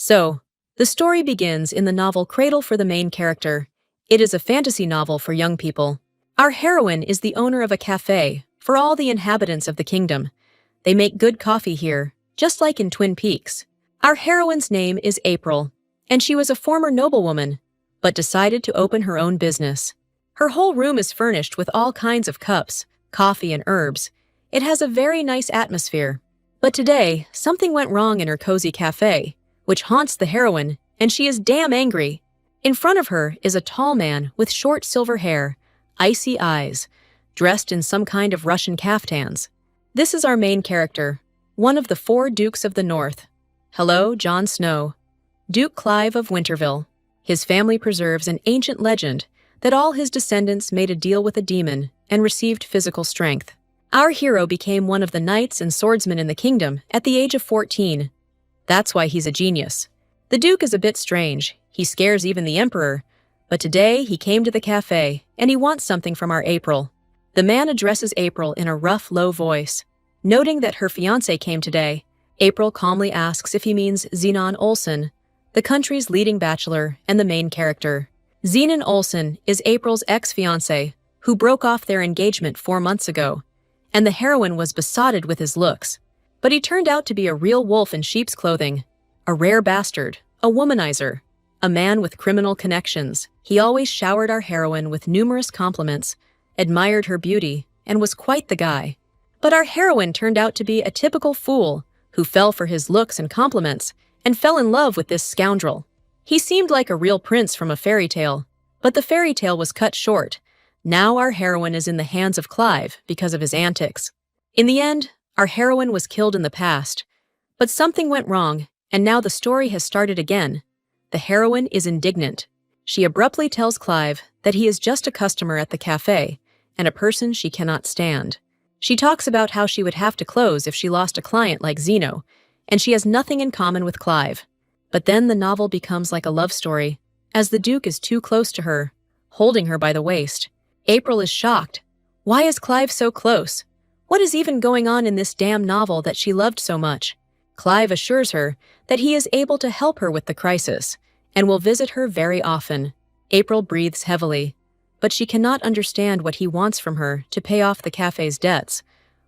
So, the story begins in the novel Cradle for the main character. It is a fantasy novel for young people. Our heroine is the owner of a cafe for all the inhabitants of the kingdom. They make good coffee here, just like in Twin Peaks. Our heroine's name is April, and she was a former noblewoman, but decided to open her own business. Her whole room is furnished with all kinds of cups, coffee, and herbs. It has a very nice atmosphere. But today, something went wrong in her cozy cafe, which haunts the heroine, and she is damn angry. In front of her is a tall man with short silver hair, icy eyes, dressed in some kind of Russian caftans. This is our main character, one of the 4 Dukes of the North. Hello, Jon Snow. Duke Clive of Winterville. His family preserves an ancient legend that all his descendants made a deal with a demon and received physical strength. Our hero became one of the knights and swordsmen in the kingdom at the age of 14. That's why he's a genius. The Duke is a bit strange. He scares even the Emperor. But today he came to the cafe, and he wants something from our April. The man addresses April in a rough, low voice. Noting that her fiancé came today, April calmly asks if he means Zenon Olsen, the country's leading bachelor and the main character. Zenon Olsen is April's ex-fiancé, who broke off their engagement 4 months ago, and the heroine was besotted with his looks. But he turned out to be a real wolf in sheep's clothing, a rare bastard, a womanizer, a man with criminal connections. He always showered our heroine with numerous compliments, admired her beauty, and was quite the guy. But our heroine turned out to be a typical fool who fell for his looks and compliments and fell in love with this scoundrel. He seemed like a real prince from a fairy tale, but the fairy tale was cut short. Now our heroine is in the hands of Clive because of his antics. In the end, our heroine was killed in the past, but something went wrong, and now the story has started again. The heroine is indignant. She abruptly tells Clive that he is just a customer at the cafe and a person she cannot stand. She talks about how she would have to close if she lost a client like Zeno, and she has nothing in common with Clive. But then the novel becomes like a love story, as the Duke is too close to her, holding her by the waist. April is shocked. Why is Clive so close? What is even going on in this damn novel that she loved so much? Clive assures her that he is able to help her with the crisis, and will visit her very often. April breathes heavily, but she cannot understand what he wants from her to pay off the cafe's debts,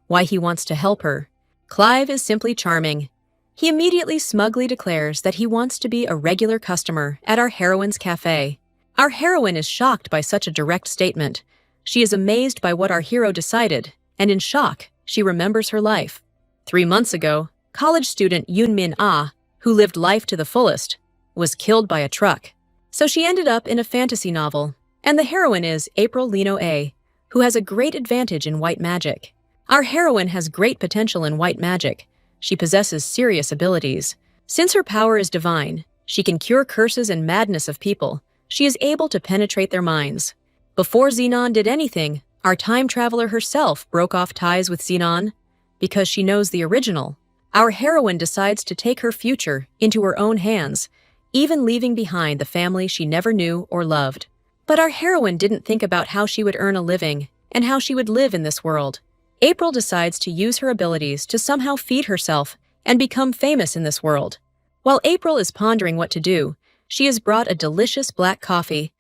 why he wants to help her. Clive is simply charming. He immediately smugly declares that he wants to be a regular customer at our heroine's cafe. Our heroine is shocked by such a direct statement. She is amazed by what our hero decided, and in shock, she remembers her life. 3 months ago, college student Yoon-min Ah, who lived life to the fullest, was killed by a truck. So she ended up in a fantasy novel, and the heroine is April Leno A, who has a great advantage in white magic. Our heroine has great potential in white magic. She possesses serious abilities. Since her power is divine, she can cure curses and madness of people. She is able to penetrate their minds. Before Zenon did anything, our time traveler herself broke off ties with Zenon because she knows the original. Our heroine decides to take her future into her own hands, even leaving behind the family she never knew or loved. But our heroine didn't think about how she would earn a living and how she would live in this world. April decides to use her abilities to somehow feed herself and become famous in this world. While April is pondering what to do, she is brought a delicious black coffee,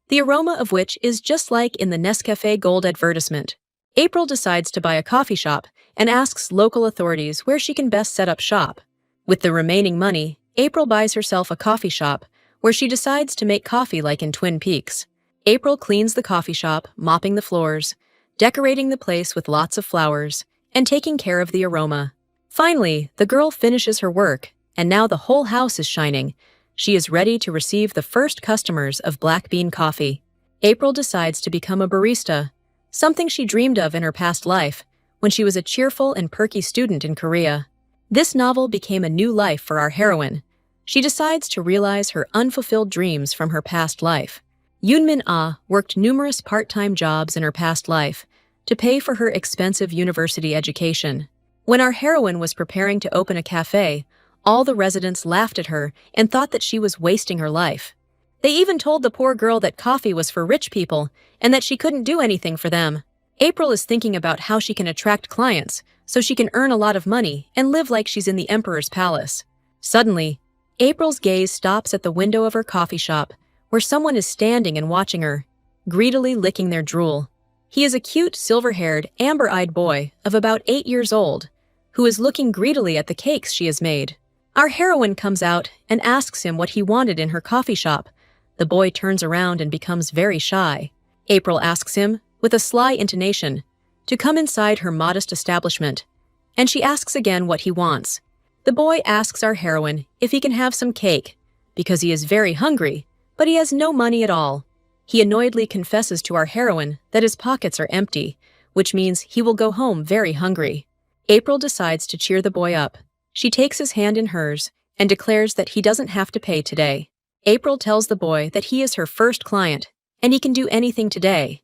the aroma of which is just like in the Nescafé Gold advertisement. April decides to buy a coffee shop and asks local authorities where she can best set up shop. With the remaining money, April buys herself a coffee shop where she decides to make coffee like in Twin Peaks. April cleans the coffee shop, mopping the floors, decorating the place with lots of flowers, and taking care of the aroma. Finally, the girl finishes her work, and now the whole house is shining. She is ready to receive the first customers of black bean coffee. April decides to become a barista, something she dreamed of in her past life when she was a cheerful and perky student in Korea. This novel became a new life for our heroine. She decides to realize her unfulfilled dreams from her past life. Yoon-min Ah worked numerous part-time jobs in her past life to pay for her expensive university education. When our heroine was preparing to open a cafe, all the residents laughed at her and thought that she was wasting her life. They even told the poor girl that coffee was for rich people and that she couldn't do anything for them. April is thinking about how she can attract clients so she can earn a lot of money and live like she's in the emperor's palace. Suddenly, April's gaze stops at the window of her coffee shop, where someone is standing and watching her, greedily licking their drool. He is a cute, silver-haired, amber-eyed boy of about 8 years old, who is looking greedily at the cakes she has made. Our heroine comes out and asks him what he wanted in her coffee shop. The boy turns around and becomes very shy. April asks him, with a sly intonation, to come inside her modest establishment, and she asks again what he wants. The boy asks our heroine if he can have some cake, because he is very hungry, but he has no money at all. He annoyedly confesses to our heroine that his pockets are empty, which means he will go home very hungry. April decides to cheer the boy up. She takes his hand in hers and declares that he doesn't have to pay today. April tells the boy that he is her first client and he can do anything today.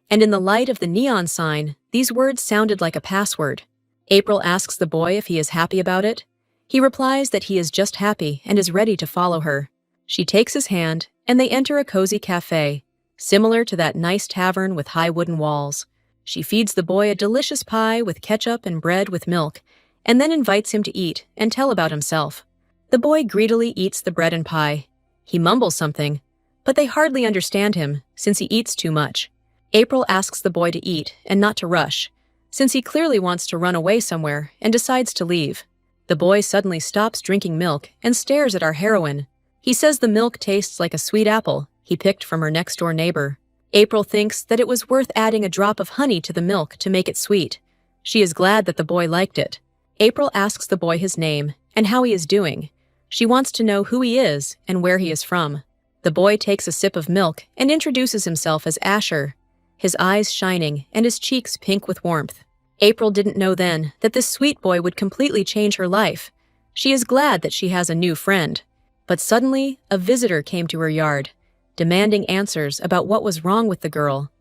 And in the light of the neon sign, these words sounded like a password. April asks the boy if he is happy about it. He replies that he is just happy and is ready to follow her. She takes his hand and they enter a cozy cafe, similar to that nice tavern with high wooden walls. She feeds the boy a delicious pie with ketchup and bread with milk, and then invites him to eat and tell about himself. The boy greedily eats the bread and pie. He mumbles something, but they hardly understand him since he eats too much. April asks the boy to eat and not to rush, since he clearly wants to run away somewhere and decides to leave. The boy suddenly stops drinking milk and stares at our heroine. He says the milk tastes like a sweet apple he picked from her next-door neighbor. April thinks that it was worth adding a drop of honey to the milk to make it sweet. She is glad that the boy liked it. April asks the boy his name and how he is doing. She wants to know who he is and where he is from. The boy takes a sip of milk and introduces himself as Asher, his eyes shining and his cheeks pink with warmth. April didn't know then that this sweet boy would completely change her life. She is glad that she has a new friend. But suddenly, a visitor came to her yard, demanding answers about what was wrong with the girl.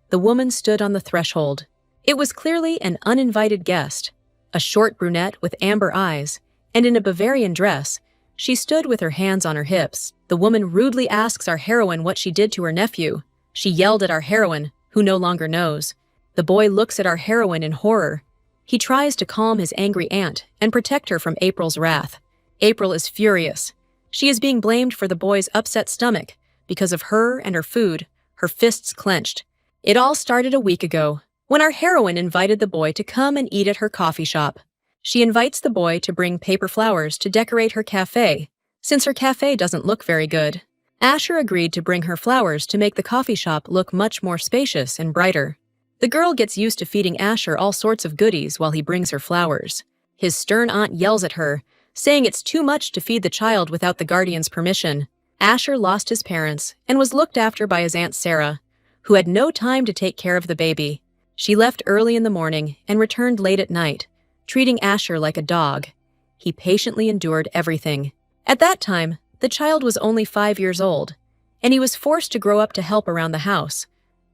The woman stood on the threshold. It was clearly an uninvited guest. A short brunette with amber eyes, and in a Bavarian dress, she stood with her hands on her hips. The woman rudely asks our heroine what she did to her nephew. She yelled at our heroine, who no longer knows. The boy looks at our heroine in horror. He tries to calm his angry aunt and protect her from April's wrath. April is furious. She is being blamed for the boy's upset stomach. Because of her and her food, her fists clenched. It all started a week ago, when our heroine invited the boy to come and eat at her coffee shop. She invites the boy to bring paper flowers to decorate her cafe, since her cafe doesn't look very good. Asher agreed to bring her flowers to make the coffee shop look much more spacious and brighter. The girl gets used to feeding Asher all sorts of goodies while he brings her flowers. His stern aunt yells at her, saying it's too much to feed the child without the guardian's permission. Asher lost his parents and was looked after by his Aunt Sarah, who had no time to take care of the baby. She left early in the morning and returned late at night, treating Asher like a dog. He patiently endured everything. At that time, the child was only 5 years old, and he was forced to grow up to help around the house.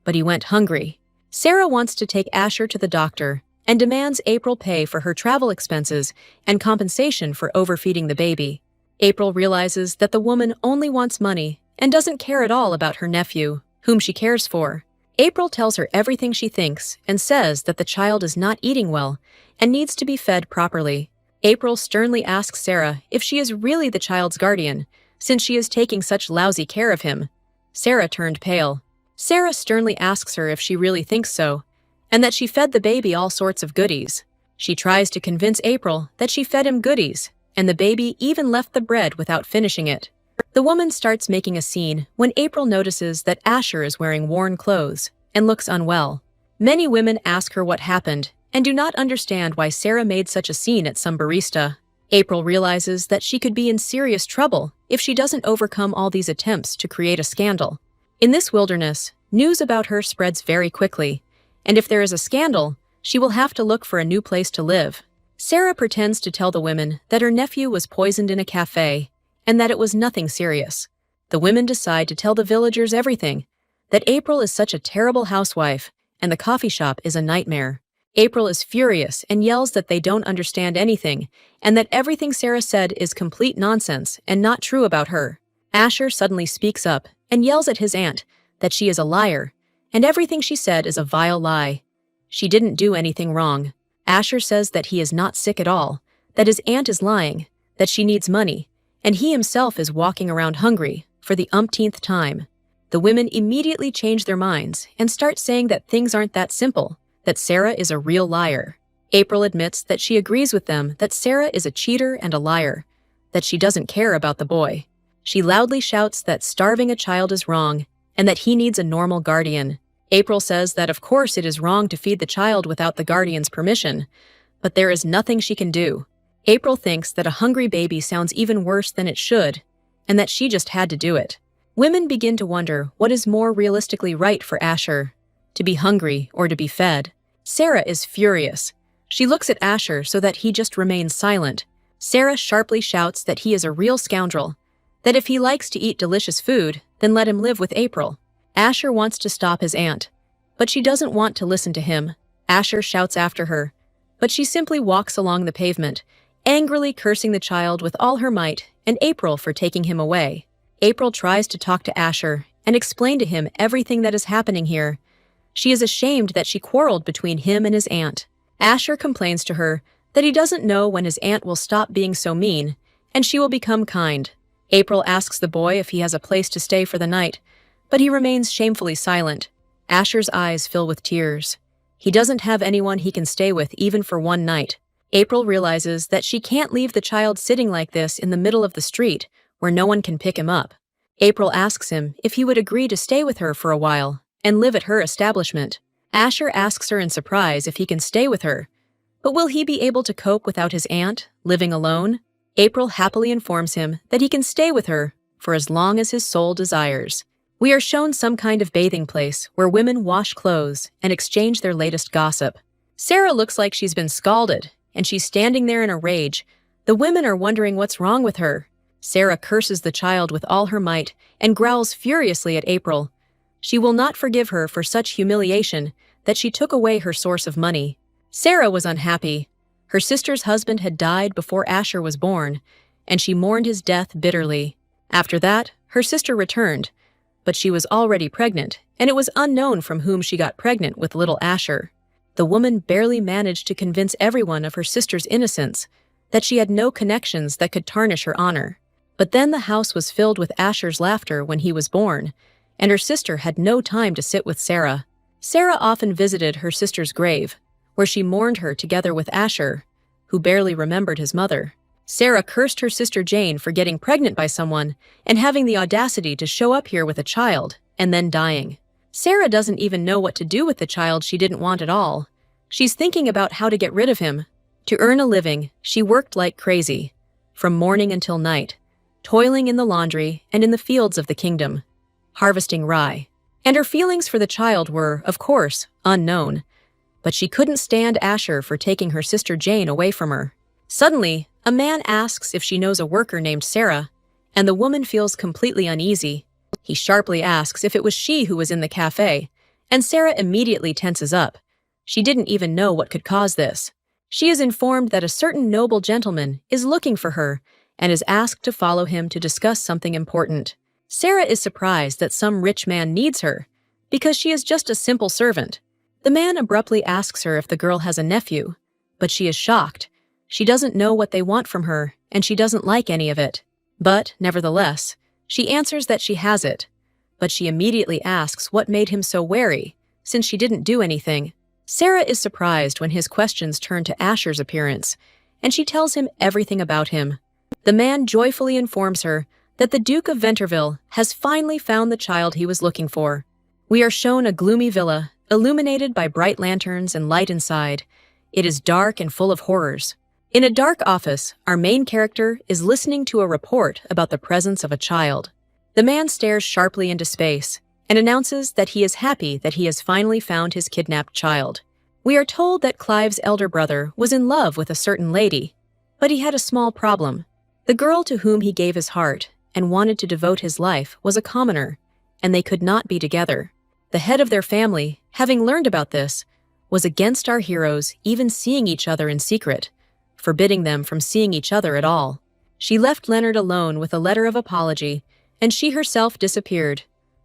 But he went hungry. Sarah wants to take Asher to the doctor and demands April pay for her travel expenses and compensation for overfeeding the baby. April realizes that the woman only wants money and doesn't care at all about her nephew, whom she cares for. April tells her everything she thinks and says that the child is not eating well and needs to be fed properly. April sternly asks Sarah if she is really the child's guardian, since she is taking such lousy care of him. Sarah turned pale. Sarah sternly asks her if she really thinks so, and that she fed the baby all sorts of goodies. She tries to convince April that she fed him goodies, and the baby even left the bread without finishing it. The woman starts making a scene when April notices that Asher is wearing worn clothes and looks unwell. Many women ask her what happened and do not understand why Sarah made such a scene at some barista. April realizes that she could be in serious trouble if she doesn't overcome all these attempts to create a scandal. In this wilderness, news about her spreads very quickly, and if there is a scandal, she will have to look for a new place to live. Sarah pretends to tell the women that her nephew was poisoned in a cafe and that it was nothing serious. The women decide to tell the villagers everything, that April is such a terrible housewife and the coffee shop is a nightmare. April is furious and yells that they don't understand anything and that everything Sarah said is complete nonsense and not true about her. Asher suddenly speaks up and yells at his aunt that she is a liar and everything she said is a vile lie. She didn't do anything wrong. Asher says that he is not sick at all, that his aunt is lying, that she needs money, and he himself is walking around hungry for the umpteenth time. The women immediately change their minds and start saying that things aren't that simple, that Sarah is a real liar. April admits that she agrees with them that Sarah is a cheater and a liar, that she doesn't care about the boy. She loudly shouts that starving a child is wrong and that he needs a normal guardian. April says that of course it is wrong to feed the child without the guardian's permission, but there is nothing she can do. April thinks that a hungry baby sounds even worse than it should, and that she just had to do it. Women begin to wonder what is more realistically right for Asher, to be hungry or to be fed. Sarah is furious. She looks at Asher so that he just remains silent. Sarah sharply shouts that he is a real scoundrel, that if he likes to eat delicious food, then let him live with April. Asher wants to stop his aunt, but she doesn't want to listen to him. Asher shouts after her, but she simply walks along the pavement, angrily cursing the child with all her might and April for taking him away. April tries to talk to Asher and explain to him everything that is happening here. She is ashamed that she quarreled between him and his aunt. Asher complains to her that he doesn't know when his aunt will stop being so mean and she will become kind. April asks the boy if he has a place to stay for the night, but he remains shamefully silent. Asher's eyes fill with tears. He doesn't have anyone he can stay with even for one night. April realizes that she can't leave the child sitting like this in the middle of the street where no one can pick him up. April asks him if he would agree to stay with her for a while and live at her establishment. Asher asks her in surprise if he can stay with her, but will he be able to cope without his aunt, living alone? April happily informs him that he can stay with her for as long as his soul desires. We are shown some kind of bathing place where women wash clothes and exchange their latest gossip. Sarah looks like she's been scalded, and she's standing there in a rage. The women are wondering what's wrong with her. Sarah curses the child with all her might and growls furiously at April. She will not forgive her for such humiliation that she took away her source of money. Sarah was unhappy. Her sister's husband had died before Asher was born, and she mourned his death bitterly. After that, her sister returned, but she was already pregnant, and it was unknown from whom she got pregnant with little Asher. The woman barely managed to convince everyone of her sister's innocence, that she had no connections that could tarnish her honor. But then the house was filled with Asher's laughter when he was born, and her sister had no time to sit with Sarah. Sarah often visited her sister's grave, where she mourned her together with Asher, who barely remembered his mother. Sarah cursed her sister Jane for getting pregnant by someone and having the audacity to show up here with a child and then dying. Sarah doesn't even know what to do with the child she didn't want at all. She's thinking about how to get rid of him. To earn a living, she worked like crazy, from morning until night, toiling in the laundry and in the fields of the kingdom, harvesting rye. And her feelings for the child were, of course, unknown. But she couldn't stand Asher for taking her sister Jane away from her. Suddenly, a man asks if she knows a worker named Sarah, and the woman feels completely uneasy. He sharply asks if it was she who was in the cafe, and Sarah immediately tenses up. She didn't even know what could cause this. She is informed that a certain noble gentleman is looking for her and is asked to follow him to discuss something important. Sarah is surprised that some rich man needs her, because she is just a simple servant. The man abruptly asks her if the girl has a nephew, but she is shocked. She doesn't know what they want from her, and she doesn't like any of it. But, nevertheless, she answers that she has it. But she immediately asks what made him so wary, since she didn't do anything. Sarah is surprised when his questions turn to Asher's appearance, and she tells him everything about him. The man joyfully informs her that the Duke of Venterville has finally found the child he was looking for. We are shown a gloomy villa, illuminated by bright lanterns and light inside. It is dark and full of horrors. In a dark office, our main character is listening to a report about the presence of a child. The man stares sharply into space and announces that he is happy that he has finally found his kidnapped child. We are told that Clive's elder brother was in love with a certain lady, but he had a small problem. The girl to whom he gave his heart and wanted to devote his life was a commoner, and they could not be together. The head of their family, having learned about this, was against our heroes even seeing each other in secret, forbidding them from seeing each other at all. She left Leonard alone with a letter of apology, and she herself disappeared,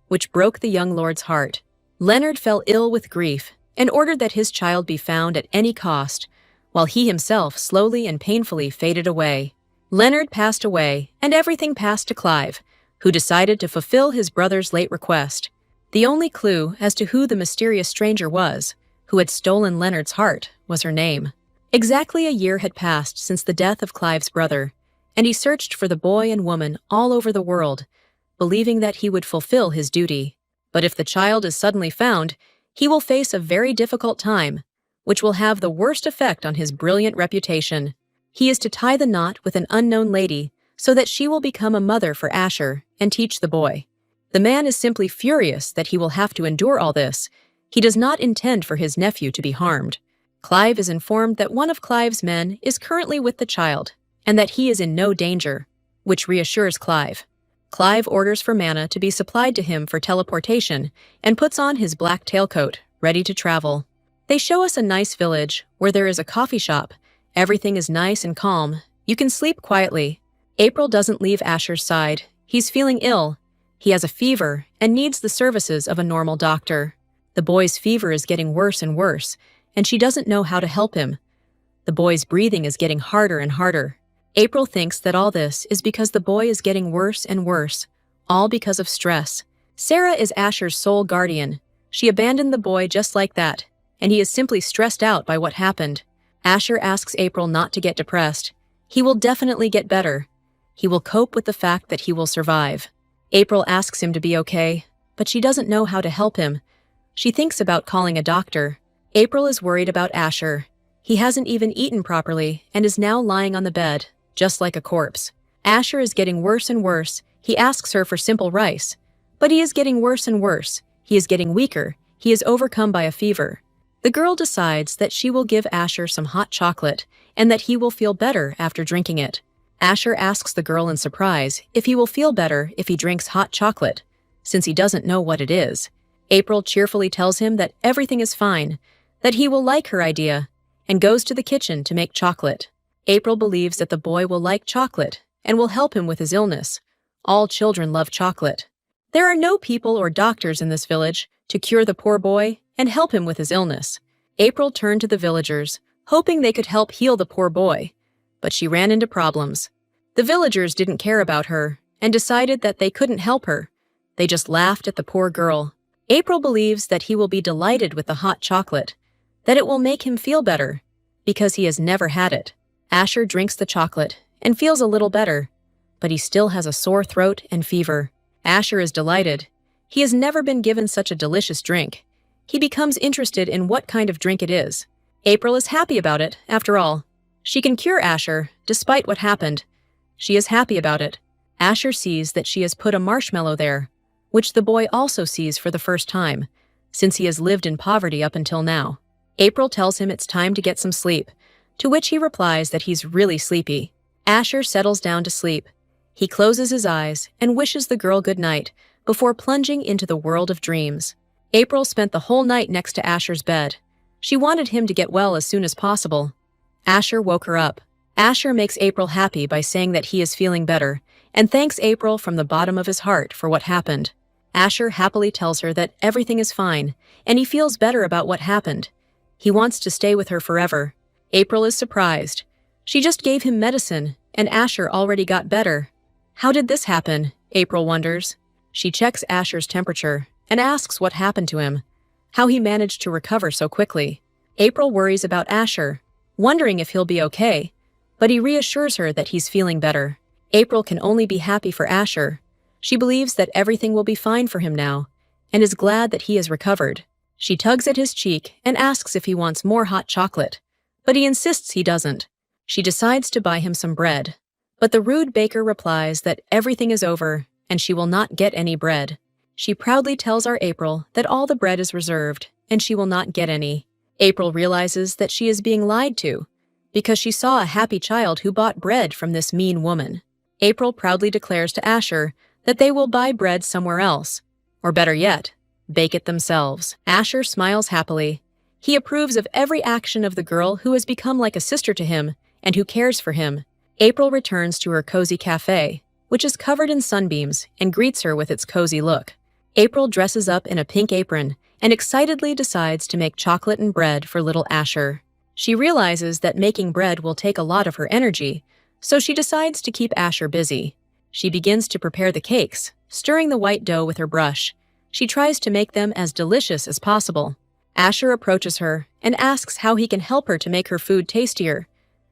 which broke the young lord's heart. Leonard fell ill with grief and ordered that his child be found at any cost, while he himself slowly and painfully faded away. Leonard passed away, and everything passed to Clive, who decided to fulfill his brother's late request. The only clue as to who the mysterious stranger was, who had stolen Leonard's heart, was her name. Exactly a year had passed since the death of Clive's brother, and he searched for the boy and woman all over the world, believing that he would fulfill his duty. But if the child is suddenly found, he will face a very difficult time, which will have the worst effect on his brilliant reputation. He is to tie the knot with an unknown lady so that she will become a mother for Asher and teach the boy. The man is simply furious that he will have to endure all this. He does not intend for his nephew to be harmed. Clive is informed that one of Clive's men is currently with the child and that he is in no danger, which reassures Clive. Clive orders for mana to be supplied to him for teleportation and puts on his black tailcoat, ready to travel. They show us a nice village where there is a coffee shop. Everything is nice and calm. You can sleep quietly. April doesn't leave Asher's side. He's feeling ill. He has a fever and needs the services of a normal doctor. The boy's fever is getting worse and worse, and she doesn't know how to help him. The boy's breathing is getting harder and harder. April thinks that all this is because the boy is getting worse and worse, all because of stress. Sarah is Asher's sole guardian. She abandoned the boy just like that, and he is simply stressed out by what happened. Asher asks April not to get depressed. He will definitely get better. He will cope with the fact that he will survive. April asks him to be okay, but she doesn't know how to help him. She thinks about calling a doctor. April is worried about Asher. He hasn't even eaten properly and is now lying on the bed, just like a corpse. Asher is getting worse and worse. He asks her for simple rice. But he is getting worse and worse. He is getting weaker. He is overcome by a fever. The girl decides that she will give Asher some hot chocolate and that he will feel better after drinking it. Asher asks the girl in surprise if he will feel better if he drinks hot chocolate, since he doesn't know what it is. April cheerfully tells him that everything is fine, that he will like her idea, and goes to the kitchen to make chocolate. April believes that the boy will like chocolate and will help him with his illness. All children love chocolate. There are no people or doctors in this village to cure the poor boy and help him with his illness. April turned to the villagers, hoping they could help heal the poor boy, but she ran into problems. The villagers didn't care about her and decided that they couldn't help her. They just laughed at the poor girl. April believes that he will be delighted with the hot chocolate, that it will make him feel better, because he has never had it. Asher drinks the chocolate and feels a little better, but he still has a sore throat and fever. Asher is delighted. He has never been given such a delicious drink. He becomes interested in what kind of drink it is. April is happy about it, after all. She can cure Asher, despite what happened. She is happy about it. Asher sees that she has put a marshmallow there, which the boy also sees for the first time, since he has lived in poverty up until now. April tells him it's time to get some sleep, to which he replies that he's really sleepy. Asher settles down to sleep. He closes his eyes and wishes the girl good night before plunging into the world of dreams. April spent the whole night next to Asher's bed. She wanted him to get well as soon as possible. Asher woke her up. Asher makes April happy by saying that he is feeling better and thanks April from the bottom of his heart for what happened. Asher happily tells her that everything is fine and he feels better about what happened. He wants to stay with her forever. April is surprised. She just gave him medicine and Asher already got better. How did this happen? April wonders. She checks Asher's temperature and asks what happened to him, how he managed to recover so quickly. April worries about Asher, wondering if he'll be okay, but he reassures her that he's feeling better. April can only be happy for Asher. She believes that everything will be fine for him now, and is glad that he has recovered. She tugs at his cheek and asks if he wants more hot chocolate, but he insists he doesn't. She decides to buy him some bread, but the rude baker replies that everything is over and she will not get any bread. She proudly tells our April that all the bread is reserved and she will not get any. April realizes that she is being lied to because she saw a happy child who bought bread from this mean woman. April proudly declares to Asher that they will buy bread somewhere else, or better yet, bake it themselves. Asher smiles happily. He approves of every action of the girl who has become like a sister to him and who cares for him. April returns to her cozy cafe, which is covered in sunbeams, and greets her with its cozy look. April dresses up in a pink apron and excitedly decides to make chocolate and bread for little Asher. She realizes that making bread will take a lot of her energy, so she decides to keep Asher busy. She begins to prepare the cakes, stirring the white dough with her brush. She tries to make them as delicious as possible. Asher approaches her and asks how he can help her to make her food tastier.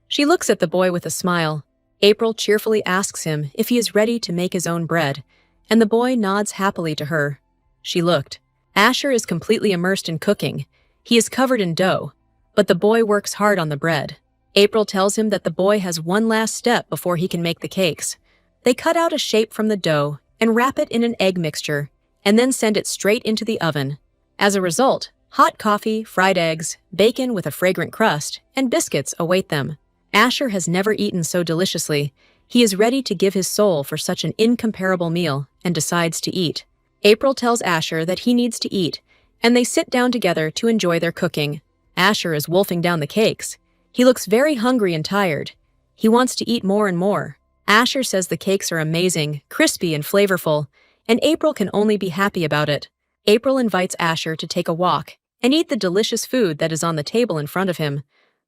She looks at the boy with a smile. April cheerfully asks him if he is ready to make his own bread, and the boy nods happily to her. She looked. Asher is completely immersed in cooking. He is covered in dough, but the boy works hard on the bread. April tells him that the boy has one last step before he can make the cakes. They cut out a shape from the dough and wrap it in an egg mixture, and then send it straight into the oven. As a result, hot coffee, fried eggs, bacon with a fragrant crust, and biscuits await them. Asher has never eaten so deliciously. He is ready to give his soul for such an incomparable meal and decides to eat. April tells Asher that he needs to eat, and they sit down together to enjoy their cooking. Asher is wolfing down the cakes. He looks very hungry and tired. He wants to eat more and more. Asher says the cakes are amazing, crispy and flavorful, and April can only be happy about it. April invites Asher to take a walk and eat the delicious food that is on the table in front of him.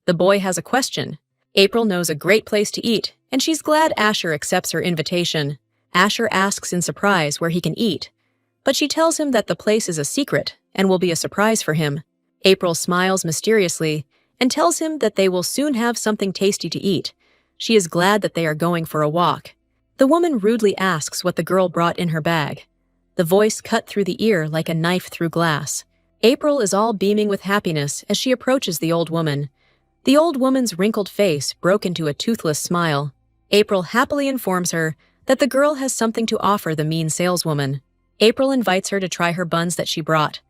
The boy has a question. April knows a great place to eat, and she's glad Asher accepts her invitation. Asher asks in surprise where he can eat, but she tells him that the place is a secret and will be a surprise for him. April smiles mysteriously and tells him that they will soon have something tasty to eat. She is glad that they are going for a walk. The woman rudely asks what the girl brought in her bag. The voice cut through the ear like a knife through glass. April is all beaming with happiness as she approaches the old woman. The old woman's wrinkled face broke into a toothless smile. April happily informs her that the girl has something to offer the mean saleswoman. April invites her to try her buns that she brought.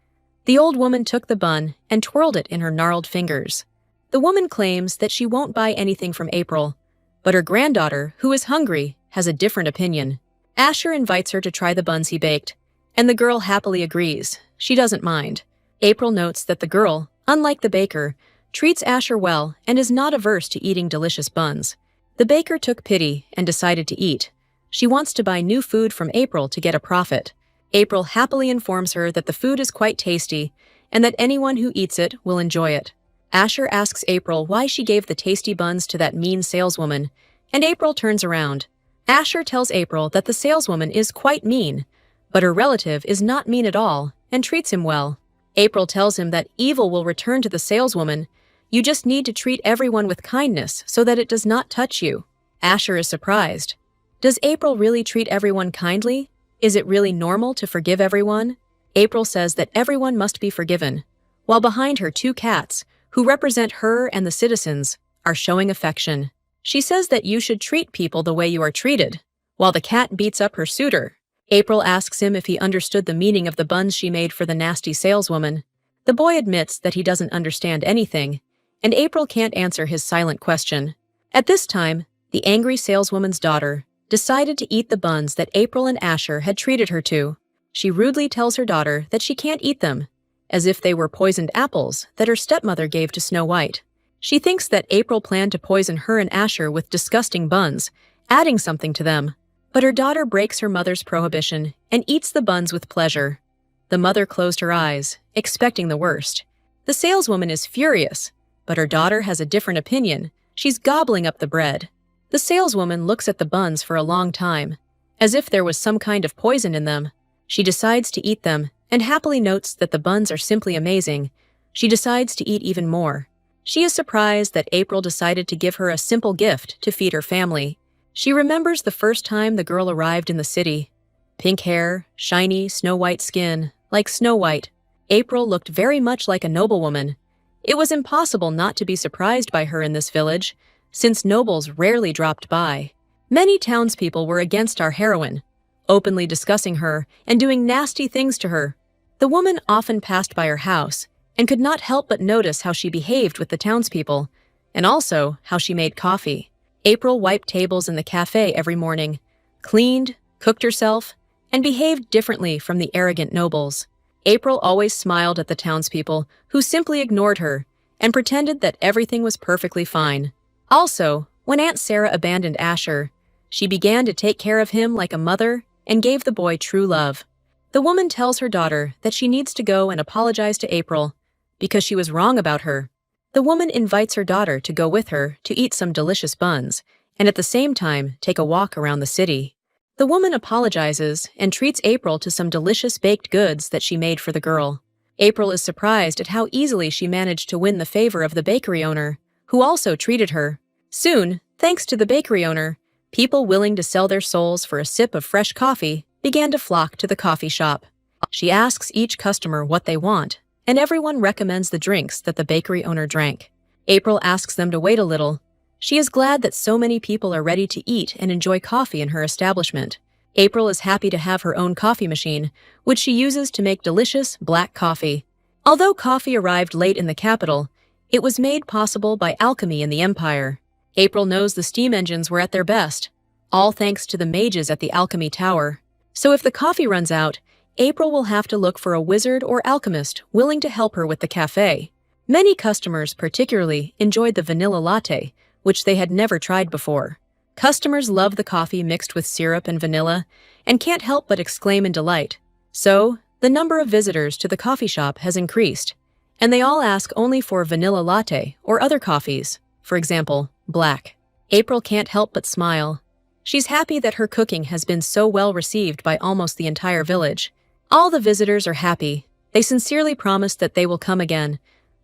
The old woman took the bun and twirled it in her gnarled fingers. The woman claims that she won't buy anything from April, but her granddaughter, who is hungry, has a different opinion. Asher invites her to try the buns he baked, and the girl happily agrees. She doesn't mind. April notes that the girl, unlike the baker, treats Asher well and is not averse to eating delicious buns. The baker took pity and decided to eat. She wants to buy new food from April to get a profit. April happily informs her that the food is quite tasty and that anyone who eats it will enjoy it. Asher asks April why she gave the tasty buns to that mean saleswoman, and April turns around. Asher tells April that the saleswoman is quite mean, but her relative is not mean at all and treats him well. April tells him that evil will return to the saleswoman. You just need to treat everyone with kindness so that it does not touch you. Asher is surprised. Does April really treat everyone kindly? Is it really normal to forgive everyone? April says that everyone must be forgiven, while behind her 2 cats, who represent her and the citizens, are showing affection. She says that you should treat people the way you are treated, while the cat beats up her suitor. April asks him if he understood the meaning of the buns she made for the nasty saleswoman. The boy admits that he doesn't understand anything, and April can't answer his silent question. At this time, the angry saleswoman's daughter decided to eat the buns that April and Asher had treated her to. She rudely tells her daughter that she can't eat them, as if they were poisoned apples that her stepmother gave to Snow White. She thinks that April planned to poison her and Asher with disgusting buns, adding something to them. But her daughter breaks her mother's prohibition and eats the buns with pleasure. The mother closed her eyes, expecting the worst. The saleswoman is furious, but her daughter has a different opinion. She's gobbling up the bread. The saleswoman looks at the buns for a long time, as if there was some kind of poison in them. She decides to eat them and happily notes that the buns are simply amazing. She decides to eat even more. She is surprised that April decided to give her a simple gift to feed her family. She remembers the first time the girl arrived in the city. Pink hair, shiny, snow-white skin, like Snow White. April looked very much like a noblewoman. It was impossible not to be surprised by her in this village, since nobles rarely dropped by. Many townspeople were against our heroine, openly discussing her and doing nasty things to her. The woman often passed by her house and could not help but notice how she behaved with the townspeople, and also how she made coffee. April wiped tables in the cafe every morning, cleaned, cooked herself, and behaved differently from the arrogant nobles. April always smiled at the townspeople, who simply ignored her and pretended that everything was perfectly fine. Also, when Aunt Sarah abandoned Asher, she began to take care of him like a mother and gave the boy true love. The woman tells her daughter that she needs to go and apologize to April because she was wrong about her. The woman invites her daughter to go with her to eat some delicious buns, and at the same time take a walk around the city. The woman apologizes and treats April to some delicious baked goods that she made for the girl. April is surprised at how easily she managed to win the favor of the bakery owner, who also treated her. Soon, thanks to the bakery owner, people willing to sell their souls for a sip of fresh coffee began to flock to the coffee shop. She asks each customer what they want, and everyone recommends the drinks that the bakery owner drank. April asks them to wait a little. She is glad that so many people are ready to eat and enjoy coffee in her establishment. April is happy to have her own coffee machine, which she uses to make delicious black coffee. Although coffee arrived late in the capital, it was made possible by alchemy in the empire. April knows the steam engines were at their best, all thanks to the mages at the alchemy tower. So if the coffee runs out, April will have to look for a wizard or alchemist willing to help her with the cafe. Many customers particularly enjoyed the vanilla latte, which they had never tried before. Customers love the coffee mixed with syrup and vanilla and can't help but exclaim in delight. So, the number of visitors to the coffee shop has increased, and they all ask only for vanilla latte or other coffees, for example, black. April can't help but smile. She's happy that her cooking has been so well received by almost the entire village. All the visitors are happy. They sincerely promise that they will come again.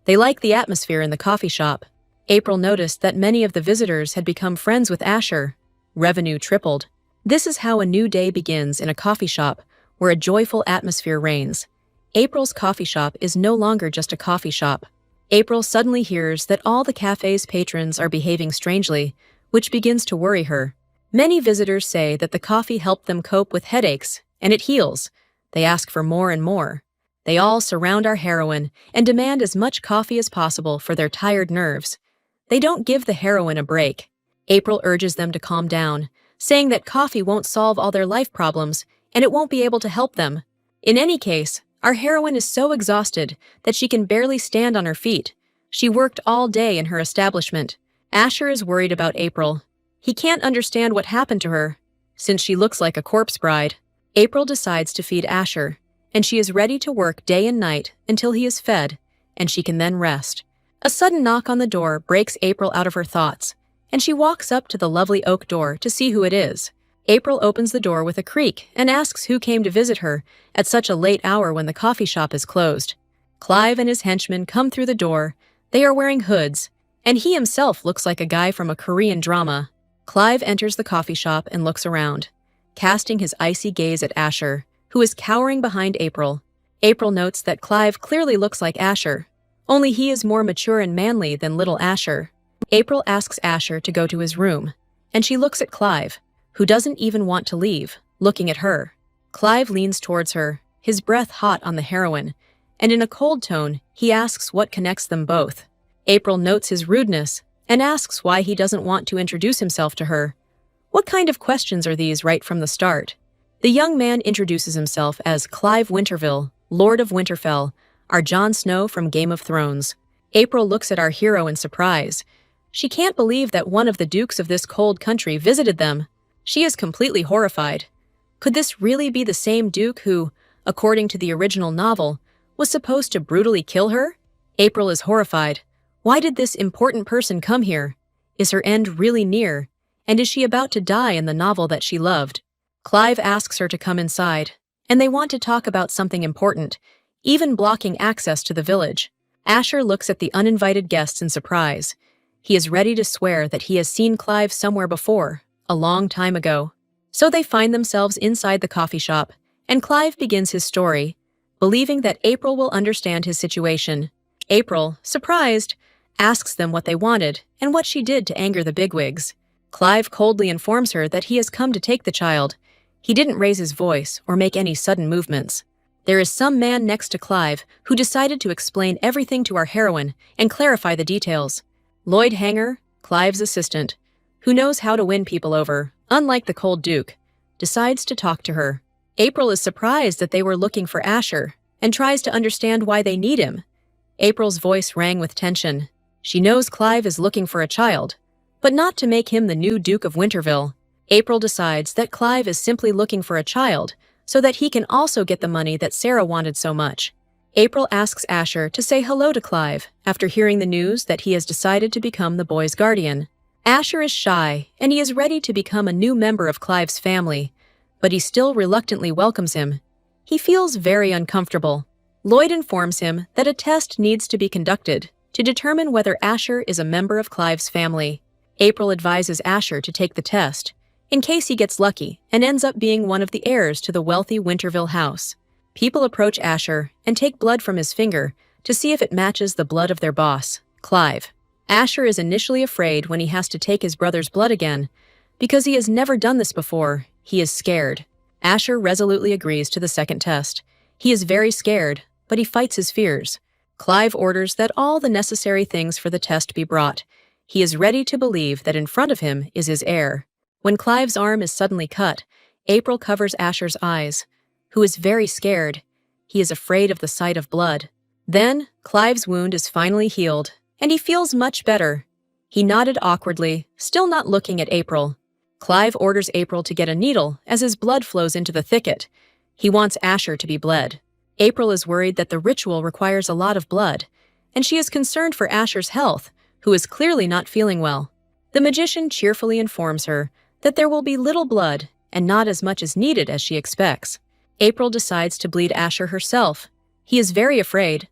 They like the atmosphere in the coffee shop. April noticed that many of the visitors had become friends with Asher. Revenue tripled. This is how a new day begins in a coffee shop where a joyful atmosphere reigns. April's coffee shop is no longer just a coffee shop. April suddenly hears that all the cafe's patrons are behaving strangely, which begins to worry her. Many visitors say that the coffee helped them cope with headaches, and it heals. They ask for more and more. They all surround our heroine and demand as much coffee as possible for their tired nerves. They don't give the heroine a break. April urges them to calm down, saying that coffee won't solve all their life problems and it won't be able to help them. In any case, our heroine is so exhausted that she can barely stand on her feet. She worked all day in her establishment. Asher is worried about April. He can't understand what happened to her. Since she looks like a corpse bride, April decides to feed Asher, and she is ready to work day and night until he is fed, and she can then rest. A sudden knock on the door breaks April out of her thoughts, and she walks up to the lovely oak door to see who it is. April opens the door with a creak and asks who came to visit her at such a late hour when the coffee shop is closed. Clive and his henchmen come through the door. They are wearing hoods, and he himself looks like a guy from a Korean drama. Clive enters the coffee shop and looks around, casting his icy gaze at Asher, who is cowering behind April. April notes that Clive clearly looks like Asher, only he is more mature and manly than little Asher. April asks Asher to go to his room, and she looks at Clive, who doesn't even want to leave, looking at her. Clive leans towards her, his breath hot on the heroine, and in a cold tone, he asks what connects them both. April notes his rudeness and asks why he doesn't want to introduce himself to her. What kind of questions are these right from the start? The young man introduces himself as Clive Winterville, Lord of Winterfell, our Jon Snow from Game of Thrones. April looks at our hero in surprise. She can't believe that one of the dukes of this cold country visited them. She is completely horrified. Could this really be the same duke who, according to the original novel, was supposed to brutally kill her? April is horrified. Why did this important person come here? Is her end really near? And is she about to die in the novel that she loved? Clive asks her to come inside, and they want to talk about something important, even blocking access to the village. Asher looks at the uninvited guests in surprise. He is ready to swear that he has seen Clive somewhere before, a long time ago. So they find themselves inside the coffee shop, and Clive begins his story, believing that April will understand his situation. April, surprised, asks them what they wanted and what she did to anger the bigwigs. Clive coldly informs her that he has come to take the child. He didn't raise his voice or make any sudden movements. There is some man next to Clive who decided to explain everything to our heroine and clarify the details. Lloyd Hanger, Clive's assistant, who knows how to win people over, unlike the cold duke, decides to talk to her. April is surprised that they were looking for Asher and tries to understand why they need him. April's voice rang with tension. She knows Clive is looking for a child, but not to make him the new Duke of Winterville. April decides that Clive is simply looking for a child so that he can also get the money that Sarah wanted so much. April asks Asher to say hello to Clive after hearing the news that he has decided to become the boy's guardian. Asher is shy, and he is ready to become a new member of Clive's family, but he still reluctantly welcomes him. He feels very uncomfortable. Lloyd informs him that a test needs to be conducted to determine whether Asher is a member of Clive's family. April advises Asher to take the test, in case he gets lucky and ends up being one of the heirs to the wealthy Winterville house. People approach Asher and take blood from his finger to see if it matches the blood of their boss, Clive. Asher is initially afraid when he has to take his brother's blood again. Because he has never done this before, he is scared. Asher resolutely agrees to the second test. He is very scared, but he fights his fears. Clive orders that all the necessary things for the test be brought. He is ready to believe that in front of him is his heir. When Clive's arm is suddenly cut, April covers Asher's eyes, who is very scared. He is afraid of the sight of blood. Then, Clive's wound is finally healed, and he feels much better. He nodded awkwardly, still not looking at April. Clive orders April to get a needle as his blood flows into the thicket. He wants Asher to be bled. April is worried that the ritual requires a lot of blood, and she is concerned for Asher's health, who is clearly not feeling well. The magician cheerfully informs her that there will be little blood and not as much as needed as she expects. April decides to bleed Asher herself. He is very afraid,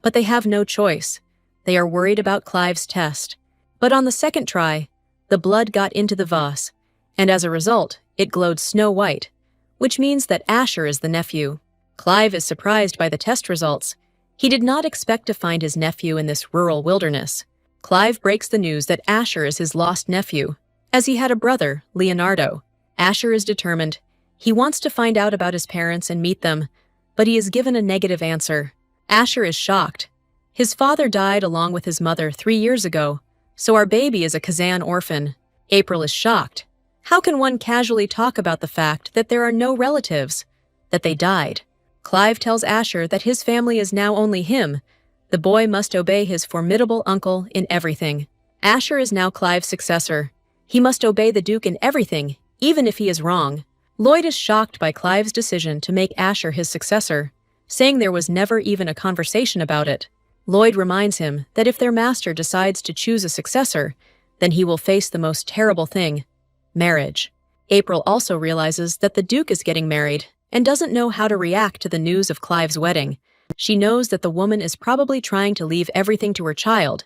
but they have no choice. They are worried about Clive's test. But on the second try, the blood got into the vase, and as a result, it glowed snow white, which means that Asher is the nephew. Clive is surprised by the test results. He did not expect to find his nephew in this rural wilderness. Clive breaks the news that Asher is his lost nephew, as he had a brother, Leonardo. Asher is determined. He wants to find out about his parents and meet them, but he is given a negative answer. Asher is shocked. His father died along with his mother 3 years ago, so our baby is a Kazan orphan. April is shocked. How can one casually talk about the fact that there are no relatives, that they died? Clive tells Asher that his family is now only him. The boy must obey his formidable uncle in everything. Asher is now Clive's successor. He must obey the Duke in everything, even if he is wrong. Lloyd is shocked by Clive's decision to make Asher his successor, saying there was never even a conversation about it. Lloyd reminds him that if their master decides to choose a successor, then he will face the most terrible thing: marriage. April also realizes that the Duke is getting married and doesn't know how to react to the news of Clive's wedding. She knows that the woman is probably trying to leave everything to her child,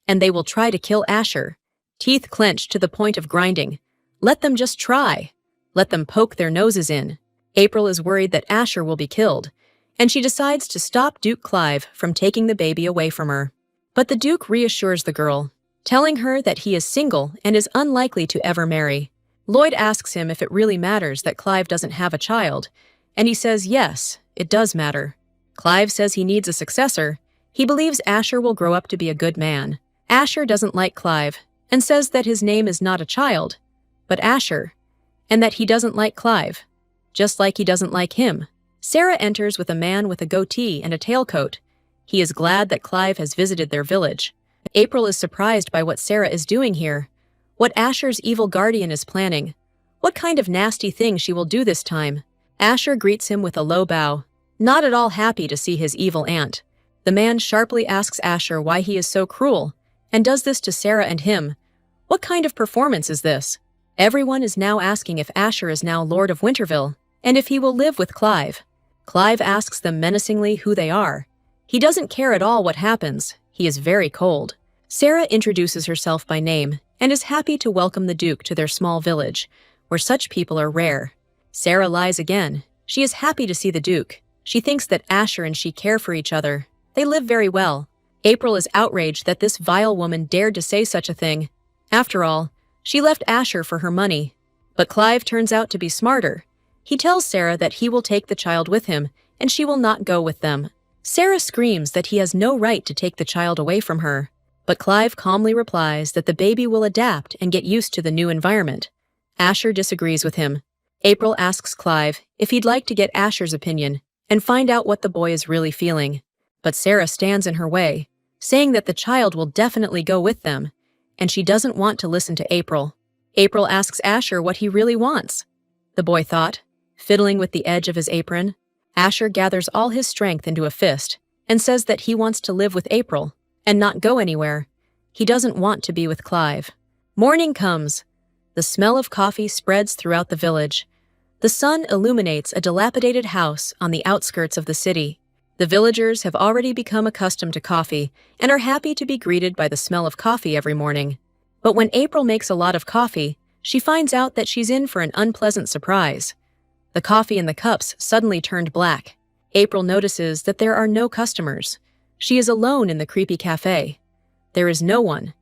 and they will try to kill Asher. Teeth clenched to the point of grinding. Let them just try. Let them poke their noses in. April is worried that Asher will be killed, and she decides to stop Duke Clive from taking the baby away from her. But the Duke reassures the girl, telling her that he is single and is unlikely to ever marry. Lloyd asks him if it really matters that Clive doesn't have a child, and he says yes, it does matter. Clive says he needs a successor. He believes Asher will grow up to be a good man. Asher doesn't like Clive and says that his name is not a child, but Asher, and that he doesn't like Clive, just like he doesn't like him. Sarah enters with a man with a goatee and a tailcoat. He is glad that Clive has visited their village. April is surprised by what Sarah is doing here, what Asher's evil guardian is planning, what kind of nasty thing she will do this time. Asher greets him with a low bow, not at all happy to see his evil aunt. The man sharply asks Asher why he is so cruel, and does this to Sarah and him. What kind of performance is this? Everyone is now asking if Asher is now Lord of Winterville, and if he will live with Clive. Clive asks them menacingly who they are. He doesn't care at all what happens. He is very cold. Sarah introduces herself by name and is happy to welcome the Duke to their small village, where such people are rare. Sarah lies again. She is happy to see the Duke. She thinks that Asher and she care for each other. They live very well. April is outraged that this vile woman dared to say such a thing. After all, she left Asher for her money. But Clive turns out to be smarter. He tells Sarah that he will take the child with him, and she will not go with them. Sarah screams that he has no right to take the child away from her. But Clive calmly replies that the baby will adapt and get used to the new environment. Asher disagrees with him. April asks Clive if he'd like to get Asher's opinion and find out what the boy is really feeling. But Sarah stands in her way, saying that the child will definitely go with them, and she doesn't want to listen to April. April asks Asher what he really wants. The boy thought, fiddling with the edge of his apron. Asher gathers all his strength into a fist and says that he wants to live with April and not go anywhere. He doesn't want to be with Clive. Morning comes. The smell of coffee spreads throughout the village. The sun illuminates a dilapidated house on the outskirts of the city. The villagers have already become accustomed to coffee and are happy to be greeted by the smell of coffee every morning. But when April makes a lot of coffee, she finds out that she's in for an unpleasant surprise. The coffee in the cups suddenly turned black. April notices that there are no customers. She is alone in the creepy cafe. There is no one.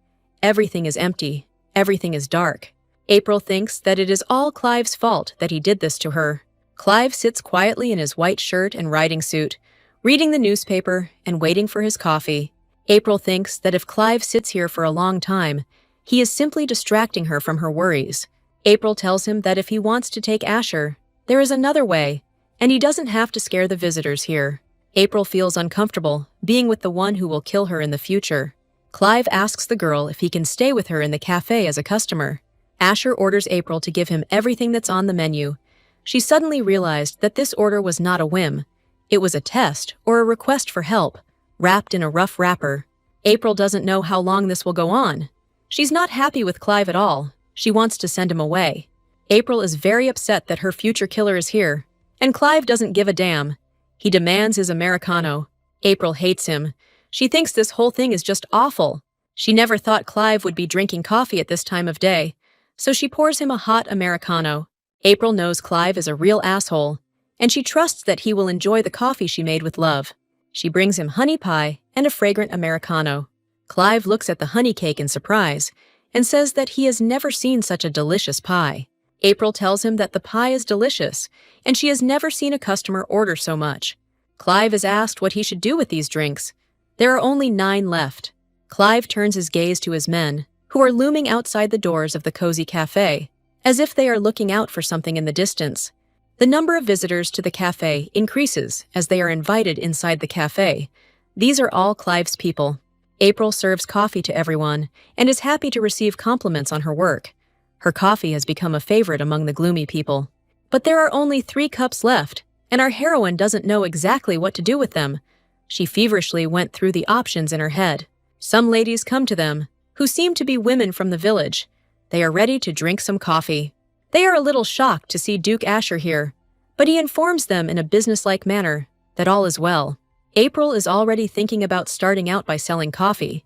Everything is empty. Everything is dark. April thinks that it is all Clive's fault that he did this to her. Clive sits quietly in his white shirt and riding suit, reading the newspaper and waiting for his coffee. April thinks that if Clive sits here for a long time, he is simply distracting her from her worries. April tells him that if he wants to take Asher, there is another way, and he doesn't have to scare the visitors here. April feels uncomfortable being with the one who will kill her in the future. Clive asks the girl if he can stay with her in the cafe as a customer. Asher orders April to give him everything that's on the menu. She suddenly realized that this order was not a whim. It was a test or a request for help, wrapped in a rough wrapper. April doesn't know how long this will go on. She's not happy with Clive at all. She wants to send him away. April is very upset that her future killer is here, and Clive doesn't give a damn. He demands his Americano. April hates him. She thinks this whole thing is just awful. She never thought Clive would be drinking coffee at this time of day, so she pours him a hot Americano. April knows Clive is a real asshole, and she trusts that he will enjoy the coffee she made with love. She brings him honey pie and a fragrant Americano. Clive looks at the honey cake in surprise and says that he has never seen such a delicious pie. April tells him that the pie is delicious, and she has never seen a customer order so much. Clive is asked what he should do with these drinks. There are only 9 left. Clive turns his gaze to his men, who are looming outside the doors of the cozy cafe, as if they are looking out for something in the distance. The number of visitors to the cafe increases as they are invited inside the cafe. These are all Clive's people. April serves coffee to everyone and is happy to receive compliments on her work. Her coffee has become a favorite among the gloomy people. But there are only 3 cups left, and our heroine doesn't know exactly what to do with them. She feverishly went through the options in her head. Some ladies come to them, who seem to be women from the village. They are ready to drink some coffee. They are a little shocked to see Duke Asher here, but he informs them in a businesslike manner that all is well. April is already thinking about starting out by selling coffee.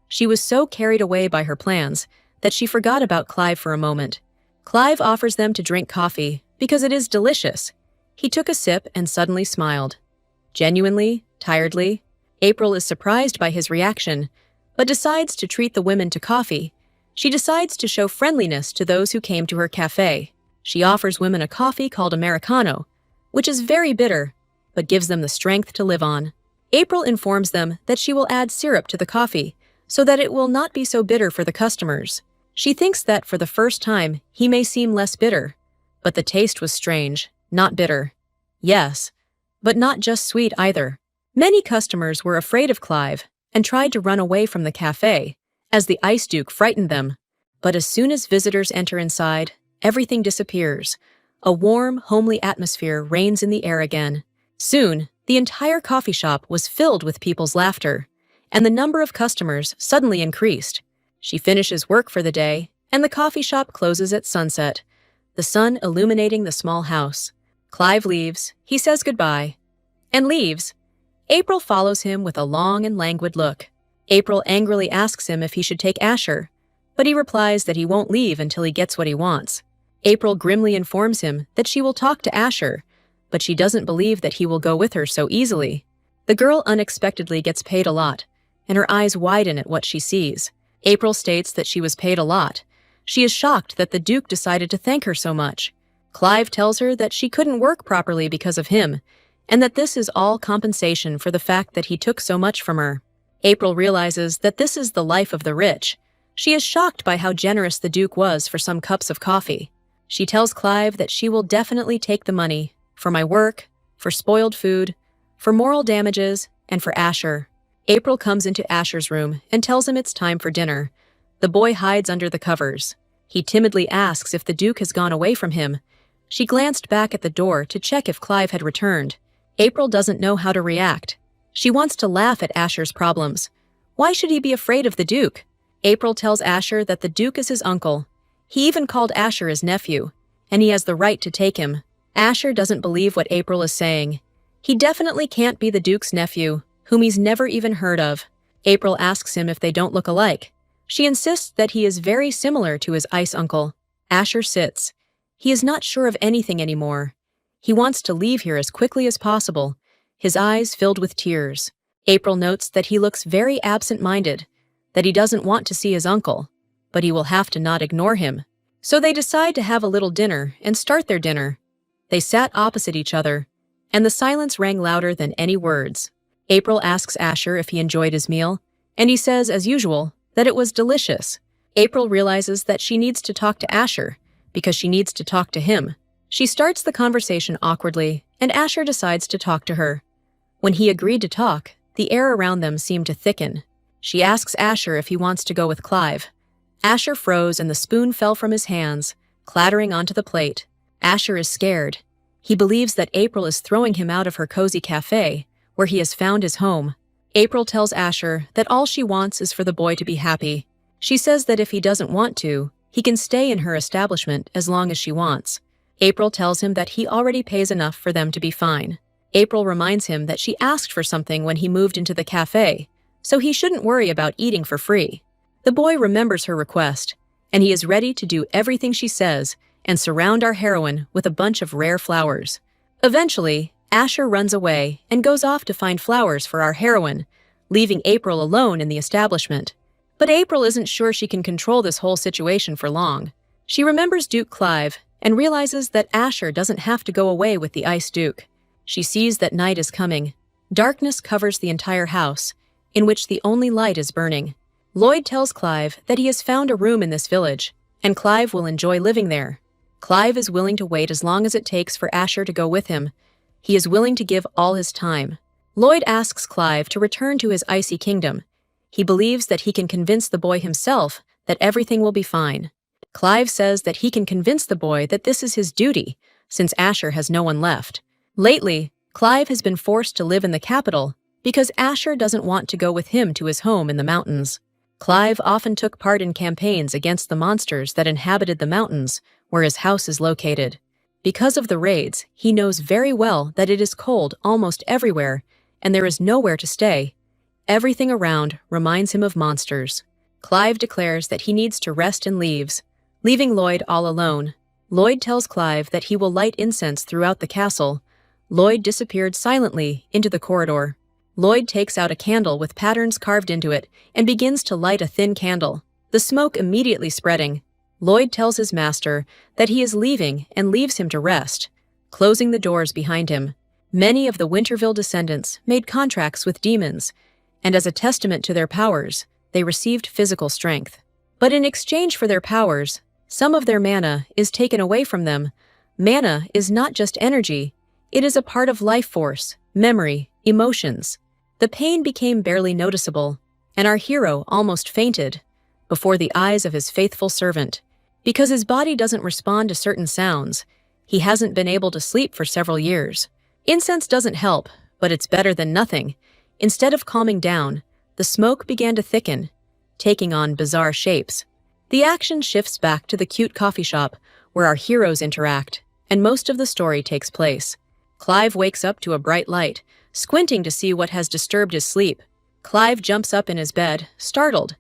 She was so carried away by her plans that she forgot about Clive for a moment. Clive offers them to drink coffee because it is delicious. He took a sip and suddenly smiled. Genuinely, tiredly, April is surprised by his reaction, but decides to treat the women to coffee. She decides to show friendliness to those who came to her cafe. She offers women a coffee called Americano, which is very bitter, but gives them the strength to live on. April informs them that she will add syrup to the coffee so that it will not be so bitter for the customers. She thinks that for the first time, he may seem less bitter, but the taste was strange, not bitter. Yes, but not just sweet either. Many customers were afraid of Clive and tried to run away from the cafe, as the Ice Duke frightened them. But as soon as visitors enter inside, everything disappears. A warm, homely atmosphere reigns in the air again. Soon, the entire coffee shop was filled with people's laughter, and the number of customers suddenly increased. She finishes work for the day, and the coffee shop closes at sunset, the sun illuminating the small house. Clive leaves, he says goodbye, and leaves. April follows him with a long and languid look. April angrily asks him if he should take Asher, but he replies that he won't leave until he gets what he wants. April grimly informs him that she will talk to Asher, but she doesn't believe that he will go with her so easily. The girl unexpectedly gets paid a lot, and her eyes widen at what she sees. April states that she was paid a lot. She is shocked that the Duke decided to thank her so much. Clive tells her that she couldn't work properly because of him, and that this is all compensation for the fact that he took so much from her. April realizes that this is the life of the rich. She is shocked by how generous the Duke was for some cups of coffee. She tells Clive that she will definitely take the money, for my work, for spoiled food, for moral damages, and for Asher. April comes into Asher's room and tells him it's time for dinner. The boy hides under the covers. He timidly asks if the Duke has gone away from him. She glanced back at the door to check if Clive had returned. April doesn't know how to react. She wants to laugh at Asher's problems. Why should he be afraid of the Duke? April tells Asher that the Duke is his uncle. He even called Asher his nephew, and he has the right to take him. Asher doesn't believe what April is saying. He definitely can't be the Duke's nephew, whom he's never even heard of. April asks him if they don't look alike. She insists that he is very similar to his ice uncle. Asher sits. He is not sure of anything anymore. He wants to leave here as quickly as possible, his eyes filled with tears. April notes that he looks very absent-minded, that he doesn't want to see his uncle, but he will have to not ignore him. So they decide to have a little dinner and start their dinner. They sat opposite each other, and the silence rang louder than any words. April asks Asher if he enjoyed his meal, and he says, as usual, that it was delicious. April realizes that she needs to talk to Asher, because she needs to talk to him. She starts the conversation awkwardly, and Asher decides to talk to her. When he agreed to talk, the air around them seemed to thicken. She asks Asher if he wants to go with Clive. Asher froze and the spoon fell from his hands, clattering onto the plate. Asher is scared. He believes that April is throwing him out of her cozy cafe, where he has found his home. April tells Asher that all she wants is for the boy to be happy. She says that if he doesn't want to, he can stay in her establishment as long as she wants. April tells him that he already pays enough for them to be fine. April reminds him that she asked for something when he moved into the cafe, so he shouldn't worry about eating for free. The boy remembers her request, and he is ready to do everything she says and surround our heroine with a bunch of rare flowers. Eventually, Asher runs away and goes off to find flowers for our heroine, leaving April alone in the establishment. But April isn't sure she can control this whole situation for long. She remembers Duke Clive and realizes that Asher doesn't have to go away with the Ice Duke. She sees that night is coming. Darkness covers the entire house, in which the only light is burning. Lloyd tells Clive that he has found a room in this village, and Clive will enjoy living there. Clive is willing to wait as long as it takes for Asher to go with him. He is willing to give all his time. Lloyd asks Clive to return to his icy kingdom. He believes that he can convince the boy himself that everything will be fine. Clive says that he can convince the boy that this is his duty, since Asher has no one left. Lately, Clive has been forced to live in the capital because Asher doesn't want to go with him to his home in the mountains. Clive often took part in campaigns against the monsters that inhabited the mountains where his house is located. Because of the raids, he knows very well that it is cold almost everywhere, and there is nowhere to stay. Everything around reminds him of monsters. Clive declares that he needs to rest and leaves, leaving Lloyd all alone. Lloyd tells Clive that he will light incense throughout the castle. Lloyd disappeared silently into the corridor. Lloyd takes out a candle with patterns carved into it and begins to light a thin candle, the smoke immediately spreading. Lloyd tells his master that he is leaving and leaves him to rest, closing the doors behind him. Many of the Winterville descendants made contracts with demons, and as a testament to their powers, they received physical strength. But in exchange for their powers, some of their mana is taken away from them. Mana is not just energy, it is a part of life force, memory, emotions. The pain became barely noticeable, and our hero almost fainted before the eyes of his faithful servant. Because his body doesn't respond to certain sounds, he hasn't been able to sleep for several years. Incense doesn't help, but it's better than nothing. Instead of calming down, the smoke began to thicken, taking on bizarre shapes. The action shifts back to the cute coffee shop where our heroes interact, and most of the story takes place. Clive wakes up to a bright light, squinting to see what has disturbed his sleep. Clive jumps up in his bed, startled.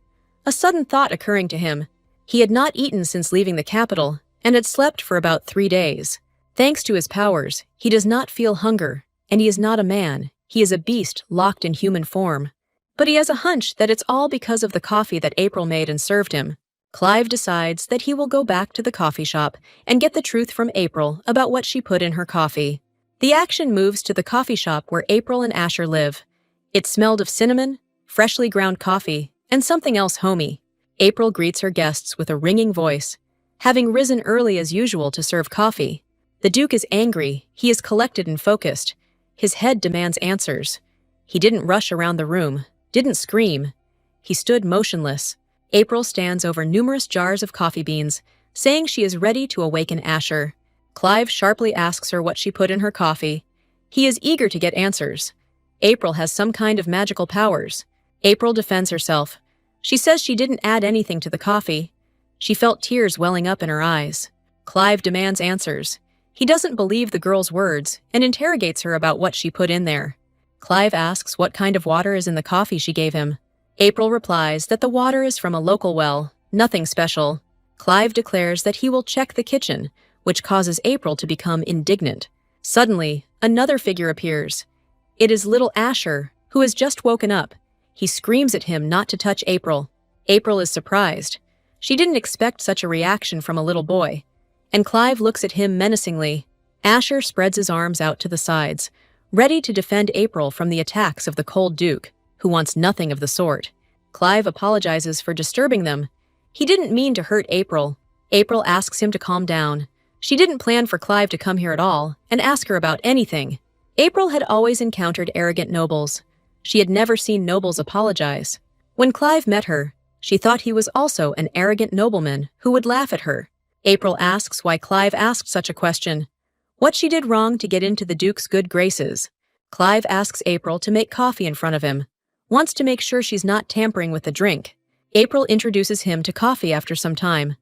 A sudden thought occurring to him. He had not eaten since leaving the capital, and had slept for about 3 days. Thanks to his powers, he does not feel hunger, and he is not a man. He is a beast locked in human form. But he has a hunch that it's all because of the coffee that April made and served him. Clive decides that he will go back to the coffee shop and get the truth from April about what she put in her coffee. The action moves to the coffee shop where April and Asher live. It smelled of cinnamon, freshly ground coffee, and something else homey. April greets her guests with a ringing voice. Having risen early as usual to serve coffee, the Duke is angry. He is collected and focused. His head demands answers. He didn't rush around the room, didn't scream. He stood motionless. April stands over numerous jars of coffee beans, saying she is ready to awaken Asher. Clive sharply asks her what she put in her coffee. He is eager to get answers. April has some kind of magical powers. April defends herself. She says she didn't add anything to the coffee. She felt tears welling up in her eyes. Clive demands answers. He doesn't believe the girl's words and interrogates her about what she put in there. Clive asks what kind of water is in the coffee she gave him. April replies that the water is from a local well, nothing special. Clive declares that he will check the kitchen, which causes April to become indignant. Suddenly, another figure appears. It is little Asher, who has just woken up. He screams at him not to touch April. April is surprised. She didn't expect such a reaction from a little boy. And Clive looks at him menacingly. Asher spreads his arms out to the sides, ready to defend April from the attacks of the cold Duke, who wants nothing of the sort. Clive apologizes for disturbing them. He didn't mean to hurt April. April asks him to calm down. She didn't plan for Clive to come here at all and ask her about anything. April had always encountered arrogant nobles. She had never seen nobles apologize. When Clive met her, she thought he was also an arrogant nobleman who would laugh at her. April asks why Clive asked such a question. What she did wrong to get into the Duke's good graces. Clive asks April to make coffee in front of him. Wants to make sure she's not tampering with the drink. April introduces him to coffee after some time.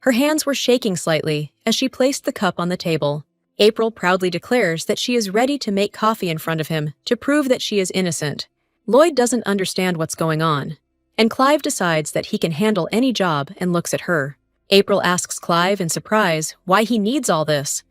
Her hands were shaking slightly as she placed the cup on the table. April proudly declares that she is ready to make coffee in front of him to prove that she is innocent. Lloyd doesn't understand what's going on, and Clive decides that he can handle any job and looks at her. April asks Clive in surprise why he needs all this.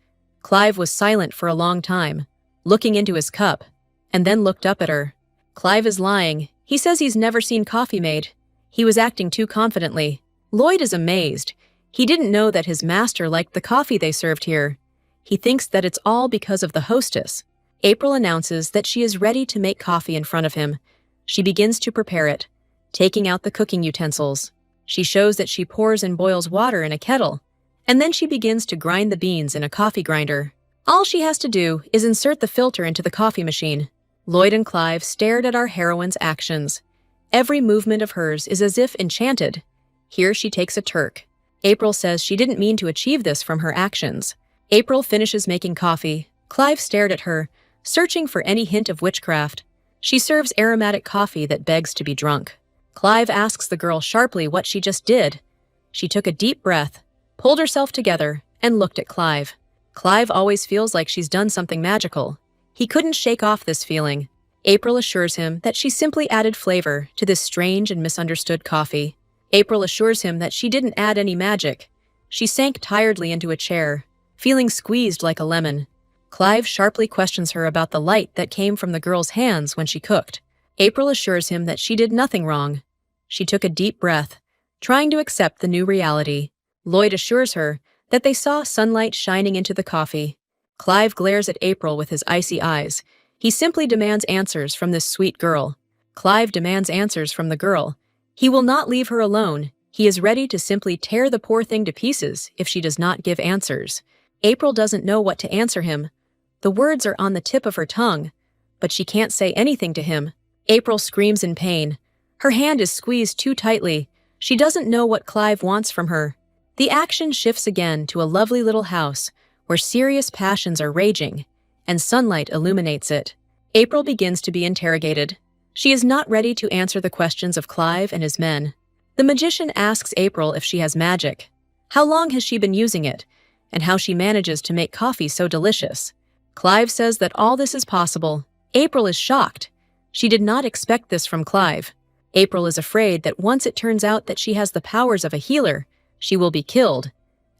Clive was silent for a long time, looking into his cup, and then looked up at her. Clive is lying. He says he's never seen coffee made. He was acting too confidently. Lloyd is amazed. He didn't know that his master liked the coffee they served here. He thinks that it's all because of the hostess. April announces that she is ready to make coffee in front of him. She begins to prepare it, taking out the cooking utensils. She shows that she pours and boils water in a kettle, and then she begins to grind the beans in a coffee grinder. All she has to do is insert the filter into the coffee machine. Lloyd and Clive stared at our heroine's actions. Every movement of hers is as if enchanted. Here she takes a turk. April says she didn't mean to achieve this from her actions. April finishes making coffee. Clive stared at her, searching for any hint of witchcraft. She serves aromatic coffee that begs to be drunk. Clive asks the girl sharply what she just did. She took a deep breath, pulled herself together, and looked at Clive. Clive always feels like she's done something magical. He couldn't shake off this feeling. April assures him that she simply added flavor to this strange and misunderstood coffee. April assures him that she didn't add any magic. She sank tiredly into a chair, feeling squeezed like a lemon. Clive sharply questions her about the light that came from the girl's hands when she cooked. April assures him that she did nothing wrong. She took a deep breath, trying to accept the new reality. Lloyd assures her that they saw sunlight shining into the coffee. Clive glares at April with his icy eyes. He simply demands answers from this sweet girl. Clive demands answers from the girl. He will not leave her alone. He is ready to simply tear the poor thing to pieces if she does not give answers. April doesn't know what to answer him. The words are on the tip of her tongue, but she can't say anything to him. April screams in pain. Her hand is squeezed too tightly. She doesn't know what Clive wants from her. The action shifts again to a lovely little house where serious passions are raging, and sunlight illuminates it. April begins to be interrogated. She is not ready to answer the questions of Clive and his men. The magician asks April if she has magic, how long has she been using it, and how she manages to make coffee so delicious. Clive says that all this is possible. April is shocked. She did not expect this from Clive. April is afraid that once it turns out that she has the powers of a healer, she will be killed,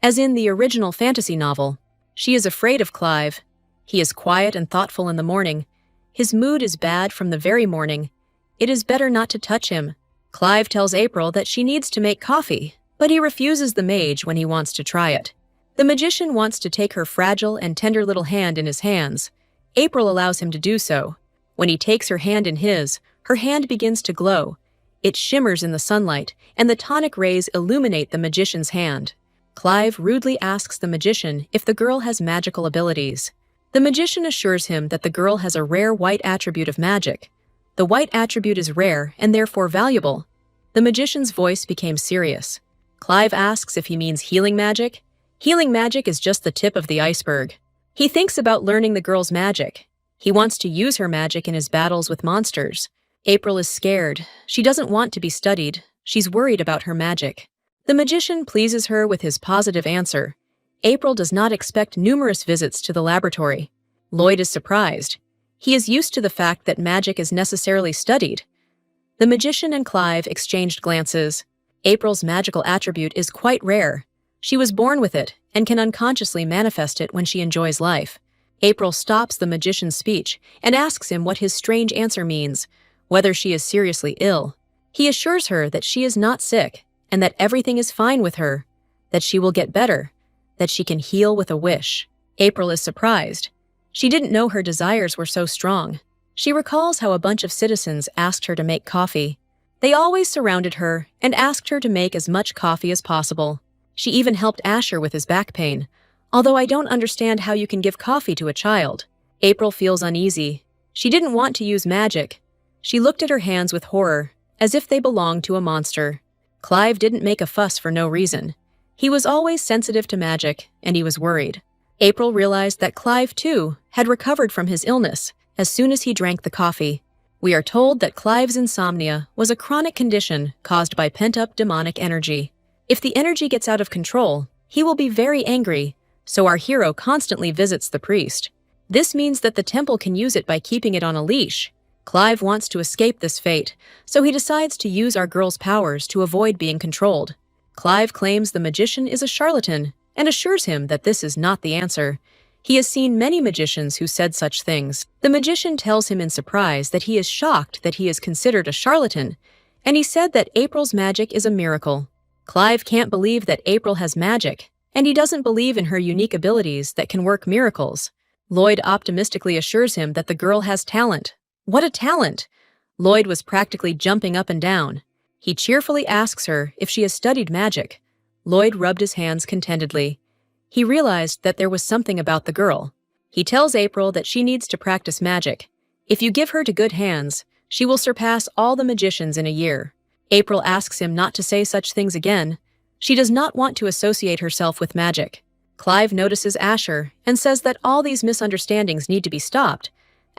as in the original fantasy novel. She is afraid of Clive. He is quiet and thoughtful in the morning. His mood is bad from the very morning. It is better not to touch him. Clive tells April that she needs to make coffee, but he refuses the mage when he wants to try it. The magician wants to take her fragile and tender little hand in his hands. April allows him to do so. When he takes her hand in his, her hand begins to glow. It shimmers in the sunlight, and the tonic rays illuminate the magician's hand. Clive rudely asks the magician if the girl has magical abilities. The magician assures him that the girl has a rare white attribute of magic. The white attribute is rare and therefore valuable. The magician's voice became serious. Clive asks if he means healing magic. Healing magic is just the tip of the iceberg. He thinks about learning the girl's magic. He wants to use her magic in his battles with monsters. April is scared. She doesn't want to be studied. She's worried about her magic. The magician pleases her with his positive answer. April does not expect numerous visits to the laboratory. Lloyd is surprised. He is used to the fact that magic is necessarily studied. The magician and Clive exchanged glances. April's magical attribute is quite rare. She was born with it and can unconsciously manifest it when she enjoys life. April stops the magician's speech and asks him what his strange answer means, whether she is seriously ill. He assures her that she is not sick and that everything is fine with her, that she will get better, that she can heal with a wish. April is surprised. She didn't know her desires were so strong. She recalls how a bunch of citizens asked her to make coffee. They always surrounded her and asked her to make as much coffee as possible. She even helped Asher with his back pain, although I don't understand how you can give coffee to a child. April feels uneasy. She didn't want to use magic. She looked at her hands with horror, as if they belonged to a monster. Clive didn't make a fuss for no reason. He was always sensitive to magic, and he was worried. April realized that Clive, too, had recovered from his illness as soon as he drank the coffee. We are told that Clive's insomnia was a chronic condition caused by pent-up demonic energy. If the energy gets out of control, he will be very angry, so our hero constantly visits the priest. This means that the temple can use it by keeping it on a leash. Clive wants to escape this fate, so he decides to use our girl's powers to avoid being controlled. Clive claims the magician is a charlatan and assures him that this is not the answer. He has seen many magicians who said such things. The magician tells him in surprise that he is shocked that he is considered a charlatan, and he said that April's magic is a miracle. Clive can't believe that April has magic, and he doesn't believe in her unique abilities that can work miracles. Lloyd optimistically assures him that the girl has talent. What a talent! Lloyd was practically jumping up and down. He cheerfully asks her if she has studied magic. Lloyd rubbed his hands contentedly. He realized that there was something about the girl. He tells April that she needs to practice magic. If you give her to good hands, she will surpass all the magicians in a year. April asks him not to say such things again. She does not want to associate herself with magic. Clive notices Asher and says that all these misunderstandings need to be stopped.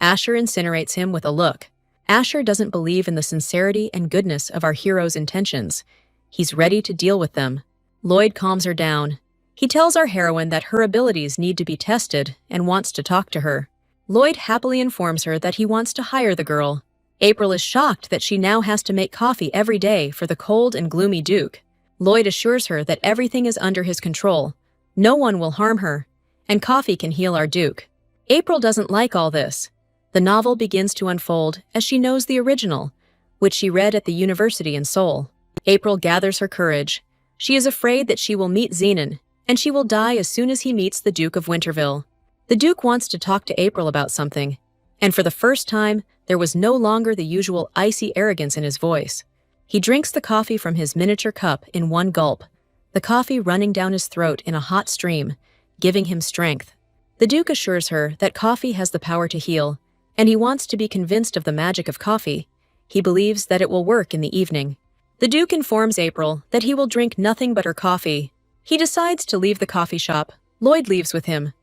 Asher incinerates him with a look. Asher doesn't believe in the sincerity and goodness of our hero's intentions. He's ready to deal with them. Lloyd calms her down. He tells our heroine that her abilities need to be tested and wants to talk to her. Lloyd happily informs her that he wants to hire the girl. April is shocked that she now has to make coffee every day for the cold and gloomy Duke. Lloyd assures her that everything is under his control. No one will harm her, and coffee can heal our Duke. April doesn't like all this. The novel begins to unfold as she knows the original, which she read at the university in Seoul. April gathers her courage. She is afraid that she will meet Zenon, and she will die as soon as he meets the Duke of Winterville. The Duke wants to talk to April about something, and for the first time, there was no longer the usual icy arrogance in his voice. He drinks the coffee from his miniature cup in one gulp, the coffee running down his throat in a hot stream, giving him strength. The Duke assures her that coffee has the power to heal, and he wants to be convinced of the magic of coffee. He believes that it will work in the evening. The Duke informs April that he will drink nothing but her coffee. He decides to leave the coffee shop. Lloyd leaves with him.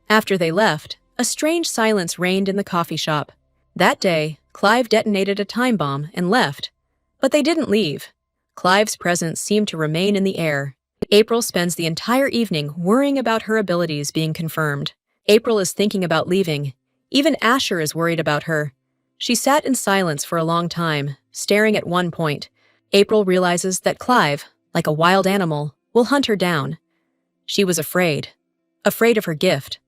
After they left, a strange silence reigned in the coffee shop. That day, Clive detonated a time bomb and left. But they didn't leave. Clive's presence seemed to remain in the air. April spends the entire evening worrying about her abilities being confirmed. April is thinking about leaving. Even Asher is worried about her. She sat in silence for a long time, staring at one point. April realizes that Clive, like a wild animal, will hunt her down. She was afraid. Afraid of her gift.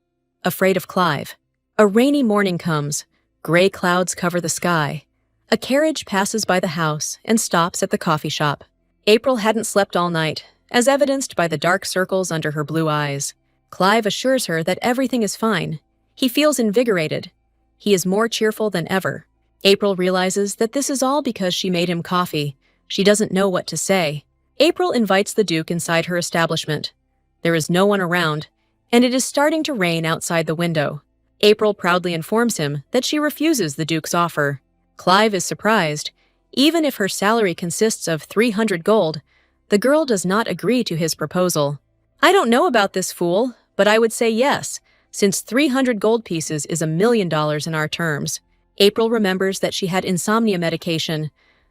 Afraid of Clive. A rainy morning comes. Gray clouds cover the sky. A carriage passes by the house and stops at the coffee shop. April hadn't slept all night, as evidenced by the dark circles under her blue eyes. Clive assures her that everything is fine. He feels invigorated. He is more cheerful than ever. April realizes that this is all because she made him coffee. She doesn't know what to say. April invites the Duke inside her establishment. There is no one around, and it is starting to rain outside the window. April proudly informs him that she refuses the Duke's offer. Clive is surprised. Even if her salary consists of 300 gold, the girl does not agree to his proposal. I don't know about this fool, but I would say yes, since 300 gold pieces is $1 million in our terms. April remembers that she had insomnia medication.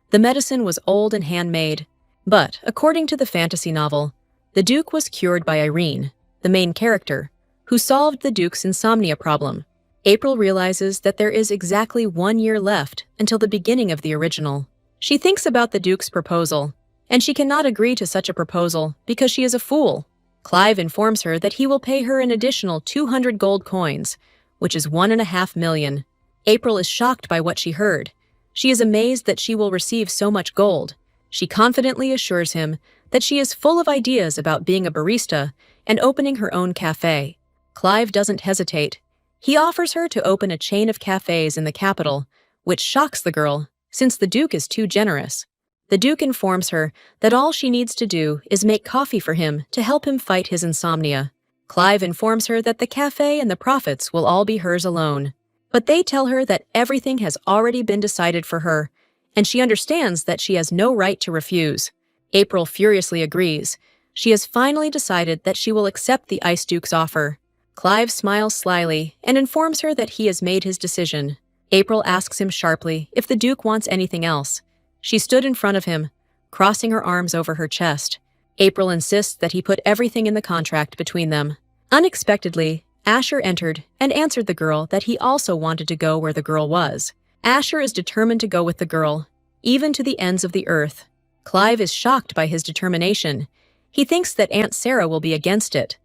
The medicine was old and handmade. But, according to the fantasy novel, the Duke was cured by Irene, the main character, who solved the Duke's insomnia problem. April realizes that there is exactly 1 year left until the beginning of the original. She thinks about the Duke's proposal, and she cannot agree to such a proposal because she is a fool. Clive informs her that he will pay her an additional 200 gold coins, which is 1.5 million. April is shocked by what she heard. She is amazed that she will receive so much gold. She confidently assures him that she is full of ideas about being a barista and opening her own cafe. Clive doesn't hesitate. He offers her to open a chain of cafes in the capital, which shocks the girl, since the Duke is too generous. The Duke informs her that all she needs to do is make coffee for him to help him fight his insomnia. Clive informs her that the cafe and the profits will all be hers alone. But they tell her that everything has already been decided for her, and she understands that she has no right to refuse. April furiously agrees. She has finally decided that she will accept the Ice Duke's offer. Clive smiles slyly and informs her that he has made his decision. April asks him sharply if the Duke wants anything else. She stood in front of him, crossing her arms over her chest. April insists that he put everything in the contract between them. Unexpectedly, Asher entered and answered the girl that he also wanted to go where the girl was. Asher is determined to go with the girl, even to the ends of the earth. Clive is shocked by his determination. He thinks that Aunt Sarah will be against it.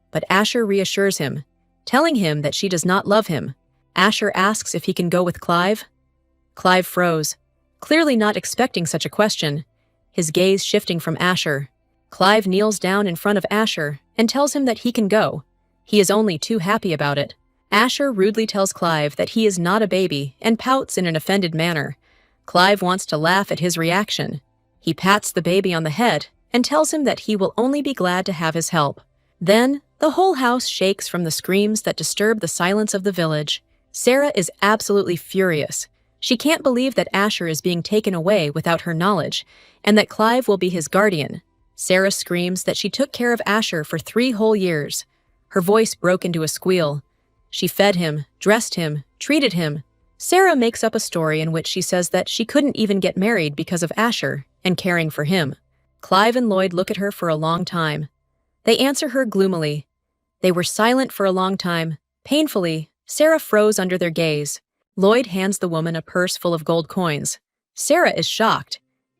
But Asher reassures him, telling him that she does not love him. Asher asks if he can go with Clive. Clive froze, clearly not expecting such a question, his gaze shifting from Asher. Clive kneels down in front of Asher and tells him that he can go. He is only too happy about it. Asher rudely tells Clive that he is not a baby and pouts in an offended manner. Clive wants to laugh at his reaction. He pats the baby on the head and tells him that he will only be glad to have his help. Then, the whole house shakes from the screams that disturb the silence of the village. Sarah is absolutely furious. She can't believe that Asher is being taken away without her knowledge, and that Clive will be his guardian. Sarah screams that she took care of Asher for 3 whole years. Her voice broke into a squeal. She fed him, dressed him, treated him. Sarah makes up a story in which she says that she couldn't even get married because of Asher and caring for him. Clive and Lloyd look at her for a long time. They answer her gloomily. They were silent for a long time. Painfully, Sarah froze under their gaze. Lloyd hands the woman a purse full of gold coins. Sarah is shocked.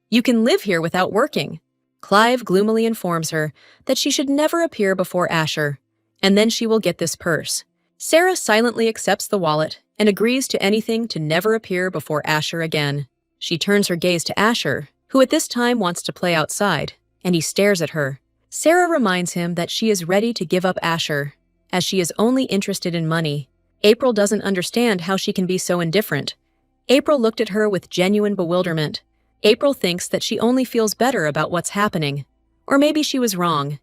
"You can live here without working." Clive gloomily informs her that she should never appear before Asher, and then she will get this purse. Sarah silently accepts the wallet and agrees to anything to never appear before Asher again. She turns her gaze to Asher, who at this time wants to play outside, and he stares at her. Sarah reminds him that she is ready to give up Asher, as she is only interested in money. April doesn't understand how she can be so indifferent. April looked at her with genuine bewilderment. April thinks that she only feels better about what's happening. Or maybe she was wrong.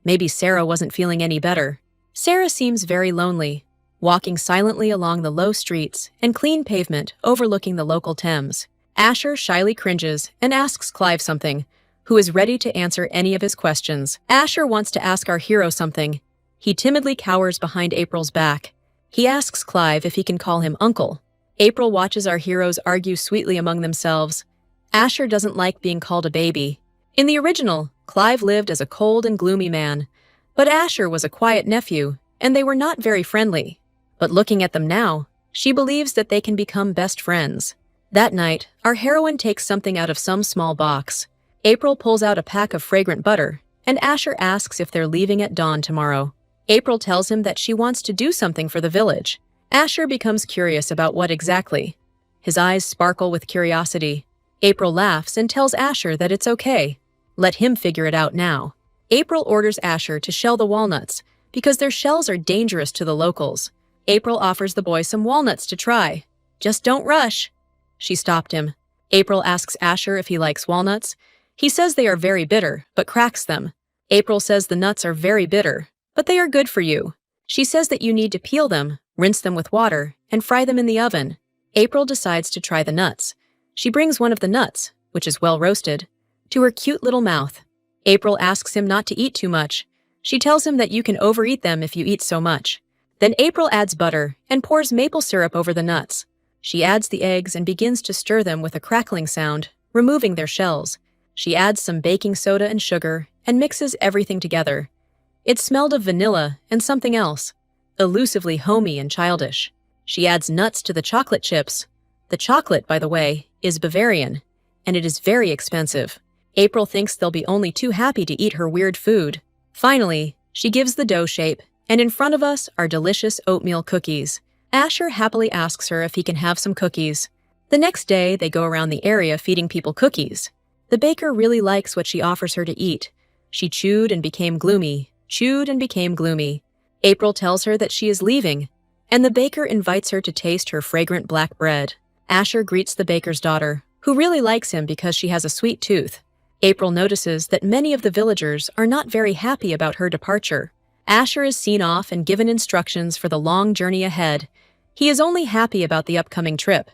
Maybe Sarah wasn't feeling any better. Sarah seems very lonely, walking silently along the low streets and clean pavement overlooking the local Thames. Asher shyly cringes and asks Clive something, who is ready to answer any of his questions. Asher wants to ask our hero something. He timidly cowers behind April's back. He asks Clive if he can call him uncle. April watches our heroes argue sweetly among themselves. Asher doesn't like being called a baby. In the original, Clive lived as a cold and gloomy man, but Asher was a quiet nephew, and they were not very friendly. But looking at them now, she believes that they can become best friends. That night, our heroine takes something out of some small box. April pulls out a pack of fragrant butter, and Asher asks if they're leaving at dawn tomorrow. April tells him that she wants to do something for the village. Asher becomes curious about what exactly. His eyes sparkle with curiosity. April laughs and tells Asher that it's okay. Let him figure it out now. April orders Asher to shell the walnuts, because their shells are dangerous to the locals. April offers the boy some walnuts to try. "Just don't rush." She stopped him. April asks Asher if he likes walnuts. He says they are very bitter, but cracks them. April says the nuts are very bitter, but they are good for you. She says that you need to peel them, rinse them with water, and fry them in the oven. April decides to try the nuts. She brings one of the nuts, which is well roasted, to her cute little mouth. April asks him not to eat too much. She tells him that you can overeat them if you eat so much. Then April adds butter and pours maple syrup over the nuts. She adds the eggs and begins to stir them with a crackling sound, removing their shells. She adds some baking soda and sugar and mixes everything together. It smelled of vanilla and something else, elusively homey and childish. She adds nuts to the chocolate chips. The chocolate, by the way, is Bavarian, and it is very expensive. April thinks they'll be only too happy to eat her weird food. Finally, she gives the dough shape, and in front of us are delicious oatmeal cookies. Asher happily asks her if he can have some cookies. The next day, they go around the area feeding people cookies. The baker really likes what she offers her to eat. She chewed and became gloomy, chewed and became gloomy. April tells her that she is leaving, and the baker invites her to taste her fragrant black bread. Asher greets the baker's daughter, who really likes him because she has a sweet tooth. April notices that many of the villagers are not very happy about her departure. Asher is seen off and given instructions for the long journey ahead. He is only happy about the upcoming trip.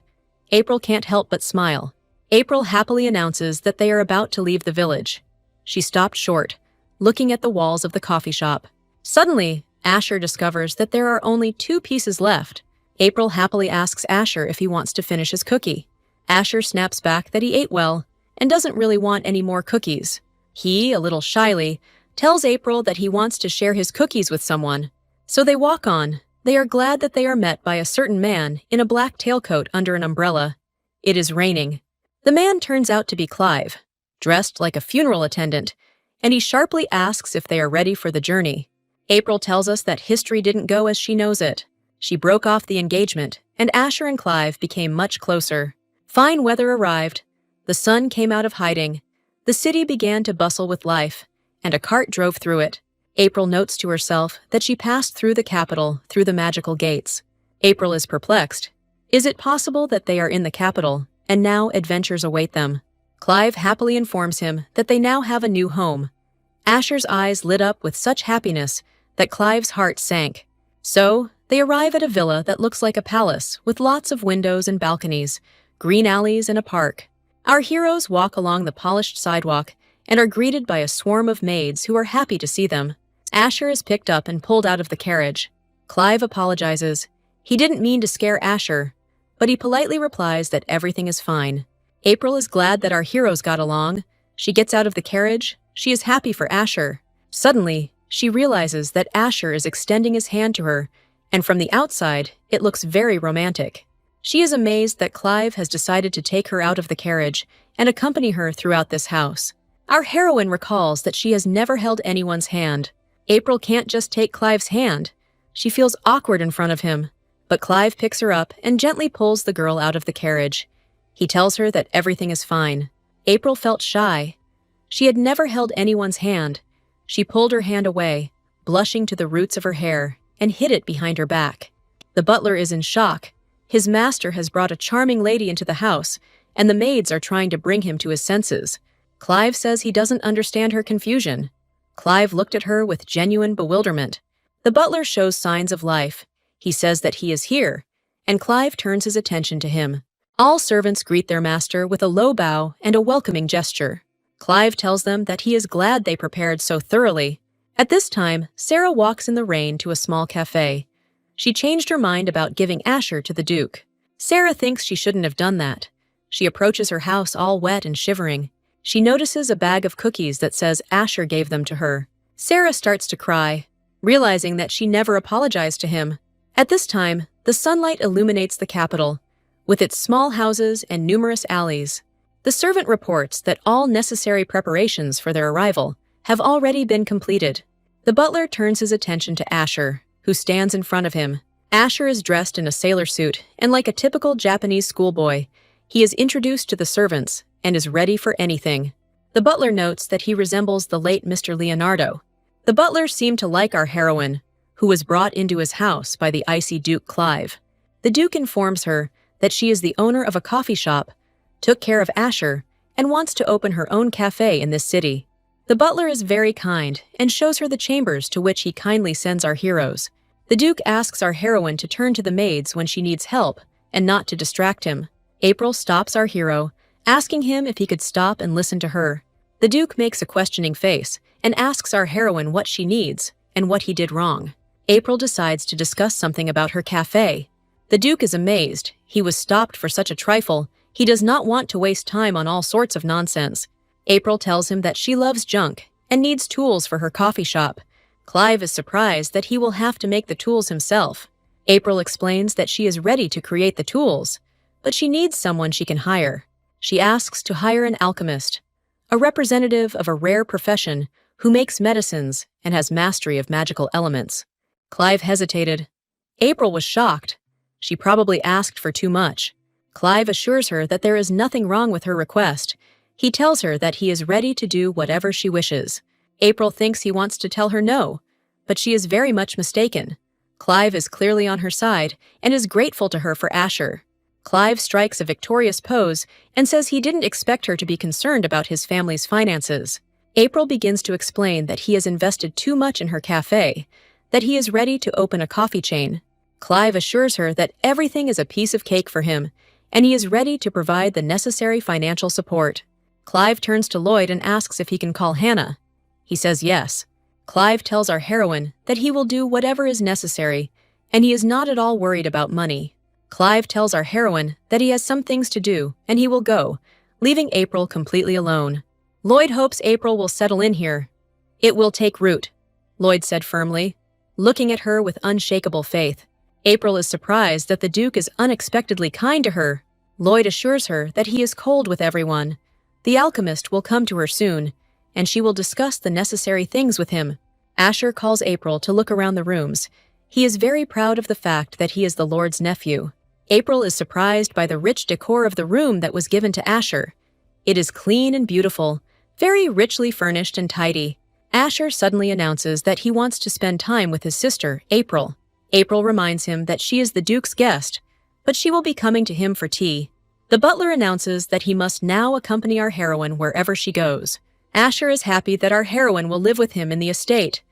April can't help but smile. April happily announces that they are about to leave the village. She stopped short, looking at the walls of the coffee shop. Suddenly, Asher discovers that there are only 2 pieces left. April happily asks Asher if he wants to finish his cookie. Asher snaps back that he ate well and doesn't really want any more cookies. He, a little shyly, tells April that he wants to share his cookies with someone. So they walk on. They are glad that they are met by a certain man in a black tailcoat under an umbrella. It is raining. The man turns out to be Clive, dressed like a funeral attendant, and he sharply asks if they are ready for the journey. April tells us that history didn't go as she knows it. She broke off the engagement, and Asher and Clive became much closer. Fine weather arrived. The sun came out of hiding. The city began to bustle with life, and a cart drove through it. April notes to herself that she passed through the capital through the magical gates. April is perplexed. Is it possible that they are in the capital, and now adventures await them? Clive happily informs him that they now have a new home. Asher's eyes lit up with such happiness that Clive's heart sank. So, they arrive at a villa that looks like a palace with lots of windows and balconies, green alleys and a park. Our heroes walk along the polished sidewalk and are greeted by a swarm of maids who are happy to see them. Asher is picked up and pulled out of the carriage. Clive apologizes. He didn't mean to scare Asher, but he politely replies that everything is fine. April is glad that our heroes got along. She gets out of the carriage. She is happy for Asher. Suddenly, she realizes that Asher is extending his hand to her, and from the outside, it looks very romantic. She is amazed that Clive has decided to take her out of the carriage and accompany her throughout this house. Our heroine recalls that she has never held anyone's hand. April can't just take Clive's hand. She feels awkward in front of him, but Clive picks her up and gently pulls the girl out of the carriage. He tells her that everything is fine. April felt shy. She had never held anyone's hand. She pulled her hand away, blushing to the roots of her hair, and hid it behind her back. The butler is in shock. His master has brought a charming lady into the house, and the maids are trying to bring him to his senses. Clive says he doesn't understand her confusion. Clive looked at her with genuine bewilderment. The butler shows signs of life. He says that he is here, and Clive turns his attention to him. All servants greet their master with a low bow and a welcoming gesture. Clive tells them that he is glad they prepared so thoroughly. At this time, Sarah walks in the rain to a small cafe. She changed her mind about giving Asher to the Duke. Sarah thinks she shouldn't have done that. She approaches her house all wet and shivering. She notices a bag of cookies that says Asher gave them to her. Sarah starts to cry, realizing that she never apologized to him. At this time, the sunlight illuminates the capital, with its small houses and numerous alleys. The servant reports that all necessary preparations for their arrival have already been completed. The butler turns his attention to Asher, who stands in front of him. Asher is dressed in a sailor suit, and like a typical Japanese schoolboy, he is introduced to the servants and is ready for anything. The butler notes that he resembles the late Mr. Leonardo. The butler seemed to like our heroine, who was brought into his house by the icy Duke Clive. The Duke informs her that she is the owner of a coffee shop, took care of Asher, and wants to open her own cafe in this city. The butler is very kind and shows her the chambers to which he kindly sends our heroes. The Duke asks our heroine to turn to the maids when she needs help and not to distract him. April stops our hero, asking him if he could stop and listen to her. The Duke makes a questioning face and asks our heroine what she needs and what he did wrong. April decides to discuss something about her cafe. The Duke is amazed. He was stopped for such a trifle. He does not want to waste time on all sorts of nonsense. April tells him that she loves junk and needs tools for her coffee shop. Clive is surprised that he will have to make the tools himself. April explains that she is ready to create the tools, but she needs someone she can hire. She asks to hire an alchemist, a representative of a rare profession who makes medicines and has mastery of magical elements. Clive hesitated. April was shocked. She probably asked for too much. Clive assures her that there is nothing wrong with her request. He tells her that he is ready to do whatever she wishes. April thinks he wants to tell her no, but she is very much mistaken. Clive is clearly on her side and is grateful to her for Asher. Clive strikes a victorious pose and says he didn't expect her to be concerned about his family's finances. April begins to explain that he has invested too much in her cafe, that he is ready to open a coffee chain. Clive assures her that everything is a piece of cake for him, and he is ready to provide the necessary financial support. Clive turns to Lloyd and asks if he can call Hannah. He says yes. Clive tells our heroine that he will do whatever is necessary, and he is not at all worried about money. Clive tells our heroine that he has some things to do, and he will go, leaving April completely alone. Lloyd hopes April will settle in here. It will take root, Lloyd said firmly, looking at her with unshakable faith. April is surprised that the Duke is unexpectedly kind to her. Lloyd assures her that he is cold with everyone. The alchemist will come to her soon, and she will discuss the necessary things with him. Asher calls April to look around the rooms. He is very proud of the fact that he is the Lord's nephew. April is surprised by the rich decor of the room that was given to Asher. It is clean and beautiful, very richly furnished and tidy. Asher suddenly announces that he wants to spend time with his sister, April. April reminds him that she is the Duke's guest, but she will be coming to him for tea. The butler announces that he must now accompany our heroine wherever she goes. Asher is happy that our heroine will live with him in the estate.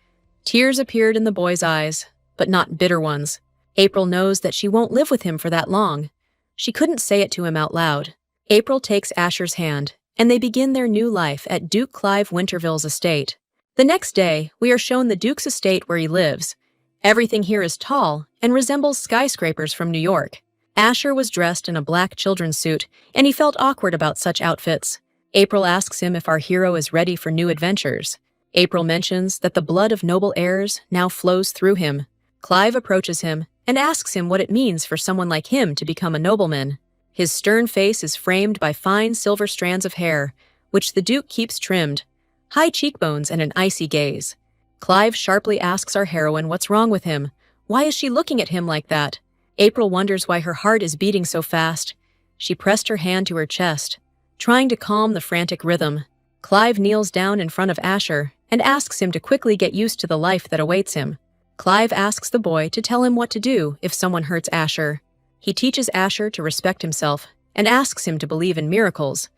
Tears appeared in the boy's eyes, but not bitter ones. April knows that she won't live with him for that long. She couldn't say it to him out loud. April takes Asher's hand, and they begin their new life at Duke Clive Winterville's estate. The next day, we are shown the Duke's estate where he lives. Everything here is tall and resembles skyscrapers from New York. Asher was dressed in a black children's suit, and he felt awkward about such outfits. April asks him if our hero is ready for new adventures. April mentions that the blood of noble heirs now flows through him. Clive approaches him and asks him what it means for someone like him to become a nobleman. His stern face is framed by fine silver strands of hair, which the Duke keeps trimmed, high cheekbones and an icy gaze. Clive sharply asks our heroine what's wrong with him. Why is she looking at him like that? April wonders why her heart is beating so fast. She pressed her hand to her chest, trying to calm the frantic rhythm. Clive kneels down in front of Asher and asks him to quickly get used to the life that awaits him. Clive asks the boy to tell him what to do if someone hurts Asher. He teaches Asher to respect himself and asks him to believe in miracles.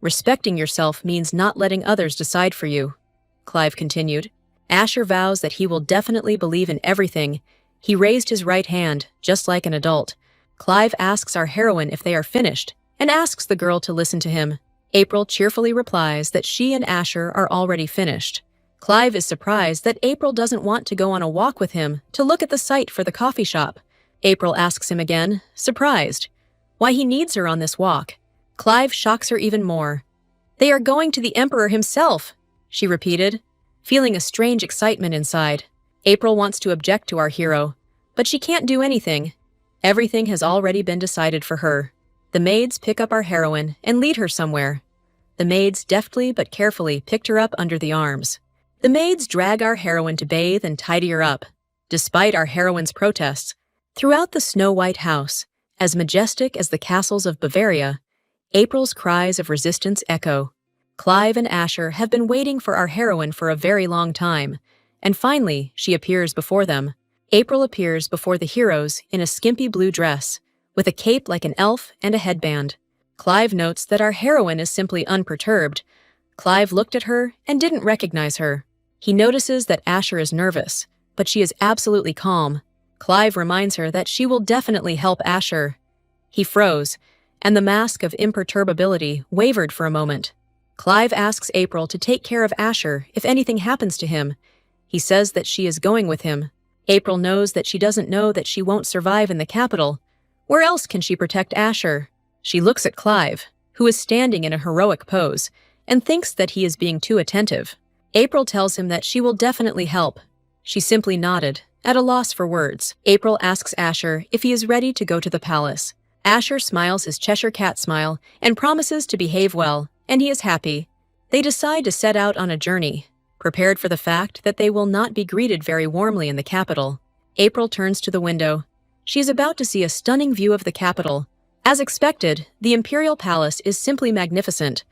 Respecting yourself means not letting others decide for you, Clive continued. Asher vows that he will definitely believe in everything. He raised his right hand, just like an adult. Clive asks our heroine if they are finished, and asks the girl to listen to him. April cheerfully replies that she and Asher are already finished. Clive is surprised that April doesn't want to go on a walk with him to look at the site for the coffee shop. April asks him again, surprised, why he needs her on this walk. Clive shocks her even more. "They are going to the Emperor himself," she repeated, feeling a strange excitement inside. April wants to object to our hero, but she can't do anything. Everything has already been decided for her. The maids pick up our heroine and lead her somewhere. The maids deftly but carefully picked her up under the arms. The maids drag our heroine to bathe and tidy her up. Despite our heroine's protests, throughout the snow-white house, as majestic as the castles of Bavaria, April's cries of resistance echo. Clive and Asher have been waiting for our heroine for a very long time, and finally she appears before them. April appears before the heroes in a skimpy blue dress, with a cape like an elf and a headband. Clive notes that our heroine is simply unperturbed. Clive looked at her and didn't recognize her. He notices that Asher is nervous, but she is absolutely calm. Clive reminds her that she will definitely help Asher. He froze, and the mask of imperturbability wavered for a moment. Clive asks April to take care of Asher if anything happens to him. He says that she is going with him. April knows that she doesn't know that she won't survive in the capital. Where else can she protect Asher? She looks at Clive, who is standing in a heroic pose, and thinks that he is being too attentive. April tells him that she will definitely help. She simply nodded, at a loss for words. April asks Asher if he is ready to go to the palace. Asher smiles his Cheshire Cat smile and promises to behave well, and he is happy. They decide to set out on a journey, prepared for the fact that they will not be greeted very warmly in the capital. April turns to the window. She is about to see a stunning view of the capital. As expected, the Imperial Palace is simply magnificent.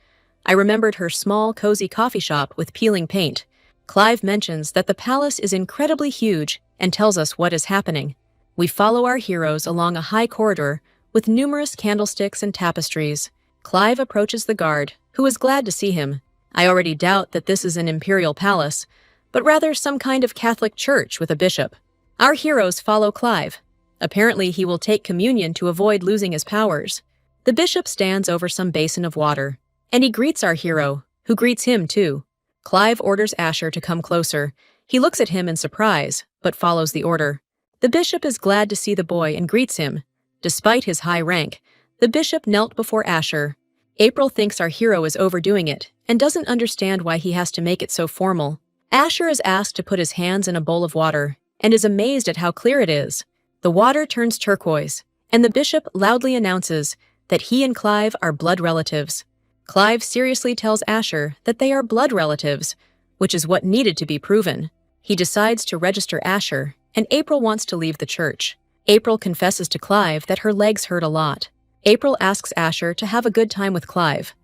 I remembered her small, cozy coffee shop with peeling paint. Clive mentions that the palace is incredibly huge and tells us what is happening. We follow our heroes along a high corridor with numerous candlesticks and tapestries. Clive approaches the guard, who is glad to see him. I already doubt that this is an imperial palace, but rather some kind of Catholic church with a bishop. Our heroes follow Clive. Apparently, he will take communion to avoid losing his powers. The bishop stands over some basin of water, and he greets our hero, who greets him too. Clive orders Asher to come closer. He looks at him in surprise, but follows the order. The bishop is glad to see the boy and greets him. Despite his high rank, the bishop knelt before Asher. April thinks our hero is overdoing it and doesn't understand why he has to make it so formal. Asher is asked to put his hands in a bowl of water and is amazed at how clear it is. The water turns turquoise, and the bishop loudly announces that he and Clive are blood relatives. Clive seriously tells Asher that they are blood relatives, which is what needed to be proven. He decides to register Asher, and April wants to leave the church. April confesses to Clive that her legs hurt a lot. April asks Asher to have a good time with Clive.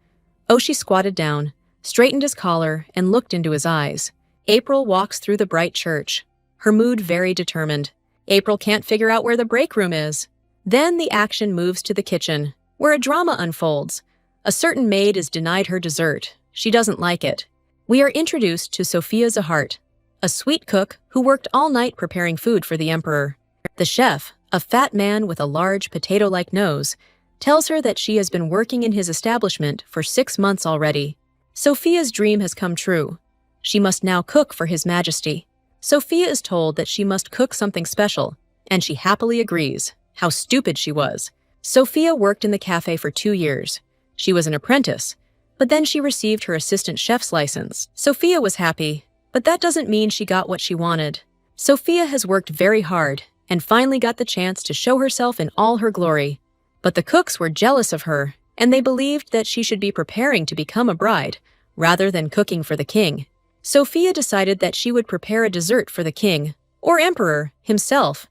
Oshie squatted down, straightened his collar, and looked into his eyes. April walks through the bright church, her mood very determined. April can't figure out where the break room is. Then the action moves to the kitchen, where a drama unfolds. A certain maid is denied her dessert. She doesn't like it. We are introduced to Sophia Zahart, a sweet cook who worked all night preparing food for the emperor. The chef, a fat man with a large potato-like nose, tells her that she has been working in his establishment for 6 months already. Sophia's dream has come true. She must now cook for His Majesty. Sophia is told that she must cook something special, and she happily agrees. How stupid she was. Sophia worked in the cafe for 2 years. She was an apprentice, but then she received her assistant chef's license. Sophia was happy, but that doesn't mean she got what she wanted. Sophia has worked very hard and finally got the chance to show herself in all her glory. But the cooks were jealous of her, and they believed that she should be preparing to become a bride, rather than cooking for the king. Sophia decided that she would prepare a dessert for the king, or emperor, himself,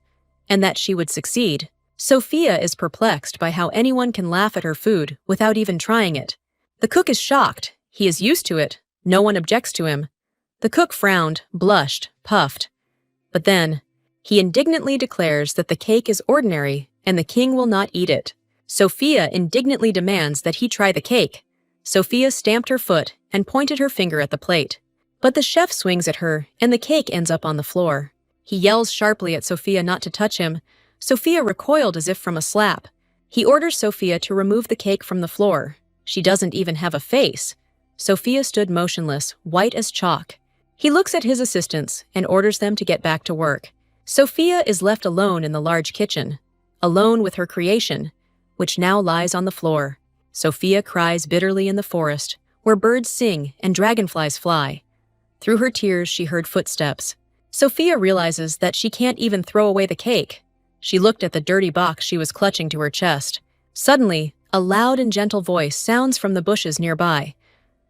and that she would succeed. Sophia is perplexed by how anyone can laugh at her food without even trying it. The cook is shocked. He is used to it. No one objects to him. The cook frowned, blushed, puffed. But then, he indignantly declares that the cake is ordinary and the king will not eat it. Sophia indignantly demands that he try the cake. Sophia stamped her foot and pointed her finger at the plate. But the chef swings at her and the cake ends up on the floor. He yells sharply at Sophia not to touch him. Sophia recoiled as if from a slap. He orders Sophia to remove the cake from the floor. She doesn't even have a face. Sophia stood motionless, white as chalk. He looks at his assistants and orders them to get back to work. Sophia is left alone in the large kitchen, alone with her creation, which now lies on the floor. Sophia cries bitterly in the forest, where birds sing and dragonflies fly. Through her tears, she heard footsteps. Sophia realizes that she can't even throw away the cake. She looked at the dirty box she was clutching to her chest. Suddenly, a loud and gentle voice sounds from the bushes nearby.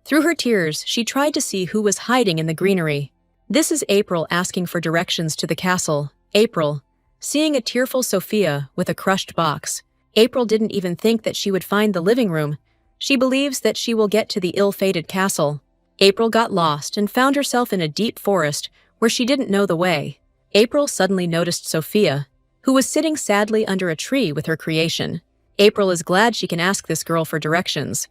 Through her tears, she tried to see who was hiding in the greenery. This is April asking for directions to the castle. April, seeing a tearful Sophia with a crushed box. April didn't even think that she would find the living room. She believes that she will get to the ill-fated castle. April got lost and found herself in a deep forest where she didn't know the way. April suddenly noticed Sophia, who was sitting sadly under a tree with her creation. April is glad she can ask this girl for directions.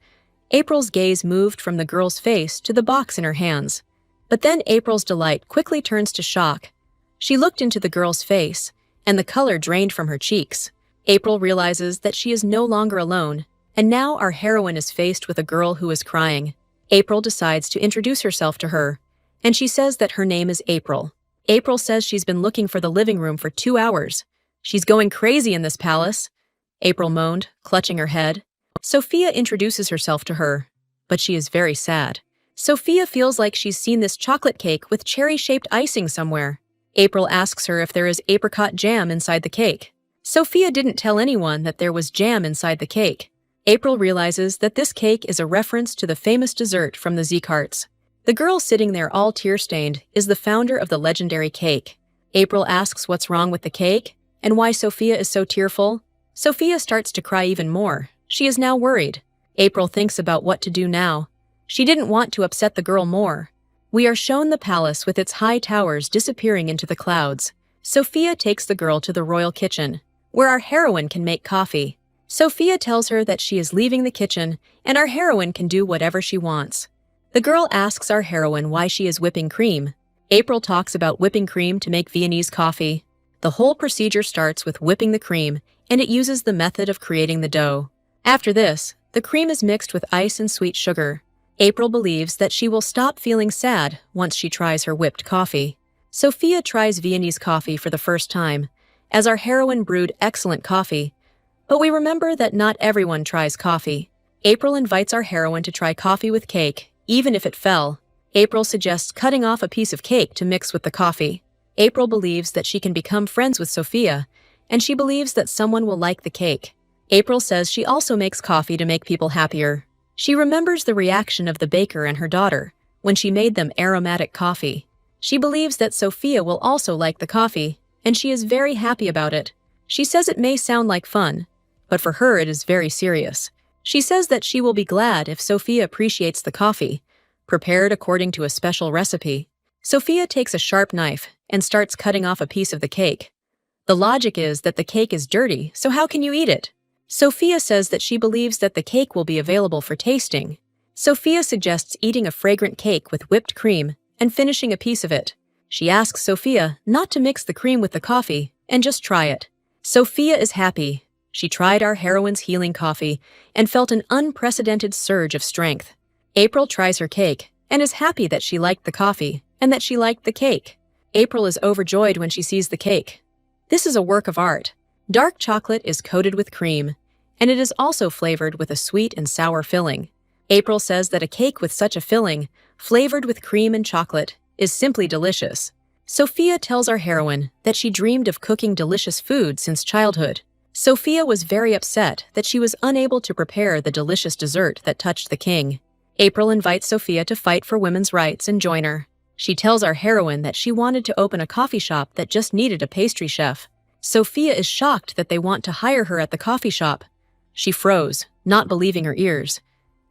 April's gaze moved from the girl's face to the box in her hands. But then April's delight quickly turns to shock. She looked into the girl's face, and the color drained from her cheeks. April realizes that she is no longer alone, and now our heroine is faced with a girl who is crying. April decides to introduce herself to her, and she says that her name is April. April says she's been looking for the living room for 2 hours. She's going crazy in this palace, April moaned, clutching her head. Sophia introduces herself to her. but she is very sad. Sophia feels like she's seen this chocolate cake with cherry-shaped icing somewhere. April asks her if there is apricot jam inside the cake. Sophia didn't tell anyone that there was jam inside the cake. April realizes that this cake is a reference to the famous dessert from the Z-Carts. The girl sitting there all tear-stained is the founder of the legendary cake. April asks what's wrong with the cake and why Sophia is so tearful. Sophia starts to cry even more. She is now worried. April thinks about what to do now. She didn't want to upset the girl more. We are shown the palace with its high towers disappearing into the clouds. Sophia takes the girl to the royal kitchen, where our heroine can make coffee. Sophia tells her that she is leaving the kitchen and our heroine can do whatever she wants. The girl asks our heroine why she is whipping cream. April talks about whipping cream to make Viennese coffee. The whole procedure starts with whipping the cream, and it uses the method of creating the dough. After this, the cream is mixed with ice and sweet sugar. April believes that she will stop feeling sad once she tries her whipped coffee. Sophia tries Viennese coffee for the first time, as our heroine brewed excellent coffee. But we remember that not everyone tries coffee. April invites our heroine to try coffee with cake, even if it fell. April suggests cutting off a piece of cake to mix with the coffee. April believes that she can become friends with Sophia, and she believes that someone will like the cake. April says she also makes coffee to make people happier. She remembers the reaction of the baker and her daughter when she made them aromatic coffee. She believes that Sophia will also like the coffee, and she is very happy about it. She says it may sound like fun, but for her it is very serious. She says that she will be glad if Sophia appreciates the coffee, prepared according to a special recipe. Sophia takes a sharp knife and starts cutting off a piece of the cake. The logic is that the cake is dirty, so how can you eat it? Sophia says that she believes that the cake will be available for tasting. Sophia suggests eating a fragrant cake with whipped cream and finishing a piece of it. She asks Sophia not to mix the cream with the coffee and just try it. Sophia is happy. She tried our heroine's healing coffee and felt an unprecedented surge of strength. April tries her cake and is happy that she liked the coffee and that she liked the cake. April is overjoyed when she sees the cake. This is a work of art. Dark chocolate is coated with cream, and it is also flavored with a sweet and sour filling. April says that a cake with such a filling, flavored with cream and chocolate, is simply delicious. Sophia tells our heroine that she dreamed of cooking delicious food since childhood. Sophia was very upset that she was unable to prepare the delicious dessert that touched the king. April invites Sophia to fight for women's rights and join her. She tells our heroine that she wanted to open a coffee shop that just needed a pastry chef. Sophia is shocked that they want to hire her at the coffee shop. She froze, not believing her ears,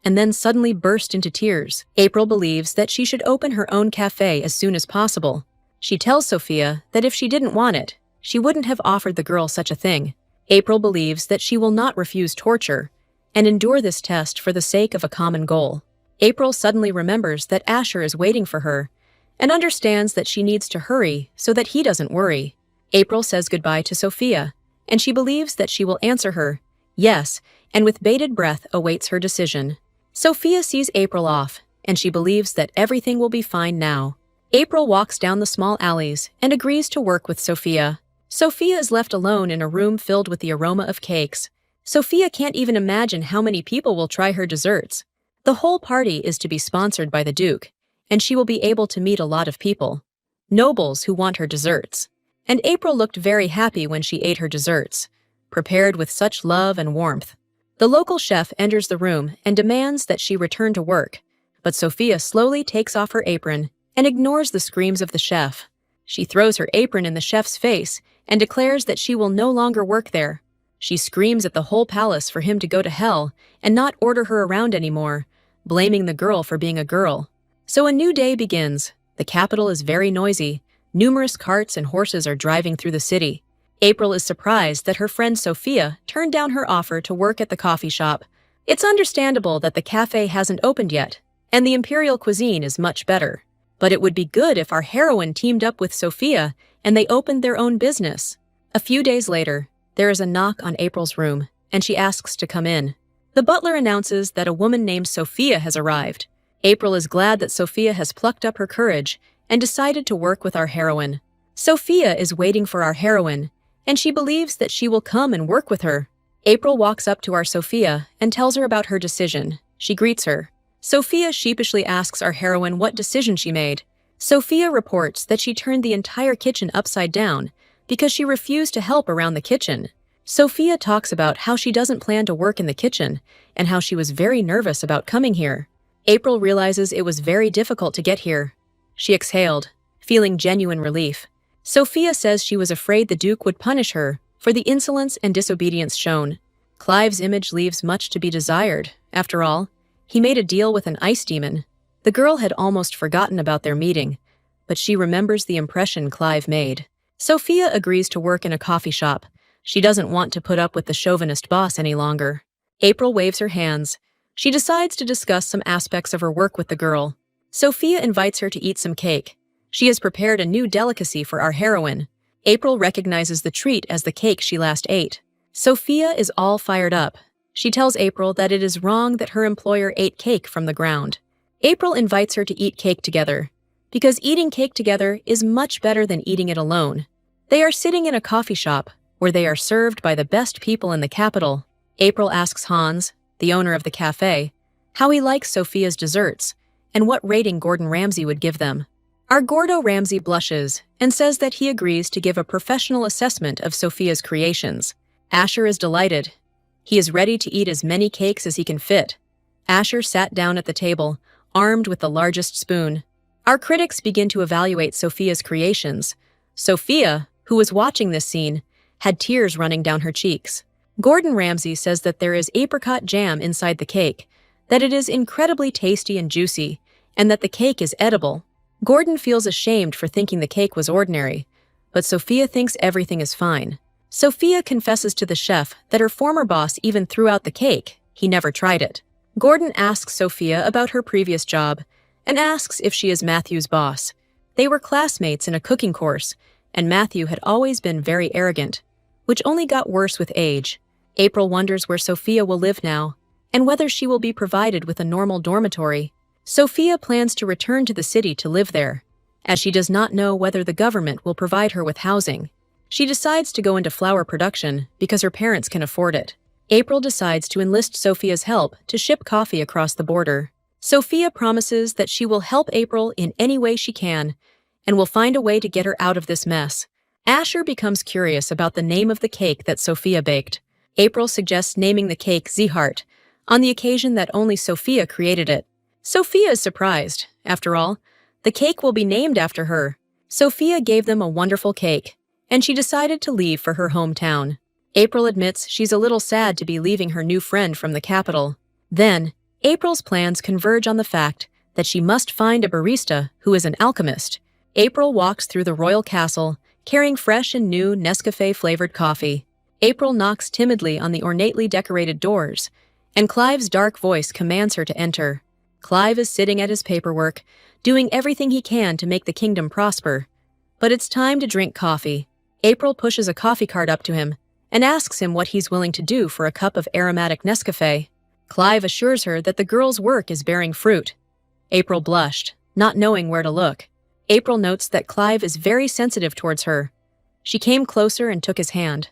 and then suddenly burst into tears. April believes that she should open her own cafe as soon as possible. She tells Sophia that if she didn't want it, she wouldn't have offered the girl such a thing. April believes that she will not refuse torture and endure this test for the sake of a common goal. April suddenly remembers that Asher is waiting for her and understands that she needs to hurry so that he doesn't worry. April says goodbye to Sophia, and she believes that she will answer her, yes, and with bated breath awaits her decision. Sophia sees April off, and she believes that everything will be fine now. April walks down the small alleys and agrees to work with Sophia. Sophia is left alone in a room filled with the aroma of cakes. Sophia can't even imagine how many people will try her desserts. The whole party is to be sponsored by the Duke, and she will be able to meet a lot of people, nobles who want her desserts. And April looked very happy when she ate her desserts, prepared with such love and warmth. The local chef enters the room and demands that she return to work, but Sophia slowly takes off her apron and ignores the screams of the chef. She throws her apron in the chef's face and declares that she will no longer work there. She screams at the whole palace for him to go to hell and not order her around anymore, blaming the girl for being a girl. So a new day begins. The capital is very noisy. Numerous carts and horses are driving through the city. April is surprised that her friend Sophia turned down her offer to work at the coffee shop. It's understandable that the cafe hasn't opened yet, and the imperial cuisine is much better. But it would be good if our heroine teamed up with Sophia and they opened their own business. A few days later, there is a knock on April's room, and she asks to come in. The butler announces that a woman named Sophia has arrived. April is glad that Sophia has plucked up her courage and decided to work with our heroine. Sophia is waiting for our heroine, and she believes that she will come and work with her. April walks up to our Sophia and tells her about her decision. She greets her. Sophia sheepishly asks our heroine what decision she made. Sophia reports that she turned the entire kitchen upside down because she refused to help around the kitchen. Sophia talks about how she doesn't plan to work in the kitchen and how she was very nervous about coming here. April realizes it was very difficult to get here. She exhaled, feeling genuine relief. Sophia says she was afraid the Duke would punish her for the insolence and disobedience shown. Clive's image leaves much to be desired. After all, he made a deal with an ice demon. The girl had almost forgotten about their meeting, but she remembers the impression Clive made. Sophia agrees to work in a coffee shop. She doesn't want to put up with the chauvinist boss any longer. April waves her hands. She decides to discuss some aspects of her work with the girl. Sophia invites her to eat some cake. She has prepared a new delicacy for our heroine. April recognizes the treat as the cake she last ate. Sophia is all fired up. She tells April that it is wrong that her employer ate cake from the ground. April invites her to eat cake together, because eating cake together is much better than eating it alone. They are sitting in a coffee shop, where they are served by the best people in the capital. April asks Hans, the owner of the cafe, how he likes Sophia's desserts, and what rating Gordon Ramsay would give them. Our Gordo Ramsay blushes and says that he agrees to give a professional assessment of Sophia's creations. Asher is delighted. He is ready to eat as many cakes as he can fit. Asher sat down at the table, armed with the largest spoon. Our critics begin to evaluate Sophia's creations. Sophia, who was watching this scene, had tears running down her cheeks. Gordon Ramsay says that there is apricot jam inside the cake, that it is incredibly tasty and juicy, and that the cake is edible. Gordon feels ashamed for thinking the cake was ordinary, but Sophia thinks everything is fine. Sophia confesses to the chef that her former boss even threw out the cake. He never tried it. Gordon asks Sophia about her previous job and asks if she is Matthew's boss. They were classmates in a cooking course, and Matthew had always been very arrogant, which only got worse with age. April wonders where Sophia will live now, and whether she will be provided with a normal dormitory. Sophia plans to return to the city to live there, as she does not know whether the government will provide her with housing. She decides to go into flour production because her parents can afford it. April decides to enlist Sophia's help to ship coffee across the border. Sophia promises that she will help April in any way she can and will find a way to get her out of this mess. Asher becomes curious about the name of the cake that Sophia baked. April suggests naming the cake Zeehart, on the occasion that only Sophia created it. Sophia is surprised. After all, the cake will be named after her. Sophia gave them a wonderful cake, and she decided to leave for her hometown. April admits she's a little sad to be leaving her new friend from the capital. Then, April's plans converge on the fact that she must find a barista who is an alchemist. April walks through the royal castle, carrying fresh and new Nescafé-flavored coffee. April knocks timidly on the ornately decorated doors, and Clive's dark voice commands her to enter. Clive is sitting at his paperwork, doing everything he can to make the kingdom prosper. But it's time to drink coffee. April pushes a coffee cart up to him and asks him what he's willing to do for a cup of aromatic Nescafé. Clive assures her that the girl's work is bearing fruit. April blushed, not knowing where to look. April notes that Clive is very sensitive towards her. She came closer and took his hand.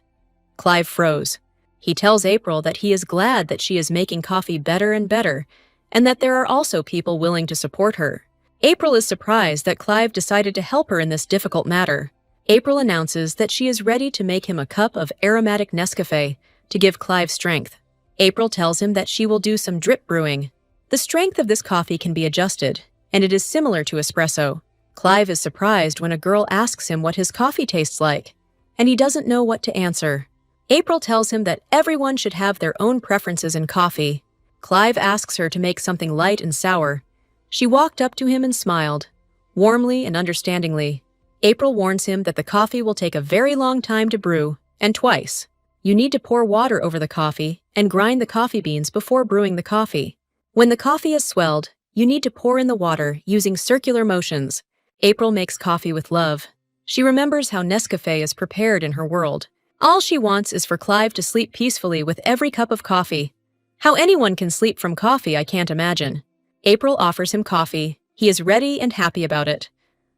Clive froze. He tells April that he is glad that she is making coffee better and better, and that there are also people willing to support her. April is surprised that Clive decided to help her in this difficult matter. April announces that she is ready to make him a cup of aromatic Nescafé to give Clive strength. April tells him that she will do some drip brewing. The strength of this coffee can be adjusted, and it is similar to espresso. Clive is surprised when a girl asks him what his coffee tastes like, and he doesn't know what to answer. April tells him that everyone should have their own preferences in coffee. Clive asks her to make something light and sour. She walked up to him and smiled, warmly and understandingly. April warns him that the coffee will take a very long time to brew, and twice. You need to pour water over the coffee and grind the coffee beans before brewing the coffee. When the coffee is swelled, you need to pour in the water using circular motions. April makes coffee with love. She remembers how Nescafé is prepared in her world. All she wants is for Clive to sleep peacefully with every cup of coffee. How anyone can sleep from coffee, I can't imagine. April offers him coffee. He is ready and happy about it.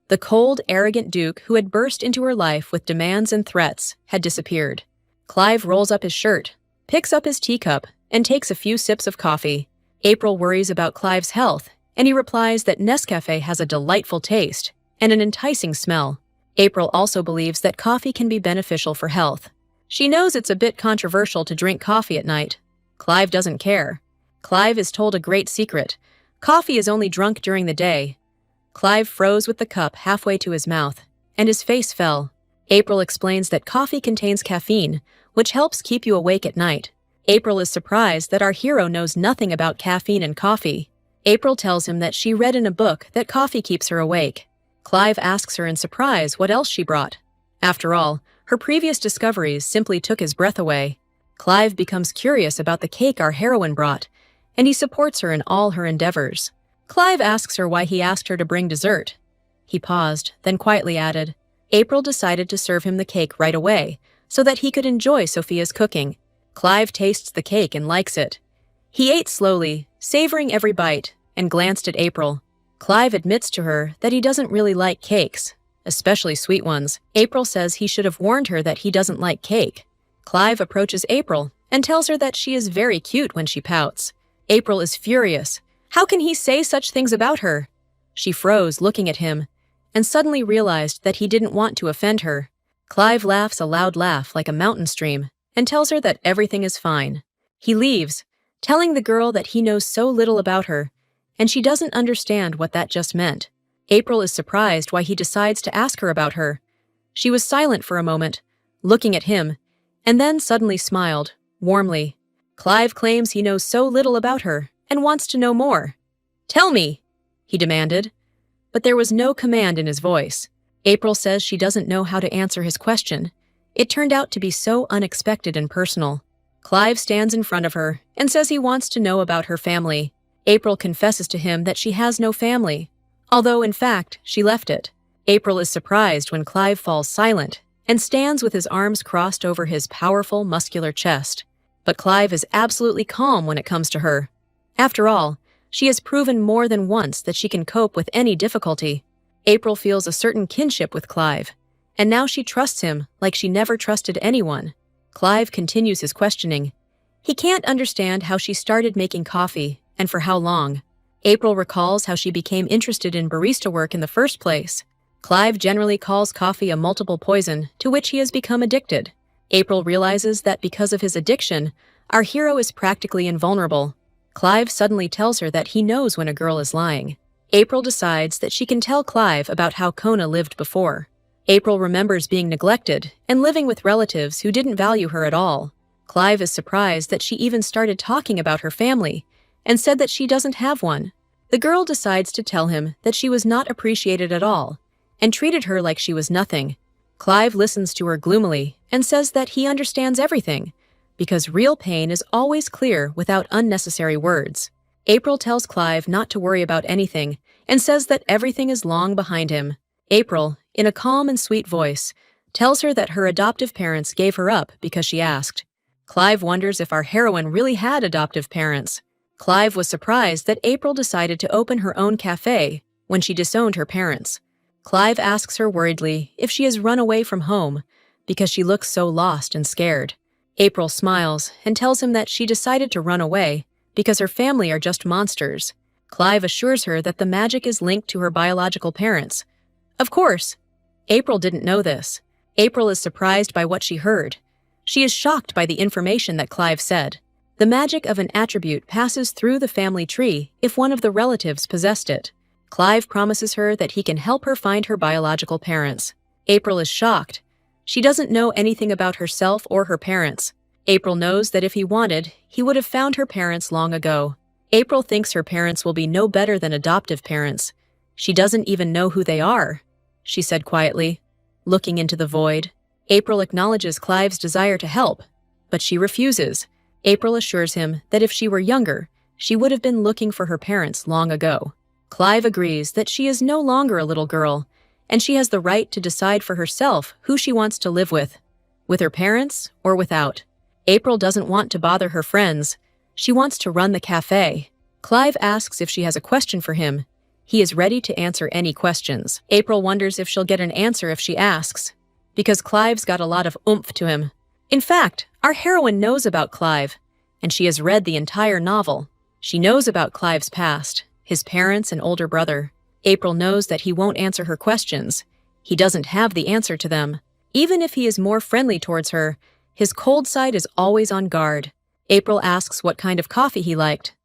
The cold, arrogant Duke who had burst into her life with demands and threats had disappeared. Clive rolls up his shirt, picks up his teacup, and takes a few sips of coffee. April worries about Clive's health, and he replies that Nescafe has a delightful taste and an enticing smell. April also believes that coffee can be beneficial for health. She knows it's a bit controversial to drink coffee at night. Clive doesn't care. Clive is told a great secret. Coffee is only drunk during the day. Clive froze with the cup halfway to his mouth, and his face fell. April explains that coffee contains caffeine, which helps keep you awake at night. April is surprised that our hero knows nothing about caffeine and coffee. April tells him that she read in a book that coffee keeps her awake. Clive asks her in surprise what else she brought. After all, her previous discoveries simply took his breath away. Clive becomes curious about the cake our heroine brought, and he supports her in all her endeavors. Clive asks her why he asked her to bring dessert. He paused, then quietly added, April decided to serve him the cake right away, so that he could enjoy Sophia's cooking. Clive tastes the cake and likes it. He ate slowly, savoring every bite, and glanced at April. Clive admits to her that he doesn't really like cakes, especially sweet ones. April says he should have warned her that he doesn't like cake. Clive approaches April and tells her that she is very cute when she pouts. April is furious. How can he say such things about her? She froze, looking at him, and suddenly realized that he didn't want to offend her. Clive laughs a loud laugh like a mountain stream and tells her that everything is fine. He leaves, telling the girl that he knows so little about her, and she doesn't understand what that just meant. April is surprised why he decides to ask her about her. She was silent for a moment, looking at him, and then suddenly smiled, warmly. Clive claims he knows so little about her and wants to know more. Tell me, he demanded. But there was no command in his voice. April says she doesn't know how to answer his question. It turned out to be so unexpected and personal. Clive stands in front of her and says he wants to know about her family. April confesses to him that she has no family, although in fact she left it. April is surprised when Clive falls silent and stands with his arms crossed over his powerful, muscular chest. But Clive is absolutely calm when it comes to her. After all, she has proven more than once that she can cope with any difficulty. April feels a certain kinship with Clive, and now she trusts him like she never trusted anyone. Clive continues his questioning. He can't understand how she started making coffee and for how long. April recalls how she became interested in barista work in the first place. Clive generally calls coffee a multiple poison to which he has become addicted. April realizes that because of his addiction, our hero is practically invulnerable. Clive suddenly tells her that he knows when a girl is lying. April decides that she can tell Clive about how Kona lived before. April remembers being neglected and living with relatives who didn't value her at all. Clive is surprised that she even started talking about her family and said that she doesn't have one. The girl decides to tell him that she was not appreciated at all and treated her like she was nothing. Clive listens to her gloomily and says that he understands everything, because real pain is always clear without unnecessary words. April tells Clive not to worry about anything and says that everything is long behind him. April, in a calm and sweet voice, tells her that her adoptive parents gave her up because she asked. Clive wonders if our heroine really had adoptive parents. Clive was surprised that April decided to open her own cafe when she disowned her parents. Clive asks her worriedly if she has run away from home because she looks so lost and scared. April smiles and tells him that she decided to run away because her family are just monsters. Clive assures her that the magic is linked to her biological parents. Of course, April didn't know this. April is surprised by what she heard. She is shocked by the information that Clive said. The magic of an attribute passes through the family tree if one of the relatives possessed it. Clive promises her that he can help her find her biological parents. April is shocked. She doesn't know anything about herself or her parents. April knows that if he wanted, he would have found her parents long ago. April thinks her parents will be no better than adoptive parents. She doesn't even know who they are, she said quietly, looking into the void. April acknowledges Clive's desire to help, but she refuses. April assures him that if she were younger, she would have been looking for her parents long ago. Clive agrees that she is no longer a little girl, and she has the right to decide for herself who she wants to live with her parents or without. April doesn't want to bother her friends. She wants to run the cafe. Clive asks if she has a question for him. He is ready to answer any questions. April wonders if she'll get an answer if she asks, because Clive's got a lot of oomph to him. In fact, our heroine knows about Clive, and she has read the entire novel. She knows about Clive's past, his parents and older brother. April knows that he won't answer her questions. He doesn't have the answer to them. Even if he is more friendly towards her, his cold side is always on guard. April asks what kind of coffee he liked.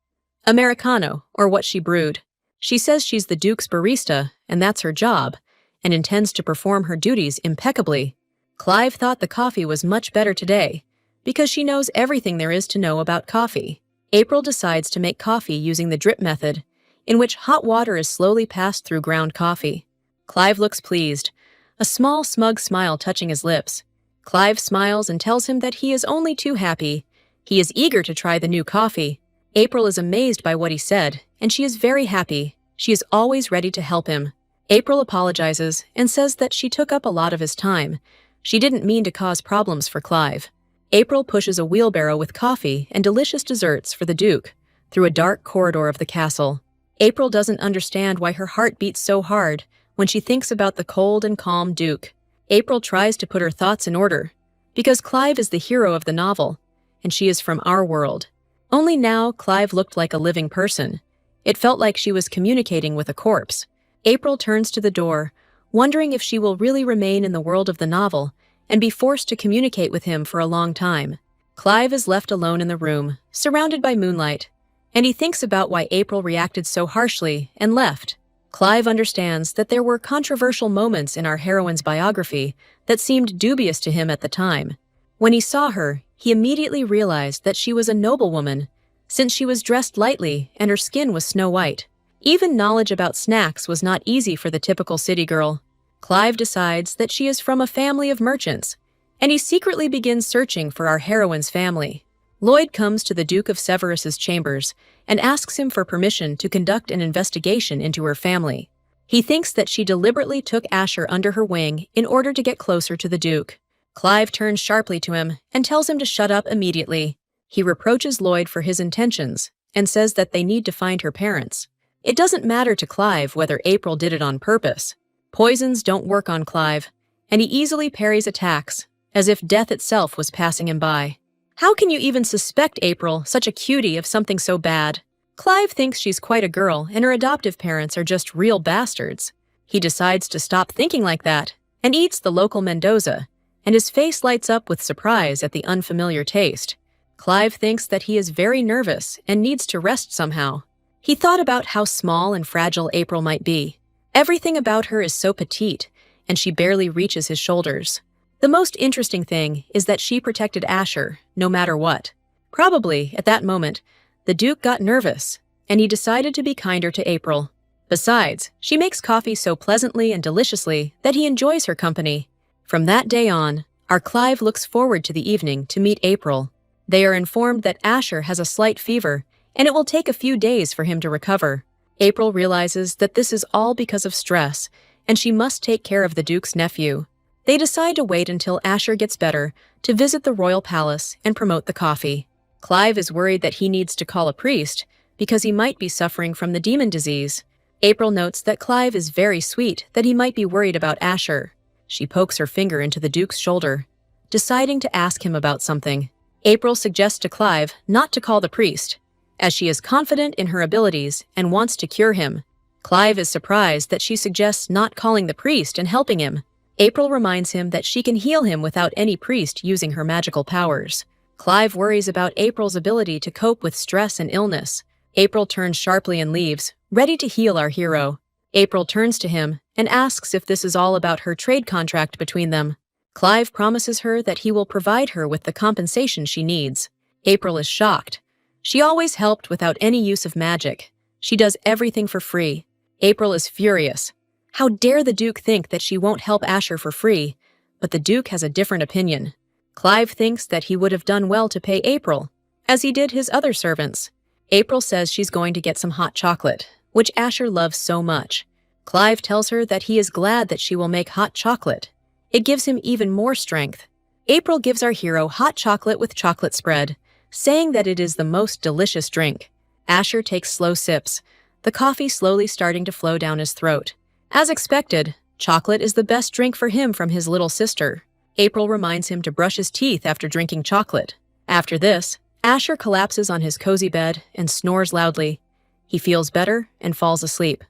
Americano, or what she brewed. She says she's the Duke's barista, and that's her job, and intends to perform her duties impeccably. Clive thought the coffee was much better today, because she knows everything there is to know about coffee. April decides to make coffee using the drip method, in which hot water is slowly passed through ground coffee. Clive looks pleased, a small smug smile touching his lips. Clive smiles and tells him that he is only too happy. He is eager to try the new coffee. April is amazed by what he said, and she is very happy. She is always ready to help him. April apologizes and says that she took up a lot of his time. She didn't mean to cause problems for Clive. April pushes a wheelbarrow with coffee and delicious desserts for the Duke through a dark corridor of the castle. April doesn't understand why her heart beats so hard when she thinks about the cold and calm Duke. April tries to put her thoughts in order, because Clive is the hero of the novel, and she is from our world. Only now, Clive looked like a living person. It felt like she was communicating with a corpse. April turns to the door, wondering if she will really remain in the world of the novel and be forced to communicate with him for a long time. Clive is left alone in the room, surrounded by moonlight, and he thinks about why April reacted so harshly and left. Clive understands that there were controversial moments in our heroine's biography that seemed dubious to him at the time. When he saw her, he immediately realized that she was a noblewoman, since she was dressed lightly and her skin was snow white. Even knowledge about snacks was not easy for the typical city girl. Clive decides that she is from a family of merchants, and he secretly begins searching for our heroine's family. Lloyd comes to the Duke of Severus's chambers and asks him for permission to conduct an investigation into her family. He thinks that she deliberately took Asher under her wing in order to get closer to the Duke. Clive turns sharply to him and tells him to shut up immediately. He reproaches Lloyd for his intentions and says that they need to find her parents. It doesn't matter to Clive whether April did it on purpose. Poisons don't work on Clive, and he easily parries attacks, as if death itself was passing him by. How can you even suspect April, such a cutie, of something so bad? Clive thinks she's quite a girl and her adoptive parents are just real bastards. He decides to stop thinking like that and eats the local Mendoza, and his face lights up with surprise at the unfamiliar taste. Clive thinks that he is very nervous and needs to rest somehow. He thought about how small and fragile April might be. Everything about her is so petite, and she barely reaches his shoulders. The most interesting thing is that she protected Asher, no matter what. Probably, at that moment, the Duke got nervous, and he decided to be kinder to April. Besides, she makes coffee so pleasantly and deliciously that he enjoys her company. From that day on, our Clive looks forward to the evening to meet April. They are informed that Asher has a slight fever, and it will take a few days for him to recover. April realizes that this is all because of stress, and she must take care of the Duke's nephew. They decide to wait until Asher gets better to visit the royal palace and promote the coffee. Clive is worried that he needs to call a priest because he might be suffering from the demon disease. April notes that Clive is very sweet, that he might be worried about Asher. She pokes her finger into the Duke's shoulder, deciding to ask him about something. April suggests to Clive not to call the priest, as she is confident in her abilities and wants to cure him. Clive is surprised that she suggests not calling the priest and helping him. April reminds him that she can heal him without any priest using her magical powers. Clive worries about April's ability to cope with stress and illness. April turns sharply and leaves, ready to heal our hero. April turns to him and asks if this is all about her trade contract between them. Clive promises her that he will provide her with the compensation she needs. April is shocked. She always helped without any use of magic. She does everything for free. April is furious. How dare the Duke think that she won't help Asher for free? But the Duke has a different opinion. Clive thinks that he would have done well to pay April, as he did his other servants. April says she's going to get some hot chocolate, which Asher loves so much. Clive tells her that he is glad that she will make hot chocolate. It gives him even more strength. April gives our hero hot chocolate with chocolate spread, saying that it is the most delicious drink. Asher takes slow sips, the coffee slowly starting to flow down his throat. As expected, chocolate is the best drink for him from his little sister. April reminds him to brush his teeth after drinking chocolate. After this, Asher collapses on his cozy bed and snores loudly. He feels better and falls asleep.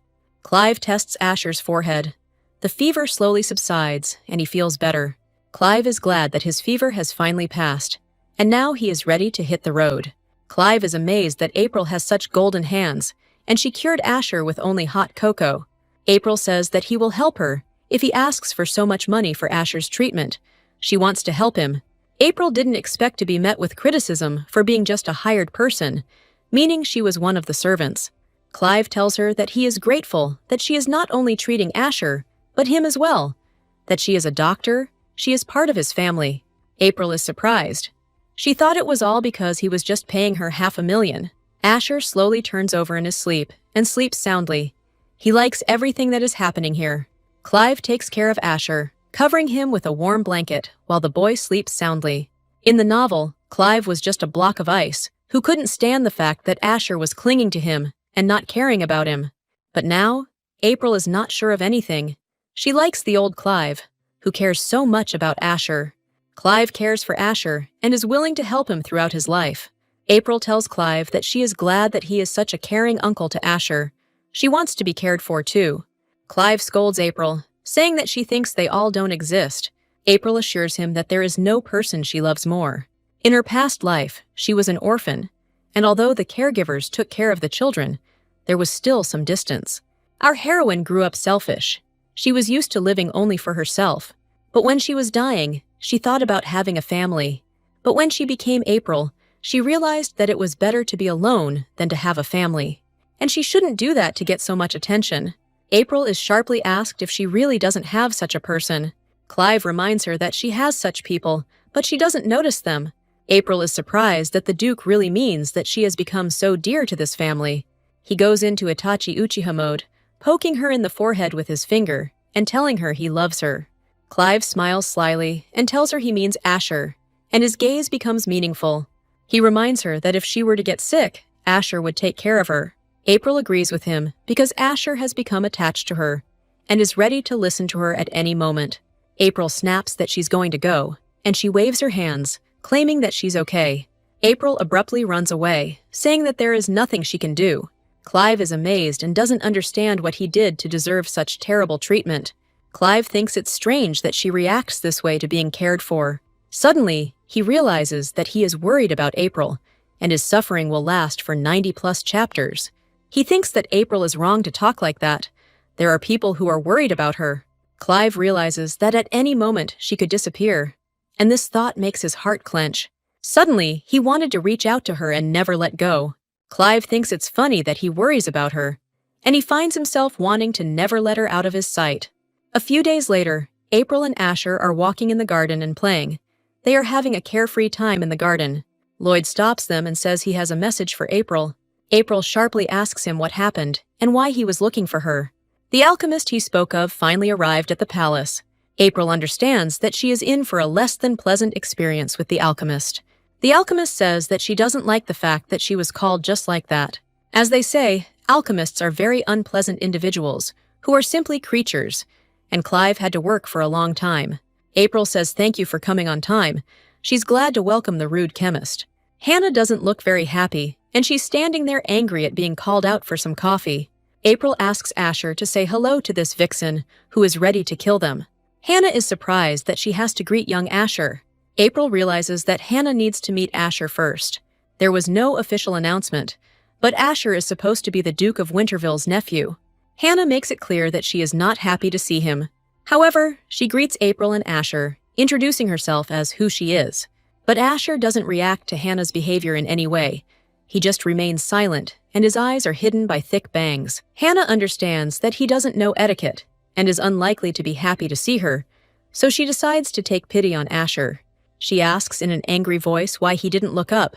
Clive tests Asher's forehead. The fever slowly subsides, and he feels better. Clive is glad that his fever has finally passed, and now he is ready to hit the road. Clive is amazed that April has such golden hands, and she cured Asher with only hot cocoa. April says that he will help her if he asks for so much money for Asher's treatment. She wants to help him. April didn't expect to be met with criticism for being just a hired person, meaning she was one of the servants. Clive tells her that he is grateful that she is not only treating Asher, but him as well. That she is a doctor, she is part of his family. April is surprised. She thought it was all because he was just paying her $500,000. Asher slowly turns over in his sleep and sleeps soundly. He likes everything that is happening here. Clive takes care of Asher, covering him with a warm blanket while the boy sleeps soundly. In the novel, Clive was just a block of ice who couldn't stand the fact that Asher was clinging to him and not caring about him. But now, April is not sure of anything. She likes the old Clive, who cares so much about Asher. Clive cares for Asher and is willing to help him throughout his life. April tells Clive that she is glad that he is such a caring uncle to Asher. She wants to be cared for too. Clive scolds April, saying that she thinks they all don't exist. April assures him that there is no person she loves more. In her past life, she was an orphan, and although the caregivers took care of the children, there was still some distance. Our heroine grew up selfish. She was used to living only for herself, but when she was dying, she thought about having a family. But when she became April, she realized that it was better to be alone than to have a family. And she shouldn't do that to get so much attention. April is sharply asked if she really doesn't have such a person. Clive reminds her that she has such people, but she doesn't notice them. April is surprised that the Duke really means that she has become so dear to this family. He goes into Itachi Uchiha mode, poking her in the forehead with his finger and telling her he loves her. Clive smiles slyly and tells her he means Asher, and his gaze becomes meaningful. He reminds her that if she were to get sick, Asher would take care of her. April agrees with him because Asher has become attached to her and is ready to listen to her at any moment. April snaps that she's going to go, and she waves her hands, claiming that she's okay. April abruptly runs away, saying that there is nothing she can do. Clive is amazed and doesn't understand what he did to deserve such terrible treatment. Clive thinks it's strange that she reacts this way to being cared for. Suddenly, he realizes that he is worried about April, and his suffering will last for 90+ chapters. He thinks that April is wrong to talk like that. There are people who are worried about her. Clive realizes that at any moment she could disappear, and this thought makes his heart clench. Suddenly, he wanted to reach out to her and never let go. Clive thinks it's funny that he worries about her, and he finds himself wanting to never let her out of his sight. A few days later, April and Asher are walking in the garden and playing. They are having a carefree time in the garden. Lloyd stops them and says he has a message for April. April sharply asks him what happened and why he was looking for her. The alchemist he spoke of finally arrived at the palace. April understands that she is in for a less than pleasant experience with the alchemist. The alchemist says that she doesn't like the fact that she was called just like that. As they say, alchemists are very unpleasant individuals who are simply creatures, and Clive had to work for a long time. April says thank you for coming on time. She's glad to welcome the rude chemist. Hannah doesn't look very happy, and she's standing there angry at being called out for some coffee. April asks Asher to say hello to this vixen, who is ready to kill them. Hannah is surprised that she has to greet young Asher. April realizes that Hannah needs to meet Asher first. There was no official announcement, but Asher is supposed to be the Duke of Winterville's nephew. Hannah makes it clear that she is not happy to see him. However, she greets April and Asher, introducing herself as who she is. But Asher doesn't react to Hannah's behavior in any way. He just remains silent, and his eyes are hidden by thick bangs. Hannah understands that he doesn't know etiquette and is unlikely to be happy to see her, so she decides to take pity on Asher. She asks in an angry voice why he didn't look up,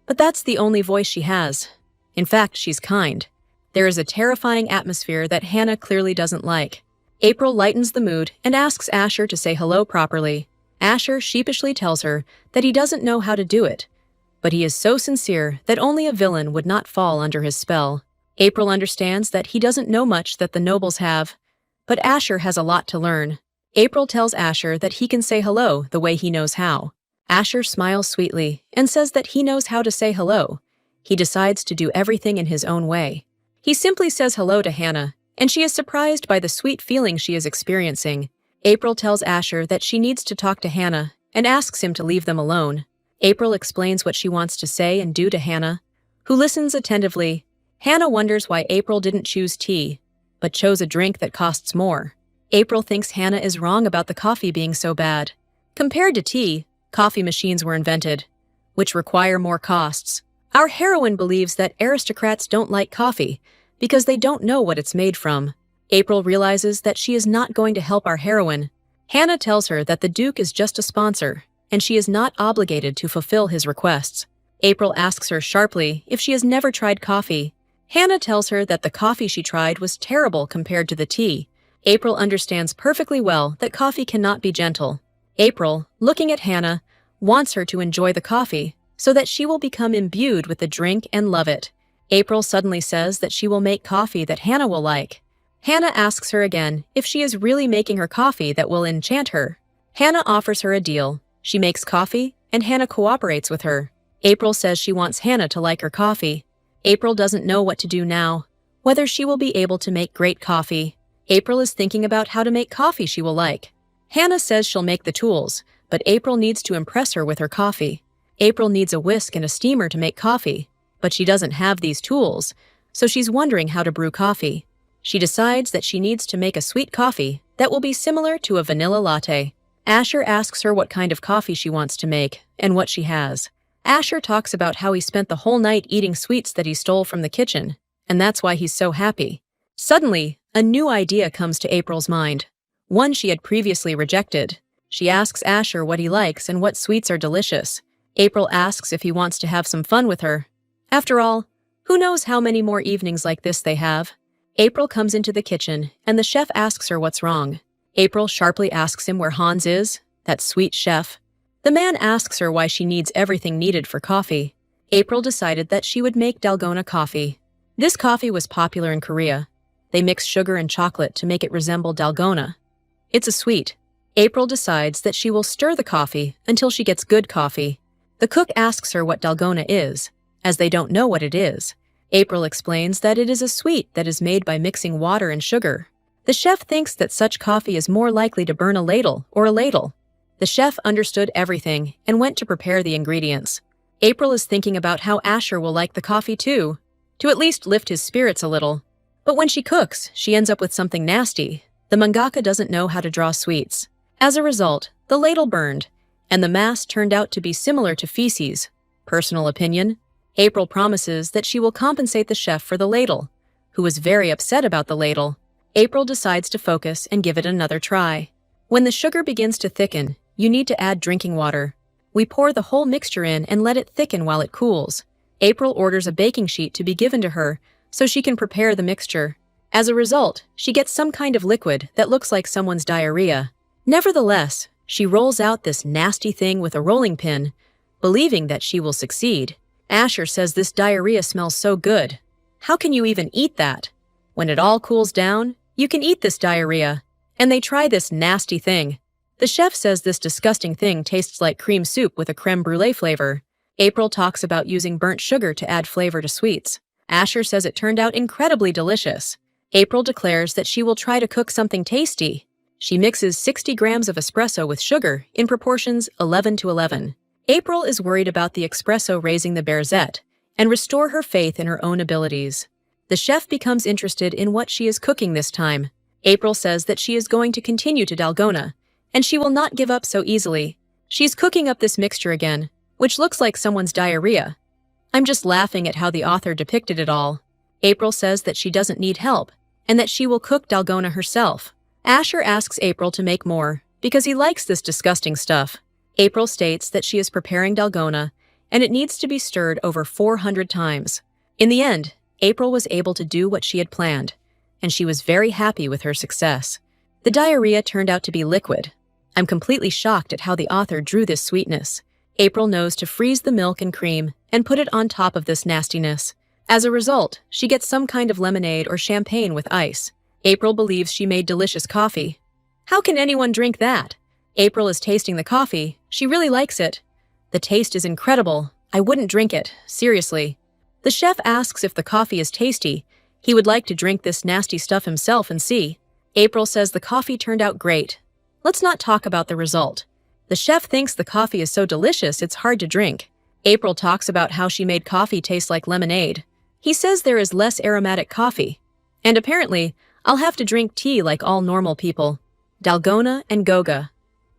but that's the only voice she has. In fact, she's kind. There is a terrifying atmosphere that Hannah clearly doesn't like. April lightens the mood and asks Asher to say hello properly. Asher sheepishly tells her that he doesn't know how to do it, but he is so sincere that only a villain would not fall under his spell. April understands that he doesn't know much that the nobles have, but Asher has a lot to learn. April tells Asher that he can say hello the way he knows how. Asher smiles sweetly and says that he knows how to say hello. He decides to do everything in his own way. He simply says hello to Hannah, and she is surprised by the sweet feeling she is experiencing. April tells Asher that she needs to talk to Hannah and asks him to leave them alone. April explains what she wants to say and do to Hannah, who listens attentively. Hannah wonders why April didn't choose tea, but chose a drink that costs more. April thinks Hannah is wrong about the coffee being so bad. Compared to tea, coffee machines were invented, which require more costs. Our heroine believes that aristocrats don't like coffee because they don't know what it's made from. April realizes that she is not going to help our heroine. Hannah tells her that the Duke is just a sponsor, and she is not obligated to fulfill his requests. April asks her sharply if she has never tried coffee. Hannah tells her that the coffee she tried was terrible compared to the tea. April understands perfectly well that coffee cannot be gentle. April, looking at Hannah, wants her to enjoy the coffee so that she will become imbued with the drink and love it. April suddenly says that she will make coffee that Hannah will like. Hannah asks her again if she is really making her coffee that will enchant her. Hannah offers her a deal. She makes coffee, and Hannah cooperates with her. April says she wants Hannah to like her coffee. April doesn't know what to do now, whether she will be able to make great coffee. April is thinking about how to make coffee she will like. Hannah says she'll make the tools, but April needs to impress her with her coffee. April needs a whisk and a steamer to make coffee, but she doesn't have these tools, so she's wondering how to brew coffee. She decides that she needs to make a sweet coffee that will be similar to a vanilla latte. Asher asks her what kind of coffee she wants to make and what she has. Asher talks about how he spent the whole night eating sweets that he stole from the kitchen, and that's why he's so happy. Suddenly, a new idea comes to April's mind, one she had previously rejected. She asks Asher what he likes and what sweets are delicious. April asks if he wants to have some fun with her. After all, who knows how many more evenings like this they have? April comes into the kitchen, and the chef asks her what's wrong. April sharply asks him where Hans is, that sweet chef. The man asks her why she needs everything needed for coffee. April decided that she would make dalgona coffee. This coffee was popular in Korea. They mix sugar and chocolate to make it resemble dalgona. It's a sweet. April decides that she will stir the coffee until she gets good coffee. The cook asks her what dalgona is, as they don't know what it is. April explains that it is a sweet that is made by mixing water and sugar. The chef thinks that such coffee is more likely to burn a ladle or a ladle. The chef understood everything and went to prepare the ingredients. April is thinking about how Asher will like the coffee too, to at least lift his spirits a little. But when she cooks, she ends up with something nasty. The mangaka doesn't know how to draw sweets. As a result, the ladle burned, and the mass turned out to be similar to feces. Personal opinion. April promises that she will compensate the chef for the ladle, who is very upset about the ladle. April decides to focus and give it another try. When the sugar begins to thicken, you need to add drinking water. We pour the whole mixture in and let it thicken while it cools. April orders a baking sheet to be given to her so she can prepare the mixture. As a result, she gets some kind of liquid that looks like someone's diarrhea. Nevertheless, she rolls out this nasty thing with a rolling pin, believing that she will succeed. Asher says this diarrhea smells so good. How can you even eat that? When it all cools down, you can eat this diarrhea. And they try this nasty thing. The chef says this disgusting thing tastes like cream soup with a creme brulee flavor. April talks about using burnt sugar to add flavor to sweets. Asher says it turned out incredibly delicious. April declares that she will try to cook something tasty. She mixes 60 grams of espresso with sugar in proportions 11:11. April is worried about the espresso raising the berzette and restore her faith in her own abilities. The chef becomes interested in what she is cooking this time. April says that she is going to continue to dalgona, and she will not give up so easily. She's cooking up this mixture again, which looks like someone's diarrhea. I'm just laughing at how the author depicted it all. April says that she doesn't need help, and that she will cook dalgona herself. Asher asks April to make more, because he likes this disgusting stuff. April states that she is preparing dalgona, and it needs to be stirred over 400 times. In the end, April was able to do what she had planned, and she was very happy with her success. The diarrhea turned out to be liquid. I'm completely shocked at how the author drew this sweetness. April knows to freeze the milk and cream and put it on top of this nastiness. As a result, she gets some kind of lemonade or champagne with ice. April believes she made delicious coffee. How can anyone drink that? April is tasting the coffee. She really likes it. "The taste is incredible. I wouldn't drink it, seriously." The chef asks if the coffee is tasty. He would like to drink this nasty stuff himself and see. April says the coffee turned out great. Let's not talk about the result. The chef thinks the coffee is so delicious it's hard to drink. April talks about how she made coffee taste like lemonade. He says there is less aromatic coffee. And apparently, I'll have to drink tea like all normal people. Dalgona and Goga.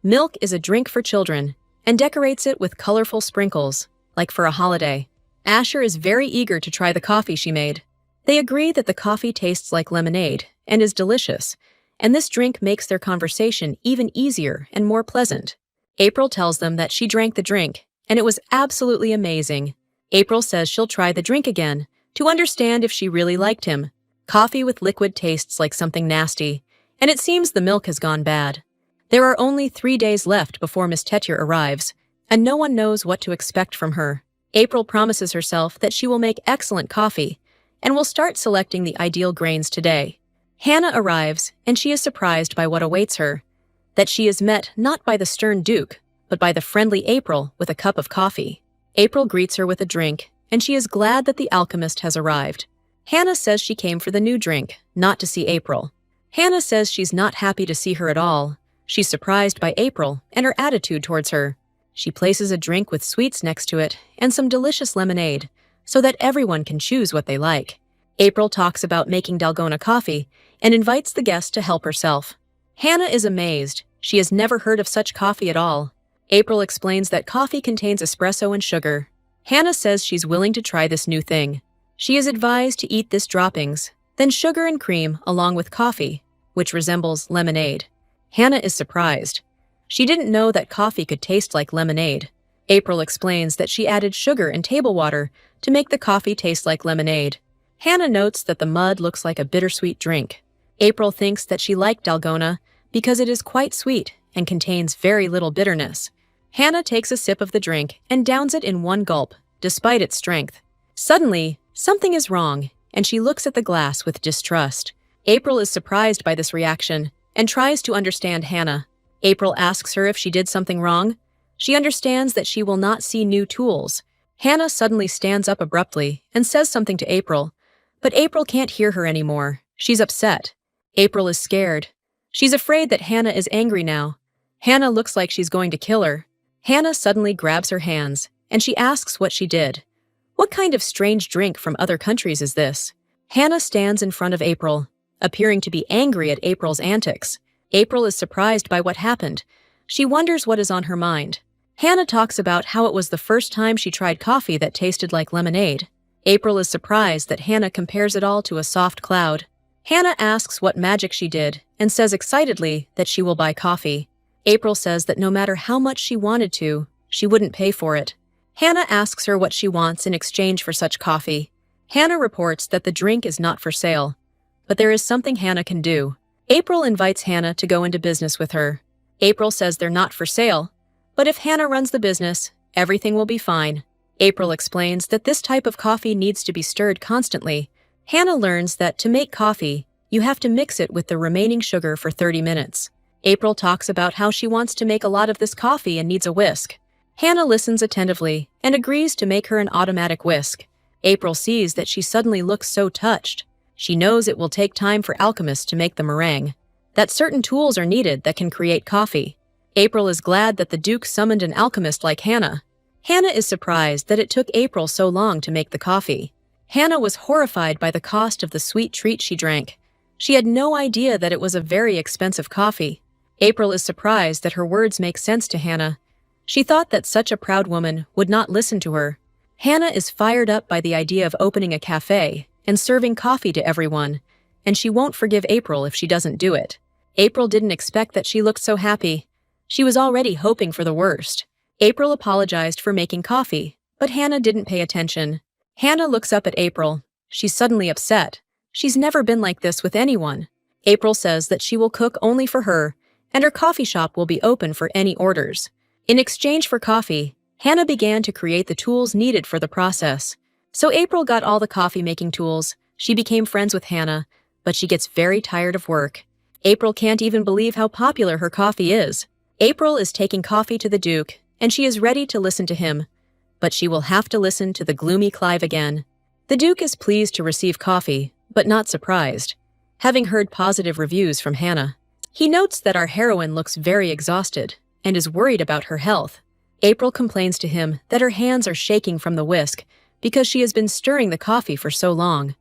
Milk is a drink for children, and decorates it with colorful sprinkles, like for a holiday. Asher is very eager to try the coffee she made. They agree that the coffee tastes like lemonade and is delicious, and this drink makes their conversation even easier and more pleasant. April tells them that she drank the drink, and it was absolutely amazing. April says she'll try the drink again, to understand if she really liked him. Coffee with liquid tastes like something nasty, and it seems the milk has gone bad. There are only 3 days left before Miss Tetyer arrives, and no one knows what to expect from her. April promises herself that she will make excellent coffee, and will start selecting the ideal grains today. Hannah arrives, and she is surprised by what awaits her. That she is met not by the stern Duke, but by the friendly April with a cup of coffee. April greets her with a drink, and she is glad that the alchemist has arrived. Hannah says she came for the new drink, not to see April. Hannah says she's not happy to see her at all. She's surprised by April and her attitude towards her. She places a drink with sweets next to it and some delicious lemonade, so that everyone can choose what they like. April talks about making Dalgona coffee and invites the guest to help herself. Hannah is amazed. She has never heard of such coffee at all. April explains that coffee contains espresso and sugar. Hannah says she's willing to try this new thing. She is advised to eat this droppings, then sugar and cream along with coffee, which resembles lemonade. Hannah is surprised. She didn't know that coffee could taste like lemonade. April explains that she added sugar and table water to make the coffee taste like lemonade. Hannah notes that the mud looks like a bittersweet drink. April thinks that she liked Dalgona because it is quite sweet and contains very little bitterness. Hannah takes a sip of the drink and downs it in one gulp, despite its strength. Suddenly, something is wrong, and she looks at the glass with distrust. April is surprised by this reaction and tries to understand Hannah. April asks her if she did something wrong. She understands that she will not see new tools. Hannah suddenly stands up abruptly and says something to April, but April can't hear her anymore. She's upset. April is scared. She's afraid that Hannah is angry now. Hannah looks like she's going to kill her. Hannah suddenly grabs her hands, and she asks what she did. What kind of strange drink from other countries is this? Hannah stands in front of April, appearing to be angry at April's antics. April is surprised by what happened. She wonders what is on her mind. Hannah talks about how it was the first time she tried coffee that tasted like lemonade. April is surprised that Hannah compares it all to a soft cloud. Hannah asks what magic she did and says excitedly that she will buy coffee. April says that no matter how much she wanted to, she wouldn't pay for it. Hannah asks her what she wants in exchange for such coffee. Hannah reports that the drink is not for sale, but there is something Hannah can do. April invites Hannah to go into business with her. April says they're not for sale, but if Hannah runs the business, everything will be fine. April explains that this type of coffee needs to be stirred constantly. Hannah learns that to make coffee, you have to mix it with the remaining sugar for 30 minutes. April talks about how she wants to make a lot of this coffee and needs a whisk. Hannah listens attentively and agrees to make her an automatic whisk. April sees that she suddenly looks so touched. She knows it will take time for alchemists to make the meringue, that certain tools are needed that can create coffee. April is glad that the Duke summoned an alchemist like Hannah. Hannah is surprised that it took April so long to make the coffee. Hannah was horrified by the cost of the sweet treat she drank. She had no idea that it was a very expensive coffee. April is surprised that her words make sense to Hannah. She thought that such a proud woman would not listen to her. Hannah is fired up by the idea of opening a cafe and serving coffee to everyone, and she won't forgive April if she doesn't do it. April didn't expect that she looked so happy. She was already hoping for the worst. April apologized for making coffee, but Hannah didn't pay attention. Hannah looks up at April. She's suddenly upset. She's never been like this with anyone. April says that she will cook only for her, and her coffee shop will be open for any orders. In exchange for coffee, Hannah began to create the tools needed for the process. So April got all the coffee-making tools. She became friends with Hannah, but she gets very tired of work. April can't even believe how popular her coffee is. April is taking coffee to the Duke, and she is ready to listen to him. But she will have to listen to the gloomy Clive again. The Duke is pleased to receive coffee, but not surprised, having heard positive reviews from Hannah. He notes that our heroine looks very exhausted and is worried about her health. April complains to him that her hands are shaking from the whisk because she has been stirring the coffee for so long.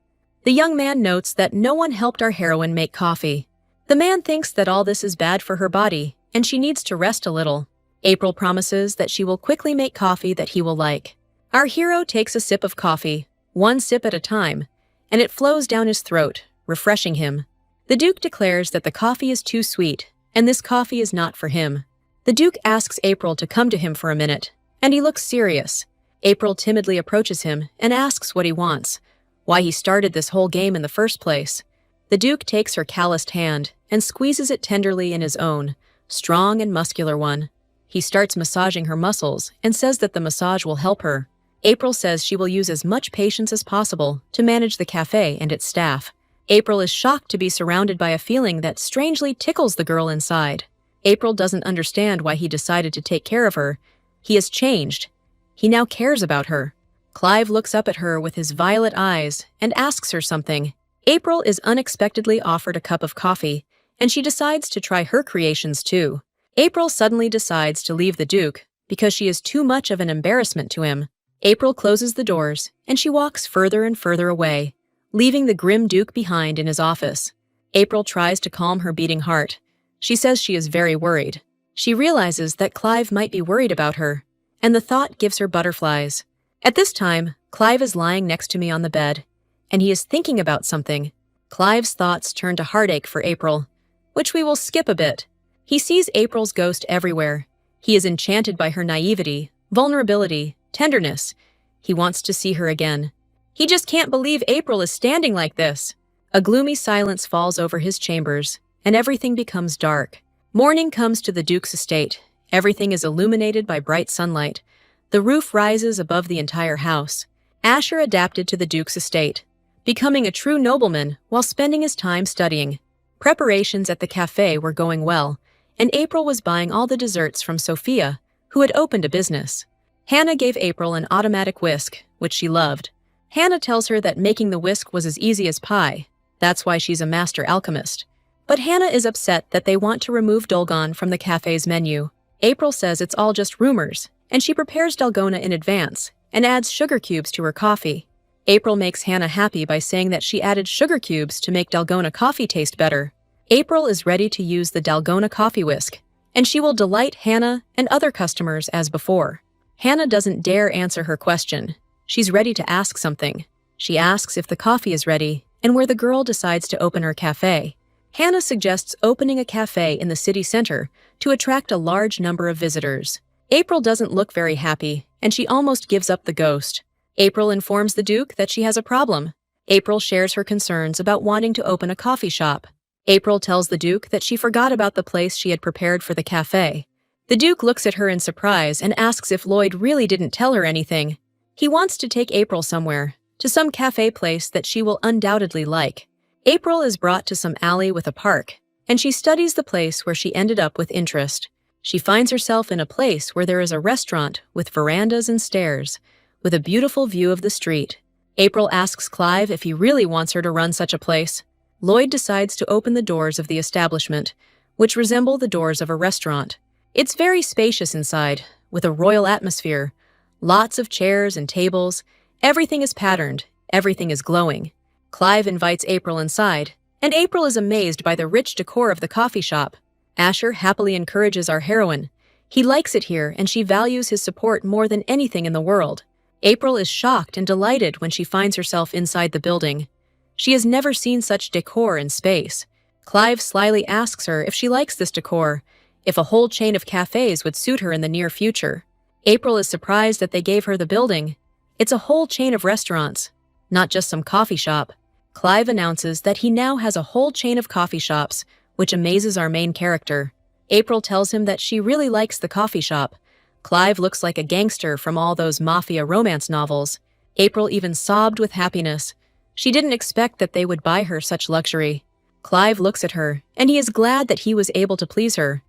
The young man notes that no one helped our heroine make coffee. The man thinks that all this is bad for her body and she needs to rest a little. April promises that she will quickly make coffee that he will like. Our hero takes a sip of coffee, one sip at a time, and it flows down his throat, refreshing him. The Duke declares that the coffee is too sweet, and this coffee is not for him. The Duke asks April to come to him for a minute, and he looks serious. April timidly approaches him and asks what he wants, why he started this whole game in the first place. The Duke takes her calloused hand and squeezes it tenderly in his own, strong and muscular one. He starts massaging her muscles and says that the massage will help her. April says she will use as much patience as possible to manage the cafe and its staff. April is shocked to be surrounded by a feeling that strangely tickles the girl inside. April doesn't understand why he decided to take care of her. He has changed. He now cares about her. Clive looks up at her with his violet eyes and asks her something. April is unexpectedly offered a cup of coffee, and she decides to try her creations too. April suddenly decides to leave the Duke because she is too much of an embarrassment to him. April closes the doors, and she walks further and further away, leaving the grim Duke behind in his office. April tries to calm her beating heart. She says she is very worried. She realizes that Clive might be worried about her, and the thought gives her butterflies. At this time, Clive is lying next to me on the bed, and he is thinking about something. Clive's thoughts turn to heartache for April, which we will skip a bit. He sees April's ghost everywhere. He is enchanted by her naivety, vulnerability, tenderness. He wants to see her again. He just can't believe April is standing like this. A gloomy silence falls over his chambers, and everything becomes dark. Morning comes to the Duke's estate. Everything is illuminated by bright sunlight. The roof rises above the entire house. Asher adapted to the Duke's estate, becoming a true nobleman while spending his time studying. Preparations at the cafe were going well, and April was buying all the desserts from Sophia, who had opened a business. Hannah gave April an automatic whisk, which she loved. Hannah tells her that making the whisk was as easy as pie. That's why she's a master alchemist. But Hannah is upset that they want to remove Dolgon from the cafe's menu. April says it's all just rumors, and she prepares dalgona in advance and adds sugar cubes to her coffee. April makes Hannah happy by saying that she added sugar cubes to make dalgona coffee taste better. April is ready to use the dalgona coffee whisk, and she will delight Hannah and other customers as before. Hannah doesn't dare answer her question. She's ready to ask something. She asks if the coffee is ready and where the girl decides to open her cafe. Hannah suggests opening a cafe in the city center to attract a large number of visitors. April doesn't look very happy, and she almost gives up the ghost. April informs the Duke that she has a problem. April shares her concerns about wanting to open a coffee shop. April tells the Duke that she forgot about the place she had prepared for the cafe. The Duke looks at her in surprise and asks if Lloyd really didn't tell her anything. He wants to take April somewhere, to some cafe place that she will undoubtedly like. April is brought to some alley with a park, and she studies the place where she ended up with interest. She finds herself in a place where there is a restaurant with verandas and stairs, with a beautiful view of the street. April asks Clive if he really wants her to run such a place. Lloyd decides to open the doors of the establishment, which resemble the doors of a restaurant. It's very spacious inside, with a royal atmosphere. Lots of chairs and tables. Everything is patterned. Everything is glowing. Clive invites April inside, and April is amazed by the rich decor of the coffee shop. Asher happily encourages our heroine. He likes it here, and she values his support more than anything in the world. April is shocked and delighted when she finds herself inside the building. She has never seen such decor in space. Clive slyly asks her if she likes this decor, if a whole chain of cafes would suit her in the near future. April is surprised that they gave her the building. It's a whole chain of restaurants, not just some coffee shop. Clive announces that he now has a whole chain of coffee shops, which amazes our main character. April tells him that she really likes the coffee shop. Clive looks like a gangster from all those mafia romance novels. April even sobbed with happiness. She didn't expect that they would buy her such luxury. Clive looks at her, and he is glad that he was able to please her.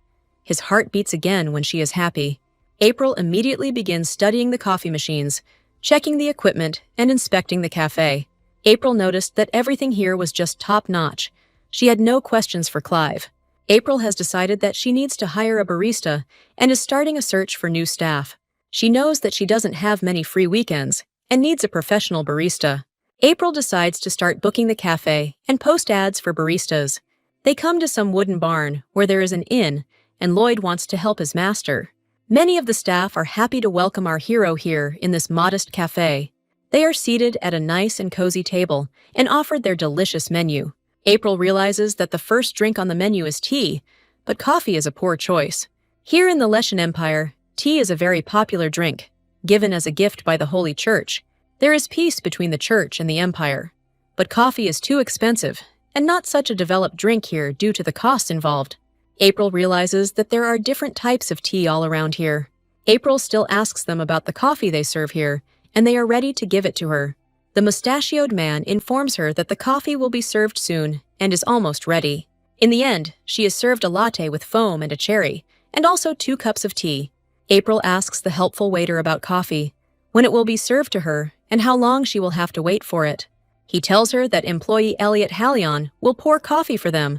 His heart beats again when she is happy. April immediately begins studying the coffee machines, checking the equipment, and inspecting the cafe. April noticed that everything here was just top-notch. She had no questions for Clive. April has decided that she needs to hire a barista and is starting a search for new staff. She knows that she doesn't have many free weekends and needs a professional barista. April decides to start booking the cafe and post ads for baristas. They come to some wooden barn where there is an inn, and Lloyd wants to help his master. Many of the staff are happy to welcome our hero here in this modest cafe. They are seated at a nice and cozy table and offered their delicious menu. April realizes that the first drink on the menu is tea, but coffee is a poor choice. Here in the Leshan Empire, tea is a very popular drink, given as a gift by the Holy Church. There is peace between the church and the empire. But coffee is too expensive, and not such a developed drink here due to the costs involved. April realizes that there are different types of tea all around here. April still asks them about the coffee they serve here, and they are ready to give it to her. The mustachioed man informs her that the coffee will be served soon and is almost ready. In the end, she is served a latte with foam and a cherry, and also 2 cups of tea. April asks the helpful waiter about coffee, when it will be served to her, and how long she will have to wait for it. He tells her that employee Elliot Halion will pour coffee for them,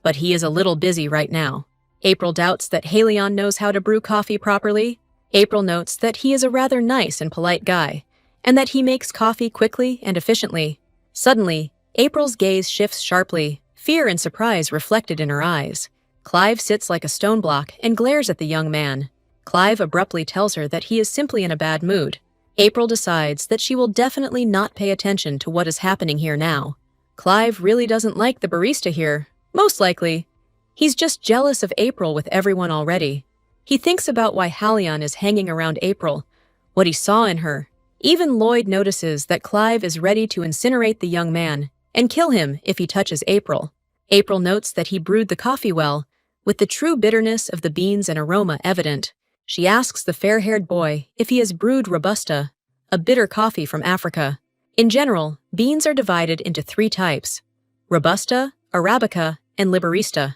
but he is a little busy right now. April doubts that Halion knows how to brew coffee properly. April notes that he is a rather nice and polite guy, and that he makes coffee quickly and efficiently. Suddenly, April's gaze shifts sharply, fear and surprise reflected in her eyes. Clive sits like a stone block and glares at the young man. Clive abruptly tells her that he is simply in a bad mood. April decides that she will definitely not pay attention to what is happening here now. Clive really doesn't like the barista here, most likely. He's just jealous of April with everyone already. He thinks about why Halion is hanging around April, what he saw in her. Even Lloyd notices that Clive is ready to incinerate the young man and kill him if he touches April. April notes that he brewed the coffee well, with the true bitterness of the beans and aroma evident. She asks the fair-haired boy if he has brewed Robusta, a bitter coffee from Africa. In general, beans are divided into 3 types: Robusta, Arabica, and Liberista.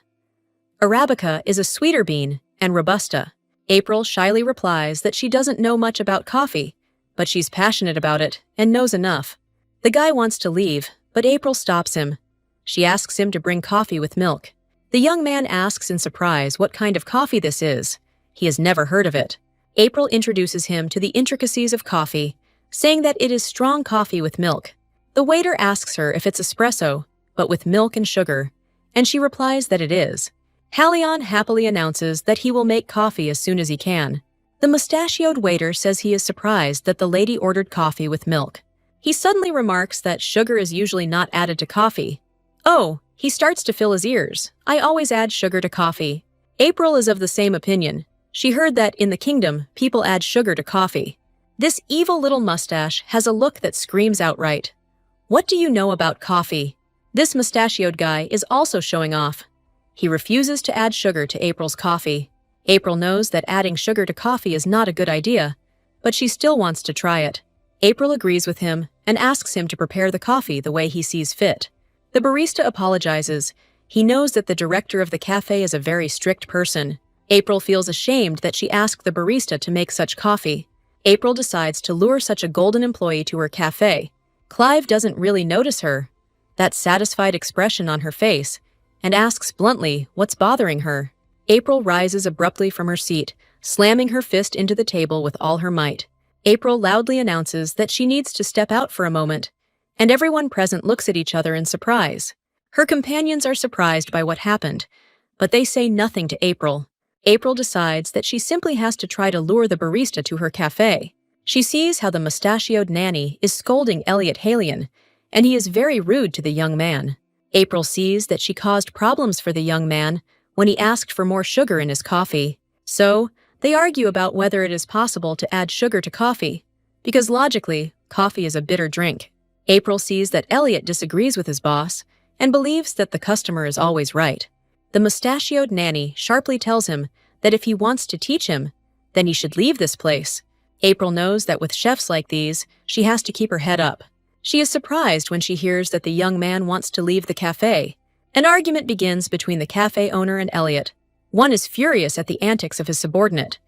Arabica is a sweeter bean, and Robusta. April shyly replies that she doesn't know much about coffee, but she's passionate about it and knows enough. The guy wants to leave, but April stops him. She asks him to bring coffee with milk. The young man asks in surprise what kind of coffee this is. He has never heard of it. April introduces him to the intricacies of coffee, saying that it is strong coffee with milk. The waiter asks her if it's espresso, but with milk and sugar, and she replies that it is. Halion happily announces that he will make coffee as soon as he can. The mustachioed waiter says he is surprised that the lady ordered coffee with milk. He suddenly remarks that sugar is usually not added to coffee. Oh, he starts to fill his ears. I always add sugar to coffee. April is of the same opinion. She heard that in the kingdom, people add sugar to coffee. This evil little mustache has a look that screams outright. What do you know about coffee? This mustachioed guy is also showing off. He refuses to add sugar to April's coffee. April knows that adding sugar to coffee is not a good idea, but she still wants to try it. April agrees with him and asks him to prepare the coffee the way he sees fit. The barista apologizes. He knows that the director of the cafe is a very strict person. April feels ashamed that she asked the barista to make such coffee. April decides to lure such a golden employee to her cafe. Clive doesn't really notice her, that satisfied expression on her face, and asks bluntly what's bothering her. April rises abruptly from her seat, slamming her fist into the table with all her might. April loudly announces that she needs to step out for a moment, and everyone present looks at each other in surprise. Her companions are surprised by what happened, but they say nothing to April. April decides that she simply has to try to lure the barista to her cafe. She sees how the mustachioed nanny is scolding Elliot Halion, and he is very rude to the young man. April sees that she caused problems for the young man when he asked for more sugar in his coffee. So, they argue about whether it is possible to add sugar to coffee, because logically, coffee is a bitter drink. April sees that Elliot disagrees with his boss and believes that the customer is always right. The mustachioed nanny sharply tells him that if he wants to teach him, then he should leave this place. April knows that with chefs like these, she has to keep her head up. She is surprised when she hears that the young man wants to leave the cafe. An argument begins between the cafe owner and Elliot. One is furious at the antics of his subordinate,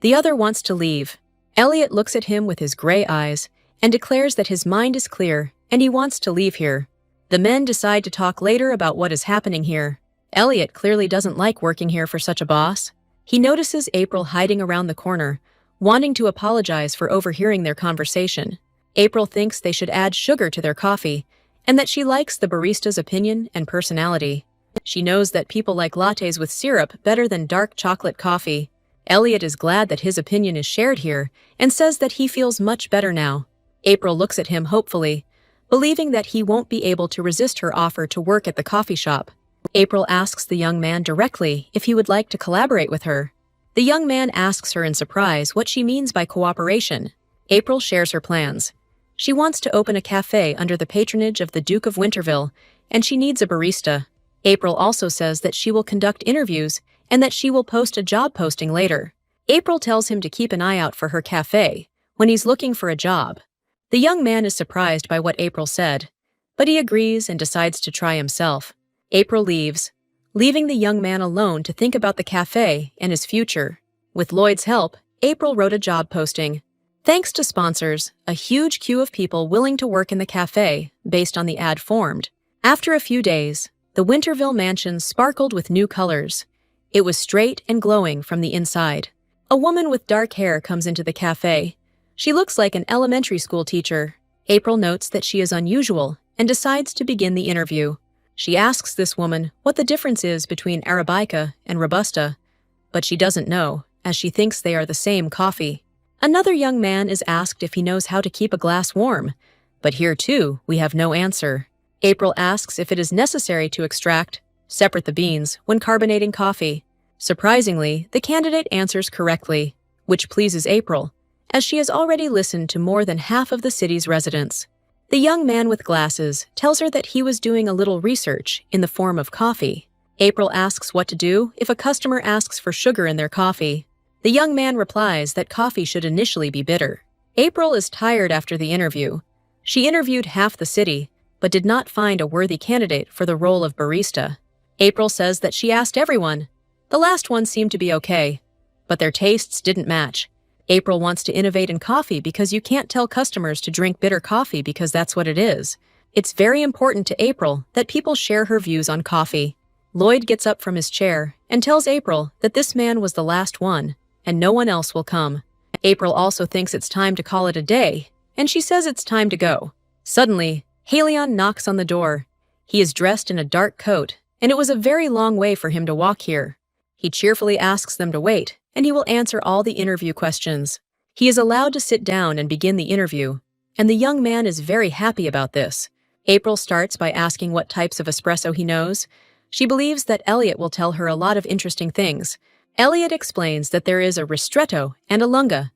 The other wants to leave. Elliot looks at him with his gray eyes and declares that his mind is clear and he wants to leave here. The men decide to talk later about what is happening here. Elliot clearly doesn't like working here for such a boss. He notices April hiding around the corner, wanting to apologize for overhearing their conversation. April thinks they should add sugar to their coffee and that she likes the barista's opinion and personality. She knows that people like lattes with syrup better than dark chocolate coffee. Elliot is glad that his opinion is shared here and says that he feels much better now. April looks at him hopefully, believing that he won't be able to resist her offer to work at the coffee shop. April asks the young man directly if he would like to collaborate with her. The young man asks her in surprise what she means by cooperation. April shares her plans. She wants to open a cafe under the patronage of the Duke of Winterville, and she needs a barista. April also says that she will conduct interviews and that she will post a job posting later. April tells him to keep an eye out for her cafe when he's looking for a job. The young man is surprised by what April said, but he agrees and decides to try himself. April leaves, leaving the young man alone to think about the cafe and his future. With Lloyd's help, April wrote a job posting. Thanks to sponsors, a huge queue of people willing to work in the cafe based on the ad formed. After a few days, the Winterville mansion sparkled with new colors. It was straight and glowing from the inside. A woman with dark hair comes into the cafe. She looks like an elementary school teacher. April notes that she is unusual and decides to begin the interview. She asks this woman what the difference is between Arabica and Robusta, but she doesn't know, as she thinks they are the same coffee. Another young man is asked if he knows how to keep a glass warm, but here too we have no answer. April asks if it is necessary to extract, separate the beans when carbonating coffee. Surprisingly, the candidate answers correctly, which pleases April, as she has already listened to more than half of the city's residents. The young man with glasses tells her that he was doing a little research in the form of coffee. April asks what to do if a customer asks for sugar in their coffee. The young man replies that coffee should initially be bitter. April is tired after the interview. She interviewed half the city, but did not find a worthy candidate for the role of barista. April says that she asked everyone. The last one seemed to be okay, but their tastes didn't match. April wants to innovate in coffee because you can't tell customers to drink bitter coffee because that's what it is. It's very important to April that people share her views on coffee. Lloyd gets up from his chair and tells April that this man was the last one, and no one else will come. April also thinks it's time to call it a day, and she says it's time to go. Suddenly, Halion knocks on the door. He is dressed in a dark coat, and it was a very long way for him to walk here. He cheerfully asks them to wait, and he will answer all the interview questions. He is allowed to sit down and begin the interview, and the young man is very happy about this. April starts by asking what types of espresso he knows. She believes that Elliot will tell her a lot of interesting things. Elliot explains that there is a ristretto and a lunga.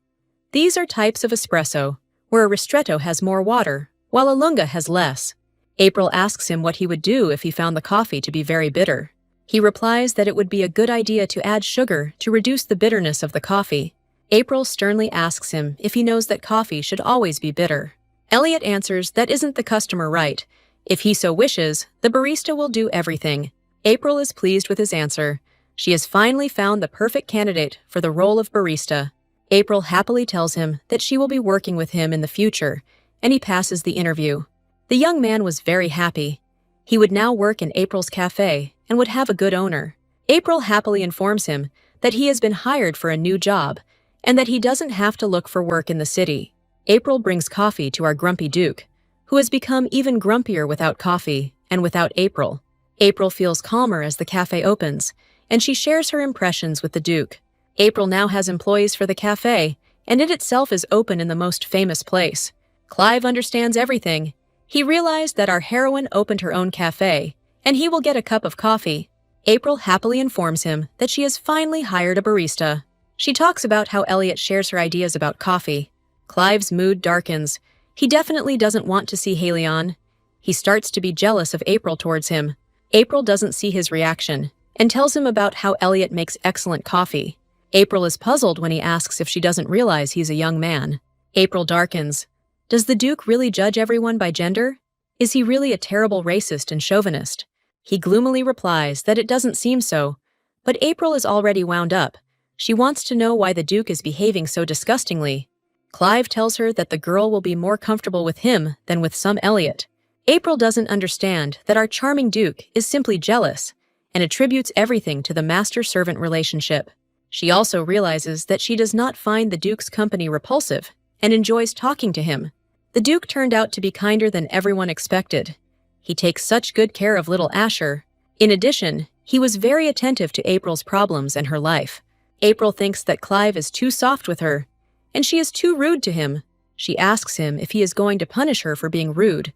These are types of espresso, where a ristretto has more water, while a lunga has less. April asks him what he would do if he found the coffee to be very bitter. He replies that it would be a good idea to add sugar to reduce the bitterness of the coffee. April sternly asks him if he knows that coffee should always be bitter. Elliot answers that isn't the customer right. If he so wishes, the barista will do everything. April is pleased with his answer. She has finally found the perfect candidate for the role of barista. April happily tells him that she will be working with him in the future, and he passes the interview. The young man was very happy. He would now work in April's cafe and would have a good owner. April happily informs him that he has been hired for a new job and that he doesn't have to look for work in the city. April brings coffee to our grumpy Duke, who has become even grumpier without coffee and without April. April feels calmer as the cafe opens, and she shares her impressions with the Duke. April now has employees for the cafe, and it itself is open in the most famous place. Clive understands everything. He realized that our heroine opened her own cafe, and he will get a cup of coffee. April happily informs him that she has finally hired a barista. She talks about how Elliot shares her ideas about coffee. Clive's mood darkens. He definitely doesn't want to see Halion. He starts to be jealous of April towards him. April doesn't see his reaction and tells him about how Elliot makes excellent coffee. April is puzzled when he asks if she doesn't realize he's a young man. April darkens. Does the Duke really judge everyone by gender? Is he really a terrible racist and chauvinist? He gloomily replies that it doesn't seem so, but April is already wound up. She wants to know why the Duke is behaving so disgustingly. Clive tells her that the girl will be more comfortable with him than with some Elliot. April doesn't understand that our charming Duke is simply jealous and attributes everything to the master-servant relationship. She also realizes that she does not find the Duke's company repulsive and enjoys talking to him. The Duke turned out to be kinder than everyone expected. He takes such good care of little Asher. In addition, he was very attentive to April's problems and her life. April thinks that Clive is too soft with her, and she is too rude to him. She asks him if he is going to punish her for being rude,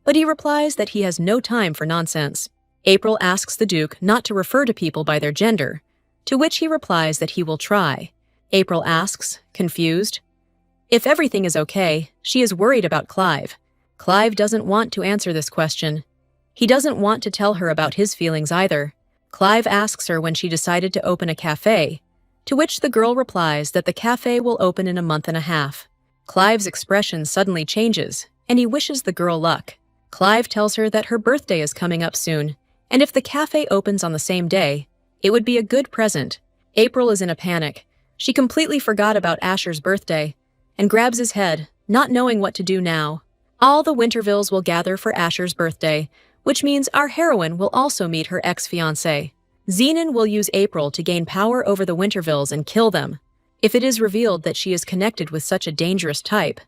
but he replies that he has no time for nonsense. April asks the Duke not to refer to people by their gender, to which he replies that he will try. April asks, confused, if everything is okay. She is worried about Clive. Clive doesn't want to answer this question. He doesn't want to tell her about his feelings either. Clive asks her when she decided to open a cafe, to which the girl replies that the cafe will open in a month and a half. Clive's expression suddenly changes, and he wishes the girl luck. Clive tells her that her birthday is coming up soon, and if the cafe opens on the same day, it would be a good present. April is in a panic. She completely forgot about Asher's birthday and grabs his head, not knowing what to do now. All the Wintervilles will gather for Asher's birthday, which means our heroine will also meet her ex-fiancé. Zenon will use April to gain power over the Wintervilles and kill them. If it is revealed that she is connected with such a dangerous type,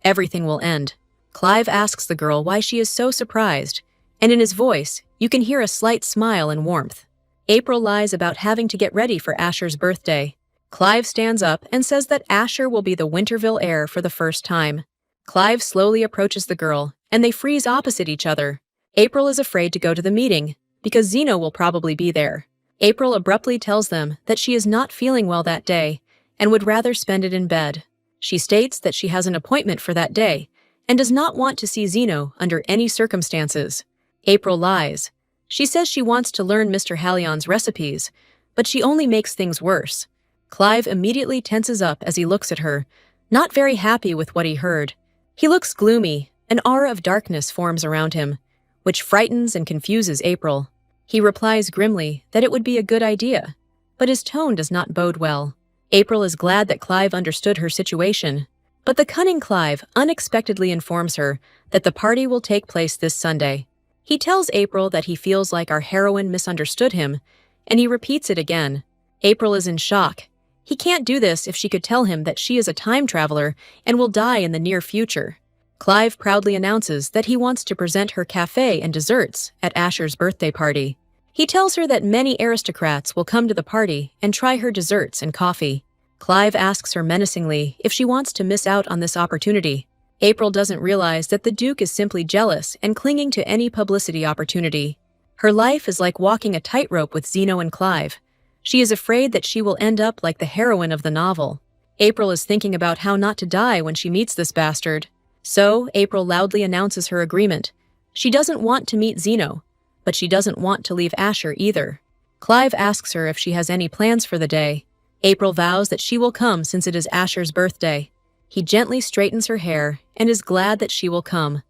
everything will end. Clive asks the girl why she is so surprised, and in his voice, you can hear a slight smile and warmth. April lies about having to get ready for Asher's birthday. Clive stands up and says that Asher will be the Winterville heir for the first time. Clive slowly approaches the girl, and they freeze opposite each other. April is afraid to go to the meeting, because Zeno will probably be there. April abruptly tells them that she is not feeling well that day, and would rather spend it in bed. She states that she has an appointment for that day, and does not want to see Zeno under any circumstances. April lies. She says she wants to learn Mr. Hallion's recipes, but she only makes things worse. Clive immediately tenses up as he looks at her, not very happy with what he heard. He looks gloomy, an aura of darkness forms around him, which frightens and confuses April. He replies grimly that it would be a good idea, but his tone does not bode well. April is glad that Clive understood her situation, but the cunning Clive unexpectedly informs her that the party will take place this Sunday. He tells April that he feels like our heroine misunderstood him, and he repeats it again. April is in shock. He can't do this if she could tell him that she is a time traveler and will die in the near future. Clive proudly announces that he wants to present her café and desserts at Asher's birthday party. He tells her that many aristocrats will come to the party and try her desserts and coffee. Clive asks her menacingly if she wants to miss out on this opportunity. April doesn't realize that the Duke is simply jealous and clinging to any publicity opportunity. Her life is like walking a tightrope with Zeno and Clive. She is afraid that she will end up like the heroine of the novel. April is thinking about how not to die when she meets this bastard. So, April loudly announces her agreement. She doesn't want to meet Zeno, but she doesn't want to leave Asher either. Clive asks her if she has any plans for the day. April vows that she will come since it is Asher's birthday. He gently straightens her hair and is glad that she will come.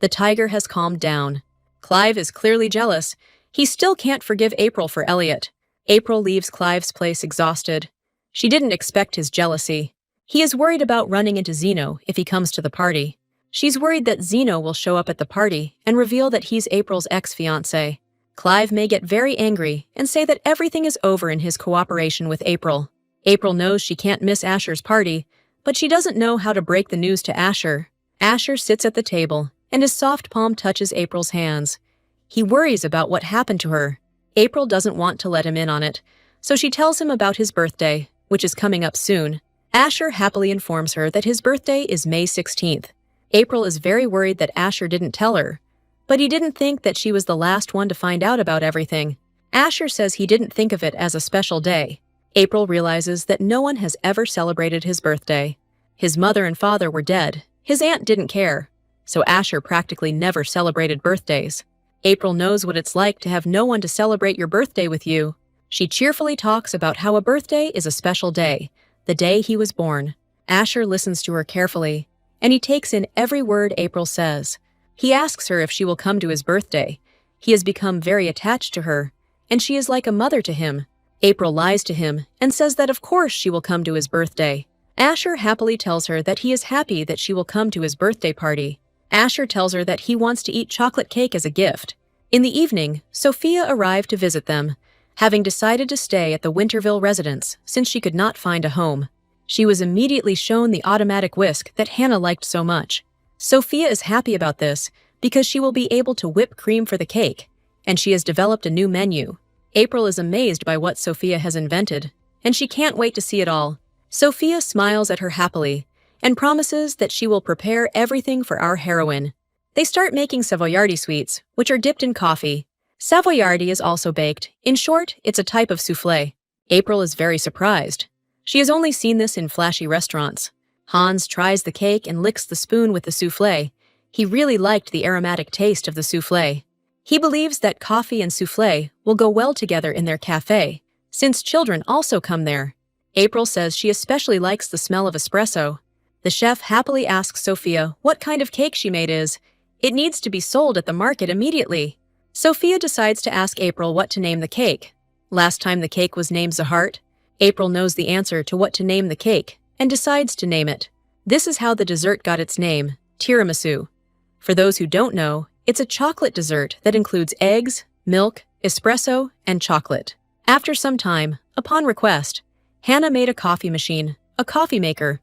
The tiger has calmed down. Clive is clearly jealous. He still can't forgive April for Elliot. April leaves Clive's place exhausted. She didn't expect his jealousy. He is worried about running into Zeno if he comes to the party. She's worried that Zeno will show up at the party and reveal that he's April's ex-fiancé. Clive may get very angry and say that everything is over in his cooperation with April. April knows she can't miss Asher's party, but she doesn't know how to break the news to Asher. Asher sits at the table, and his soft palm touches April's hands. He worries about what happened to her. April doesn't want to let him in on it, so she tells him about his birthday, which is coming up soon. Asher happily informs her that his birthday is May 16th. April is very worried that Asher didn't tell her, but he didn't think that she was the last one to find out about everything. Asher says he didn't think of it as a special day. April realizes that no one has ever celebrated his birthday. His mother and father were dead. His aunt didn't care, so Asher practically never celebrated birthdays. April knows what it's like to have no one to celebrate your birthday with you. She cheerfully talks about how a birthday is a special day, the day he was born. Asher listens to her carefully, and he takes in every word April says. He asks her if she will come to his birthday. He has become very attached to her, and she is like a mother to him. April lies to him and says that of course she will come to his birthday. Asher happily tells her that he is happy that she will come to his birthday party. Asher tells her that he wants to eat chocolate cake as a gift. In the evening, Sophia arrived to visit them, having decided to stay at the Winterville residence since she could not find a home. She was immediately shown the automatic whisk that Hannah liked so much. Sophia is happy about this because she will be able to whip cream for the cake, and she has developed a new menu. April is amazed by what Sophia has invented, and she can't wait to see it all. Sophia smiles at her happily and promises that she will prepare everything for our heroine. They start making Savoiardi sweets, which are dipped in coffee. Savoiardi is also baked. In short, it's a type of soufflé. April is very surprised. She has only seen this in flashy restaurants. Hans tries the cake and licks the spoon with the soufflé. He really liked the aromatic taste of the soufflé. He believes that coffee and soufflé will go well together in their cafe, since children also come there. April says she especially likes the smell of espresso. The chef happily asks Sophia what kind of cake she made is. It needs to be sold at the market immediately. Sophia decides to ask April what to name the cake. Last time the cake was named Zahart. April knows the answer to what to name the cake and decides to name it. This is how the dessert got its name, tiramisu. For those who don't know, it's a chocolate dessert that includes eggs, milk, espresso, and chocolate. After some time, upon request, Hannah made a coffee machine, a coffee maker,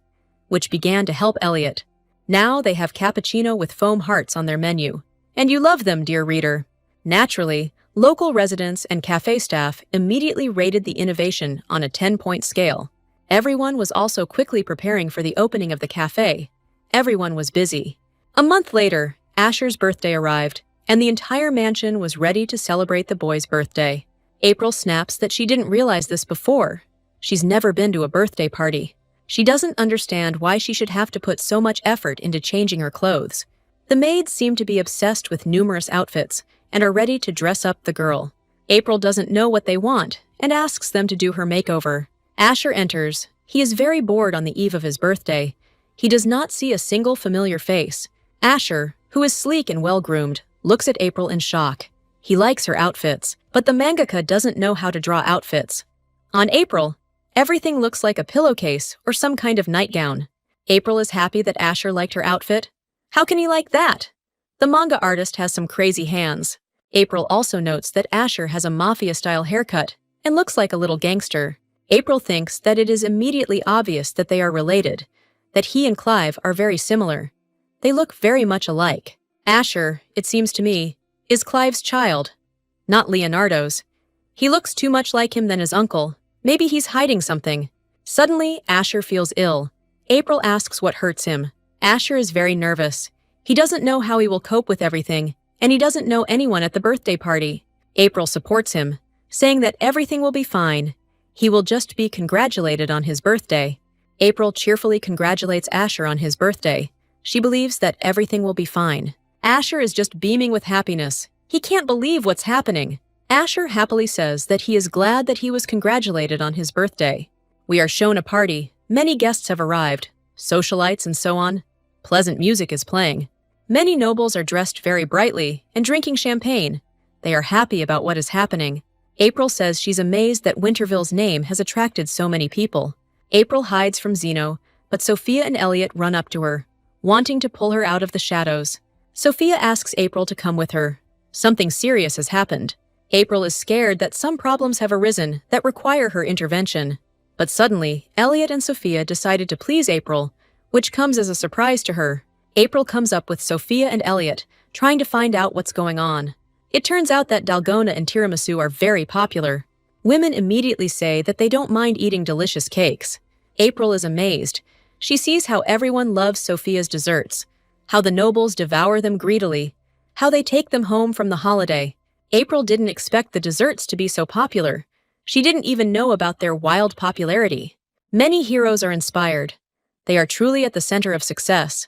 which began to help Elliot. Now they have cappuccino with foam hearts on their menu. And you love them, dear reader. Naturally, local residents and cafe staff immediately rated the innovation on a 10-point scale. Everyone was also quickly preparing for the opening of the cafe. Everyone was busy. A month later, Asher's birthday arrived, and the entire mansion was ready to celebrate the boy's birthday. April snaps that she didn't realize this before. She's never been to a birthday party. She doesn't understand why she should have to put so much effort into changing her clothes. The maids seem to be obsessed with numerous outfits and are ready to dress up the girl. April doesn't know what they want and asks them to do her makeover. Asher enters. He is very bored on the eve of his birthday. He does not see a single familiar face. Asher, who is sleek and well-groomed, looks at April in shock. He likes her outfits, but the mangaka doesn't know how to draw outfits. On April, everything looks like a pillowcase or some kind of nightgown. April is happy that Asher liked her outfit. How can he like that? The manga artist has some crazy hands. April also notes that Asher has a mafia-style haircut and looks like a little gangster. April thinks that it is immediately obvious that they are related, that he and Clive are very similar. They look very much alike. Asher, it seems to me, is Clive's child, not Leonardo's. He looks too much like him than his uncle. Maybe he's hiding something. Suddenly, Asher feels ill. April asks what hurts him. Asher is very nervous. He doesn't know how he will cope with everything, and he doesn't know anyone at the birthday party. April supports him, saying that everything will be fine. He will just be congratulated on his birthday. April cheerfully congratulates Asher on his birthday. She believes that everything will be fine. Asher is just beaming with happiness. He can't believe what's happening. Asher happily says that he is glad that he was congratulated on his birthday. We are shown a party. Many guests have arrived, socialites and so on. Pleasant music is playing. Many nobles are dressed very brightly and drinking champagne. They are happy about what is happening. April says she's amazed that Winterville's name has attracted so many people. April hides from Zeno, but Sophia and Elliot run up to her, wanting to pull her out of the shadows. Sophia asks April to come with her. Something serious has happened. April is scared that some problems have arisen that require her intervention. But suddenly, Elliot and Sophia decided to please April, which comes as a surprise to her. April comes up with Sophia and Elliot, trying to find out what's going on. It turns out that dalgona and tiramisu are very popular. Women immediately say that they don't mind eating delicious cakes. April is amazed. She sees how everyone loves Sophia's desserts, how the nobles devour them greedily, how they take them home from the holiday. April didn't expect the desserts to be so popular. She didn't even know about their wild popularity. Many heroes are inspired. They are truly at the center of success.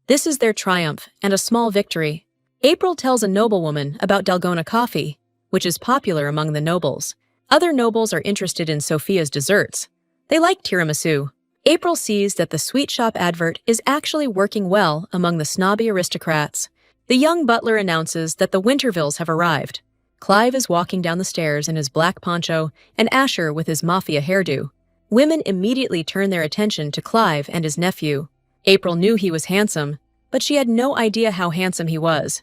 This is their triumph and a small victory. April tells a noblewoman about dalgona coffee, which is popular among the nobles. Other nobles are interested in Sophia's desserts. They like tiramisu. April sees that the sweet shop advert is actually working well among the snobby aristocrats. The young butler announces that the Wintervilles have arrived. Clive is walking down the stairs in his black poncho and Asher with his mafia hairdo. Women immediately turn their attention to Clive and his nephew. April knew he was handsome, but she had no idea how handsome he was,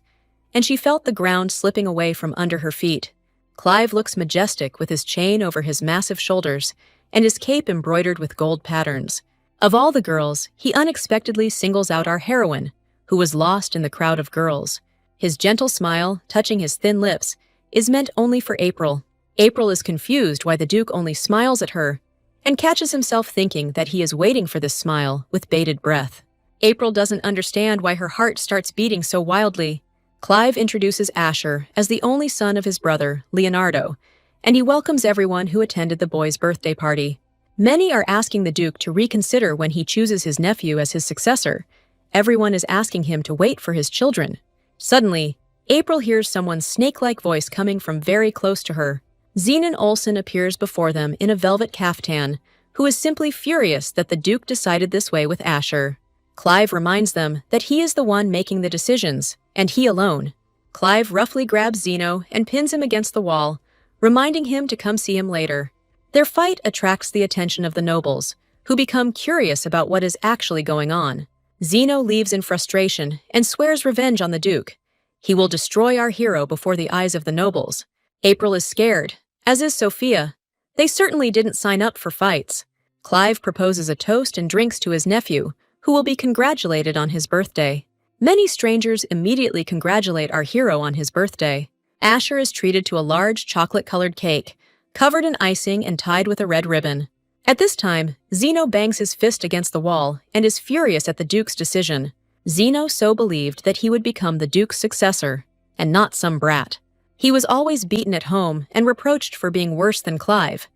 and she felt the ground slipping away from under her feet. Clive looks majestic with his chain over his massive shoulders and his cape embroidered with gold patterns. Of all the girls, he unexpectedly singles out our heroine, who was lost in the crowd of girls. His gentle smile, touching his thin lips, is meant only for April. April is confused why the Duke only smiles at her and catches himself thinking that he is waiting for this smile with bated breath. April doesn't understand why her heart starts beating so wildly. Clive introduces Asher as the only son of his brother, Leonardo, and he welcomes everyone who attended the boy's birthday party. Many are asking the Duke to reconsider when he chooses his nephew as his successor. Everyone is asking him to wait for his children. Suddenly, April hears someone's snake-like voice coming from very close to her. Zenon Olsen appears before them in a velvet caftan, who is simply furious that the Duke decided this way with Asher. Clive reminds them that he is the one making the decisions, and he alone. Clive roughly grabs Zeno and pins him against the wall, reminding him to come see him later. Their fight attracts the attention of the nobles, who become curious about what is actually going on. Zeno leaves in frustration and swears revenge on the Duke. He will destroy our hero before the eyes of the nobles. April is scared, as is Sophia. They certainly didn't sign up for fights. Clive proposes a toast and drinks to his nephew, who will be congratulated on his birthday. Many strangers immediately congratulate our hero on his birthday. Asher is treated to a large chocolate-colored cake, covered in icing and tied with a red ribbon. At this time, Zeno bangs his fist against the wall and is furious at the Duke's decision. Zeno so believed that he would become the Duke's successor, and not some brat. He was always beaten at home and reproached for being worse than Clive.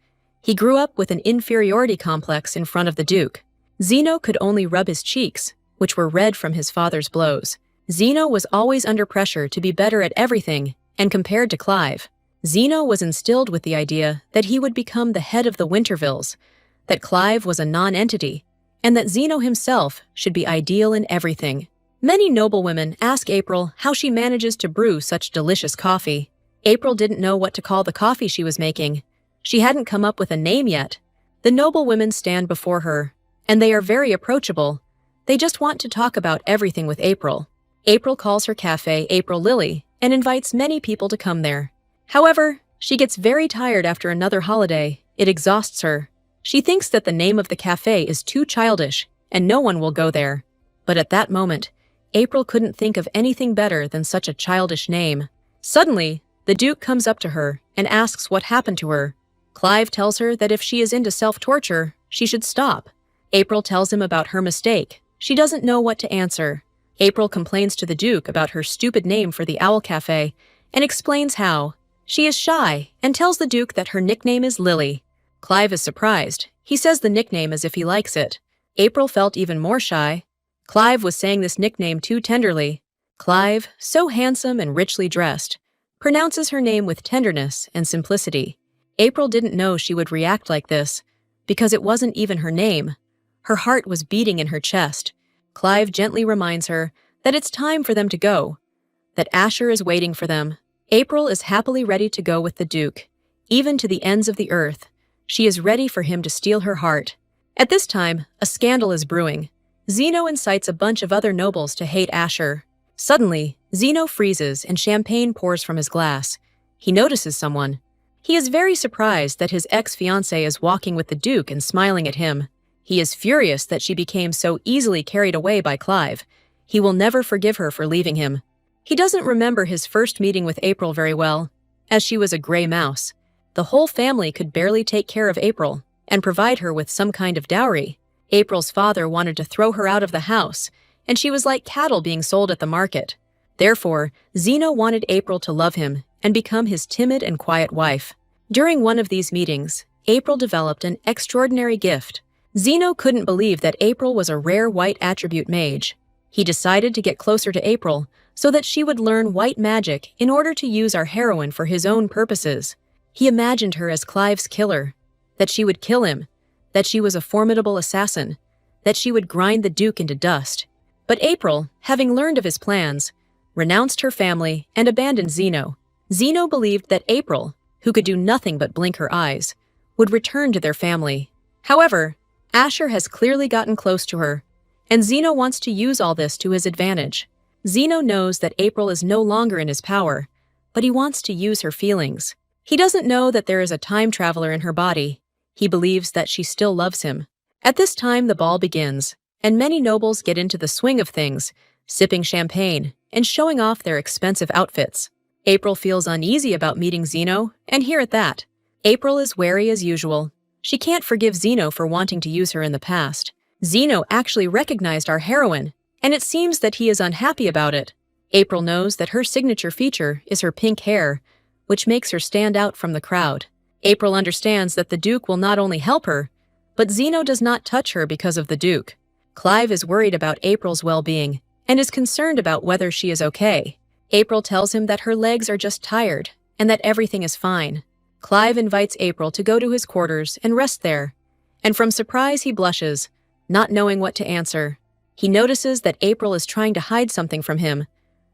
He grew up with an inferiority complex in front of the Duke. Zeno could only rub his cheeks, which were red from his father's blows. Zeno was always under pressure to be better at everything, and compared to Clive. Zeno was instilled with the idea that he would become the head of the Wintervilles, that Clive was a non-entity, and that Zeno himself should be ideal in everything. Many noblewomen ask April how she manages to brew such delicious coffee. April didn't know what to call the coffee she was making. She hadn't come up with a name yet. The noblewomen stand before her, and they are very approachable. They just want to talk about everything with April. April calls her cafe April Lily and invites many people to come there. However, she gets very tired after another holiday. It exhausts her. She thinks that the name of the cafe is too childish and no one will go there. But at that moment, April couldn't think of anything better than such a childish name. Suddenly, the Duke comes up to her and asks what happened to her. Clive tells her that if she is into self-torture, she should stop. April tells him about her mistake. She doesn't know what to answer. April complains to the Duke about her stupid name for the Owl Cafe and explains how. She is shy and tells the Duke that her nickname is Lily. Clive is surprised. He says the nickname as if he likes it. April felt even more shy. Clive was saying this nickname too tenderly. Clive, so handsome and richly dressed, pronounces her name with tenderness and simplicity. April didn't know she would react like this, because it wasn't even her name. Her heart was beating in her chest. Clive gently reminds her that it's time for them to go, that Asher is waiting for them. April is happily ready to go with the Duke, even to the ends of the earth. She is ready for him to steal her heart. At this time, a scandal is brewing. Zeno incites a bunch of other nobles to hate Asher. Suddenly, Zeno freezes and champagne pours from his glass. He notices someone. He is very surprised that his ex-fiancée is walking with the Duke and smiling at him. He is furious that she became so easily carried away by Clive. He will never forgive her for leaving him. He doesn't remember his first meeting with April very well, as she was a gray mouse. The whole family could barely take care of April and provide her with some kind of dowry. April's father wanted to throw her out of the house, and she was like cattle being sold at the market. Therefore, Zeno wanted April to love him and become his timid and quiet wife. During one of these meetings, April developed an extraordinary gift. Zeno couldn't believe that April was a rare white attribute mage. He decided to get closer to April so that she would learn white magic in order to use our heroine for his own purposes. He imagined her as Clive's killer, that she would kill him, that she was a formidable assassin, that she would grind the Duke into dust. But April, having learned of his plans, renounced her family and abandoned Zeno. Zeno believed that April, who could do nothing but blink her eyes, would return to their family. However, Asher has clearly gotten close to her, and Zeno wants to use all this to his advantage. Zeno knows that April is no longer in his power, but he wants to use her feelings. He doesn't know that there is a time traveler in her body. He believes that she still loves him. At this time, the ball begins, and many nobles get into the swing of things, sipping champagne and showing off their expensive outfits. April feels uneasy about meeting Zeno, and here at that, April is wary as usual. She can't forgive Zeno for wanting to use her in the past. Zeno actually recognized our heroine, and it seems that he is unhappy about it. April knows that her signature feature is her pink hair, which makes her stand out from the crowd. April understands that the Duke will not only help her, but Zeno does not touch her because of the Duke. Clive is worried about April's well-being and is concerned about whether she is okay. April tells him that her legs are just tired and that everything is fine. Clive invites April to go to his quarters and rest there, and from surprise he blushes, not knowing what to answer. He notices that April is trying to hide something from him,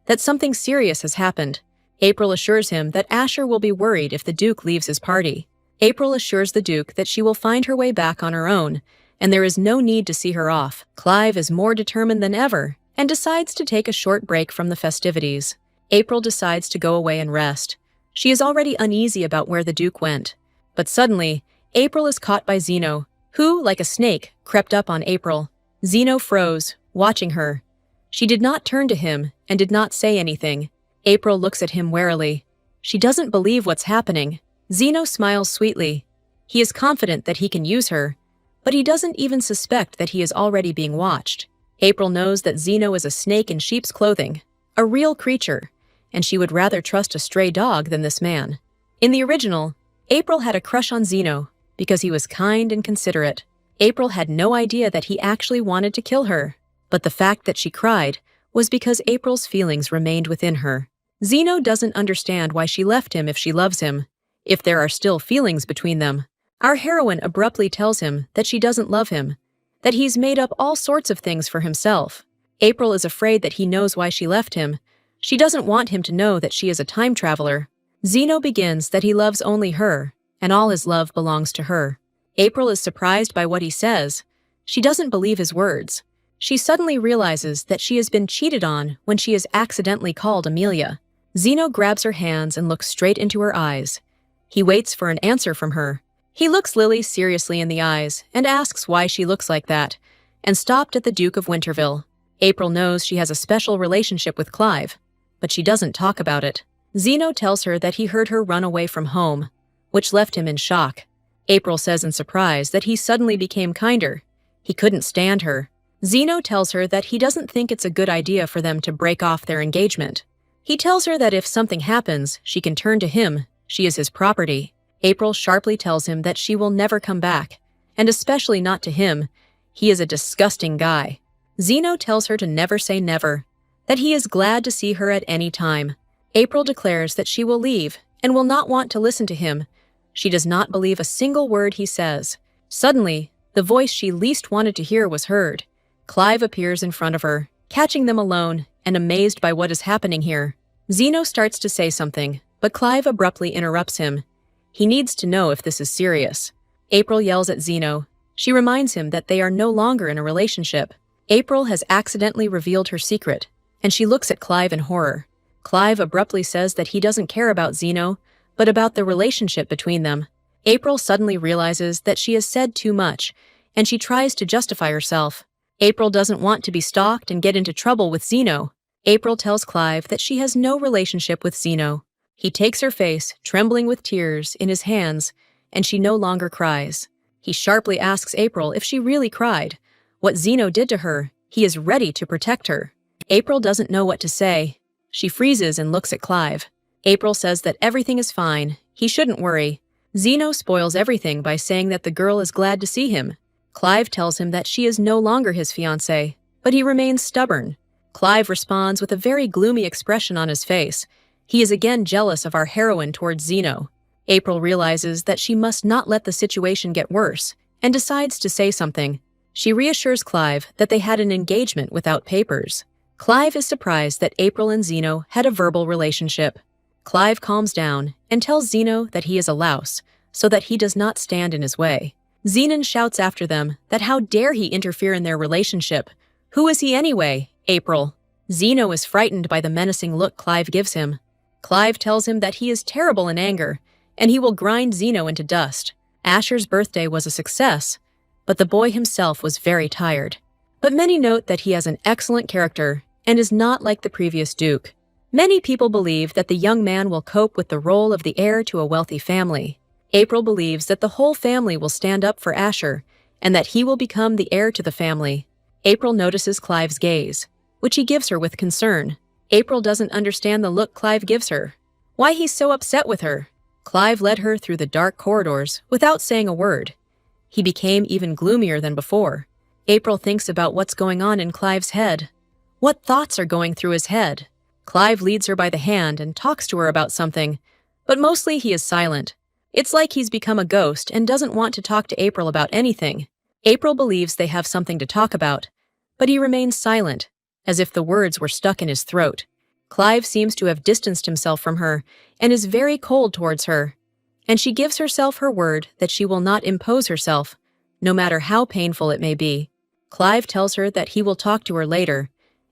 that something serious has happened. April assures him that Asher will be worried if the Duke leaves his party. April assures the Duke that she will find her way back on her own, and there is no need to see her off. Clive is more determined than ever and decides to take a short break from the festivities. April decides to go away and rest. She is already uneasy about where the Duke went. But suddenly, April is caught by Zeno, who, like a snake, crept up on April. Zeno froze, watching her. She did not turn to him and did not say anything. April looks at him warily. She doesn't believe what's happening. Zeno smiles sweetly. He is confident that he can use her, but he doesn't even suspect that he is already being watched. April knows that Zeno is a snake in sheep's clothing, a real creature, and she would rather trust a stray dog than this man. In the original, April had a crush on Zeno because he was kind and considerate. April had no idea that he actually wanted to kill her, but the fact that she cried was because April's feelings remained within her. Zeno doesn't understand why she left him if she loves him, if there are still feelings between them. Our heroine abruptly tells him that she doesn't love him, that he's made up all sorts of things for himself. April is afraid that he knows why she left him. She doesn't want him to know that she is a time traveler. Zeno begins that he loves only her, and all his love belongs to her. April is surprised by what he says. She doesn't believe his words. She suddenly realizes that she has been cheated on when she is accidentally called Amelia. Zeno grabs her hands and looks straight into her eyes. He waits for an answer from her. He looks Lily seriously in the eyes and asks why she looks like that, and stopped at the Duke of Winterville. April knows she has a special relationship with Clive, but she doesn't talk about it. Zeno tells her that he heard her run away from home, which left him in shock. April says in surprise that he suddenly became kinder. He couldn't stand her. Zeno tells her that he doesn't think it's a good idea for them to break off their engagement. He tells her that if something happens, she can turn to him. She is his property. April sharply tells him that she will never come back, and especially not to him. He is a disgusting guy. Zeno tells her to never say never, that he is glad to see her at any time. April declares that she will leave and will not want to listen to him. She does not believe a single word he says. Suddenly, the voice she least wanted to hear was heard. Clive appears in front of her, catching them alone and amazed by what is happening here. Zeno starts to say something, but Clive abruptly interrupts him. He needs to know if this is serious. April yells at Zeno. She reminds him that they are no longer in a relationship. April has accidentally revealed her secret, and she looks at Clive in horror. Clive abruptly says that he doesn't care about Zeno, but about the relationship between them. April suddenly realizes that she has said too much, and she tries to justify herself. April doesn't want to be stalked and get into trouble with Zeno. April tells Clive that she has no relationship with Zeno. He takes her face, trembling with tears, in his hands, and she no longer cries. He sharply asks April if she really cried. What Zeno did to her, he is ready to protect her. April doesn't know what to say. She freezes and looks at Clive. April says that everything is fine. He shouldn't worry. Zeno spoils everything by saying that the girl is glad to see him. Clive tells him that she is no longer his fiancée, but he remains stubborn. Clive responds with a very gloomy expression on his face. He is again jealous of our heroine towards Zeno. April realizes that she must not let the situation get worse, and decides to say something. She reassures Clive that they had an engagement without papers. Clive is surprised that April and Zeno had a verbal relationship. Clive calms down and tells Zeno that he is a louse, so that he does not stand in his way. Zenon shouts after them that how dare he interfere in their relationship. Who is he anyway? April. Zeno is frightened by the menacing look Clive gives him. Clive tells him that he is terrible in anger, and he will grind Zeno into dust. Asher's birthday was a success, but the boy himself was very tired. But many note that he has an excellent character and is not like the previous Duke. Many people believe that the young man will cope with the role of the heir to a wealthy family. April believes that the whole family will stand up for Asher and that he will become the heir to the family. April notices Clive's gaze, which he gives her with concern. April doesn't understand the look Clive gives her. Why he's so upset with her. Clive led her through the dark corridors without saying a word. He became even gloomier than before. April thinks about what's going on in Clive's head. What thoughts are going through his head? Clive leads her by the hand and talks to her about something, but mostly he is silent. It's like he's become a ghost and doesn't want to talk to April about anything. April believes they have something to talk about, but he remains silent, as if the words were stuck in his throat. Clive seems to have distanced himself from her and is very cold towards her, and she gives herself her word that she will not impose herself, no matter how painful it may be. Clive tells her that he will talk to her later,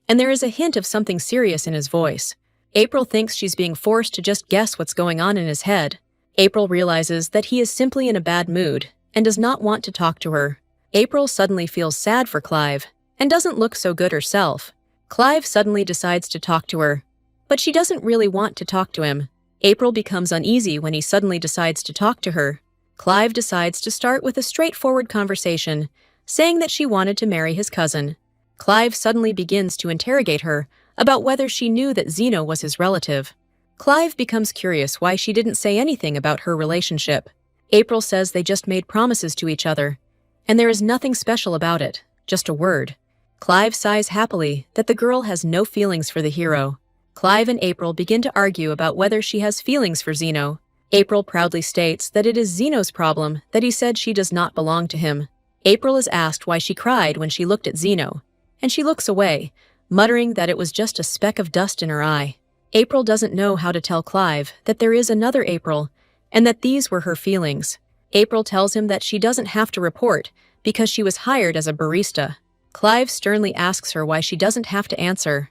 and there is a hint of something serious in his voice. April thinks she's being forced to just guess what's going on in his head. April realizes that he is simply in a bad mood and does not want to talk to her. April suddenly feels sad for Clive and doesn't look so good herself. Clive suddenly decides to talk to her, but she doesn't really want to talk to him. April becomes uneasy when he suddenly decides to talk to her. Clive decides to start with a straightforward conversation, saying that she wanted to marry his cousin. Clive suddenly begins to interrogate her about whether she knew that Zeno was his relative. Clive becomes curious why she didn't say anything about her relationship. April says they just made promises to each other, and there is nothing special about it, just a word. Clive sighs happily that the girl has no feelings for the hero. Clive and April begin to argue about whether she has feelings for Zeno. April proudly states that it is Zeno's problem that he said she does not belong to him. April is asked why she cried when she looked at Zeno, and she looks away, muttering that it was just a speck of dust in her eye. April doesn't know how to tell Clive that there is another April, and that these were her feelings. April tells him that she doesn't have to report because she was hired as a barista. Clive sternly asks her why she doesn't have to answer,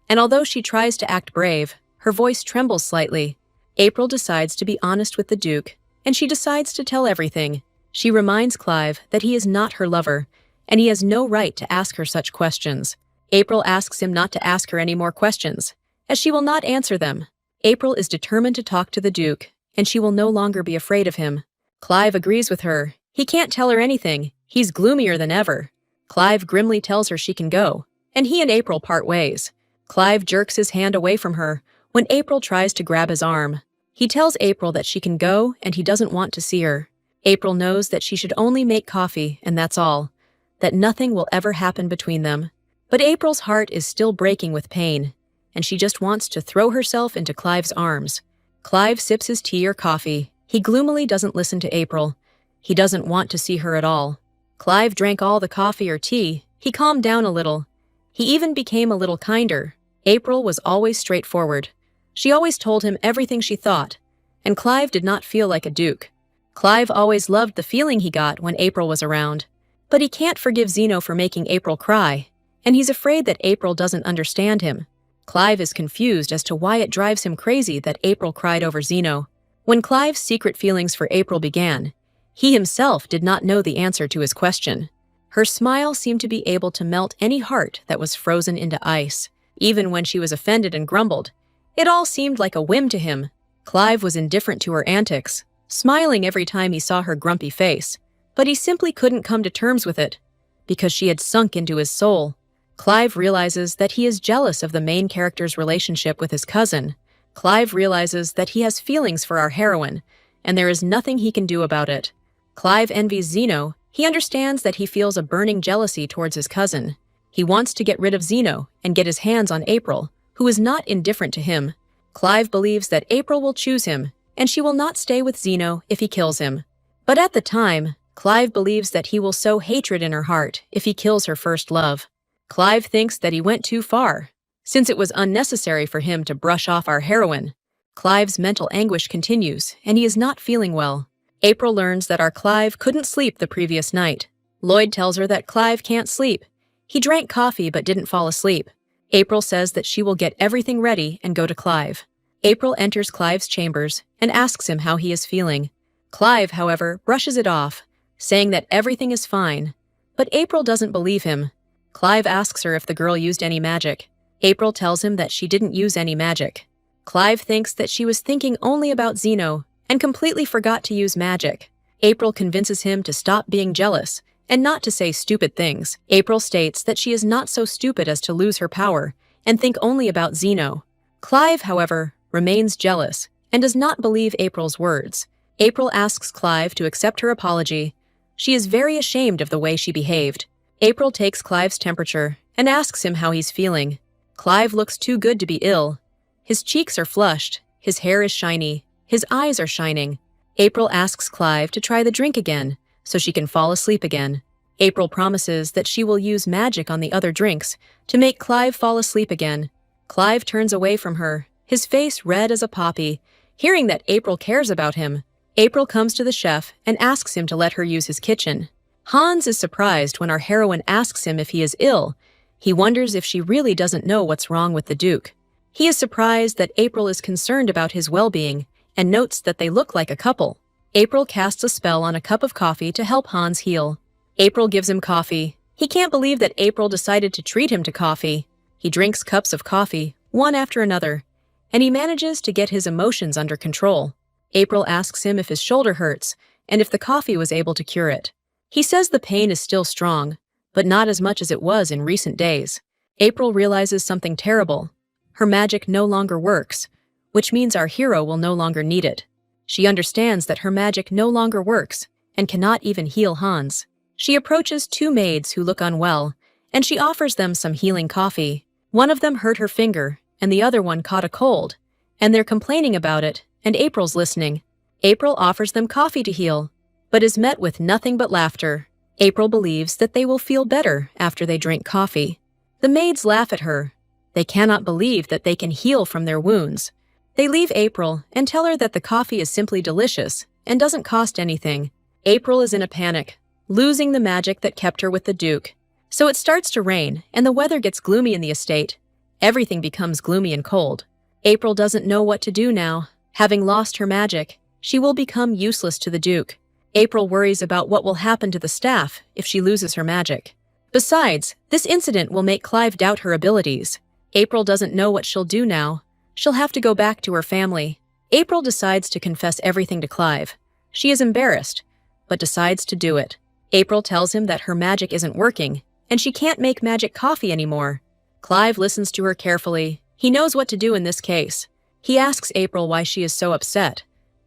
and although she tries to act brave, her voice trembles slightly. April decides to be honest with the Duke, and she decides to tell everything. She reminds Clive that he is not her lover, and he has no right to ask her such questions. April asks him not to ask her any more questions, as she will not answer them. April is determined to talk to the Duke, and she will no longer be afraid of him. Clive agrees with her. He can't tell her anything. He's gloomier than ever. Clive grimly tells her she can go, and he and April part ways. Clive jerks his hand away from her when April tries to grab his arm. He tells April that she can go and he doesn't want to see her. April knows that she should only make coffee, and that's all, that nothing will ever happen between them. But April's heart is still breaking with pain, and she just wants to throw herself into Clive's arms. Clive sips his tea or coffee. He gloomily doesn't listen to April. He doesn't want to see her at all. Clive drank all the coffee or tea. He calmed down a little. He even became a little kinder. April was always straightforward. She always told him everything she thought, and Clive did not feel like a duke. Clive always loved the feeling he got when April was around, but he can't forgive Zeno for making April cry, and he's afraid that April doesn't understand him. Clive is confused as to why it drives him crazy that April cried over Zeno. When Clive's secret feelings for April began, he himself did not know the answer to his question. Her smile seemed to be able to melt any heart that was frozen into ice. Even when she was offended and grumbled, it all seemed like a whim to him. Clive was indifferent to her antics, smiling every time he saw her grumpy face, but he simply couldn't come to terms with it, because she had sunk into his soul. Clive realizes that he is jealous of the main character's relationship with his cousin. Clive realizes that he has feelings for our heroine, and there is nothing he can do about it. Clive envies Zeno. He understands that he feels a burning jealousy towards his cousin. He wants to get rid of Zeno and get his hands on April, who is not indifferent to him. Clive believes that April will choose him, and she will not stay with Zeno if he kills him. But at the time, Clive believes that he will sow hatred in her heart if he kills her first love. Clive thinks that he went too far, since it was unnecessary for him to brush off our heroine. Clive's mental anguish continues, and he is not feeling well. April learns that our Clive couldn't sleep the previous night. Lloyd tells her that Clive can't sleep. He drank coffee but didn't fall asleep. April says that she will get everything ready and go to Clive. April enters Clive's chambers and asks him how he is feeling. Clive, however, brushes it off, saying that everything is fine. But April doesn't believe him. Clive asks her if the girl used any magic. April tells him that she didn't use any magic. Clive thinks that she was thinking only about Zeno and completely forgot to use magic. April convinces him to stop being jealous and not to say stupid things. April states that she is not so stupid as to lose her power and think only about Zeno. Clive, however, remains jealous and does not believe April's words. April asks Clive to accept her apology. She is very ashamed of the way she behaved. April takes Clive's temperature and asks him how he's feeling. Clive looks too good to be ill. His cheeks are flushed, his hair is shiny, his eyes are shining. April asks Clive to try the drink again, so she can fall asleep again. April promises that she will use magic on the other drinks to make Clive fall asleep again. Clive turns away from her, his face red as a poppy, hearing that April cares about him. April comes to the chef and asks him to let her use his kitchen. Hans is surprised when our heroine asks him if he is ill. He wonders if she really doesn't know what's wrong with the Duke. He is surprised that April is concerned about his well-being and notes that they look like a couple. April casts a spell on a cup of coffee to help Hans heal. April gives him coffee. He can't believe that April decided to treat him to coffee. He drinks cups of coffee, one after another, and he manages to get his emotions under control. April asks him if his shoulder hurts and if the coffee was able to cure it. He says the pain is still strong, but not as much as it was in recent days. April realizes something terrible. Her magic no longer works, which means our hero will no longer need it. She understands that her magic no longer works and cannot even heal Hans. She approaches two maids who look unwell, and she offers them some healing coffee. One of them hurt her finger, and the other one caught a cold, and they're complaining about it, and April's listening. April offers them coffee to heal, but is met with nothing but laughter. April believes that they will feel better after they drink coffee. The maids laugh at her. They cannot believe that they can heal from their wounds. They leave April and tell her that the coffee is simply delicious and doesn't cost anything. April is in a panic, losing the magic that kept her with the Duke. So it starts to rain, and the weather gets gloomy in the estate. Everything becomes gloomy and cold. April doesn't know what to do now. Having lost her magic, she will become useless to the Duke. April worries about what will happen to the staff if she loses her magic. Besides, this incident will make Clive doubt her abilities. April doesn't know what she'll do now. She'll have to go back to her family. April decides to confess everything to Clive. She is embarrassed, but decides to do it. April tells him that her magic isn't working, and she can't make magic coffee anymore. Clive listens to her carefully. He knows what to do in this case. He asks April why she is so upset.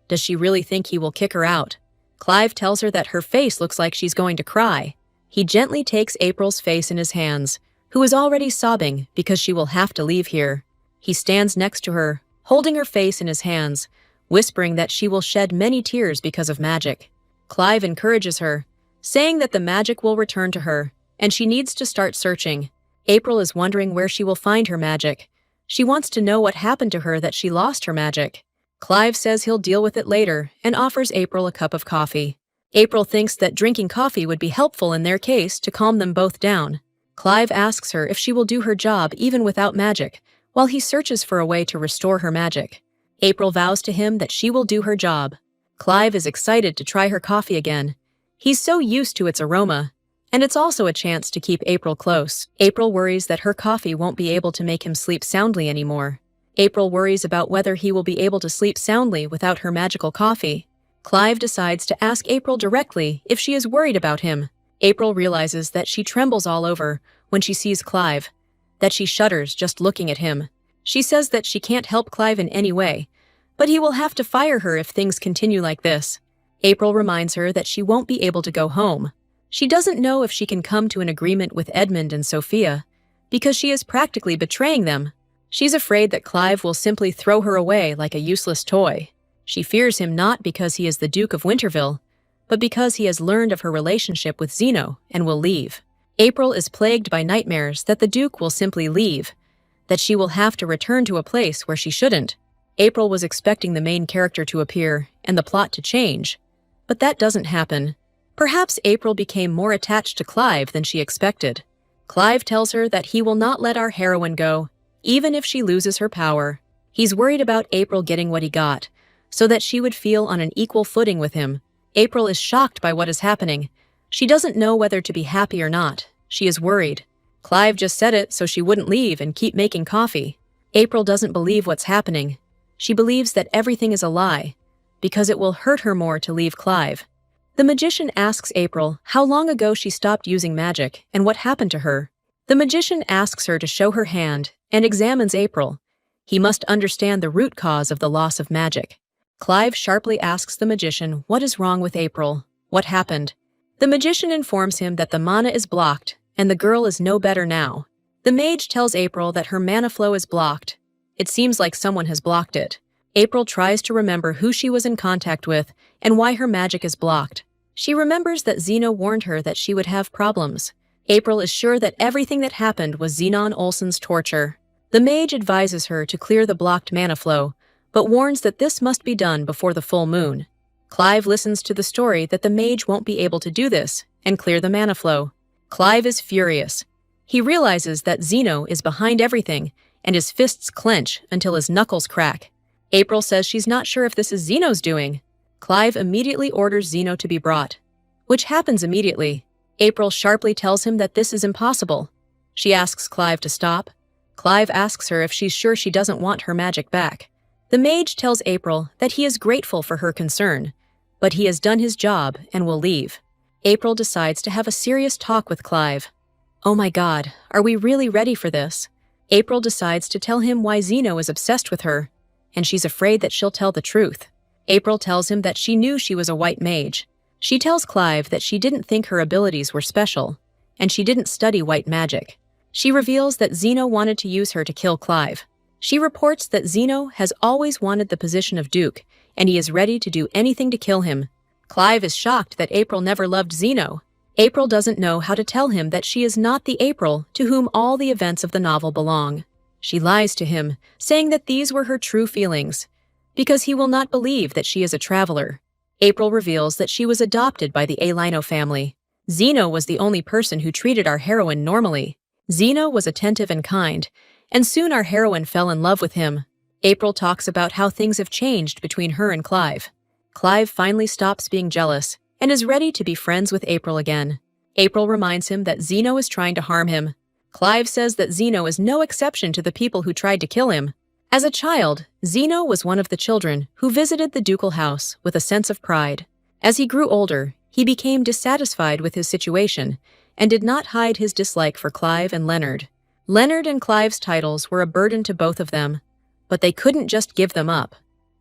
Does she really think he will kick her out? Clive tells her that her face looks like she's going to cry. He gently takes April's face in his hands, who is already sobbing because she will have to leave here. He stands next to her, holding her face in his hands, whispering that she will shed many tears because of magic. Clive encourages her, saying that the magic will return to her, and she needs to start searching. April is wondering where she will find her magic. She wants to know what happened to her that she lost her magic. Clive says he'll deal with it later and offers April a cup of coffee. April thinks that drinking coffee would be helpful in their case to calm them both down. Clive asks her if she will do her job even without magic, while he searches for a way to restore her magic. April vows to him that she will do her job. Clive is excited to try her coffee again. He's so used to its aroma, and it's also a chance to keep April close. April worries that her coffee won't be able to make him sleep soundly anymore. April worries about whether he will be able to sleep soundly without her magical coffee. Clive decides to ask April directly if she is worried about him. April realizes that she trembles all over when she sees Clive, that she shudders just looking at him. She says that she can't help Clive in any way, but he will have to fire her if things continue like this. April reminds her that she won't be able to go home. She doesn't know if she can come to an agreement with Edmund and Sophia, because she is practically betraying them. She's afraid that Clive will simply throw her away like a useless toy. She fears him not because he is the Duke of Winterville, but because he has learned of her relationship with Zeno and will leave. April is plagued by nightmares that the Duke will simply leave, that she will have to return to a place where she shouldn't. April was expecting the main character to appear and the plot to change, but that doesn't happen. Perhaps April became more attached to Clive than she expected. Clive tells her that he will not let our heroine go, even if she loses her power. He's worried about April getting what he got, so that she would feel on an equal footing with him. April is shocked by what is happening. She doesn't know whether to be happy or not. She is worried. Clive just said it so she wouldn't leave and keep making coffee. April doesn't believe what's happening. She believes that everything is a lie, because it will hurt her more to leave Clive. The magician asks April how long ago she stopped using magic and what happened to her. The magician asks her to show her hand and examines April. He must understand the root cause of the loss of magic. Clive sharply asks the magician what is wrong with April, what happened. The magician informs him that the mana is blocked and the girl is no better now. The mage tells April that her mana flow is blocked. It seems like someone has blocked it. April tries to remember who she was in contact with and why her magic is blocked. She remembers that Zeno warned her that she would have problems. April is sure that everything that happened was Zenon Olsen's torture. The mage advises her to clear the blocked mana flow, but warns that this must be done before the full moon. Clive listens to the story that the mage won't be able to do this and clear the mana flow. Clive is furious. He realizes that Zeno is behind everything, and his fists clench until his knuckles crack. April says she's not sure if this is Zeno's doing. Clive immediately orders Zeno to be brought, which happens immediately. April sharply tells him that this is impossible. She asks Clive to stop. Clive asks her if she's sure she doesn't want her magic back. The mage tells April that he is grateful for her concern, but he has done his job and will leave. April decides to have a serious talk with Clive. Oh my God, are we really ready for this? April decides to tell him why Zeno is obsessed with her, and she's afraid that she'll tell the truth. April tells him that she knew she was a white mage. She tells Clive that she didn't think her abilities were special, and she didn't study white magic. She reveals that Zeno wanted to use her to kill Clive. She reports that Zeno has always wanted the position of Duke, and he is ready to do anything to kill him. Clive is shocked that April never loved Zeno. April doesn't know how to tell him that she is not the April to whom all the events of the novel belong. She lies to him, saying that these were her true feelings, because he will not believe that she is a traveler. April reveals that she was adopted by the Alino family. Zeno was the only person who treated our heroine normally. Zeno was attentive and kind, and soon our heroine fell in love with him. April talks about how things have changed between her and Clive. Clive finally stops being jealous and is ready to be friends with April again. April reminds him that Zeno is trying to harm him. Clive says that Zeno is no exception to the people who tried to kill him. As a child, Zeno was one of the children who visited the ducal house with a sense of pride. As he grew older, he became dissatisfied with his situation and did not hide his dislike for Clive and Leonard. Leonard and Clive's titles were a burden to both of them, but they couldn't just give them up.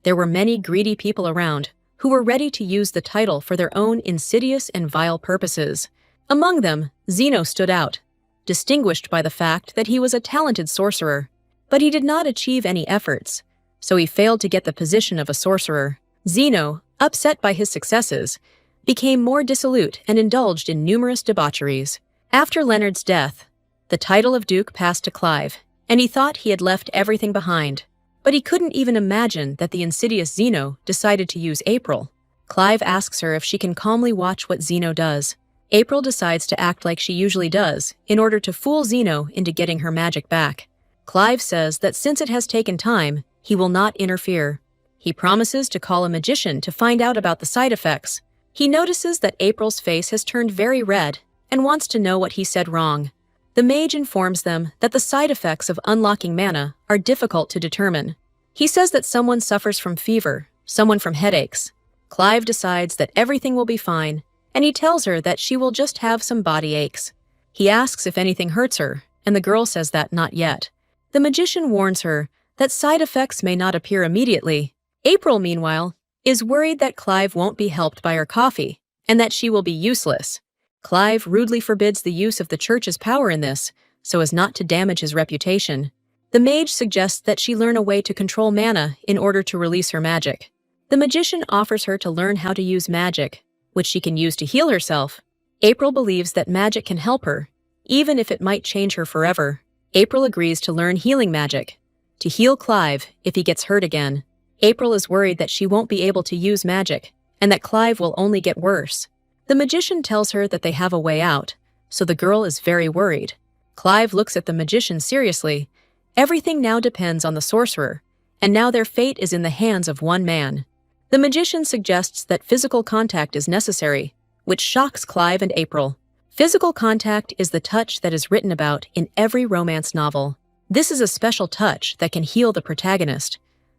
There were many greedy people around who were ready to use the title for their own insidious and vile purposes. Among them, Zeno stood out, distinguished by the fact that he was a talented sorcerer. But he did not achieve any efforts, so he failed to get the position of a sorcerer. Zeno, upset by his successes, became more dissolute and indulged in numerous debaucheries. After Leonard's death, the title of Duke passed to Clive, and he thought he had left everything behind. But he couldn't even imagine that the insidious Zeno decided to use April. Clive asks her if she can calmly watch what Zeno does. April decides to act like she usually does in order to fool Zeno into getting her magic back. Clive says that since it has taken time, he will not interfere. He promises to call a magician to find out about the side effects. He notices that April's face has turned very red and wants to know what he said wrong. The mage informs them that the side effects of unlocking mana are difficult to determine. He says that someone suffers from fever, someone from headaches. Clive decides that everything will be fine, and he tells her that she will just have some body aches. He asks if anything hurts her, and the girl says that not yet. The magician warns her that side effects may not appear immediately. April, meanwhile, is worried that Clive won't be helped by her coffee, and that she will be useless. Clive rudely forbids the use of the church's power in this, so as not to damage his reputation. The mage suggests that she learn a way to control mana in order to release her magic. The magician offers her to learn how to use magic, which she can use to heal herself. April believes that magic can help her, even if it might change her forever. April agrees to learn healing magic, to heal Clive if he gets hurt again. April is worried that she won't be able to use magic, and that Clive will only get worse. The magician tells her that they have a way out, so the girl is very worried. Clive looks at the magician seriously. Everything now depends on the sorcerer, and now their fate is in the hands of one man. The magician suggests that physical contact is necessary, which shocks Clive and April. Physical contact is the touch that is written about in every romance novel. This is a special touch that can heal the protagonist.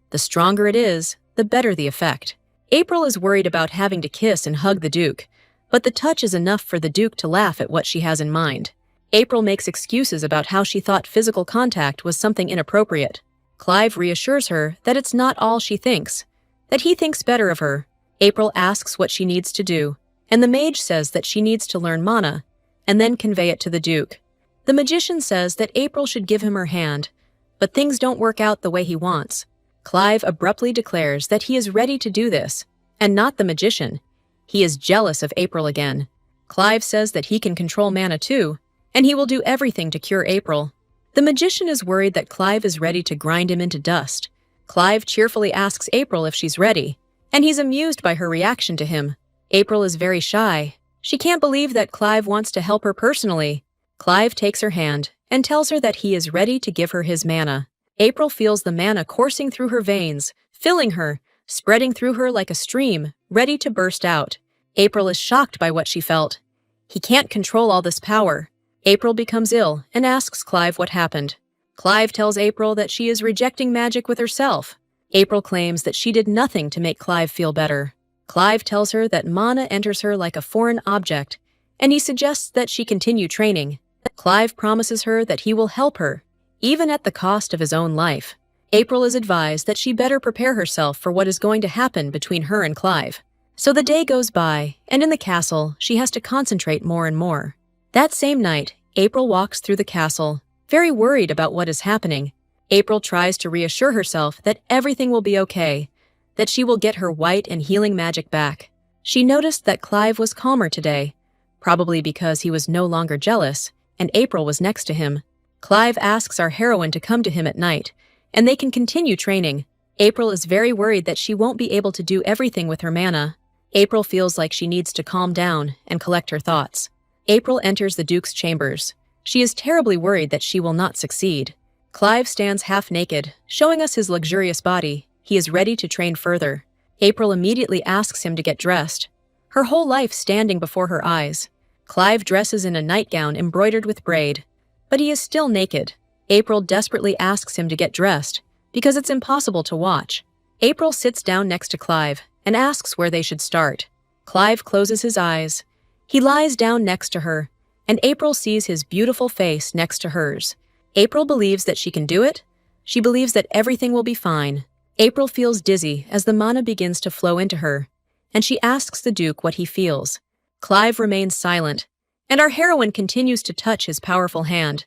The stronger it is, the better the effect. April is worried about having to kiss and hug the Duke, but the touch is enough for the Duke to laugh at what she has in mind. April makes excuses about how she thought physical contact was something inappropriate. Clive reassures her that it's not all she thinks, that he thinks better of her. April asks what she needs to do, and the mage says that she needs to learn mana, and then convey it to the Duke. The magician says that April should give him her hand, but things don't work out the way he wants. Clive abruptly declares that he is ready to do this, and not the magician. He is jealous of April again. Clive says that he can control mana too, and he will do everything to cure April. The magician is worried that Clive is ready to grind him into dust. Clive cheerfully asks April if she's ready, and he's amused by her reaction to him. April is very shy. She can't believe that Clive wants to help her personally. Clive takes her hand and tells her that he is ready to give her his mana. April feels the mana coursing through her veins, filling her, spreading through her like a stream, ready to burst out. April is shocked by what she felt. He can't control all this power. April becomes ill and asks Clive what happened. Clive tells April that she is rejecting magic with herself. April claims that she did nothing to make Clive feel better. Clive tells her that mana enters her like a foreign object, and he suggests that she continue training. Clive promises her that he will help her, even at the cost of his own life. April is advised that she better prepare herself for what is going to happen between her and Clive. So the day goes by, and in the castle, she has to concentrate more and more. That same night, April walks through the castle, very worried about what is happening. April tries to reassure herself that everything will be okay, that she will get her white and healing magic back. She noticed that Clive was calmer today, probably because he was no longer jealous, and April was next to him. Clive asks our heroine to come to him at night, and they can continue training. April is very worried that she won't be able to do everything with her mana. April feels like she needs to calm down and collect her thoughts. April enters the Duke's chambers. She is terribly worried that she will not succeed. Clive stands half naked, showing us his luxurious body. He is ready to train further. April immediately asks him to get dressed, her whole life standing before her eyes. Clive dresses in a nightgown embroidered with braid, but he is still naked. April desperately asks him to get dressed, because it's impossible to watch. April sits down next to Clive and asks where they should start. Clive closes his eyes. He lies down next to her, and April sees his beautiful face next to hers. April believes that she can do it. She believes that everything will be fine. April feels dizzy as the mana begins to flow into her, and she asks the Duke what he feels. Clive remains silent, and our heroine continues to touch his powerful hand.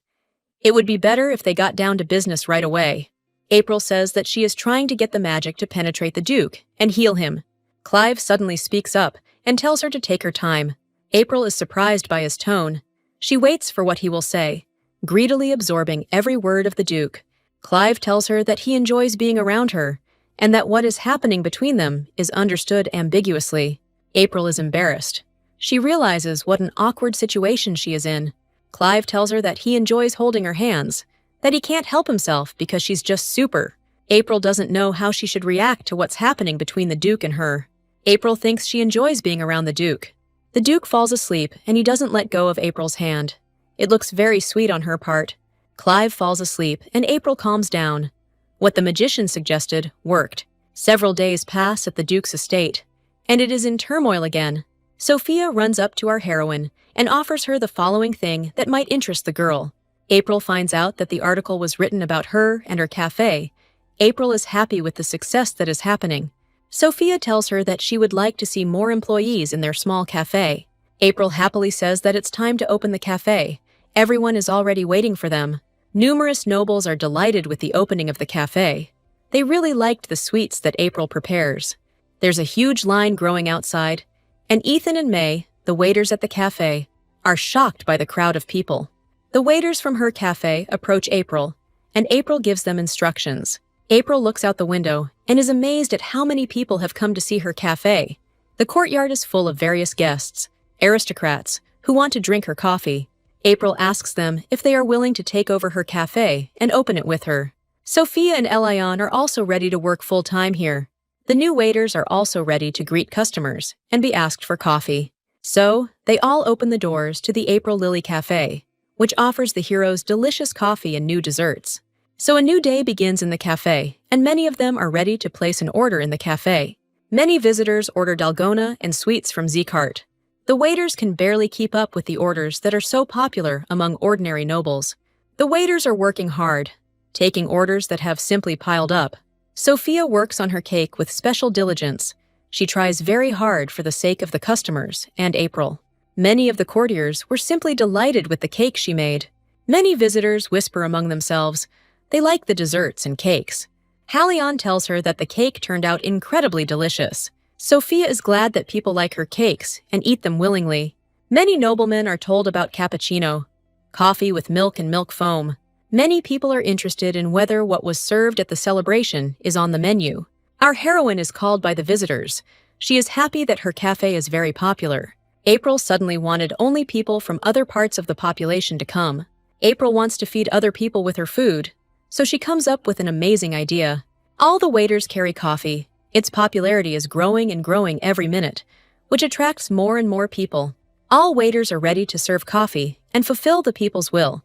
It would be better if they got down to business right away. April says that she is trying to get the magic to penetrate the Duke and heal him. Clive suddenly speaks up and tells her to take her time. April is surprised by his tone. She waits for what he will say, greedily absorbing every word of the Duke. Clive tells her that he enjoys being around her, and that what is happening between them is understood ambiguously. April is embarrassed. She realizes what an awkward situation she is in. Clive tells her that he enjoys holding her hands, that he can't help himself because she's just super. April doesn't know how she should react to what's happening between the Duke and her. April thinks she enjoys being around the Duke. The Duke falls asleep, and he doesn't let go of April's hand. It looks very sweet on her part. Clive falls asleep, and April calms down. What the magician suggested worked. Several days pass at the Duke's estate, and it is in turmoil again. Sophia runs up to our heroine and offers her the following thing that might interest the girl. April finds out that the article was written about her and her cafe. April is happy with the success that is happening. Sophia tells her that she would like to see more employees in their small cafe. April happily says that it's time to open the cafe. Everyone is already waiting for them. Numerous nobles are delighted with the opening of the cafe. They really liked the sweets that April prepares. There's a huge line growing outside, and Ethan and May, the waiters at the cafe, are shocked by the crowd of people. The waiters from her cafe approach April, and April gives them instructions. April looks out the window and is amazed at how many people have come to see her cafe. The courtyard is full of various guests, aristocrats, who want to drink her coffee. April asks them if they are willing to take over her cafe and open it with her. Sophia and Elion are also ready to work full-time here. The new waiters are also ready to greet customers and be asked for coffee. So, they all open the doors to the April Lily Cafe, which offers the heroes delicious coffee and new desserts. So a new day begins in the cafe, and many of them are ready to place an order in the cafe. Many visitors order dalgona and sweets from Z-Cart. The waiters can barely keep up with the orders that are so popular among ordinary nobles. The waiters are working hard, taking orders that have simply piled up. Sophia works on her cake with special diligence. She tries very hard for the sake of the customers and April. Many of the courtiers were simply delighted with the cake she made. Many visitors whisper among themselves, they like the desserts and cakes. Halion tells her that the cake turned out incredibly delicious. Sophia is glad that people like her cakes and eat them willingly. Many noblemen are told about cappuccino, coffee with milk and milk foam. Many people are interested in whether what was served at the celebration is on the menu. Our heroine is called by the visitors. She is happy that her cafe is very popular. April suddenly wanted only people from other parts of the population to come. April wants to feed other people with her food, so she comes up with an amazing idea. All the waiters carry coffee. Its popularity is growing and growing every minute, which attracts more and more people. All waiters are ready to serve coffee and fulfill the people's will.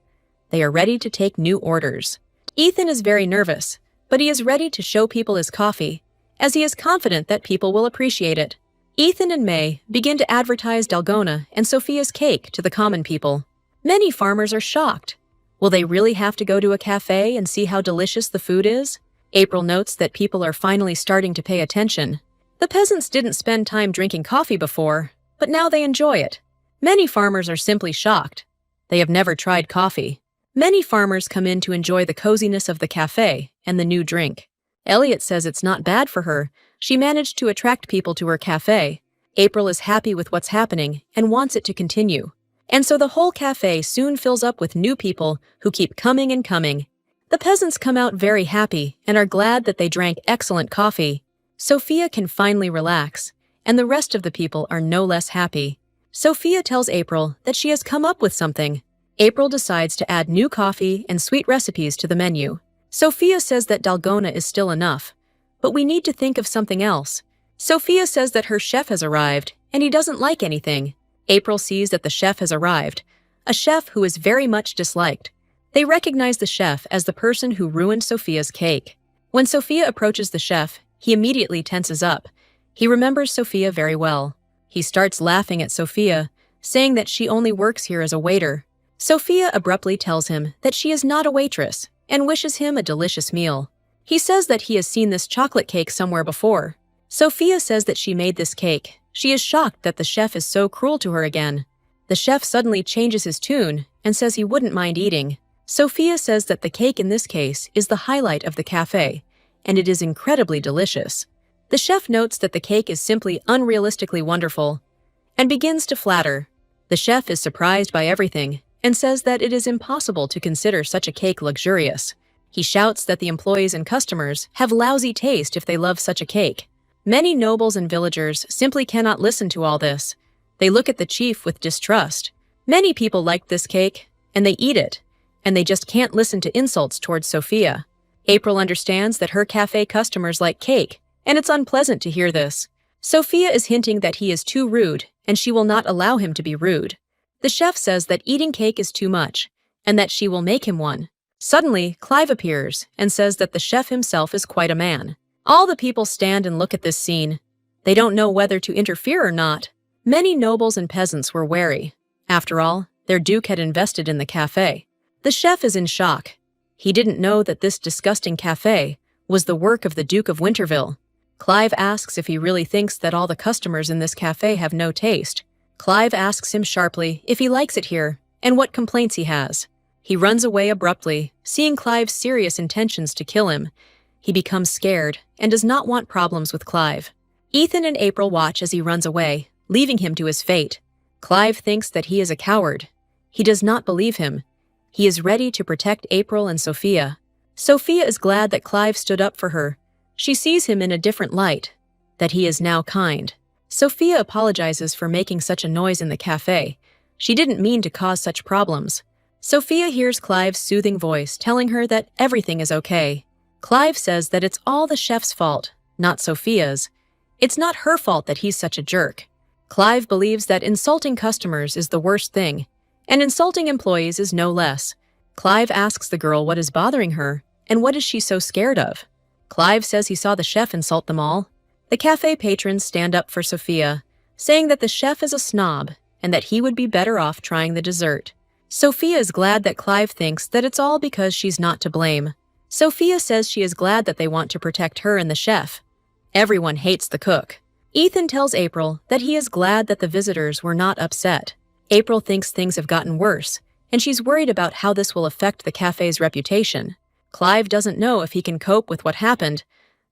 They are ready to take new orders. Ethan is very nervous, but he is ready to show people his coffee, as he is confident that people will appreciate it. Ethan and May begin to advertise Dalgona and Sophia's cake to the common people. Many farmers are shocked. Will they really have to go to a cafe and see how delicious the food is? April notes that people are finally starting to pay attention. The peasants didn't spend time drinking coffee before, but now they enjoy it. Many farmers are simply shocked. They have never tried coffee. Many farmers come in to enjoy the coziness of the cafe and the new drink. Elliot says it's not bad for her. She managed to attract people to her cafe. April is happy with what's happening and wants it to continue. And so the whole cafe soon fills up with new people who keep coming and coming. The peasants come out very happy and are glad that they drank excellent coffee. Sophia can finally relax, and the rest of the people are no less happy. Sophia tells April that she has come up with something. April decides to add new coffee and sweet recipes to the menu. Sophia says that Dalgona is still enough, but we need to think of something else. Sophia says that her chef has arrived, and he doesn't like anything. April sees that the chef has arrived, a chef who is very much disliked. They recognize the chef as the person who ruined Sophia's cake. When Sophia approaches the chef, he immediately tenses up. He remembers Sophia very well. He starts laughing at Sophia, saying that she only works here as a waiter. Sophia abruptly tells him that she is not a waitress and wishes him a delicious meal. He says that he has seen this chocolate cake somewhere before. Sophia says that she made this cake. She is shocked that the chef is so cruel to her again. The chef suddenly changes his tune and says he wouldn't mind eating. Sophia says that the cake in this case is the highlight of the cafe, and it is incredibly delicious. The chef notes that the cake is simply unrealistically wonderful and begins to flatter. The chef is surprised by everything and says that it is impossible to consider such a cake luxurious. He shouts that the employees and customers have lousy taste if they love such a cake. Many nobles and villagers simply cannot listen to all this. They look at the chief with distrust. Many people like this cake, and they eat it, and they just can't listen to insults towards Sophia. April understands that her cafe customers like cake, and it's unpleasant to hear this. Sophia is hinting that he is too rude, and she will not allow him to be rude. The chef says that eating cake is too much, and that she will make him one. Suddenly, Clive appears and says that the chef himself is quite a man. All the people stand and look at this scene. They don't know whether to interfere or not. Many nobles and peasants were wary. After all, their duke had invested in the cafe. The chef is in shock. He didn't know that this disgusting cafe was the work of the Duke of Winterville. Clive asks if he really thinks that all the customers in this cafe have no taste. Clive asks him sharply if he likes it here and what complaints he has. He runs away abruptly, seeing Clive's serious intentions to kill him. He becomes scared and does not want problems with Clive. Ethan and April watch as he runs away, leaving him to his fate. Clive thinks that he is a coward. He does not believe him. He is ready to protect April and Sophia. Sophia is glad that Clive stood up for her. She sees him in a different light, that he is now kind. Sophia apologizes for making such a noise in the cafe. She didn't mean to cause such problems. Sophia hears Clive's soothing voice telling her that everything is okay. Clive says that it's all the chef's fault, not Sophia's. It's not her fault that he's such a jerk. Clive believes that insulting customers is the worst thing, and insulting employees is no less. Clive asks the girl what is bothering her, and what is she so scared of. Clive says he saw the chef insult them all. The cafe patrons stand up for Sophia, saying that the chef is a snob and that he would be better off trying the dessert. Sophia is glad that Clive thinks that it's all because she's not to blame. Sophia says she is glad that they want to protect her and the chef. Everyone hates the cook. Ethan tells April that he is glad that the visitors were not upset. April thinks things have gotten worse, and she's worried about how this will affect the cafe's reputation. Clive doesn't know if he can cope with what happened.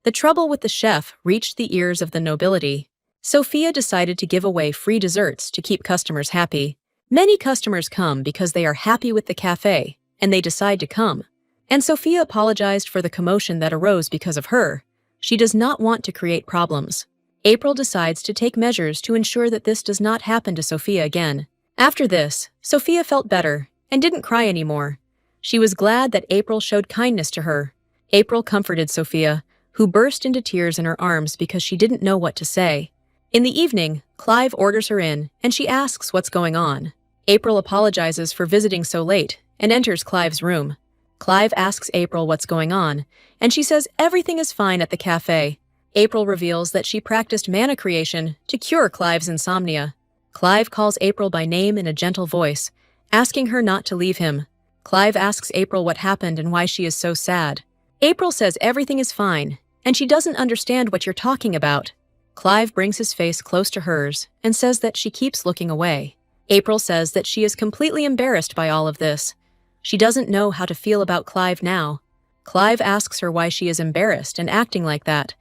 The trouble with the chef reached the ears of the nobility. Sophia decided to give away free desserts to keep customers happy. Many customers come because they are happy with the cafe, and they decide to come. And Sophia apologized for the commotion that arose because of her. She does not want to create problems. April decides to take measures to ensure that this does not happen to Sophia again. After this, Sophia felt better and didn't cry anymore. She was glad that April showed kindness to her. April comforted Sophia, who burst into tears in her arms because she didn't know what to say. In the evening, Clive orders her in, and she asks what's going on. April apologizes for visiting so late and enters Clive's room. Clive asks April what's going on, and she says everything is fine at the cafe. April reveals that she practiced mana creation to cure Clive's insomnia. Clive calls April by name in a gentle voice, asking her not to leave him. Clive asks April what happened and why she is so sad. April says everything is fine, and she doesn't understand what you're talking about. Clive brings his face close to hers and says that she keeps looking away. April says that she is completely embarrassed by all of this. She doesn't know how to feel about Clive now. Clive asks her why she is embarrassed and acting like that.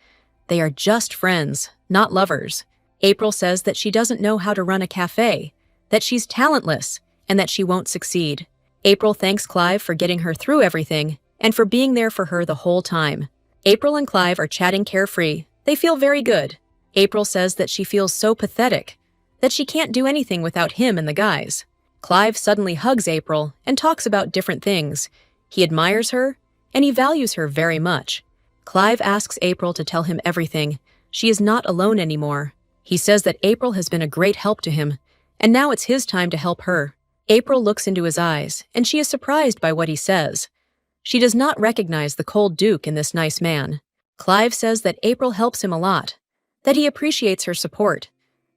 They are just friends, not lovers. April says that she doesn't know how to run a cafe, that she's talentless, and that she won't succeed. April thanks Clive for getting her through everything and for being there for her the whole time. April and Clive are chatting carefree. They feel very good. April says that she feels so pathetic, that she can't do anything without him and the guys. Clive suddenly hugs April and talks about different things. He admires her, and he values her very much. Clive asks April to tell him everything. She is not alone anymore. He says that April has been a great help to him, and now it's his time to help her. April looks into his eyes, and she is surprised by what he says. She does not recognize the cold Duke in this nice man. Clive says that April helps him a lot, that he appreciates her support,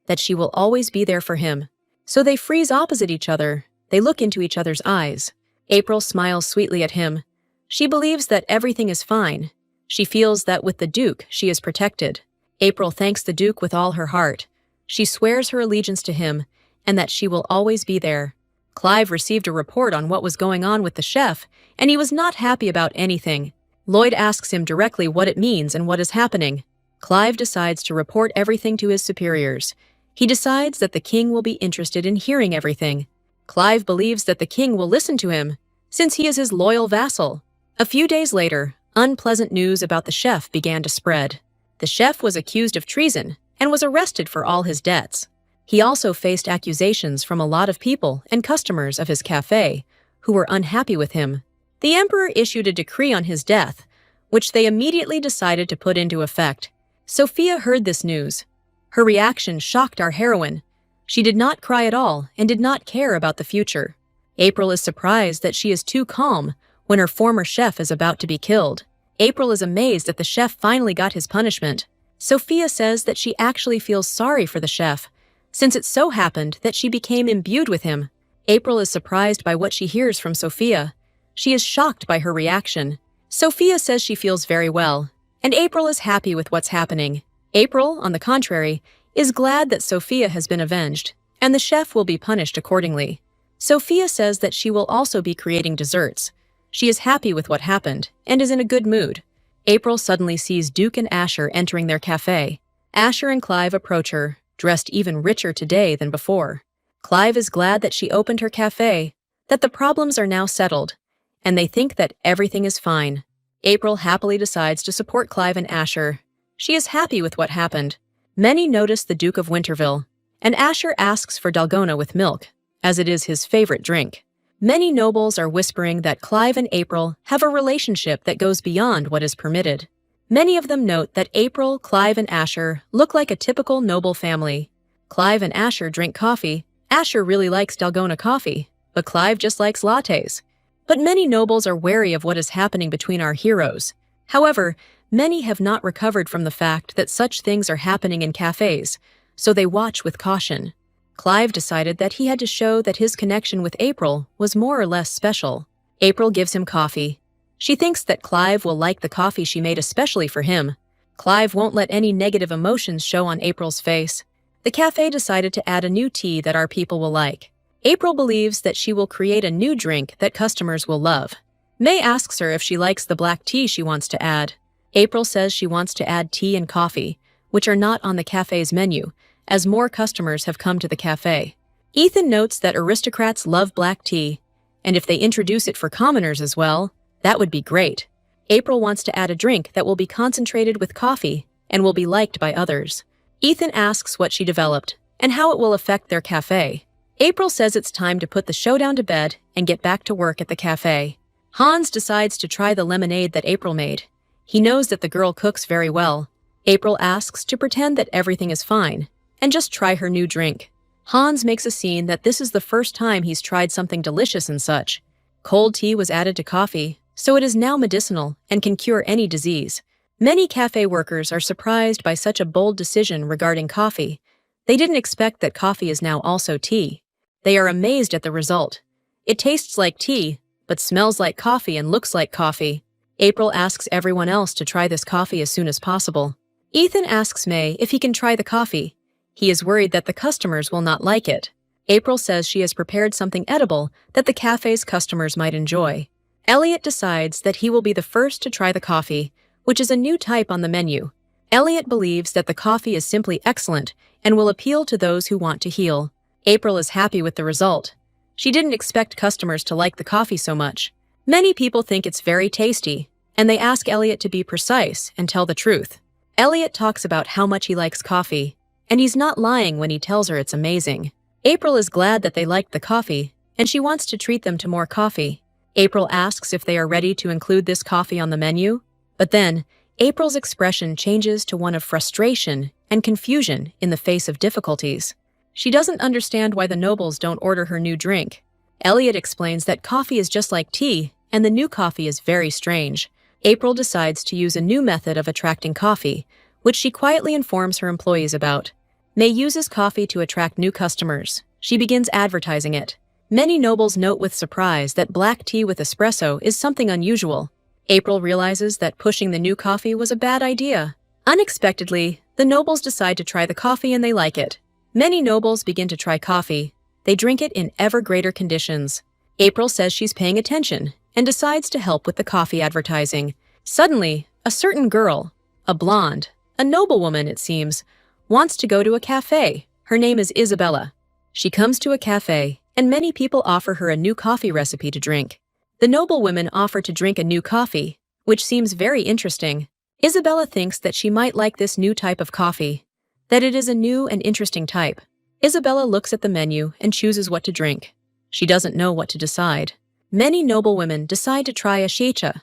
that she will always be there for him. So they freeze opposite each other. They look into each other's eyes. April smiles sweetly at him. She believes that everything is fine. She feels that with the Duke, she is protected. April thanks the Duke with all her heart. She swears her allegiance to him and that she will always be there. Clive received a report on what was going on with the chef, and he was not happy about anything. Lloyd asks him directly what it means and what is happening. Clive decides to report everything to his superiors. He decides that the king will be interested in hearing everything. Clive believes that the king will listen to him, since he is his loyal vassal. A few days later, unpleasant news about the chef began to spread. The chef was accused of treason and was arrested for all his debts. He also faced accusations from a lot of people and customers of his cafe who were unhappy with him. The emperor issued a decree on his death, which they immediately decided to put into effect. Sophia heard this news. Her reaction shocked our heroine. She did not cry at all and did not care about the future. April is surprised that she is too calm when her former chef is about to be killed. April is amazed that the chef finally got his punishment. Sophia says that she actually feels sorry for the chef, since it so happened that she became imbued with him. April is surprised by what she hears from Sophia. She is shocked by her reaction. Sophia says she feels very well, and April is happy with what's happening. April, on the contrary, is glad that Sophia has been avenged, and the chef will be punished accordingly. Sophia says that she will also be creating desserts. She is happy with what happened, and is in a good mood. April suddenly sees Duke and Asher entering their cafe. Asher and Clive approach her, dressed even richer today than before. Clive is glad that she opened her cafe, that the problems are now settled, and they think that everything is fine. April happily decides to support Clive and Asher. She is happy with what happened. Many notice the Duke of Winterville, and Asher asks for Dalgona with milk, as it is his favorite drink. Many nobles are whispering that Clive and April have a relationship that goes beyond what is permitted. Many of them note that April, Clive, and Asher look like a typical noble family. Clive and Asher drink coffee. Asher really likes Dalgona coffee, but Clive just likes lattes. But many nobles are wary of what is happening between our heroes. However, many have not recovered from the fact that such things are happening in cafes, so they watch with caution. Clive decided that he had to show that his connection with April was more or less special. April gives him coffee. She thinks that Clive will like the coffee she made especially for him. Clive won't let any negative emotions show on April's face. The cafe decided to add a new tea that our people will like. April believes that she will create a new drink that customers will love. May asks her if she likes the black tea she wants to add. April says she wants to add tea and coffee, which are not on the cafe's menu, as more customers have come to the cafe. Ethan notes that aristocrats love black tea, and if they introduce it for commoners as well, that would be great. April wants to add a drink that will be concentrated with coffee and will be liked by others. Ethan asks what she developed and how it will affect their cafe. April says it's time to put the showdown to bed and get back to work at the cafe. Hans decides to try the lemonade that April made. He knows that the girl cooks very well. April asks to pretend that everything is fine and just try her new drink. Hans makes a scene that this is the first time he's tried something delicious and such. Cold tea was added to coffee, so it is now medicinal and can cure any disease. Many cafe workers are surprised by such a bold decision regarding coffee. They didn't expect that coffee is now also tea. They are amazed at the result. It tastes like tea, but smells like coffee and looks like coffee. April asks everyone else to try this coffee as soon as possible. Ethan asks May if he can try the coffee. He is worried that the customers will not like it. April says she has prepared something edible that the cafe's customers might enjoy. Elliot decides that he will be the first to try the coffee, which is a new type on the menu. Elliot believes that the coffee is simply excellent and will appeal to those who want to heal. April is happy with the result. She didn't expect customers to like the coffee so much. Many people think it's very tasty, and they ask Elliot to be precise and tell the truth. Elliot talks about how much he likes coffee, and he's not lying when he tells her it's amazing. April is glad that they liked the coffee, and she wants to treat them to more coffee. April asks if they are ready to include this coffee on the menu, but then April's expression changes to one of frustration and confusion in the face of difficulties. She doesn't understand why the nobles don't order her new drink. Elliot explains that coffee is just like tea, and the new coffee is very strange. April decides to use a new method of attracting coffee, which she quietly informs her employees about. May uses coffee to attract new customers. She begins advertising it. Many nobles note with surprise that black tea with espresso is something unusual. April realizes that pushing the new coffee was a bad idea. Unexpectedly, the nobles decide to try the coffee and they like it. Many nobles begin to try coffee. They drink it in ever greater conditions. April says she's paying attention and decides to help with the coffee advertising. Suddenly, a certain girl, a blonde, a noblewoman it seems, wants to go to a cafe. Her name is Isabella. She comes to a cafe, and many people offer her a new coffee recipe to drink. The noblewomen offer to drink a new coffee, which seems very interesting. Isabella thinks that she might like this new type of coffee, that it is a new and interesting type. Isabella looks at the menu and chooses what to drink. She doesn't know what to decide. Many noblewomen decide to try a shicha,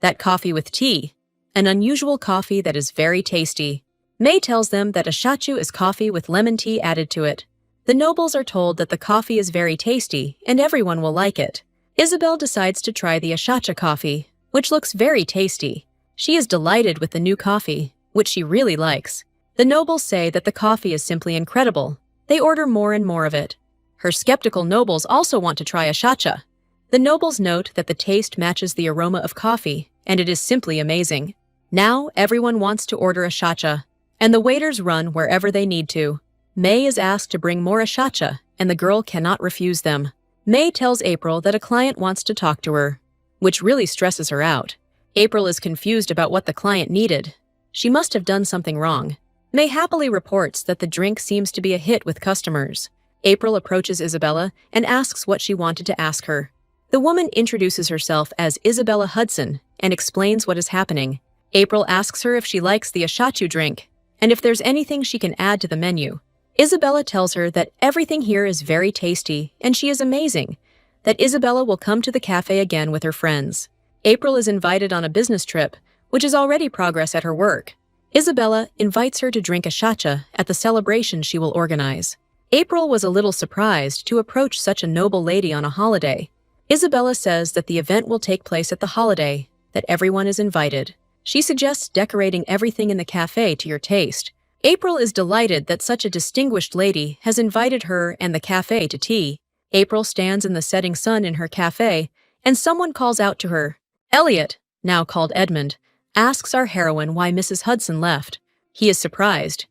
that coffee with tea, an unusual coffee that is very tasty. May tells them that a shachu is coffee with lemon tea added to it. The nobles are told that the coffee is very tasty and everyone will like it. Isabel decides to try the ashacha coffee, which looks very tasty. She is delighted with the new coffee, which she really likes. The nobles say that the coffee is simply incredible. They order more and more of it. Her skeptical nobles also want to try ashacha. The nobles note that the taste matches the aroma of coffee, and it is simply amazing. Now everyone wants to order ashacha, and the waiters run wherever they need to. May is asked to bring more ashacha, and the girl cannot refuse them. May tells April that a client wants to talk to her, which really stresses her out. April is confused about what the client needed. She must have done something wrong. May happily reports that the drink seems to be a hit with customers. April approaches Isabella and asks what she wanted to ask her. The woman introduces herself as Isabella Hudson and explains what is happening. April asks her if she likes the ashachu drink, and if there's anything she can add to the menu. Isabella tells her that everything here is very tasty and she is amazing, that Isabella will come to the cafe again with her friends. April is invited on a business trip, which is already progress at her work. Isabella invites her to drink ashacha at the celebration she will organize. April was a little surprised to approach such a noble lady on a holiday. Isabella says that the event will take place at the holiday, that everyone is invited. She suggests decorating everything in the cafe to your taste. April is delighted that such a distinguished lady has invited her and the cafe to tea. April stands in the setting sun in her cafe, and someone calls out to her. Elliot, now called Edmund, asks our heroine why Mrs. Hudson left. He is surprised.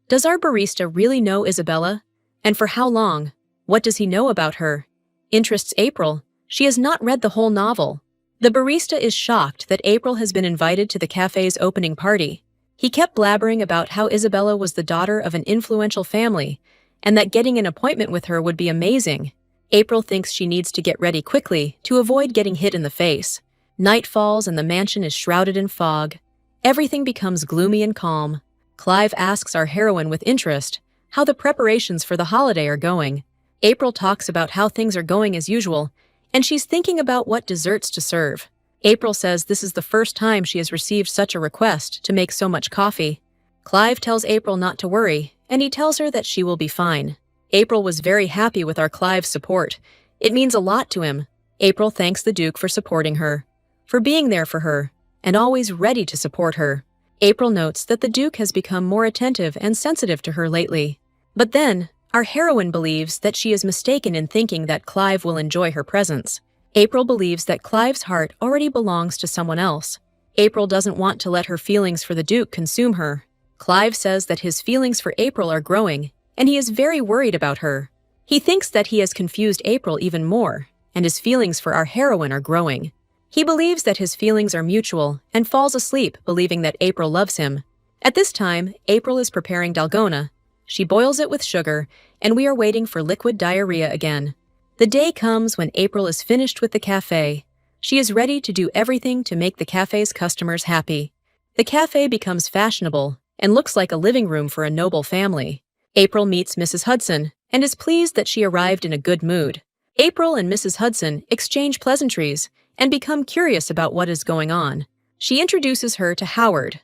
Does our barista really know Isabella? And for how long? What does he know about her? Interests April. She has not read the whole novel. The barista is shocked that April has been invited to the cafe's opening party. He kept blabbering about how Isabella was the daughter of an influential family, and that getting an appointment with her would be amazing. April thinks she needs to get ready quickly to avoid getting hit in the face. Night falls and the mansion is shrouded in fog. Everything becomes gloomy and calm. Clive asks our heroine with interest how the preparations for the holiday are going. April talks about how things are going as usual, and she's thinking about what desserts to serve. April says this is the first time she has received such a request to make so much coffee. Clive tells April not to worry, and he tells her that she will be fine. April was very happy with our Clive's support. It means a lot to him. April thanks the Duke for supporting her, for being there for her, and always ready to support her. April notes that the Duke has become more attentive and sensitive to her lately. But then, our heroine believes that she is mistaken in thinking that Clive will enjoy her presence. April believes that Clive's heart already belongs to someone else. April doesn't want to let her feelings for the Duke consume her. Clive says that his feelings for April are growing, and he is very worried about her. He thinks that he has confused April even more, and his feelings for our heroine are growing. He believes that his feelings are mutual and falls asleep believing that April loves him. At this time, April is preparing dalgona. She boils it with sugar, and we are waiting for liquid diarrhea again. The day comes when April is finished with the cafe. She is ready to do everything to make the cafe's customers happy. The cafe becomes fashionable and looks like a living room for a noble family. April meets Mrs. Hudson and is pleased that she arrived in a good mood. April and Mrs. Hudson exchange pleasantries and become curious about what is going on. She introduces her to Howard,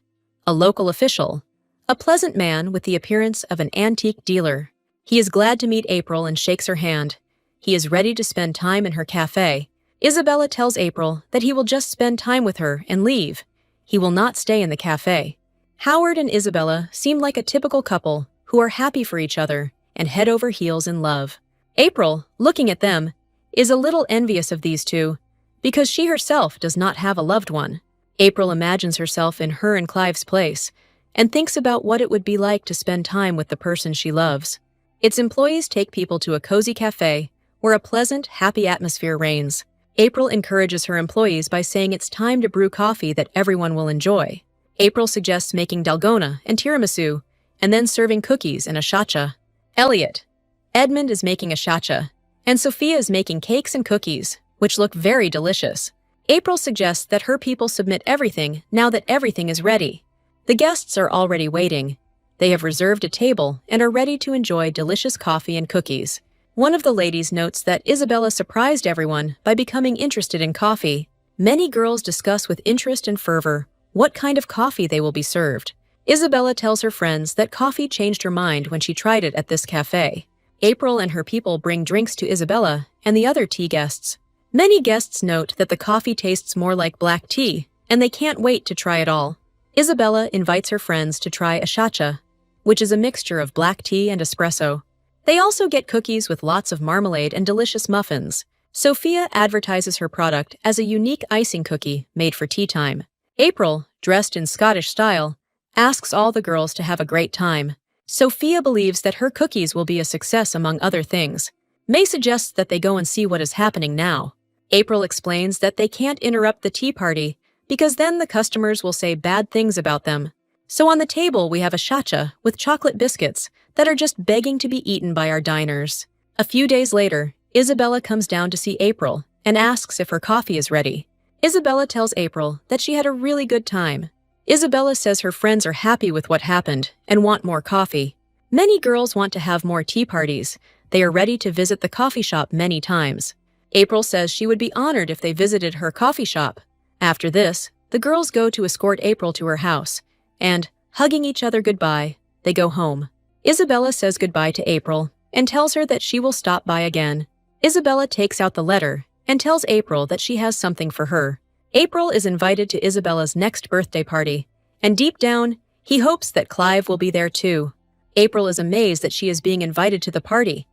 a local official, a pleasant man with the appearance of an antique dealer. He is glad to meet April and shakes her hand. He is ready to spend time in her cafe. Isabella tells April that he will just spend time with her and leave. He will not stay in the cafe. Howard and Isabella seem like a typical couple who are happy for each other and head over heels in love. April, looking at them, is a little envious of these two because she herself does not have a loved one. April imagines herself in her and Clive's place and thinks about what it would be like to spend time with the person she loves. Its employees take people to a cozy cafe where a pleasant, happy atmosphere reigns. April encourages her employees by saying it's time to brew coffee that everyone will enjoy. April suggests making dalgona and tiramisu, and then serving cookies and ashacha. Edmund is making ashacha, and Sophia is making cakes and cookies, which look very delicious. April suggests that her people submit everything now that everything is ready. The guests are already waiting. They have reserved a table and are ready to enjoy delicious coffee and cookies. One of the ladies notes that Isabella surprised everyone by becoming interested in coffee. Many girls discuss with interest and fervor what kind of coffee they will be served. Isabella tells her friends that coffee changed her mind when she tried it at this cafe. April and her people bring drinks to Isabella and the other tea guests. Many guests note that the coffee tastes more like black tea, and they can't wait to try it all. Isabella invites her friends to try ashacha, which is a mixture of black tea and espresso. They also get cookies with lots of marmalade and delicious muffins. Sophia advertises her product as a unique icing cookie made for tea time. April, dressed in Scottish style, asks all the girls to have a great time. Sophia believes that her cookies will be a success among other things. May suggests that they go and see what is happening now. April explains that they can't interrupt the tea party because then the customers will say bad things about them. So on the table we have ashacha with chocolate biscuits that are just begging to be eaten by our diners. A few days later, Isabella comes down to see April and asks if her coffee is ready. Isabella tells April that she had a really good time. Isabella says her friends are happy with what happened and want more coffee. Many girls want to have more tea parties. They are ready to visit the coffee shop many times. April says she would be honored if they visited her coffee shop. After this, the girls go to escort April to her house, and, hugging each other goodbye, they go home. Isabella says goodbye to April and tells her that she will stop by again. Isabella takes out the letter and tells April that she has something for her. April is invited to Isabella's next birthday party, and deep down, he hopes that Clive will be there too. April is amazed that she is being invited to the party,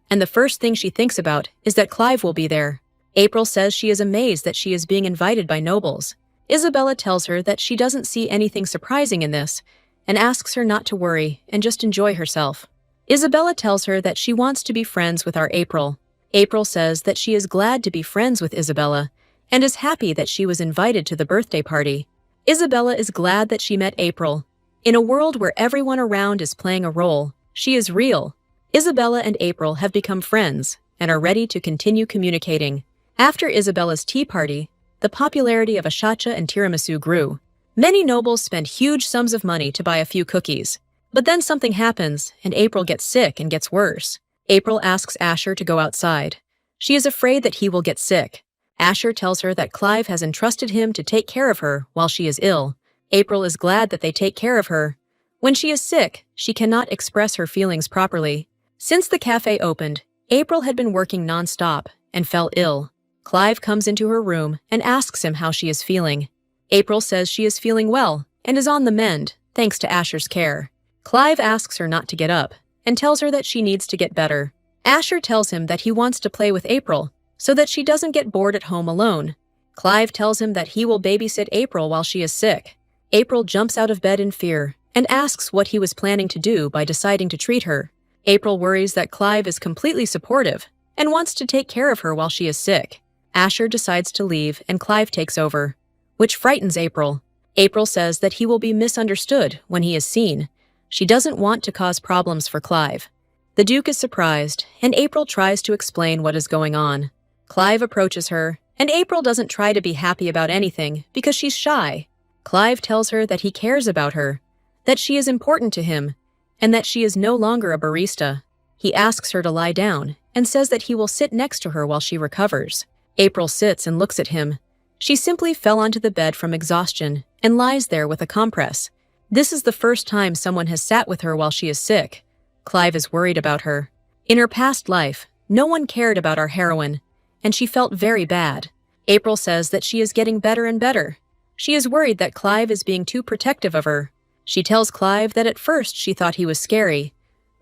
and the first thing she thinks about is that Clive will be there. April says she is amazed that she is being invited by nobles. Isabella tells her that she doesn't see anything surprising in this, and asks her not to worry and just enjoy herself. Isabella tells her that she wants to be friends with our April. April says that she is glad to be friends with Isabella, and is happy that she was invited to the birthday party. Isabella is glad that she met April. In a world where everyone around is playing a role, she is real. Isabella and April have become friends and are ready to continue communicating. After Isabella's tea party, the popularity of ashacha and tiramisu grew. Many nobles spend huge sums of money to buy a few cookies. But then something happens, and April gets sick and gets worse. April asks Asher to go outside. She is afraid that he will get sick. Asher tells her that Clive has entrusted him to take care of her while she is ill. April is glad that they take care of her. When she is sick, she cannot express her feelings properly. Since the cafe opened, April had been working non-stop and fell ill. Clive comes into her room and asks him how she is feeling. April says she is feeling well and is on the mend, thanks to Asher's care. Clive asks her not to get up and tells her that she needs to get better. Asher tells him that he wants to play with April so that she doesn't get bored at home alone. Clive tells him that he will babysit April while she is sick. April jumps out of bed in fear and asks what he was planning to do by deciding to treat her. April worries that Clive is completely supportive and wants to take care of her while she is sick. Asher decides to leave and Clive takes over, which frightens April. April says that he will be misunderstood when he is seen. She doesn't want to cause problems for Clive. The Duke is surprised, and April tries to explain what is going on. Clive approaches her, and April doesn't try to be happy about anything because she's shy. Clive tells her that he cares about her, that she is important to him, and that she is no longer a barista. He asks her to lie down and says that he will sit next to her while she recovers. April sits and looks at him. She simply fell onto the bed from exhaustion and lies there with a compress. This is the first time someone has sat with her while she is sick. Clive is worried about her. In her past life, no one cared about our heroine, and she felt very bad. April says that she is getting better and better. She is worried that Clive is being too protective of her. She tells Clive that at first she thought he was scary,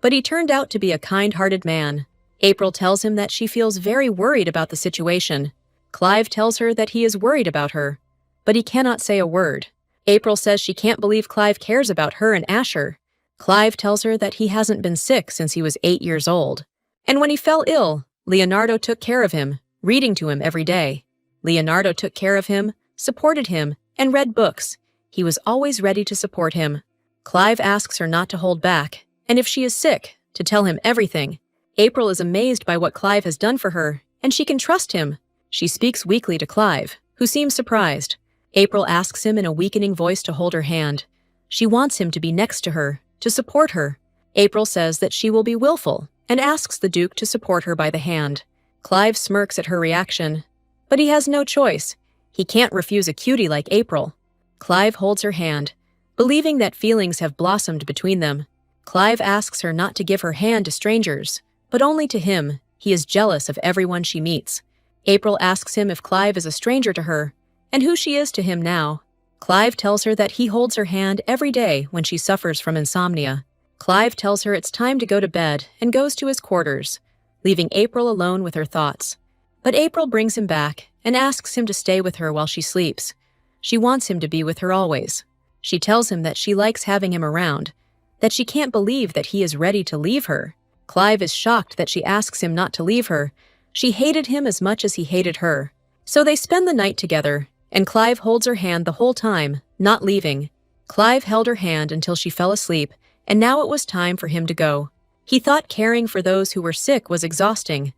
but he turned out to be a kind-hearted man. April tells him that she feels very worried about the situation. Clive tells her that he is worried about her, but he cannot say a word. April says she can't believe Clive cares about her and Asher. Clive tells her that he hasn't been sick since he was 8 years old. And when he fell ill, Leonardo took care of him, reading to him every day. Leonardo took care of him, supported him, and read books. He was always ready to support him. Clive asks her not to hold back, and if she is sick, to tell him everything. April is amazed by what Clive has done for her, and she can trust him. She speaks weakly to Clive, who seems surprised. April asks him in a weakening voice to hold her hand. She wants him to be next to her, to support her. April says that she will be willful, and asks the Duke to support her by the hand. Clive smirks at her reaction, but he has no choice. He can't refuse a cutie like April. Clive holds her hand, believing that feelings have blossomed between them. Clive asks her not to give her hand to strangers, but only to him. He is jealous of everyone she meets. April asks him if Clive is a stranger to her, and who she is to him now. Clive tells her that he holds her hand every day when she suffers from insomnia. Clive tells her it's time to go to bed and goes to his quarters, leaving April alone with her thoughts. But April brings him back and asks him to stay with her while she sleeps. She wants him to be with her always. She tells him that she likes having him around, that she can't believe that he is ready to leave her. Clive is shocked that she asks him not to leave her. She hated him as much as he hated her. So they spend the night together, and Clive holds her hand the whole time, not leaving. Clive held her hand until she fell asleep, and now it was time for him to go. He thought caring for those who were sick was exhausting,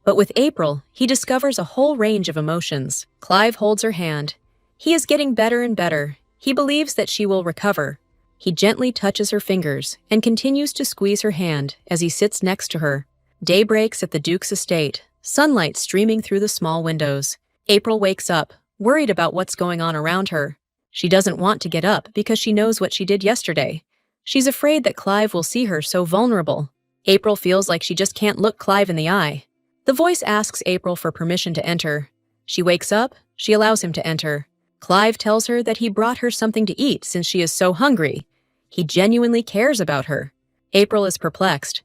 But with April, he discovers a whole range of emotions. Clive holds her hand. He is getting better and better. He believes that she will recover. He gently touches her fingers and continues to squeeze her hand as he sits next to her. Day breaks at the Duke's estate, sunlight streaming through the small windows. April wakes up, worried about what's going on around her. She doesn't want to get up because she knows what she did yesterday. She's afraid that Clive will see her so vulnerable. April feels like she just can't look Clive in the eye. The voice asks April for permission to enter. She wakes up, she allows him to enter. Clive tells her that he brought her something to eat since she is so hungry. He genuinely cares about her. April is perplexed.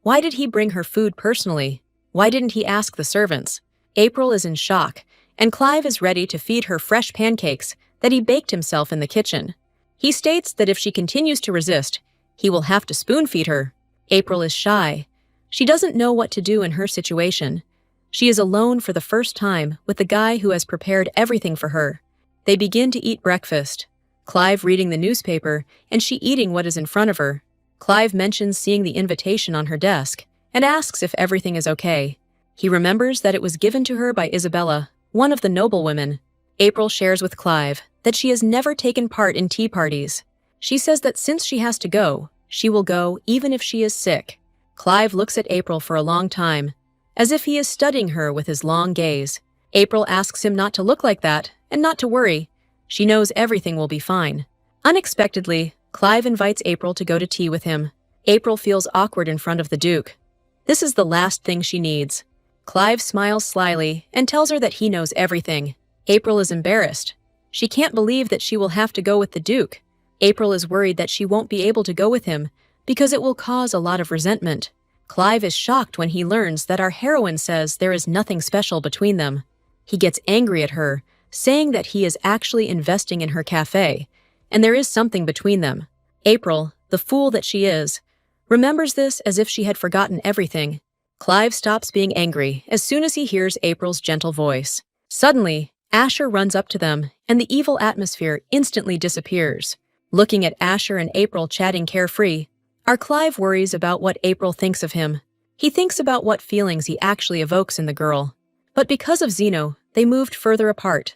Why did he bring her food personally? Why didn't he ask the servants? April is in shock, and Clive is ready to feed her fresh pancakes that he baked himself in the kitchen. He states that if she continues to resist, he will have to spoon-feed her. April is shy. She doesn't know what to do in her situation. She is alone for the first time with the guy who has prepared everything for her. They begin to eat breakfast. Clive reading the newspaper and she eating what is in front of her. Clive mentions seeing the invitation on her desk and asks if everything is okay. He remembers that it was given to her by Isabella, one of the noblewomen. April shares with Clive that she has never taken part in tea parties. She says that since she has to go, she will go even if she is sick. Clive looks at April for a long time, as if he is studying her with his long gaze. April asks him not to look like that and not to worry. She knows everything will be fine. Unexpectedly, Clive invites April to go to tea with him. April feels awkward in front of the Duke. This is the last thing she needs. Clive smiles slyly and tells her that he knows everything. April is embarrassed. She can't believe that she will have to go with the Duke. April is worried that she won't be able to go with him because it will cause a lot of resentment. Clive is shocked when he learns that our heroine says there is nothing special between them. He gets angry at her, saying that he is actually investing in her cafe, and there is something between them. April, the fool that she is, remembers this as if she had forgotten everything. Clive stops being angry as soon as he hears April's gentle voice. Suddenly, Asher runs up to them, and the evil atmosphere instantly disappears. Looking at Asher and April chatting carefree, our Clive worries about what April thinks of him. He thinks about what feelings he actually evokes in the girl. But because of Zeno, they moved further apart.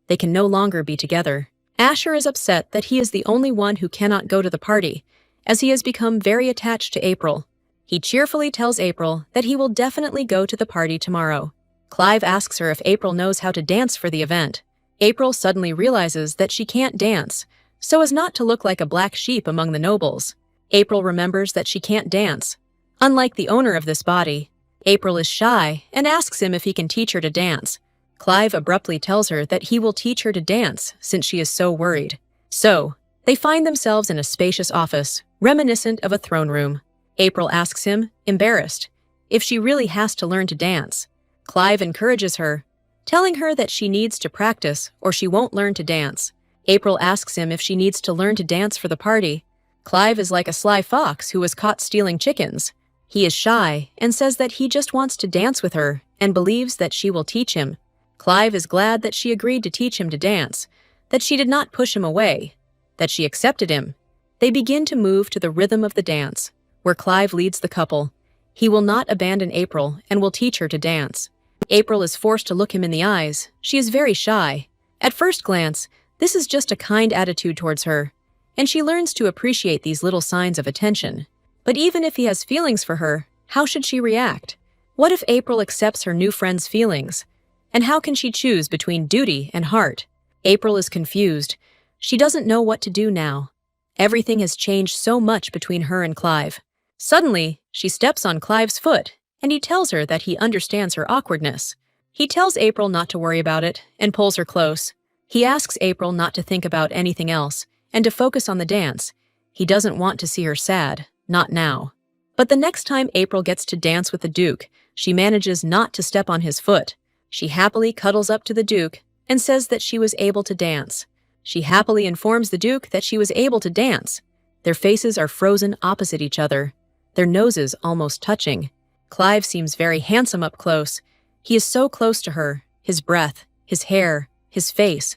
They can no longer be together. Asher is upset that he is the only one who cannot go to the party, as he has become very attached to April. He cheerfully tells April that he will definitely go to the party tomorrow. Clive asks her if April knows how to dance for the event. April suddenly realizes that she can't dance, so as not to look like a black sheep among the nobles. April remembers that she can't dance. Unlike the owner of this body, April is shy and asks him if he can teach her to dance. Clive abruptly tells her that he will teach her to dance since she is so worried. So, they find themselves in a spacious office, reminiscent of a throne room. April asks him, embarrassed, if she really has to learn to dance. Clive encourages her, telling her that she needs to practice or she won't learn to dance. April asks him if she needs to learn to dance for the party. Clive is like a sly fox who was caught stealing chickens. He is shy and says that he just wants to dance with her and believes that she will teach him. Clive is glad that she agreed to teach him to dance, that she did not push him away, that she accepted him. They begin to move to the rhythm of the dance, where Clive leads the couple. He will not abandon April and will teach her to dance. April is forced to look him in the eyes. She is very shy. At first glance, this is just a kind attitude towards her, and she learns to appreciate these little signs of attention. But even if he has feelings for her, how should she react? What if April accepts her new friend's feelings? And how can she choose between duty and heart? April is confused. She doesn't know what to do now. Everything has changed so much between her and Clive. Suddenly, she steps on Clive's foot, and he tells her that he understands her awkwardness. He tells April not to worry about it and pulls her close. He asks April not to think about anything else and to focus on the dance. He doesn't want to see her sad, not now. But the next time April gets to dance with the Duke, she manages not to step on his foot. She happily cuddles up to the Duke and says that she was able to dance. She happily informs the Duke that she was able to dance. Their faces are frozen opposite each other, their noses almost touching. Clive seems very handsome up close. He is so close to her, his breath, his hair, his face.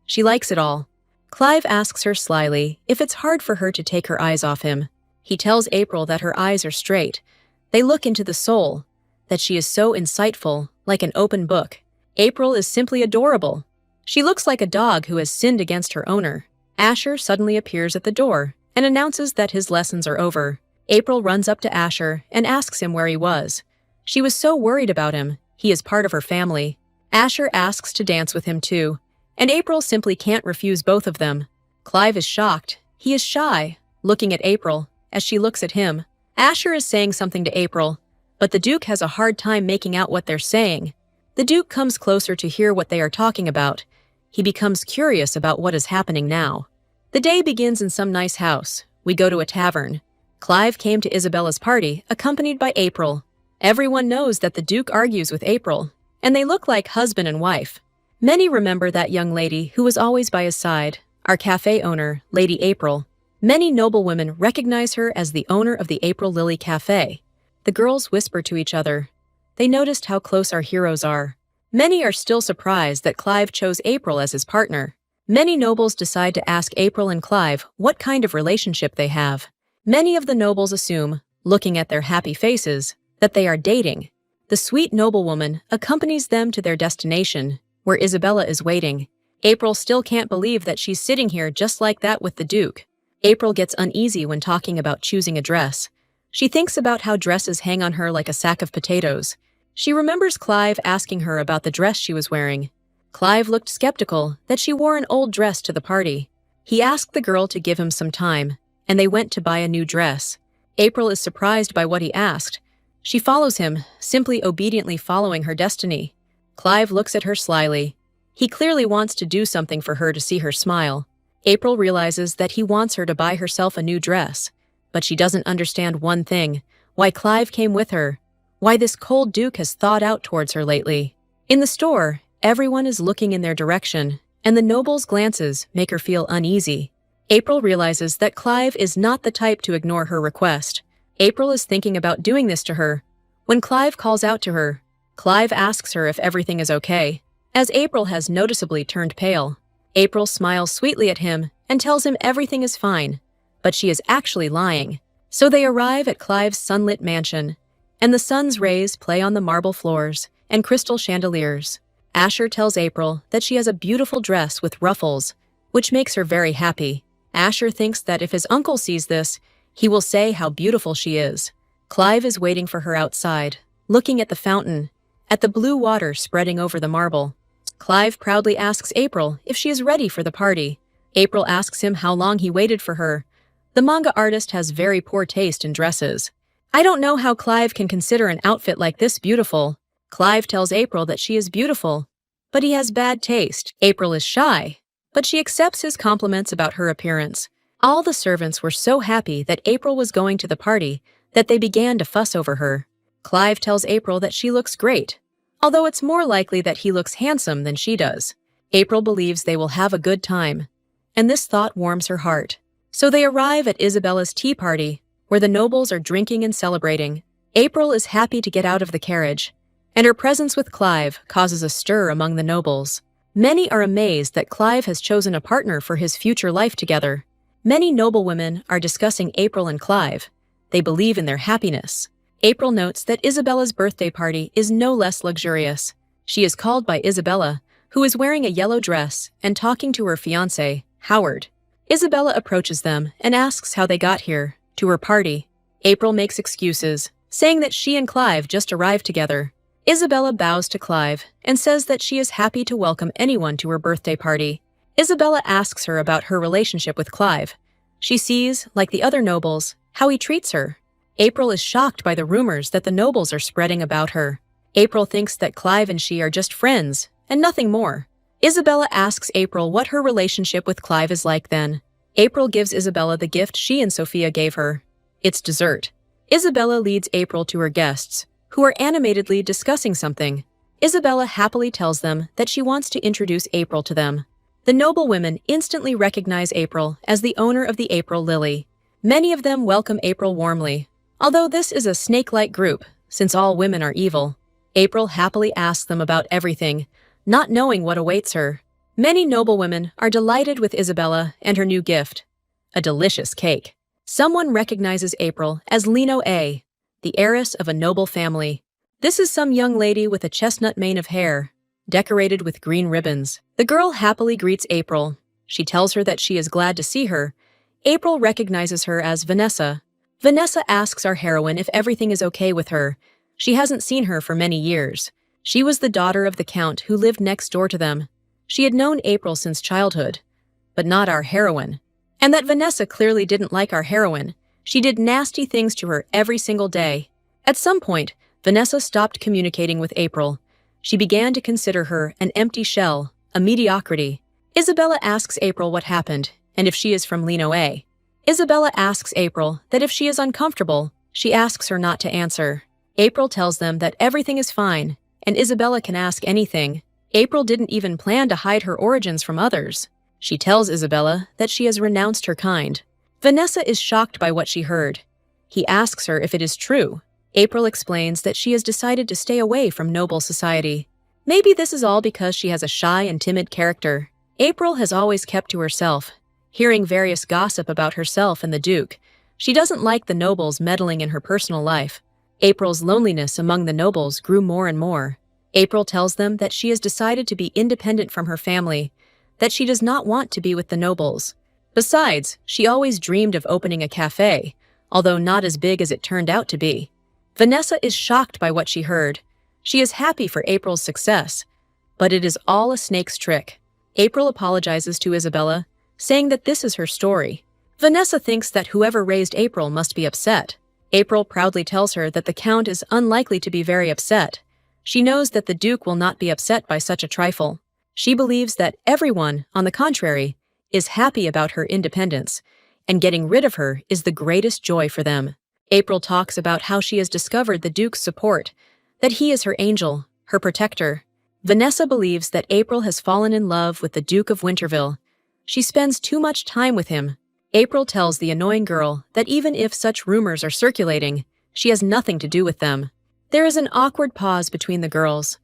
She likes it all. Clive asks her slyly if it's hard for her to take her eyes off him. He tells April that her eyes are straight. They look into the soul. that she is so insightful, like an open book. April is simply adorable. She looks like a dog who has sinned against her owner. Asher suddenly appears at the door and announces that his lessons are over. April runs up to Asher and asks him where he was. She was so worried about him. He is part of her family. Asher asks to dance with him too, and April simply can't refuse both of them. Clive is shocked. He is shy, looking at April as she looks at him. Asher is saying something to April, but the Duke has a hard time making out what they're saying. The Duke comes closer to hear what they are talking about. He becomes curious about what is happening now. The day begins in some nice house. We go to a tavern. Clive came to Isabella's party, accompanied by April. Everyone knows that the Duke argues with April, and they look like husband and wife. Many remember that young lady who was always by his side, our cafe owner, Lady April. Many noblewomen recognize her as the owner of the April Lily Café. The girls whisper to each other. They noticed how close our heroes are. Many are still surprised that Clive chose April as his partner. Many nobles decide to ask April and Clive what kind of relationship they have. Many of the nobles assume, looking at their happy faces, that they are dating. The sweet noblewoman accompanies them to their destination, where Isabella is waiting. April still can't believe that she's sitting here just like that with the Duke. April gets uneasy when talking about choosing a dress. She thinks about how dresses hang on her like a sack of potatoes. She remembers Clive asking her about the dress she was wearing. Clive looked skeptical that she wore an old dress to the party. He asked the girl to give him some time, and they went to buy a new dress. April is surprised by what he asked. She follows him, simply obediently following her destiny. Clive looks at her slyly. He clearly wants to do something for her to see her smile. April realizes that he wants her to buy herself a new dress. But she doesn't understand one thing, why Clive came with her, why this cold Duke has thawed out towards her lately. In the store, everyone is looking in their direction, and the nobles' glances make her feel uneasy. April realizes that Clive is not the type to ignore her request. April is thinking about doing this to her. When Clive calls out to her, Clive asks her if everything is okay, as April has noticeably turned pale. April smiles sweetly at him and tells him everything is fine, but she is actually lying. So they arrive at Clive's sunlit mansion, and the sun's rays play on the marble floors and crystal chandeliers. Asher tells April that she has a beautiful dress with ruffles, which makes her very happy. Asher thinks that if his uncle sees this, he will say how beautiful she is. Clive is waiting for her outside, looking at the fountain, at the blue water spreading over the marble. Clive proudly asks April if she is ready for the party. April asks him how long he waited for her. The manga artist has very poor taste in dresses. I don't know how Clive can consider an outfit like this beautiful. Clive tells April that she is beautiful, but he has bad taste. April is shy, but she accepts his compliments about her appearance. All the servants were so happy that April was going to the party that they began to fuss over her. Clive tells April that she looks great, although it's more likely that he looks handsome than she does. April believes they will have a good time, and this thought warms her heart. So they arrive at Isabella's tea party, where the nobles are drinking and celebrating. April is happy to get out of the carriage, and her presence with Clive causes a stir among the nobles. Many are amazed that Clive has chosen a partner for his future life together. Many noblewomen are discussing April and Clive. They believe in their happiness. April notes that Isabella's birthday party is no less luxurious. She is called by Isabella, who is wearing a yellow dress and talking to her fiancé, Howard. Isabella approaches them and asks how they got here, to her party. April makes excuses, saying that she and Clive just arrived together. Isabella bows to Clive and says that she is happy to welcome anyone to her birthday party. Isabella asks her about her relationship with Clive. She sees, like the other nobles, how he treats her. April is shocked by the rumors that the nobles are spreading about her. April thinks that Clive and she are just friends, and nothing more. Isabella asks April what her relationship with Clive is like then. April gives Isabella the gift she and Sophia gave her. It's dessert. Isabella leads April to her guests, who are animatedly discussing something. Isabella happily tells them that she wants to introduce April to them. The noblewomen instantly recognize April as the owner of the April Lily. Many of them welcome April warmly, although this is a snake-like group, since all women are evil. April happily asks them about everything, not knowing what awaits her. Many noblewomen are delighted with Isabella and her new gift, a delicious cake. Someone recognizes April as Lino A., the heiress of a noble family. This is some young lady with a chestnut mane of hair, decorated with green ribbons. The girl happily greets April. She tells her that she is glad to see her. April recognizes her as Vanessa. Vanessa asks our heroine if everything is okay with her. She hasn't seen her for many years. She was the daughter of the Count who lived next door to them. She had known April since childhood, but not our heroine. And that Vanessa clearly didn't like our heroine. She did nasty things to her every single day. At some point, Vanessa stopped communicating with April. She began to consider her an empty shell, a mediocrity. Isabella asks April what happened, and if she is from Lino A. Isabella asks April that if she is uncomfortable, she asks her not to answer. April tells them that everything is fine, and Isabella can ask anything. April didn't even plan to hide her origins from others. She tells Isabella that she has renounced her kind. Vanessa is shocked by what she heard. He asks her if it is true. April explains that she has decided to stay away from noble society. Maybe this is all because she has a shy and timid character. April has always kept to herself, hearing various gossip about herself and the Duke. She doesn't like the nobles meddling in her personal life. April's loneliness among the nobles grew more and more. April tells them that she has decided to be independent from her family, that she does not want to be with the nobles. Besides, she always dreamed of opening a cafe, although not as big as it turned out to be. Vanessa is shocked by what she heard. She is happy for April's success, but it is all a snake's trick. April apologizes to Isabella, saying that this is her story. Vanessa thinks that whoever raised April must be upset. April proudly tells her that the Count is unlikely to be very upset. She knows that the Duke will not be upset by such a trifle. She believes that everyone, on the contrary, is happy about her independence, and getting rid of her is the greatest joy for them. April talks about how she has discovered the Duke's support, that he is her angel, her protector. Vanessa believes that April has fallen in love with the Duke of Winterville. She spends too much time with him. April tells the annoying girl that even if such rumors are circulating, she has nothing to do with them. There is an awkward pause between the girls.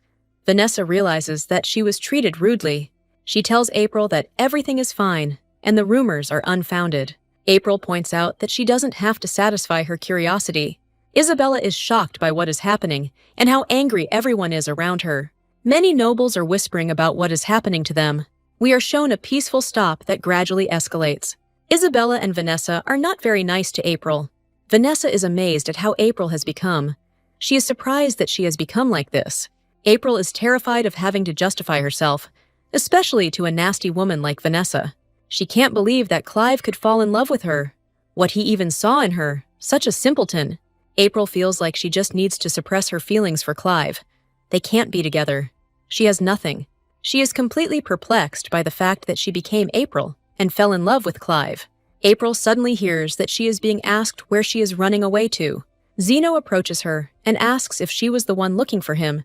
Vanessa realizes that she was treated rudely. She tells April that everything is fine, and the rumors are unfounded. April points out that she doesn't have to satisfy her curiosity. Isabella is shocked by what is happening and how angry everyone is around her. Many nobles are whispering about what is happening to them. We are shown a peaceful stop that gradually escalates. Isabella and Vanessa are not very nice to April. Vanessa is amazed at how April has become. She is surprised that she has become like this. April is terrified of having to justify herself, especially to a nasty woman like Vanessa. She can't believe that Clive could fall in love with her. What he even saw in her, such a simpleton. April feels like she just needs to suppress her feelings for Clive. They can't be together. She has nothing. She is completely perplexed by the fact that she became April and fell in love with Clive. April suddenly hears that she is being asked where she is running away to. Zeno approaches her and asks if she was the one looking for him.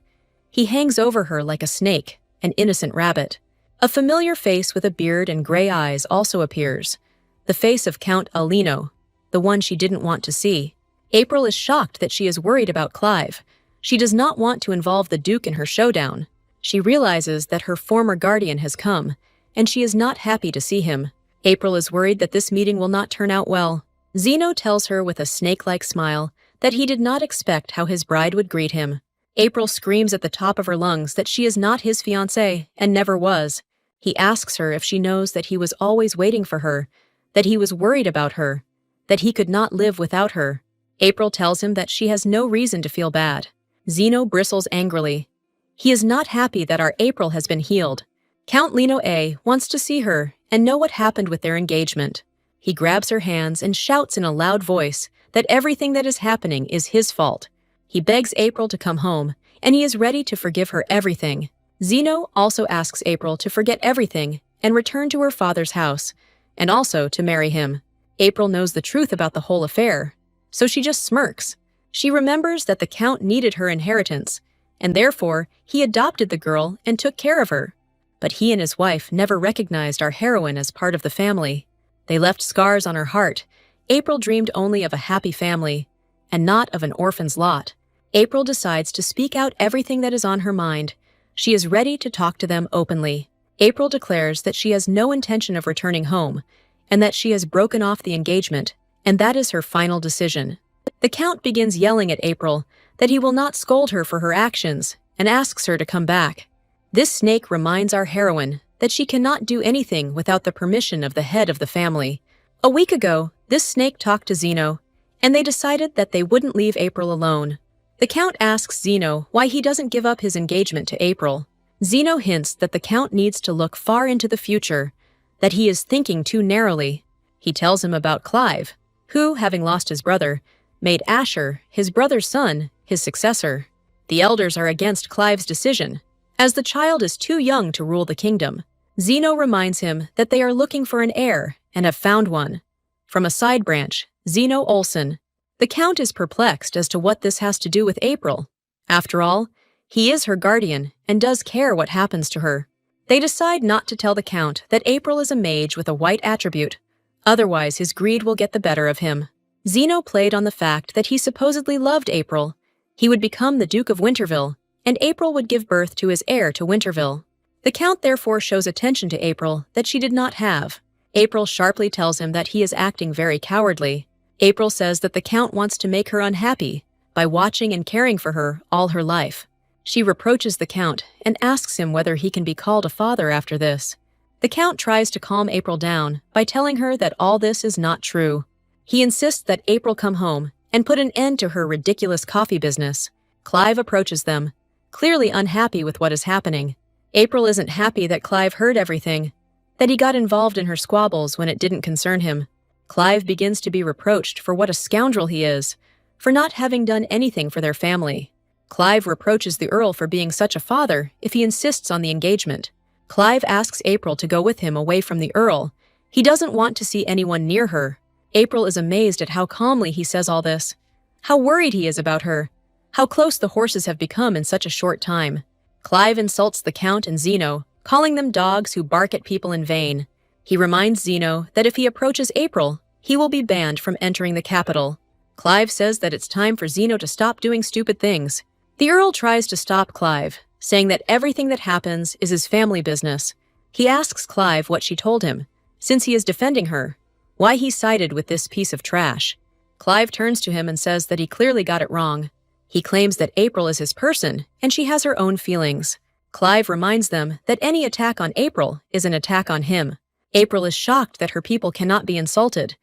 He hangs over her like a snake, an innocent rabbit. A familiar face with a beard and gray eyes also appears. The face of Count Alino, the one she didn't want to see. April is shocked that she is worried about Clive. She does not want to involve the Duke in her showdown. She realizes that her former guardian has come, and she is not happy to see him. April is worried that this meeting will not turn out well. Zeno tells her with a snake-like smile that he did not expect how his bride would greet him. April screams at the top of her lungs that she is not his fiancée and never was. He asks her if she knows that he was always waiting for her, that he was worried about her, that he could not live without her. April tells him that she has no reason to feel bad. Zeno bristles angrily. He is not happy that our April has been healed. Count Lino A wants to see her and know what happened with their engagement. He grabs her hands and shouts in a loud voice that everything that is happening is his fault. He begs April to come home, and he is ready to forgive her everything. Zeno also asks April to forget everything and return to her father's house, and also to marry him. April knows the truth about the whole affair, so she just smirks. She remembers that the Count needed her inheritance, and therefore he adopted the girl and took care of her. But he and his wife never recognized our heroine as part of the family. They left scars on her heart. April dreamed only of a happy family, and not of an orphan's lot. April decides to speak out everything that is on her mind. She is ready to talk to them openly. April declares that she has no intention of returning home, and that she has broken off the engagement, and that is her final decision. The Count begins yelling at April that he will not scold her for her actions, and asks her to come back. This snake reminds our heroine that she cannot do anything without the permission of the head of the family. A week ago, this snake talked to Zeno, and they decided that they wouldn't leave April alone. The Count asks Zeno why he doesn't give up his engagement to April. Zeno hints that the Count needs to look far into the future, that he is thinking too narrowly. He tells him about Clive, who, having lost his brother, made Asher, his brother's son, his successor. The elders are against Clive's decision, as the child is too young to rule the kingdom. Zeno reminds him that they are looking for an heir and have found one. From a side branch, Zeno Olsen. The Count is perplexed as to what this has to do with April. After all, he is her guardian and does care what happens to her. They decide not to tell the Count that April is a mage with a white attribute, otherwise his greed will get the better of him. Zeno played on the fact that he supposedly loved April. He would become the Duke of Winterville, and April would give birth to his heir to Winterville. The Count therefore shows attention to April that she did not have. April sharply tells him that he is acting very cowardly. April says that the Count wants to make her unhappy by watching and caring for her all her life. She reproaches the Count and asks him whether he can be called a father after this. The Count tries to calm April down by telling her that all this is not true. He insists that April come home and put an end to her ridiculous coffee business. Clive approaches them, clearly unhappy with what is happening. April isn't happy that Clive heard everything, that he got involved in her squabbles when it didn't concern him. Clive begins to be reproached for what a scoundrel he is, for not having done anything for their family. Clive reproaches the Earl for being such a father if he insists on the engagement. Clive asks April to go with him away from the Earl. He doesn't want to see anyone near her. April is amazed at how calmly he says all this, how worried he is about her, how close the horses have become in such a short time. Clive insults the Count and Zeno, calling them dogs who bark at people in vain. He reminds Zeno that if he approaches April, he will be banned from entering the capital. Clive says that it's time for Zeno to stop doing stupid things. The Earl tries to stop Clive, saying that everything that happens is his family business. He asks Clive what she told him, since he is defending her, why he sided with this piece of trash. Clive turns to him and says that he clearly got it wrong. He claims that April is his person, and she has her own feelings. Clive reminds them that any attack on April is an attack on him. April is shocked that her people cannot be insulted,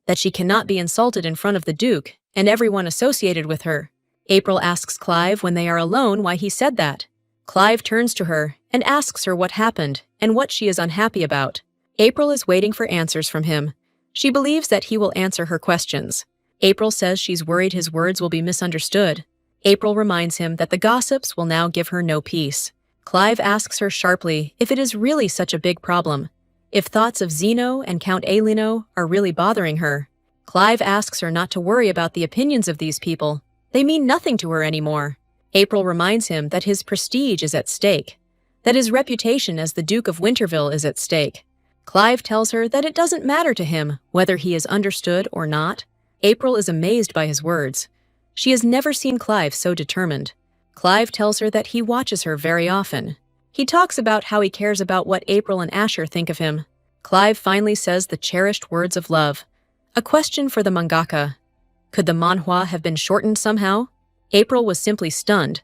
that she cannot be insulted in front of the Duke and everyone associated with her. April asks Clive when they are alone why he said that. Clive turns to her and asks her what happened and what she is unhappy about. April is waiting for answers from him. She believes that he will answer her questions. April says she's worried his words will be misunderstood. April reminds him that the gossips will now give her no peace. Clive asks her sharply if it is really such a big problem, if thoughts of Zeno and Count Alino are really bothering her. Clive asks her not to worry about the opinions of these people. They mean nothing to her anymore. April reminds him that his prestige is at stake, that his reputation as the Duke of Winterville is at stake. Clive tells her that it doesn't matter to him whether he is understood or not. April is amazed by his words. She has never seen Clive so determined. Clive tells her that he watches her very often. He talks about how he cares about what April and Asher think of him. Clive finally says the cherished words of love. A question for the mangaka. Could the manhwa have been shortened somehow? April was simply stunned.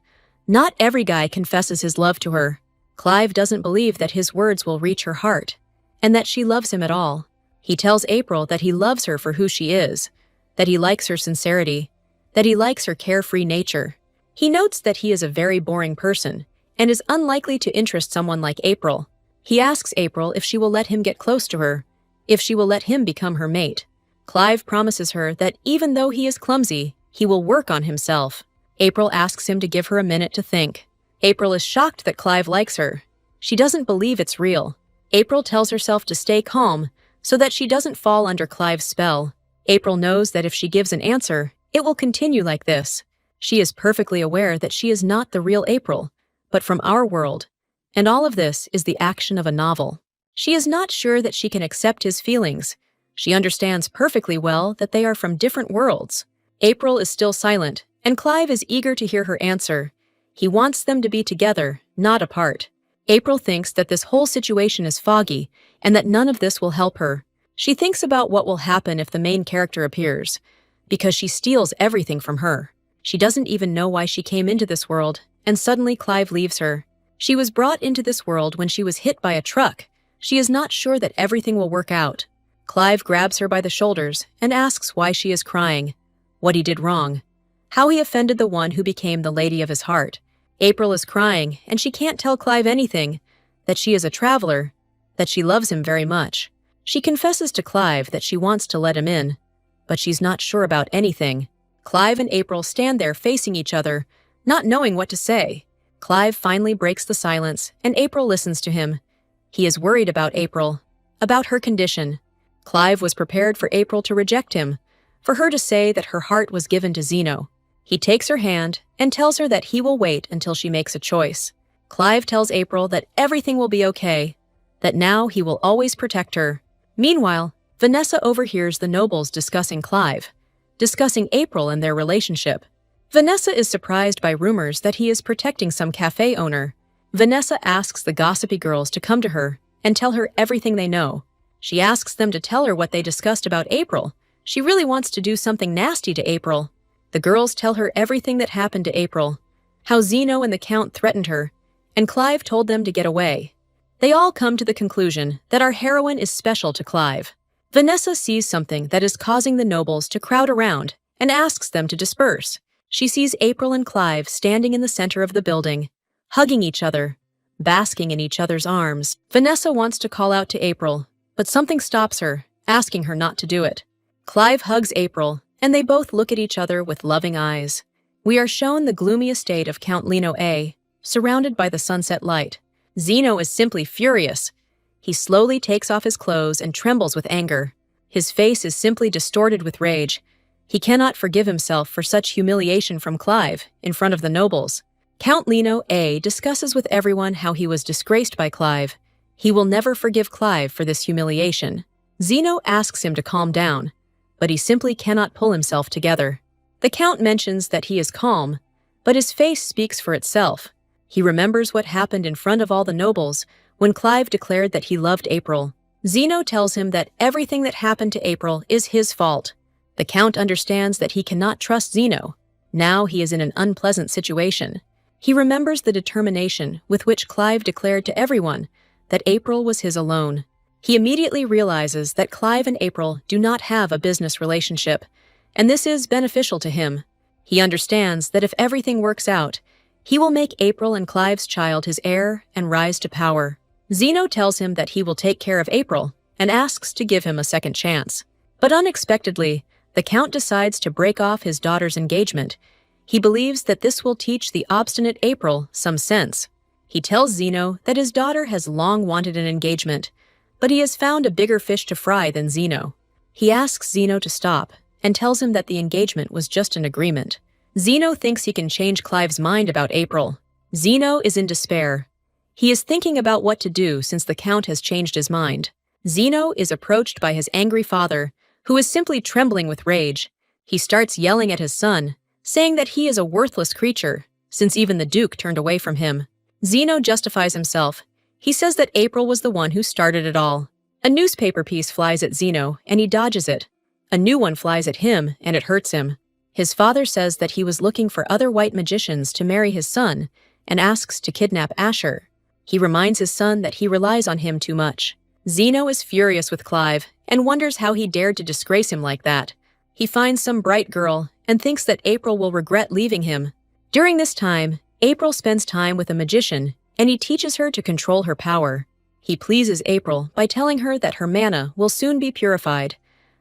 Not every guy confesses his love to her. Clive doesn't believe that his words will reach her heart, and that she loves him at all. He tells April that he loves her for who she is, that he likes her sincerity, that he likes her carefree nature. He notes that he is a very boring person, and is unlikely to interest someone like April. He asks April if she will let him get close to her, if she will let him become her mate. Clive promises her that even though he is clumsy, he will work on himself. April asks him to give her a minute to think. April is shocked that Clive likes her. She doesn't believe it's real. April tells herself to stay calm so that she doesn't fall under Clive's spell. April knows that if she gives an answer, it will continue like this. She is perfectly aware that she is not the real April, but from our world, and all of this is the action of a novel. She is not sure that she can accept his feelings. She understands perfectly well that they are from different worlds. April is still silent, and Clive is eager to hear her answer. He wants them to be together, not apart. April thinks that this whole situation is foggy, and that none of this will help her. She thinks about what will happen if the main character appears, because she steals everything from her. She doesn't even know why she came into this world, and suddenly Clive leaves her. She was brought into this world when she was hit by a truck. She is not sure that everything will work out. Clive grabs her by the shoulders and asks why she is crying, what he did wrong, how he offended the one who became the lady of his heart. April is crying, and she can't tell Clive anything, that she is a traveler, that she loves him very much. She confesses to Clive that she wants to let him in, but she's not sure about anything. Clive and April stand there facing each other, not knowing what to say. Clive finally breaks the silence, and April listens to him. He is worried about April, about her condition. Clive was prepared for April to reject him, for her to say that her heart was given to Zeno. He takes her hand and tells her that he will wait until she makes a choice. Clive tells April that everything will be okay, that now he will always protect her. Meanwhile, Vanessa overhears the nobles discussing Clive, discussing April and their relationship. Vanessa is surprised by rumors that he is protecting some cafe owner. Vanessa asks the gossipy girls to come to her and tell her everything they know. She asks them to tell her what they discussed about April. She really wants to do something nasty to April. The girls tell her everything that happened to April, how Zeno and the Count threatened her, and Clive told them to get away. They all come to the conclusion that our heroine is special to Clive. Vanessa sees something that is causing the nobles to crowd around and asks them to disperse. She sees April and Clive standing in the center of the building, hugging each other, basking in each other's arms. Vanessa wants to call out to April, but something stops her, asking her not to do it. Clive hugs April, and they both look at each other with loving eyes. We are shown the gloomy estate of Count Lino A, surrounded by the sunset light. Zeno is simply furious. He slowly takes off his clothes and trembles with anger. His face is simply distorted with rage. He cannot forgive himself for such humiliation from Clive in front of the nobles. Count Lino A discusses with everyone how he was disgraced by Clive. He will never forgive Clive for this humiliation. Zeno asks him to calm down, but he simply cannot pull himself together. The Count mentions that he is calm, but his face speaks for itself. He remembers what happened in front of all the nobles when Clive declared that he loved April. Zeno tells him that everything that happened to April is his fault. The Count understands that he cannot trust Zeno. Now he is in an unpleasant situation. He remembers the determination with which Clive declared to everyone that April was his alone. He immediately realizes that Clive and April do not have a business relationship, and this is beneficial to him. He understands that if everything works out, he will make April and Clive's child his heir and rise to power. Zeno tells him that he will take care of April and asks to give him a second chance. But unexpectedly, the Count decides to break off his daughter's engagement. He believes that this will teach the obstinate April some sense. He tells Zeno that his daughter has long wanted an engagement, but he has found a bigger fish to fry than Zeno. He asks Zeno to stop and tells him that the engagement was just an agreement. Zeno thinks he can change Clive's mind about April. Zeno is in despair. He is thinking about what to do since the Count has changed his mind. Zeno is approached by his angry father, who is simply trembling with rage. He starts yelling at his son, saying that he is a worthless creature, since even the Duke turned away from him. Zeno justifies himself. He says that April was the one who started it all. A newspaper piece flies at Zeno, and he dodges it. A new one flies at him, and it hurts him. His father says that he was looking for other white magicians to marry his son, and asks to kidnap Asher. He reminds his son that he relies on him too much. Zeno is furious with Clive, and wonders how he dared to disgrace him like that. He finds some bright girl, and thinks that April will regret leaving him. During this time, April spends time with a magician, and he teaches her to control her power. He pleases April by telling her that her mana will soon be purified,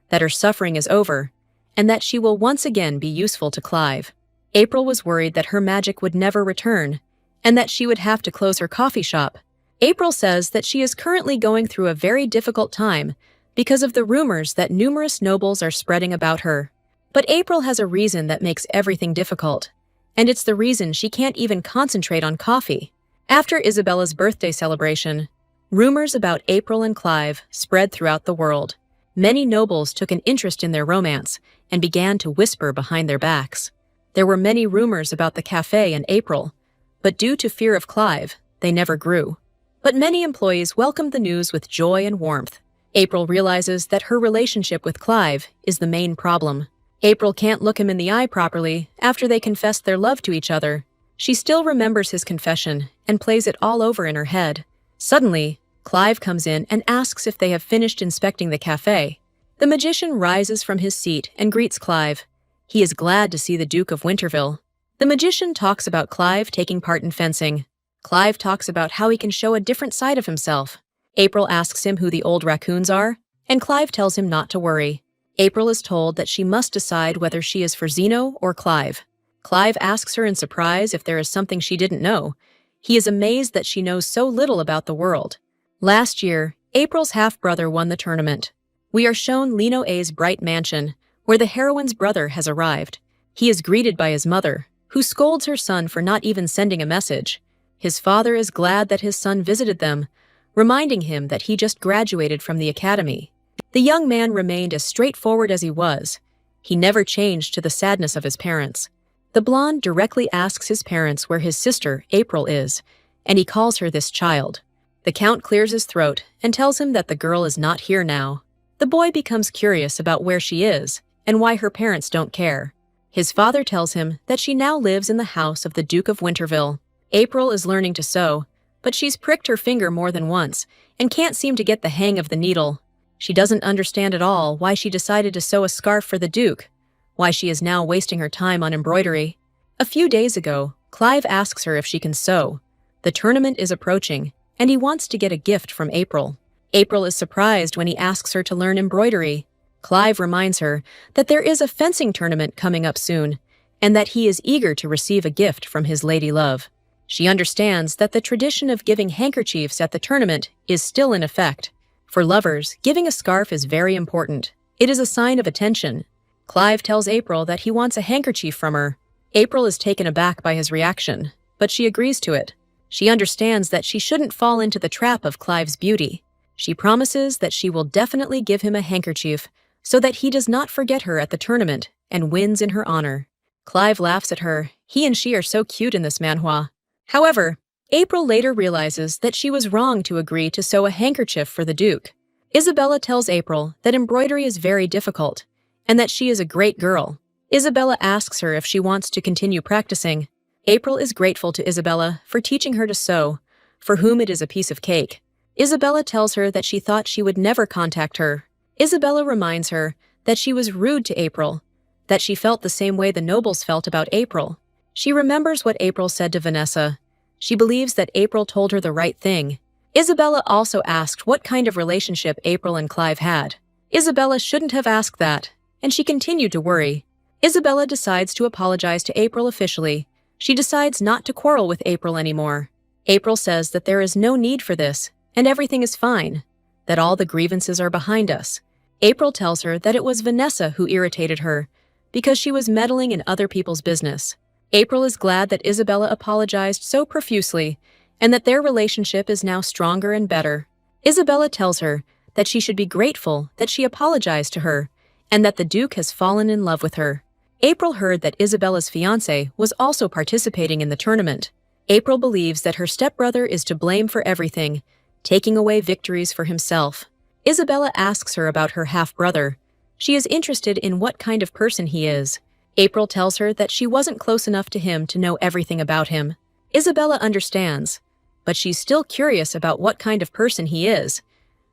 that her suffering is over, and that she will once again be useful to Clive. April was worried that her magic would never return, and that she would have to close her coffee shop. April says that she is currently going through a very difficult time because of the rumors that numerous nobles are spreading about her. But April has a reason that makes everything difficult, and it's the reason she can't even concentrate on coffee. After Isabella's birthday celebration, rumors about April and Clive spread throughout the world. Many nobles took an interest in their romance and began to whisper behind their backs. There were many rumors about the Café and April, but due to fear of Clive, they never grew. But many employees welcomed the news with joy and warmth. April realizes that her relationship with Clive is the main problem. April can't look him in the eye properly after they confessed their love to each other. She still remembers his confession and plays it all over in her head. Suddenly, Clive comes in and asks if they have finished inspecting the cafe. The magician rises from his seat and greets Clive. He is glad to see the Duke of Winterville. The magician talks about Clive taking part in fencing. Clive talks about how he can show a different side of himself. April asks him who the old raccoons are, and Clive tells him not to worry. April is told that she must decide whether she is for Zeno or Clive. Clive asks her in surprise if there is something she didn't know. He is amazed that she knows so little about the world. Last year, April's half-brother won the tournament. We are shown Lino A's bright mansion, where the heroine's brother has arrived. He is greeted by his mother, who scolds her son for not even sending a message. His father is glad that his son visited them, reminding him that he just graduated from the academy. The young man remained as straightforward as he was. He never changed to the sadness of his parents. The blonde directly asks his parents where his sister, April, is, and he calls her this child. The count clears his throat and tells him that the girl is not here now. The boy becomes curious about where she is and why her parents don't care. His father tells him that she now lives in the house of the Duke of Winterville. April is learning to sew, but she's pricked her finger more than once and can't seem to get the hang of the needle. She doesn't understand at all why she decided to sew a scarf for the Duke, why she is now wasting her time on embroidery. A few days ago, Clive asks her if she can sew. The tournament is approaching, and he wants to get a gift from April. April is surprised when he asks her to learn embroidery. Clive reminds her that there is a fencing tournament coming up soon, and that he is eager to receive a gift from his lady love. She understands that the tradition of giving handkerchiefs at the tournament is still in effect. For lovers, giving a scarf is very important. It is a sign of attention. Clive tells April that he wants a handkerchief from her. April is taken aback by his reaction, but she agrees to it. She understands that she shouldn't fall into the trap of Clive's beauty. She promises that she will definitely give him a handkerchief so that he does not forget her at the tournament and wins in her honor. Clive laughs at her. He and she are so cute in this manhwa. However, April later realizes that she was wrong to agree to sew a handkerchief for the Duke. Isabella tells April that embroidery is very difficult and that she is a great girl. Isabella asks her if she wants to continue practicing. April is grateful to Isabella for teaching her to sew, for whom it is a piece of cake. Isabella tells her that she thought she would never contact her. Isabella reminds her that she was rude to April, that she felt the same way the nobles felt about April. She remembers what April said to Vanessa. She believes that April told her the right thing. Isabella also asked what kind of relationship April and Clive had. Isabella shouldn't have asked that, and she continued to worry. Isabella decides to apologize to April officially. She decides not to quarrel with April anymore. April says that there is no need for this, and everything is fine, that all the grievances are behind us. April tells her that it was Vanessa who irritated her, because she was meddling in other people's business. April is glad that Isabella apologized so profusely, and that their relationship is now stronger and better. Isabella tells her that she should be grateful that she apologized to her, and that the Duke has fallen in love with her. April heard that Isabella's fiancé was also participating in the tournament. April believes that her stepbrother is to blame for everything, taking away victories for himself. Isabella asks her about her half-brother. She is interested in what kind of person he is. April tells her that she wasn't close enough to him to know everything about him. Isabella understands, but she's still curious about what kind of person he is.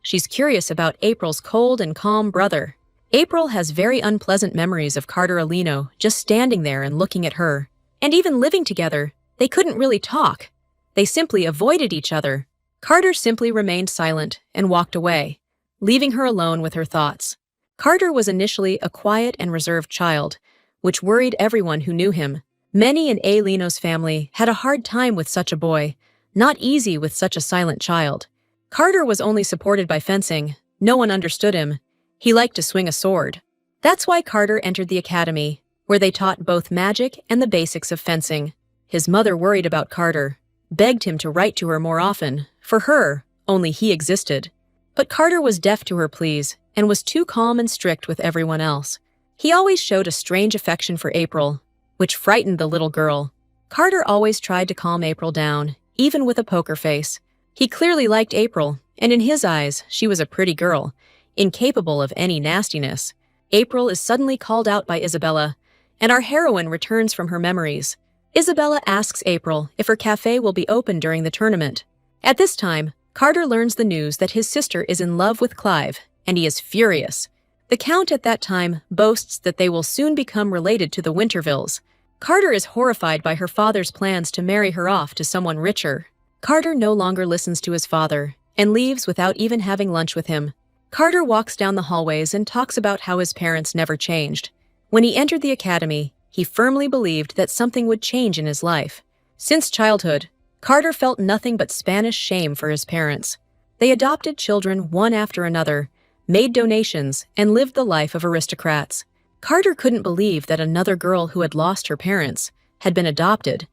She's curious about April's cold and calm brother. April has very unpleasant memories of Carter Alino just standing there and looking at her. And even living together, they couldn't really talk. They simply avoided each other. Carter simply remained silent and walked away, leaving her alone with her thoughts. Carter was initially a quiet and reserved child, which worried everyone who knew him. Many in A. Lino's family had a hard time with such a boy, not easy with such a silent child. Carter was only supported by fencing. No one understood him. He liked to swing a sword. That's why Carter entered the academy, where they taught both magic and the basics of fencing. His mother worried about Carter, begged him to write to her more often. For her, only he existed. But Carter was deaf to her pleas and was too calm and strict with everyone else. He always showed a strange affection for April, which frightened the little girl. Carter always tried to calm April down, even with a poker face. He clearly liked April, and in his eyes, she was a pretty girl, incapable of any nastiness. April is suddenly called out by Isabella, and our heroine returns from her memories. Isabella asks April if her cafe will be open during the tournament. At this time, Carter learns the news that his sister is in love with Clive, and he is furious. The Count at that time boasts that they will soon become related to the Wintervilles. Carter is horrified by her father's plans to marry her off to someone richer. Carter no longer listens to his father and leaves without even having lunch with him. Carter walks down the hallways and talks about how his parents never changed. When he entered the academy, he firmly believed that something would change in his life. Since childhood, Carter felt nothing but Spanish shame for his parents. They adopted children one after another, made donations, and lived the life of aristocrats. Carter couldn't believe that another girl who had lost her parents had been adopted.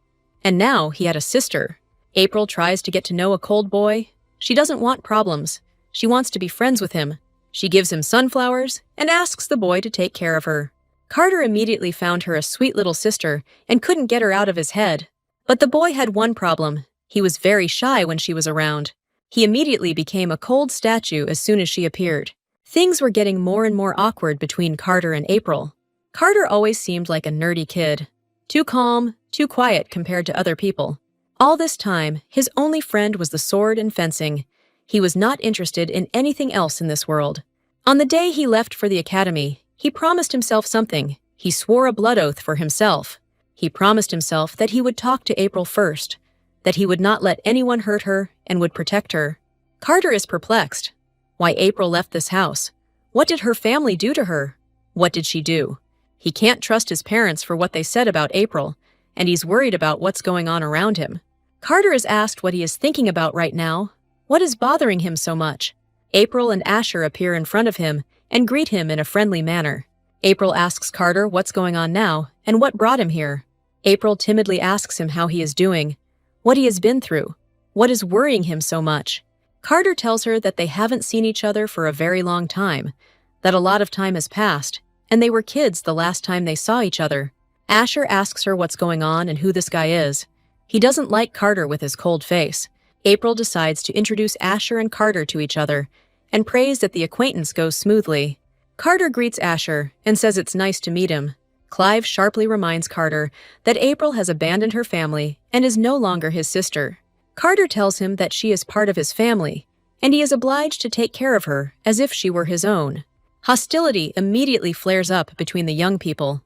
And now he had a sister. April tries to get to know a cold boy. She doesn't want problems. She wants to be friends with him. She gives him sunflowers and asks the boy to take care of her. Carter immediately found her a sweet little sister and couldn't get her out of his head. But the boy had one problem. He was very shy when she was around. He immediately became a cold statue as soon as she appeared. Things were getting more and more awkward between Carter and April. Carter always seemed like a nerdy kid. Too calm, too quiet compared to other people. All this time, his only friend was the sword and fencing. He was not interested in anything else in this world. On the day he left for the academy, he promised himself something. He swore a blood oath for himself. He promised himself that he would talk to April first, that he would not let anyone hurt her and would protect her. Carter is perplexed. Why April left this house? What did her family do to her? What did she do? He can't trust his parents for what they said about April, and he's worried about what's going on around him. Carter is asked what he is thinking about right now. What is bothering him so much? April and Asher appear in front of him and greet him in a friendly manner. April asks Carter what's going on now and what brought him here. April timidly asks him how he is doing, what he has been through, what is worrying him so much. Carter tells her that they haven't seen each other for a very long time, that a lot of time has passed, and they were kids the last time they saw each other. Asher asks her what's going on and who this guy is. He doesn't like Carter with his cold face. April decides to introduce Asher and Carter to each other and prays that the acquaintance goes smoothly. Carter greets Asher and says it's nice to meet him. Clive sharply reminds Carter that April has abandoned her family and is no longer his sister. Carter tells him that she is part of his family, and he is obliged to take care of her as if she were his own. Hostility immediately flares up between the young people.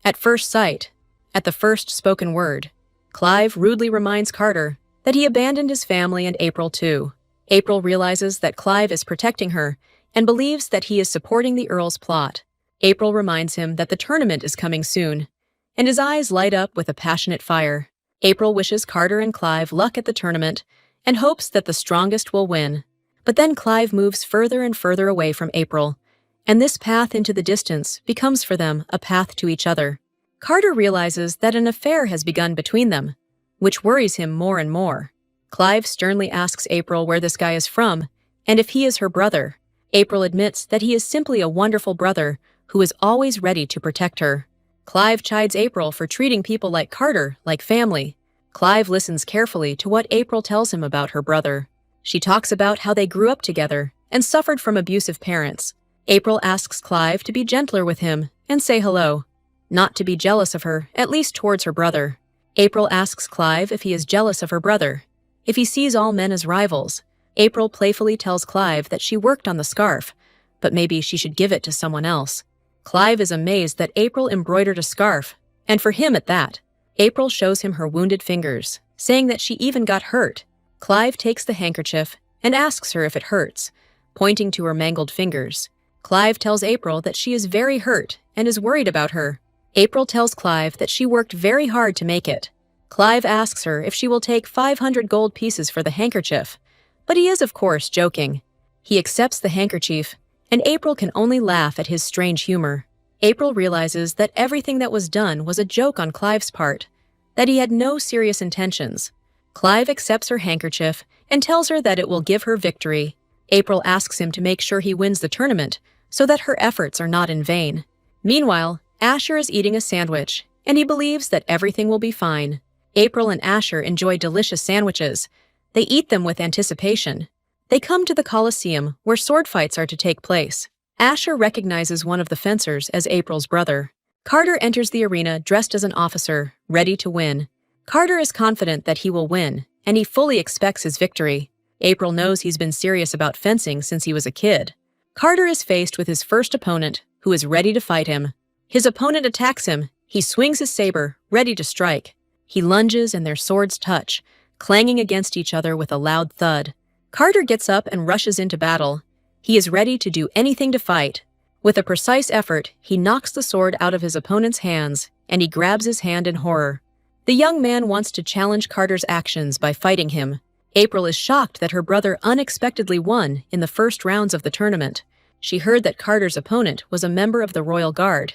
At first sight, at the first spoken word, Clive rudely reminds Carter that he abandoned his family and April too. April realizes that Clive is protecting her and believes that he is supporting the Earl's plot. April reminds him that the tournament is coming soon, and his eyes light up with a passionate fire. April wishes Carter and Clive luck at the tournament and hopes that the strongest will win. But then Clive moves further and further away from April, and this path into the distance becomes for them a path to each other. Carter realizes that an affair has begun between them, which worries him more and more. Clive sternly asks April where this guy is from and if he is her brother. April admits that he is simply a wonderful brother who is always ready to protect her. Clive chides April for treating people like Carter like family. Clive listens carefully to what April tells him about her brother. She talks about how they grew up together and suffered from abusive parents. April asks Clive to be gentler with him and say hello, not to be jealous of her, at least towards her brother. April asks Clive if he is jealous of her brother, if he sees all men as rivals. April playfully tells Clive that she worked on the scarf, but maybe she should give it to someone else. Clive is amazed that April embroidered a scarf, and for him at that. April shows him her wounded fingers, saying that she even got hurt. Clive takes the handkerchief and asks her if it hurts, pointing to her mangled fingers. Clive tells April that she is very hurt and is worried about her. April tells Clive that she worked very hard to make it. Clive asks her if she will take 500 gold pieces for the handkerchief, but he is of course joking. He accepts the handkerchief, and April can only laugh at his strange humor. April realizes that everything that was done was a joke on Clive's part, that he had no serious intentions. Clive accepts her handkerchief and tells her that it will give her victory. April asks him to make sure he wins the tournament so that her efforts are not in vain. Meanwhile, Asher is eating a sandwich, and he believes that everything will be fine. April and Asher enjoy delicious sandwiches. They eat them with anticipation. They come to the Colosseum where sword fights are to take place. Asher recognizes one of the fencers as April's brother. Carter enters the arena dressed as an officer, ready to win. Carter is confident that he will win, and he fully expects his victory. April knows he's been serious about fencing since he was a kid. Carter is faced with his first opponent, who is ready to fight him. His opponent attacks him. He swings his saber, ready to strike. He lunges and their swords touch, clanging against each other with a loud thud. Carter gets up and rushes into battle. He is ready to do anything to fight. With a precise effort, he knocks the sword out of his opponent's hands, and he grabs his hand in horror. The young man wants to challenge Carter's actions by fighting him. April is shocked that her brother unexpectedly won in the first rounds of the tournament. She heard that Carter's opponent was a member of the Royal Guard,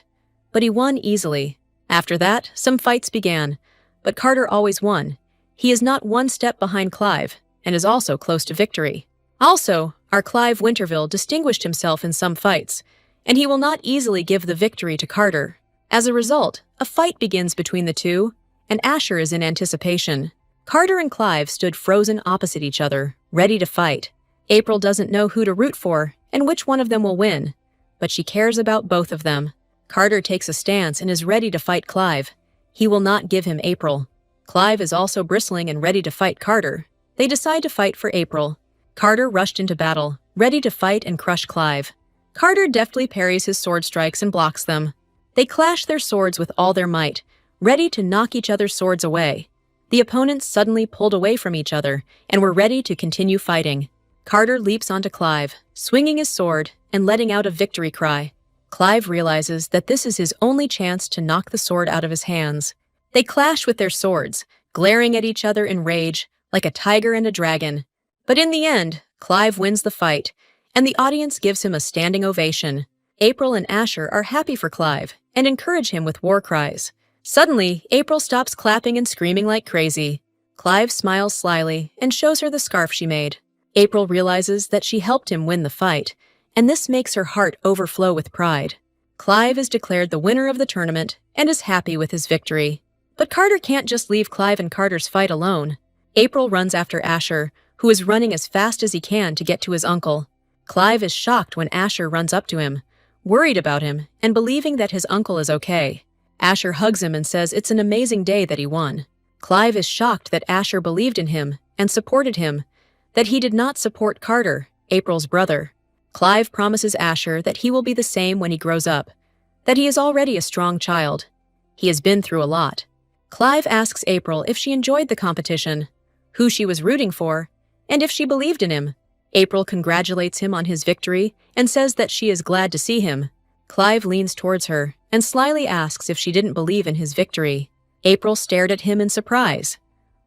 but he won easily. After that, some fights began, but Carter always won. He is not one step behind Clive, and is also close to victory. Also, our Clive Winterville distinguished himself in some fights, and he will not easily give the victory to Carter. As a result, a fight begins between the two, and Asher is in anticipation. Carter and Clive stood frozen opposite each other, ready to fight. April doesn't know who to root for and which one of them will win, but she cares about both of them. Carter takes a stance and is ready to fight Clive. He will not give him April. Clive is also bristling and ready to fight Carter. They decide to fight for April. Carter rushed into battle, ready to fight and crush Clive. Carter deftly parries his sword strikes and blocks them. They clash their swords with all their might, ready to knock each other's swords away. The opponents suddenly pulled away from each other and were ready to continue fighting. Carter leaps onto Clive, swinging his sword and letting out a victory cry. Clive realizes that this is his only chance to knock the sword out of his hands. They clash with their swords, glaring at each other in rage, like a tiger and a dragon. But in the end, Clive wins the fight, and the audience gives him a standing ovation. April and Asher are happy for Clive and encourage him with war cries. Suddenly, April stops clapping and screaming like crazy. Clive smiles slyly and shows her the scarf she made. April realizes that she helped him win the fight, and this makes her heart overflow with pride. Clive is declared the winner of the tournament and is happy with his victory. But Carter can't just leave Clive and Carter's fight alone. April runs after Asher, who is running as fast as he can to get to his uncle. Clive is shocked when Asher runs up to him, worried about him and believing that his uncle is okay. Asher hugs him and says it's an amazing day that he won. Clive is shocked that Asher believed in him and supported him, that he did not support Carter, April's brother. Clive promises Asher that he will be the same when he grows up, that he is already a strong child. He has been through a lot. Clive asks April if she enjoyed the competition, who she was rooting for, and if she believed in him. April congratulates him on his victory and says that she is glad to see him. Clive leans towards her and slyly asks if she didn't believe in his victory. April stared at him in surprise.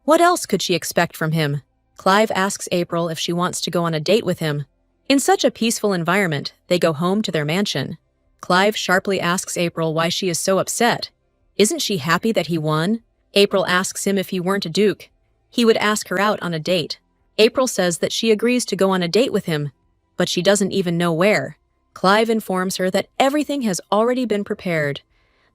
What else could she expect from him? Clive asks April if she wants to go on a date with him. In such a peaceful environment, they go home to their mansion. Clive sharply asks April why she is so upset. Isn't she happy that he won? April asks him if he weren't a duke, he would ask her out on a date. April says that she agrees to go on a date with him, but she doesn't even know where. Clive informs her that everything has already been prepared,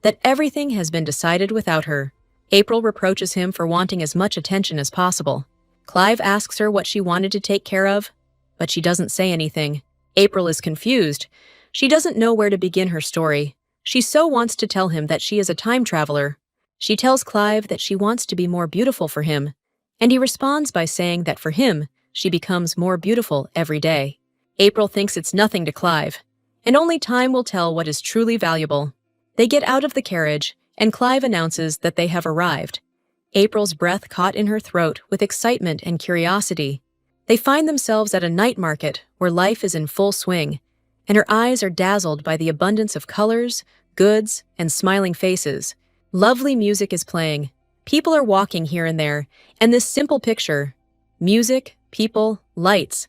that everything has been decided without her. April reproaches him for wanting as much attention as possible. Clive asks her what she wanted to take care of, but she doesn't say anything. April is confused. She doesn't know where to begin her story. She so wants to tell him that she is a time traveler. She tells Clive that she wants to be more beautiful for him, and he responds by saying that for him, she becomes more beautiful every day. April thinks it's nothing to Clive, and only time will tell what is truly valuable. They get out of the carriage, and Clive announces that they have arrived. April's breath caught in her throat with excitement and curiosity. They find themselves at a night market where life is in full swing, and her eyes are dazzled by the abundance of colors, goods, and smiling faces. Lovely music is playing. People are walking here and there, and this simple picture, music, people, lights,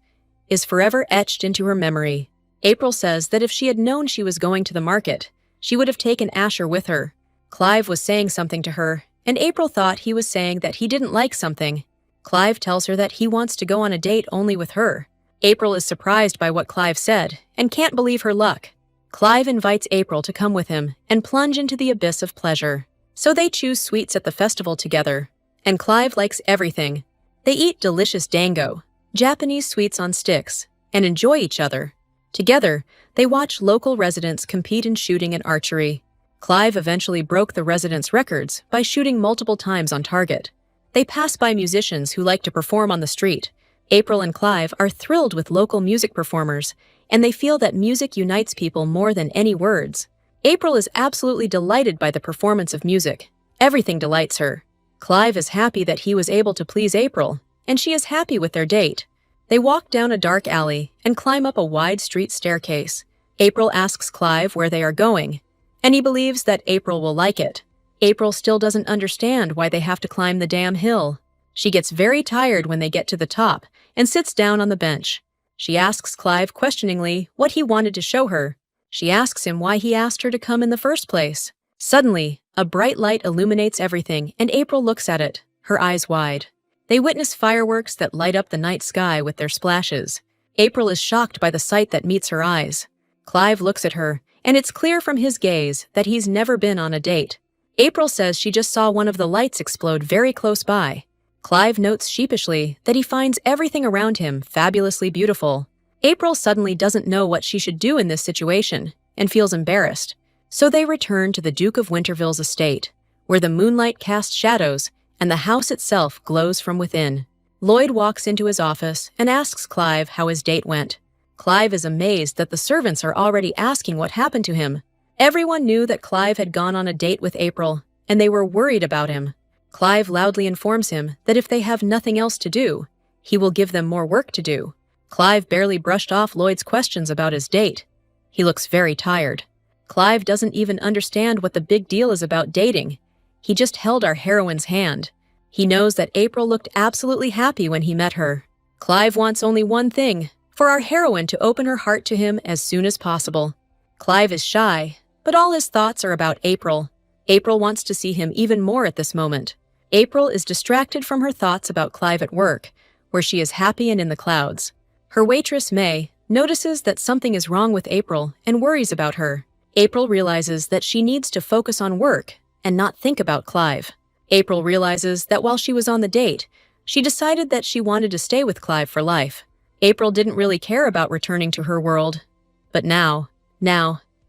is forever etched into her memory. April says that if she had known she was going to the market, she would have taken Asher with her. Clive was saying something to her, and April thought he was saying that he didn't like something. Clive tells her that he wants to go on a date only with her. April is surprised by what Clive said and can't believe her luck. Clive invites April to come with him and plunge into the abyss of pleasure. So they choose sweets at the festival together, and Clive likes everything. They eat delicious dango, Japanese sweets on sticks, and enjoy each other. Together, they watch local residents compete in shooting and archery. Clive eventually broke the residents' records by shooting multiple times on target. They pass by musicians who like to perform on the street. April and Clive are thrilled with local music performers, and they feel that music unites people more than any words. April is absolutely delighted by the performance of music. Everything delights her. Clive is happy that he was able to please April, and she is happy with their date. They walk down a dark alley and climb up a wide street staircase. April asks Clive where they are going, and he believes that April will like it. April still doesn't understand why they have to climb the damn hill. She gets very tired when they get to the top and sits down on the bench. She asks Clive questioningly what he wanted to show her. She asks him why he asked her to come in the first place. Suddenly, a bright light illuminates everything, and April looks at it, her eyes wide. They witness fireworks that light up the night sky with their splashes. April is shocked by the sight that meets her eyes. Clive looks at her, and it's clear from his gaze that he's never been on a date. April says she just saw one of the lights explode very close by. Clive notes sheepishly that he finds everything around him fabulously beautiful. April suddenly doesn't know what she should do in this situation and feels embarrassed. So they return to the Duke of Winterville's estate, where the moonlight casts shadows and the house itself glows from within. Lloyd walks into his office and asks Clive how his date went. Clive is amazed that the servants are already asking what happened to him. Everyone knew that Clive had gone on a date with April, and they were worried about him. Clive loudly informs him that if they have nothing else to do, he will give them more work to do. Clive barely brushed off Lloyd's questions about his date. He looks very tired. Clive doesn't even understand what the big deal is about dating. He just held our heroine's hand. He knows that April looked absolutely happy when he met her. Clive wants only one thing, for our heroine to open her heart to him as soon as possible. Clive is shy, but all his thoughts are about April. April wants to see him even more at this moment. April is distracted from her thoughts about Clive at work, where she is happy and in the clouds. Her waitress, May, notices that something is wrong with April and worries about her. April realizes that she needs to focus on work and not think about Clive. April realizes that while she was on the date, she decided that she wanted to stay with Clive for life. April didn't really care about returning to her world. But now,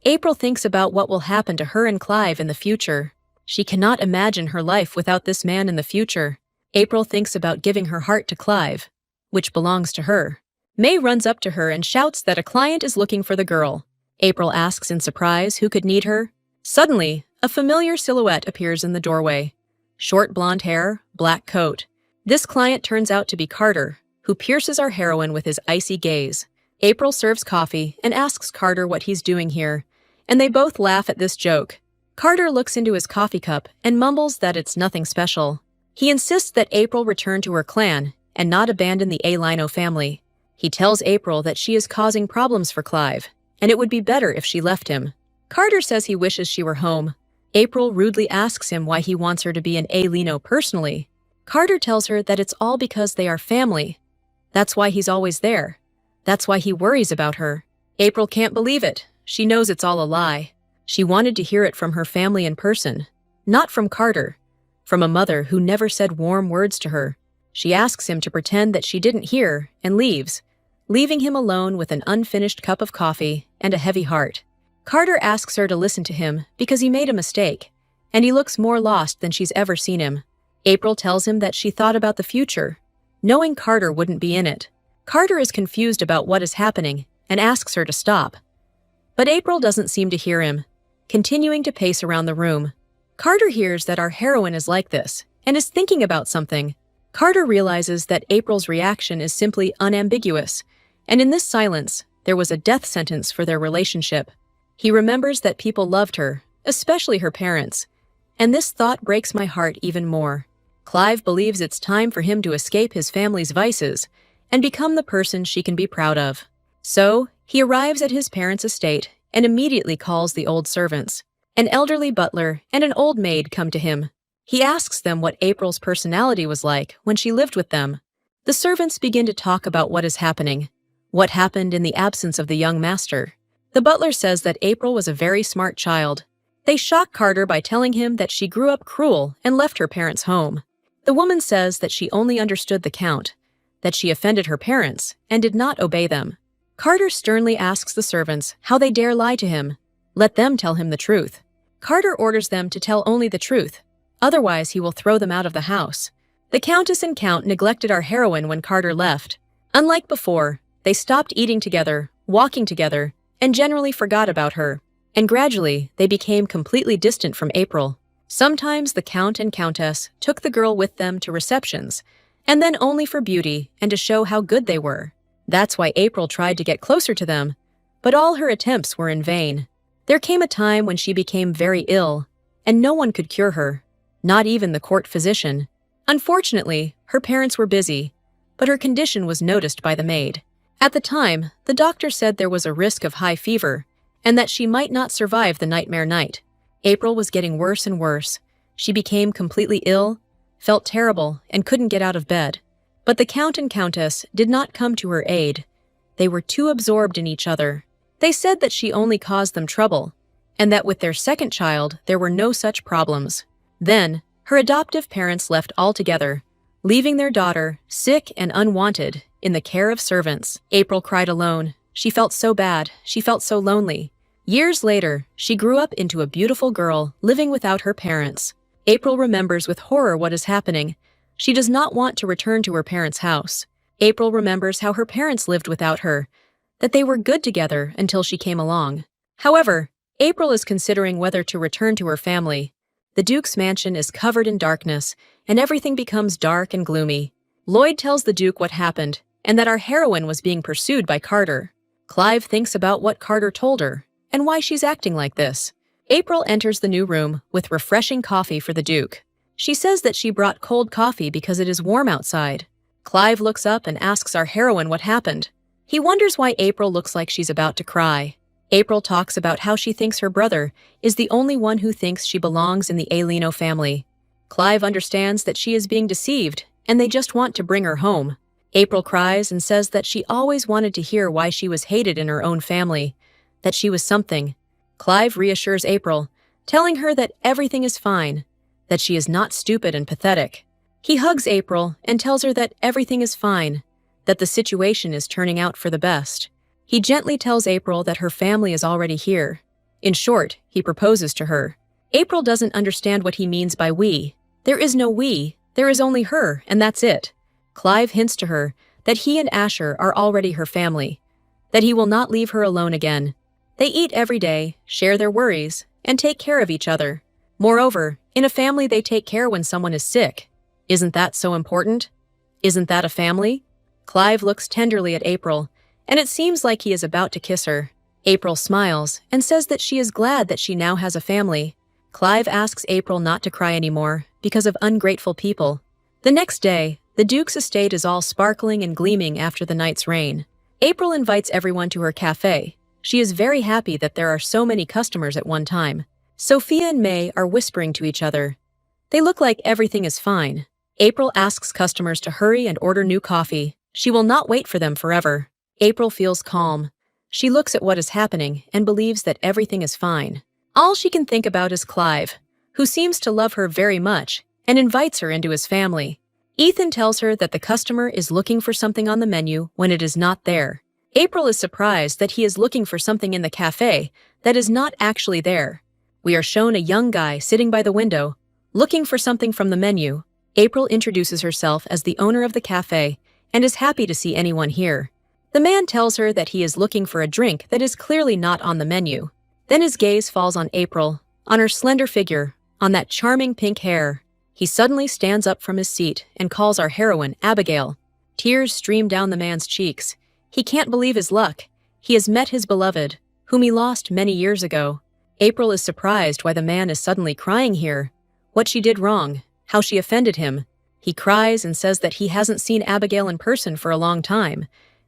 April thinks about what will happen to her and Clive in the future. She cannot imagine her life without this man in the future. April thinks about giving her heart to Clive, which belongs to her. May runs up to her and shouts that a client is looking for the girl. April asks in surprise who could need her. Suddenly, a familiar silhouette appears in the doorway. Short blonde hair, black coat. This client turns out to be Carter, who pierces our heroine with his icy gaze. April serves coffee and asks Carter what he's doing here, and they both laugh at this joke. Carter looks into his coffee cup and mumbles that it's nothing special. He insists that April return to her clan and not abandon the A-Lino family. He tells April that she is causing problems for Clive, and it would be better if she left him. Carter says he wishes she were home. April rudely asks him why he wants her to be an A-Lino personally. Carter tells her that it's all because they are family. That's why he's always there. That's why he worries about her. April can't believe it. She knows it's all a lie. She wanted to hear it from her family in person, not from Carter, from a mother who never said warm words to her. She asks him to pretend that she didn't hear and leaves, leaving him alone with an unfinished cup of coffee and a heavy heart. Carter asks her to listen to him because he made a mistake, and he looks more lost than she's ever seen him. April tells him that she thought about the future, knowing Carter wouldn't be in it. Carter is confused about what is happening and asks her to stop. But April doesn't seem to hear him, continuing to pace around the room. Carter hears that our heroine is like this and is thinking about something. Carter realizes that April's reaction is simply unambiguous, and in this silence, there was a death sentence for their relationship. He remembers that people loved her, especially her parents, and this thought breaks my heart even more. Clive believes it's time for him to escape his family's vices and become the person she can be proud of. So, he arrives at his parents' estate and immediately calls the old servants. An elderly butler and an old maid come to him. He asks them what April's personality was like when she lived with them. The servants begin to talk about what is happening, what happened in the absence of the young master. The butler says that April was a very smart child. They shock Carter by telling him that she grew up cruel and left her parents' home. The woman says that she only understood the count, that she offended her parents and did not obey them. Carter sternly asks the servants how they dare lie to him. Let them tell him the truth. Carter orders them to tell only the truth, otherwise he will throw them out of the house. The Countess and Count neglected our heroine when Carter left. Unlike before, they stopped eating together, walking together, and generally forgot about her. And gradually, they became completely distant from April. Sometimes the Count and Countess took the girl with them to receptions, and then only for beauty and to show how good they were. That's why April tried to get closer to them, but all her attempts were in vain. There came a time when she became very ill, and no one could cure her, not even the court physician. Unfortunately, her parents were busy, but her condition was noticed by the maid. At the time, the doctor said there was a risk of high fever, and that she might not survive the nightmare night. April was getting worse and worse. She became completely ill, felt terrible, and couldn't get out of bed. But the Count and Countess did not come to her aid. They were too absorbed in each other. They said that she only caused them trouble, and that with their second child there were no such problems. Then, her adoptive parents left altogether, leaving their daughter, sick and unwanted, in the care of servants. April cried alone. She felt so bad. She felt so lonely. Years later, she grew up into a beautiful girl, living without her parents. April remembers with horror what is happening. She does not want to return to her parents' house. April remembers how her parents lived without her, that they were good together until she came along. However, April is considering whether to return to her family. The Duke's mansion is covered in darkness, and everything becomes dark and gloomy. Lloyd tells the Duke what happened, and that our heroine was being pursued by Carter. Clive thinks about what Carter told her, and why she's acting like this. April enters the new room with refreshing coffee for the Duke. She says that she brought cold coffee because it is warm outside. Clive looks up and asks our heroine what happened. He wonders why April looks like she's about to cry. April talks about how she thinks her brother is the only one who thinks she belongs in the Alino family. Clive understands that she is being deceived, and they just want to bring her home. April cries and says that she always wanted to hear why she was hated in her own family, that she was something. Clive reassures April, telling her that everything is fine, that she is not stupid and pathetic. He hugs April and tells her that everything is fine, that the situation is turning out for the best. He gently tells April that her family is already here. In short, he proposes to her. April doesn't understand what he means by we. There is no we, there is only her, and that's it. Clive hints to her that he and Asher are already her family, that he will not leave her alone again. They eat every day, share their worries, and take care of each other. Moreover, in a family they take care when someone is sick. Isn't that so important? Isn't that a family? Clive looks tenderly at April, and it seems like he is about to kiss her. April smiles and says that she is glad that she now has a family. Clive asks April not to cry anymore because of ungrateful people. The next day, the Duke's estate is all sparkling and gleaming after the night's rain. April invites everyone to her cafe. She is very happy that there are so many customers at one time. Sophia and May are whispering to each other. They look like everything is fine. April asks customers to hurry and order new coffee. She will not wait for them forever. April feels calm. She looks at what is happening and believes that everything is fine. All she can think about is Clive, who seems to love her very much and invites her into his family. Ethan tells her that the customer is looking for something on the menu when it is not there. April is surprised that he is looking for something in the cafe that is not actually there. We are shown a young guy sitting by the window, looking for something from the menu. April introduces herself as the owner of the cafe and is happy to see anyone here. The man tells her that he is looking for a drink that is clearly not on the menu. Then his gaze falls on April, on her slender figure, on that charming pink hair. He suddenly stands up from his seat and calls our heroine Abigail. Tears stream down the man's cheeks. He can't believe his luck. He has met his beloved, whom he lost many years ago. April is surprised why the man is suddenly crying here, what she did wrong, how she offended him. He cries and says that he hasn't seen Abigail in person for a long time.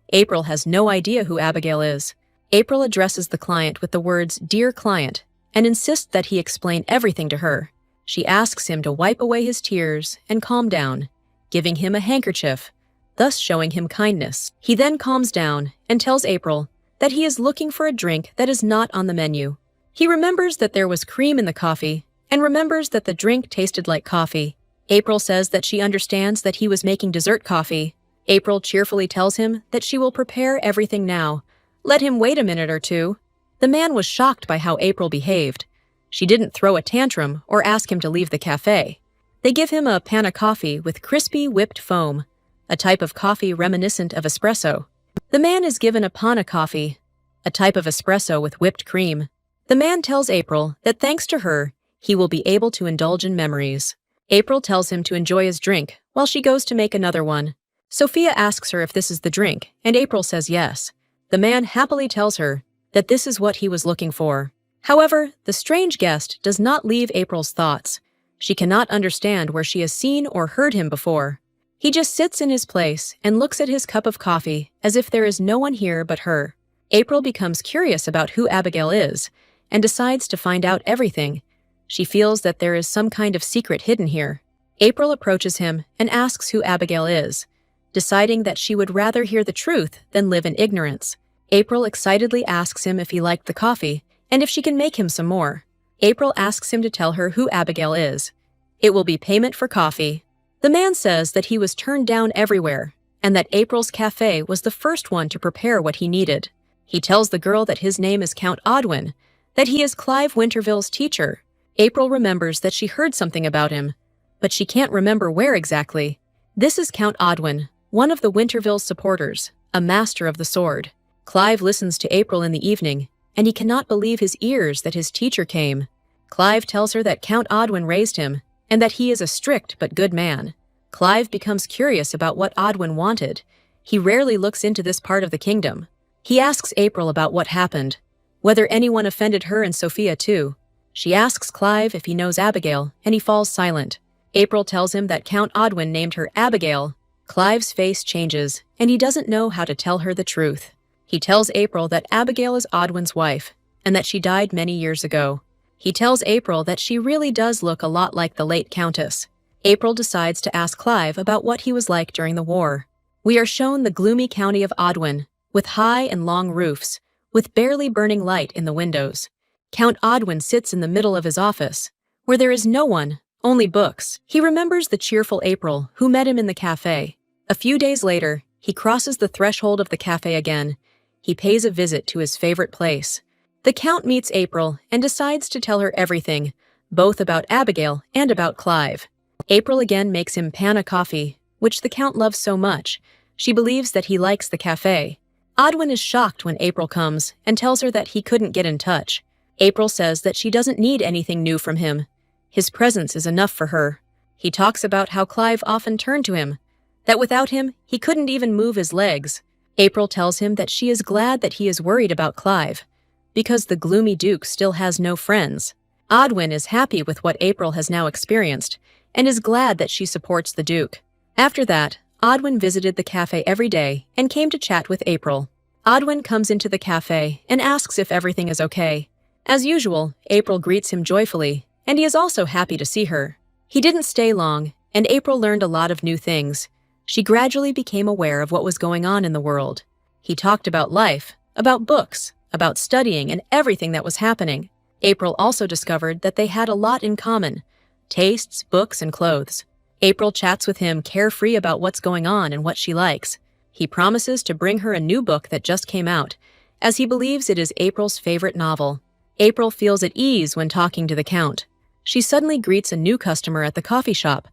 April has no idea who Abigail is. April addresses the client with the words, "Dear client," and insists that he explain everything to her. She asks him to wipe away his tears and calm down, giving him a handkerchief, thus showing him kindness. He then calms down and tells April that he is looking for a drink that is not on the menu. He remembers that there was cream in the coffee and remembers that the drink tasted like coffee. April says that she understands that he was making dessert coffee. April cheerfully tells him that she will prepare everything now, Let him wait a minute or two. The man was shocked by how April behaved. She didn't throw a tantrum or ask him to leave the cafe. They give him a panna coffee with crispy whipped foam, a type of coffee reminiscent of espresso. The man is given a panna coffee, a type of espresso with whipped cream. The man tells April that thanks to her, he will be able to indulge in memories. April tells him to enjoy his drink while she goes to make another one. Sophia asks her if this is the drink, and April says yes. The man happily tells her that this is what he was looking for. However, the strange guest does not leave April's thoughts. She cannot understand where she has seen or heard him before. He just sits in his place and looks at his cup of coffee as if there is no one here but her. April becomes curious about who Abigail is and decides to find out everything. She feels that there is some kind of secret hidden here. April approaches him and asks who Abigail is, deciding that she would rather hear the truth than live in ignorance. April excitedly asks him if he liked the coffee and if she can make him some more. April asks him to tell her who Abigail is. It will be payment for coffee. The man says that he was turned down everywhere and that April's cafe was the first one to prepare what he needed. He tells the girl that his name is Count Odwin, that he is Clive Winterville's teacher. April remembers that she heard something about him, but she can't remember where exactly. This is Count Odwin, one of the Winterville supporters, a master of the sword. Clive listens to April in the evening, and he cannot believe his ears that his teacher came. Clive tells her that Count Odwin raised him, and that he is a strict but good man. Clive becomes curious about what Odwin wanted. He rarely looks into this part of the kingdom. He asks April about what happened, whether anyone offended her and Sophia too. She asks Clive if he knows Abigail, and he falls silent. April tells him that Count Odwin named her Abigail. Clive's face changes, and he doesn't know how to tell her the truth. He tells April that Abigail is Odwin's wife, and that she died many years ago. He tells April that she really does look a lot like the late Countess. April decides to ask Clive about what he was like during the war. We are shown the gloomy county of Odwin, with high and long roofs, with barely burning light in the windows. Count Odwin sits in the middle of his office, where there is no one, only books. He remembers the cheerful April who met him in the cafe. A few days later, he crosses the threshold of the cafe again. He pays a visit to his favorite place. The Count meets April and decides to tell her everything, both about Abigail and about Clive. April again makes him panna coffee, which the Count loves so much. She believes that he likes the cafe. Odwin is shocked when April comes and tells her that he couldn't get in touch. April says that she doesn't need anything new from him. His presence is enough for her. He talks about how Clive often turned to him, that without him, he couldn't even move his legs. April tells him that she is glad that he is worried about Clive, because the gloomy Duke still has no friends. Odwin is happy with what April has now experienced, and is glad that she supports the Duke. After that, Odwin visited the cafe every day and came to chat with April. Odwin comes into the cafe and asks if everything is okay. As usual, April greets him joyfully, and he is also happy to see her. He didn't stay long, and April learned a lot of new things. She gradually became aware of what was going on in the world. He talked about life, about books, about studying, and everything that was happening. April also discovered that they had a lot in common: tastes, books, and clothes. April chats with him carefree about what's going on and what she likes. He promises to bring her a new book that just came out, as he believes it is April's favorite novel. April feels at ease when talking to the Count. She suddenly greets a new customer at the coffee shop,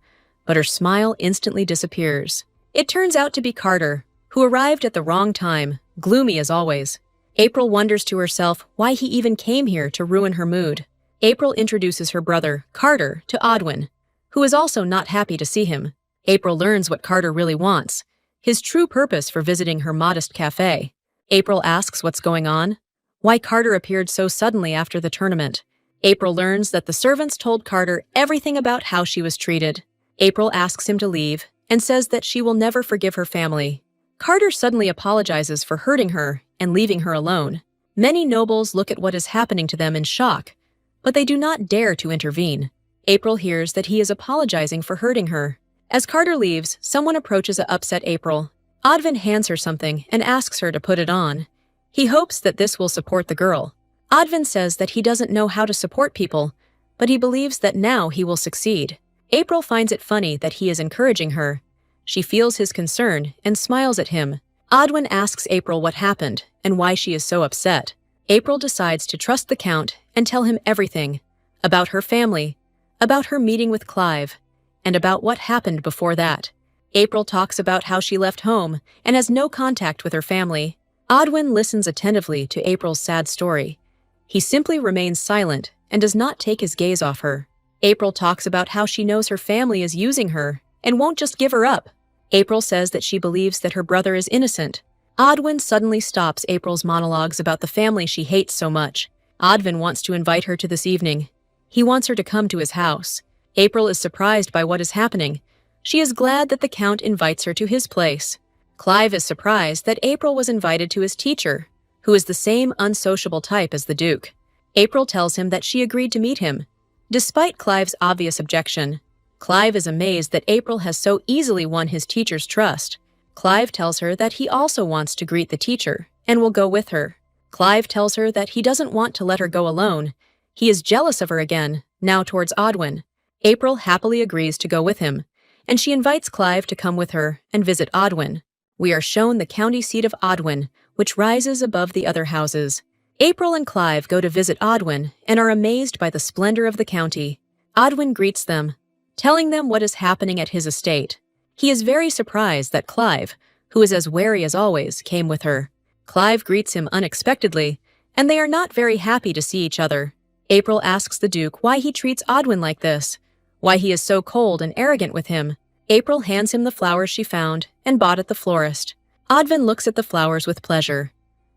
but her smile instantly disappears. It turns out to be Carter, who arrived at the wrong time, gloomy as always. April wonders to herself why he even came here to ruin her mood. April introduces her brother, Carter, to Odwin, who is also not happy to see him. April learns what Carter really wants, his true purpose for visiting her modest cafe. April asks what's going on, why Carter appeared so suddenly after the tournament. April learns that the servants told Carter everything about how she was treated. April asks him to leave and says that she will never forgive her family. Carter suddenly apologizes for hurting her and leaving her alone. Many nobles look at what is happening to them in shock, but they do not dare to intervene. April hears that he is apologizing for hurting her. As Carter leaves, someone approaches to upset April. Odwin hands her something and asks her to put it on. He hopes that this will support the girl. Odwin says that he doesn't know how to support people, but he believes that now he will succeed. April finds it funny that he is encouraging her. She feels his concern and smiles at him. Odwin asks April what happened and why she is so upset. April decides to trust the Count and tell him everything about her family, about her meeting with Clive, and about what happened before that. April talks about how she left home and has no contact with her family. Odwin listens attentively to April's sad story. He simply remains silent and does not take his gaze off her. April talks about how she knows her family is using her and won't just give her up. April says that she believes that her brother is innocent. Odwin suddenly stops April's monologues about the family she hates so much. Odwin wants to invite her to this evening. He wants her to come to his house. April is surprised by what is happening. She is glad that the Count invites her to his place. Clive is surprised that April was invited to his teacher, who is the same unsociable type as the Duke. April tells him that she agreed to meet him. Despite Clive's obvious objection, Clive is amazed that April has so easily won his teacher's trust. Clive tells her that he also wants to greet the teacher and will go with her. Clive tells her that he doesn't want to let her go alone. He is jealous of her again, now towards Odwin. April happily agrees to go with him, and she invites Clive to come with her and visit Odwin. We are shown the county seat of Odwin, which rises above the other houses. April and Clive go to visit Odwin and are amazed by the splendor of the county. Odwin greets them, telling them what is happening at his estate. He is very surprised that Clive, who is as wary as always, came with her. Clive greets him unexpectedly, and they are not very happy to see each other. April asks the Duke why he treats Odwin like this, why he is so cold and arrogant with him. April hands him the flowers she found and bought at the florist. Odwin looks at the flowers with pleasure.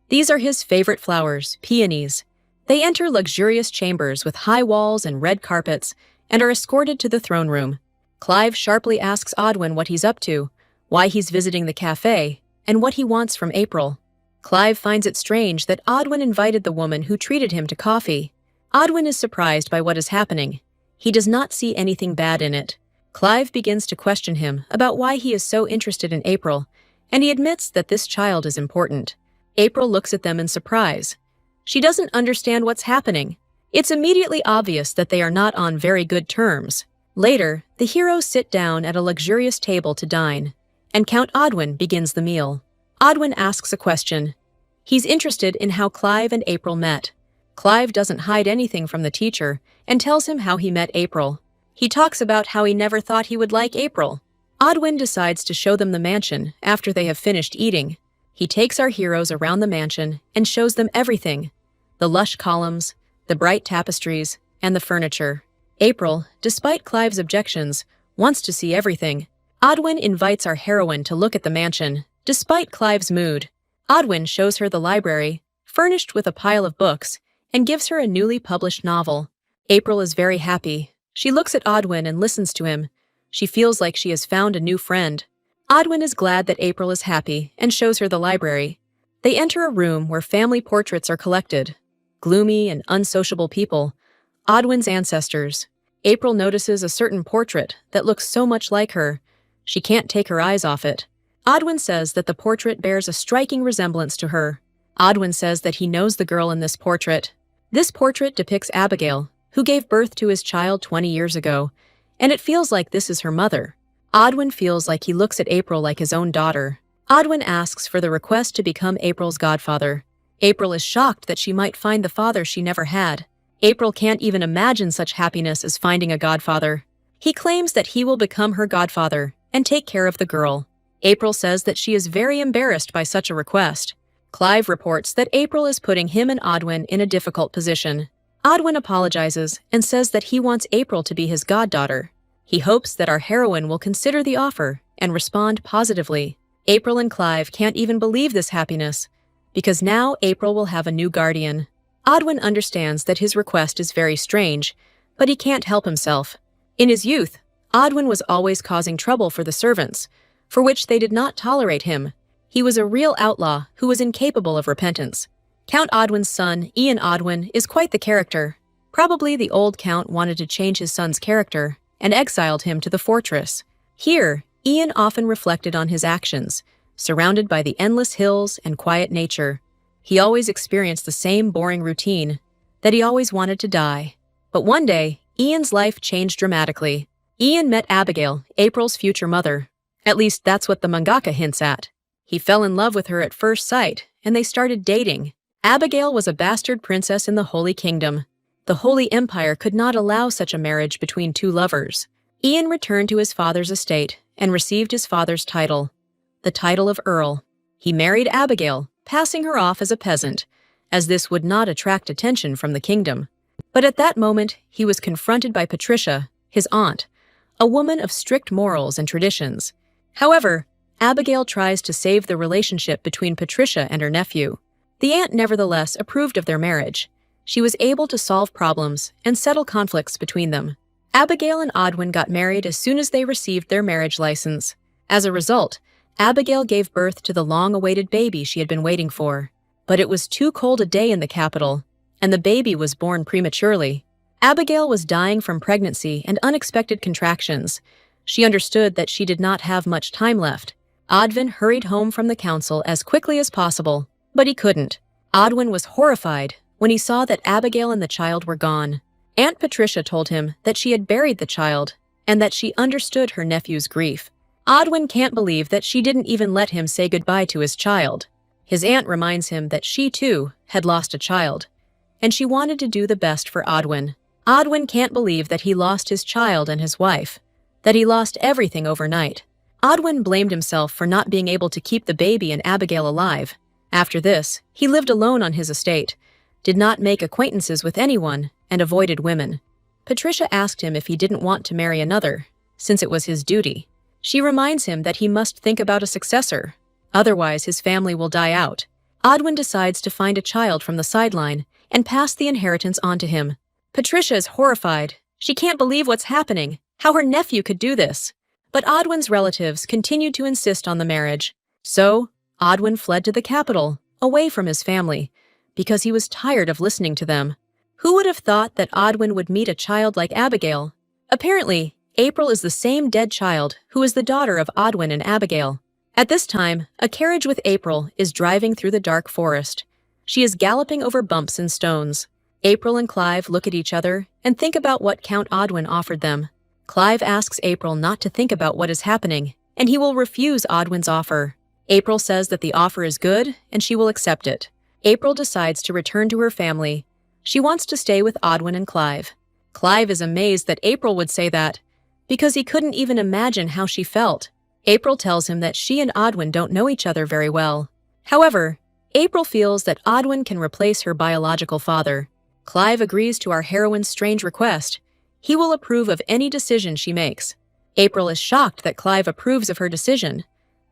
These are his favorite flowers, peonies. They enter luxurious chambers with high walls and red carpets and are escorted to the throne room. Clive sharply asks Odwin what he's up to, why he's visiting the cafe, and what he wants from April. Clive finds it strange that Odwin invited the woman who treated him to coffee. Odwin is surprised by what is happening. He does not see anything bad in it. Clive begins to question him about why he is so interested in April, and he admits that this child is important. April looks at them in surprise. She doesn't understand what's happening. It's immediately obvious that they are not on very good terms. Later, the heroes sit down at a luxurious table to dine, and Count Odwin begins the meal. Odwin asks a question. He's interested in how Clive and April met. Clive doesn't hide anything from the teacher and tells him how he met April. He talks about how he never thought he would like April. Odwin decides to show them the mansion after they have finished eating. He takes our heroes around the mansion and shows them everything: the lush columns, the bright tapestries, and the furniture. April, despite Clive's objections, wants to see everything. Odwin invites our heroine to look at the mansion, despite Clive's mood. Odwin shows her the library, furnished with a pile of books, and gives her a newly published novel. April is very happy. She looks at Odwin and listens to him. She feels like she has found a new friend. Odwin is glad that April is happy and shows her the library. They enter a room where family portraits are collected. Gloomy and unsociable people. Odwin's ancestors. April notices a certain portrait that looks so much like her. She can't take her eyes off it. Odwin says that the portrait bears a striking resemblance to her. Odwin says that he knows the girl in this portrait. This portrait depicts Abigail, who gave birth to his child 20 years ago, and it feels like this is her mother. Odwin feels like he looks at April like his own daughter. Odwin asks for the request to become April's godfather. April is shocked that she might find the father she never had. April can't even imagine such happiness as finding a godfather. He claims that he will become her godfather and take care of the girl. April says that she is very embarrassed by such a request. Clive reports that April is putting him and Odwin in a difficult position. Odwin apologizes and says that he wants April to be his goddaughter. He hopes that our heroine will consider the offer and respond positively. April and Clive can't even believe this happiness, because now April will have a new guardian. Odwin understands that his request is very strange, but he can't help himself. In his youth, Odwin was always causing trouble for the servants, for which they did not tolerate him. He was a real outlaw who was incapable of repentance. Count Odwin's son, Ian Odwin, is quite the character. Probably the old count wanted to change his son's character and exiled him to the fortress. Here, Ian often reflected on his actions, surrounded by the endless hills and quiet nature. He always experienced the same boring routine, that he always wanted to die. But one day, Ian's life changed dramatically. Ian met Abigail, April's future mother. At least that's what the mangaka hints at. He fell in love with her at first sight, and they started dating. Abigail was a bastard princess in the Holy Kingdom. The Holy Empire could not allow such a marriage between two lovers. Ian returned to his father's estate and received his father's title, the title of Earl. He married Abigail, passing her off as a peasant, as this would not attract attention from the kingdom. But at that moment, he was confronted by Patricia, his aunt, a woman of strict morals and traditions. However, Abigail tries to save the relationship between Patricia and her nephew. The aunt nevertheless approved of their marriage. She was able to solve problems and settle conflicts between them. Abigail and Odwin got married as soon as they received their marriage license. As a result, Abigail gave birth to the long-awaited baby she had been waiting for. But it was too cold a day in the capital, and the baby was born prematurely. Abigail was dying from pregnancy and unexpected contractions. She understood that she did not have much time left. Odwin hurried home from the council as quickly as possible, but he couldn't. Odwin was horrified when he saw that Abigail and the child were gone. Aunt Patricia told him that she had buried the child and that she understood her nephew's grief. Odwin can't believe that she didn't even let him say goodbye to his child. His aunt reminds him that she, too, had lost a child, and she wanted to do the best for Odwin. Odwin can't believe that he lost his child and his wife, that he lost everything overnight. Odwin blamed himself for not being able to keep the baby and Abigail alive. After this, he lived alone on his estate, did not make acquaintances with anyone, and avoided women. Patricia asked him if he didn't want to marry another, since it was his duty. She reminds him that he must think about a successor, otherwise his family will die out. Odwin decides to find a child from the sideline and pass the inheritance on to him. Patricia is horrified. She can't believe what's happening, how her nephew could do this. But Odwin's relatives continued to insist on the marriage. So, Odwin fled to the capital, away from his family, because he was tired of listening to them. Who would have thought that Odwin would meet a child like Abigail? Apparently, April is the same dead child who is the daughter of Odwin and Abigail. At this time, a carriage with April is driving through the dark forest. She is galloping over bumps and stones. April and Clive look at each other and think about what Count Odwin offered them. Clive asks April not to think about what is happening, and he will refuse Odwin's offer. April says that the offer is good, and she will accept it. April decides to return to her family. She wants to stay with Odwin and Clive. Clive is amazed that April would say that, because he couldn't even imagine how she felt. April tells him that she and Odwin don't know each other very well. However, April feels that Odwin can replace her biological father. Clive agrees to our heroine's strange request. He will approve of any decision she makes. April is shocked that Clive approves of her decision.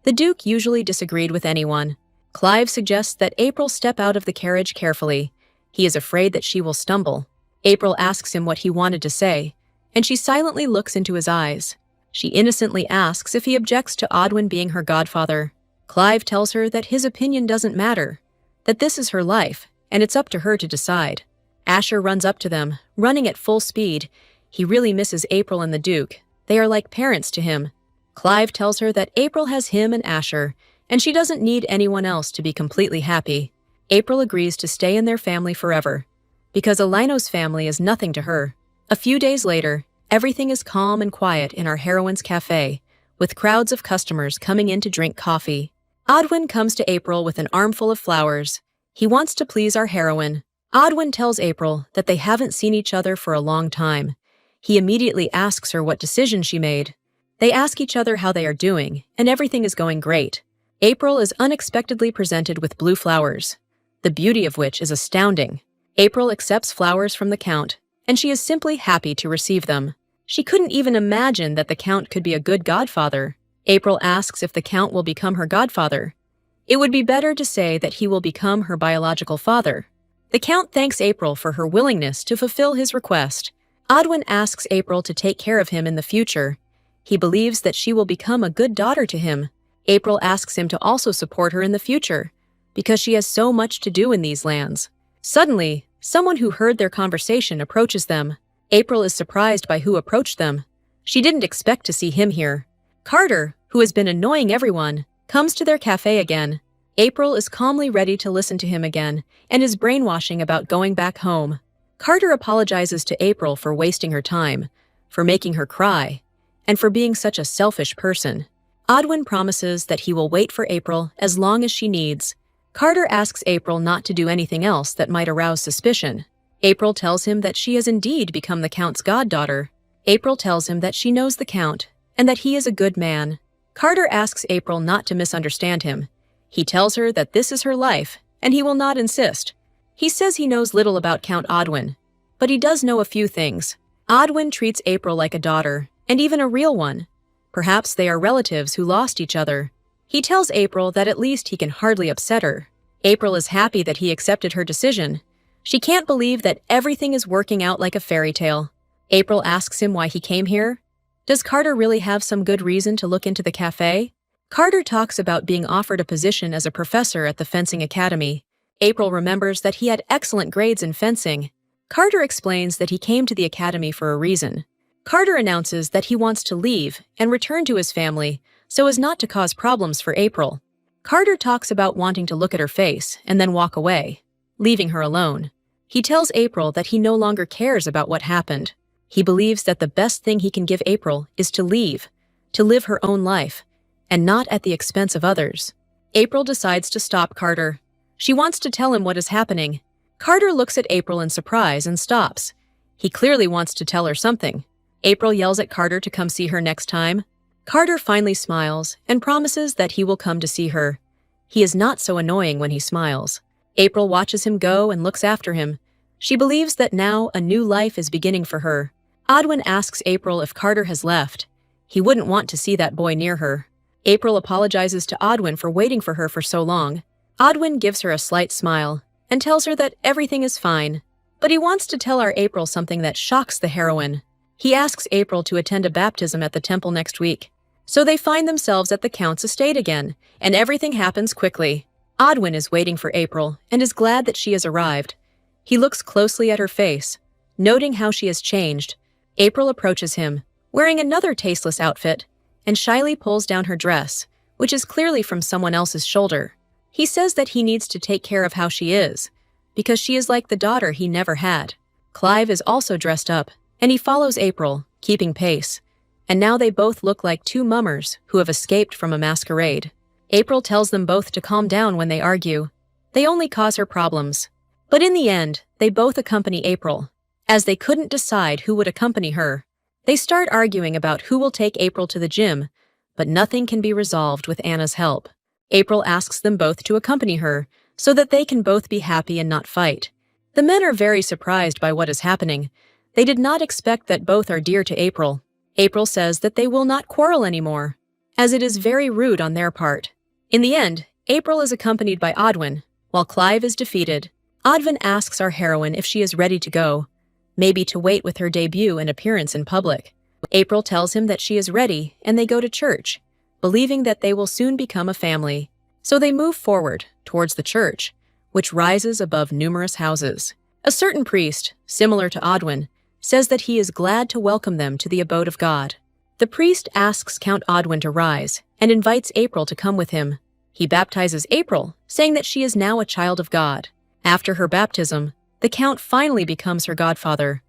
The Duke usually disagreed with anyone. Clive suggests that April step out of the carriage carefully. He is afraid that she will stumble. April asks him what he wanted to say, and she silently looks into his eyes. She innocently asks if he objects to Odwin being her godfather. Clive tells her that his opinion doesn't matter, that this is her life, and it's up to her to decide. Asher runs up to them, running at full speed. He really misses April and the Duke. They are like parents to him. Clive tells her that April has him and Asher, and she doesn't need anyone else to be completely happy. April agrees to stay in their family forever, because Alino's family is nothing to her. A few days later, everything is calm and quiet in our heroine's cafe, with crowds of customers coming in to drink coffee. Odwin comes to April with an armful of flowers. He wants to please our heroine. Odwin tells April that they haven't seen each other for a long time. He immediately asks her what decision she made. They ask each other how they are doing, and everything is going great. April is unexpectedly presented with blue flowers, the beauty of which is astounding. April accepts flowers from the Count, and she is simply happy to receive them. She couldn't even imagine that the Count could be a good godfather. April asks if the Count will become her godfather. It would be better to say that he will become her biological father. The Count thanks April for her willingness to fulfill his request. Odwin asks April to take care of him in the future. He believes that she will become a good daughter to him. April asks him to also support her in the future, because she has so much to do in these lands. Suddenly, someone who heard their conversation approaches them. April is surprised by who approached them. She didn't expect to see him here. Carter, who has been annoying everyone, comes to their cafe again. April is calmly ready to listen to him again and is brainwashing about going back home. Carter apologizes to April for wasting her time, for making her cry, and for being such a selfish person. Odwin promises that he will wait for April as long as she needs. Carter asks April not to do anything else that might arouse suspicion. April tells him that she has indeed become the Count's goddaughter. April tells him that she knows the Count and that he is a good man. Carter asks April not to misunderstand him. He tells her that this is her life and he will not insist. He says he knows little about Count Odwin, but he does know a few things. Odwin treats April like a daughter, and even a real one. Perhaps they are relatives who lost each other. He tells April that at least he can hardly upset her. April is happy that he accepted her decision. She can't believe that everything is working out like a fairy tale. April asks him why he came here. Does Carter really have some good reason to look into the cafe? Carter talks about being offered a position as a professor at the fencing academy. April remembers that he had excellent grades in fencing. Carter explains that he came to the academy for a reason. Carter announces that he wants to leave and return to his family so as not to cause problems for April. Carter talks about wanting to look at her face and then walk away, leaving her alone. He tells April that he no longer cares about what happened. He believes that the best thing he can give April is to leave, to live her own life, and not at the expense of others. April decides to stop Carter. She wants to tell him what is happening. Carter looks at April in surprise and stops. He clearly wants to tell her something. April yells at Carter to come see her next time. Carter finally smiles and promises that he will come to see her. He is not so annoying when he smiles. April watches him go and looks after him. She believes that now a new life is beginning for her. Odwin asks April if Carter has left. He wouldn't want to see that boy near her. April apologizes to Odwin for waiting for her for so long. Odwin gives her a slight smile and tells her that everything is fine. But he wants to tell our April something that shocks the heroine. He asks April to attend a baptism at the temple next week. So they find themselves at the Count's estate again, and everything happens quickly. Odwin is waiting for April and is glad that she has arrived. He looks closely at her face, noting how she has changed. April approaches him, wearing another tasteless outfit, and shyly pulls down her dress, which is clearly from someone else's shoulder. He says that he needs to take care of how she is, because she is like the daughter he never had. Clive is also dressed up, and he follows April, keeping pace. And now they both look like two mummers who have escaped from a masquerade. April tells them both to calm down when they argue. They only cause her problems. But in the end, they both accompany April. As they couldn't decide who would accompany her, they start arguing about who will take April to the gym, but nothing can be resolved with Anna's help. April asks them both to accompany her, so that they can both be happy and not fight. The men are very surprised by what is happening. They did not expect that both are dear to April. April says that they will not quarrel anymore, as it is very rude on their part. In the end, April is accompanied by Odwin, while Clive is defeated. Odwin asks our heroine if she is ready to go, maybe to wait with her debut and appearance in public. April tells him that she is ready, and they go to church, believing that they will soon become a family. So they move forward towards the church, which rises above numerous houses. A certain priest, similar to Odwin, says that he is glad to welcome them to the abode of God. The priest asks Count Odwin to rise and invites April to come with him. He baptizes April, saying that she is now a child of God. After her baptism, the Count finally becomes her godfather,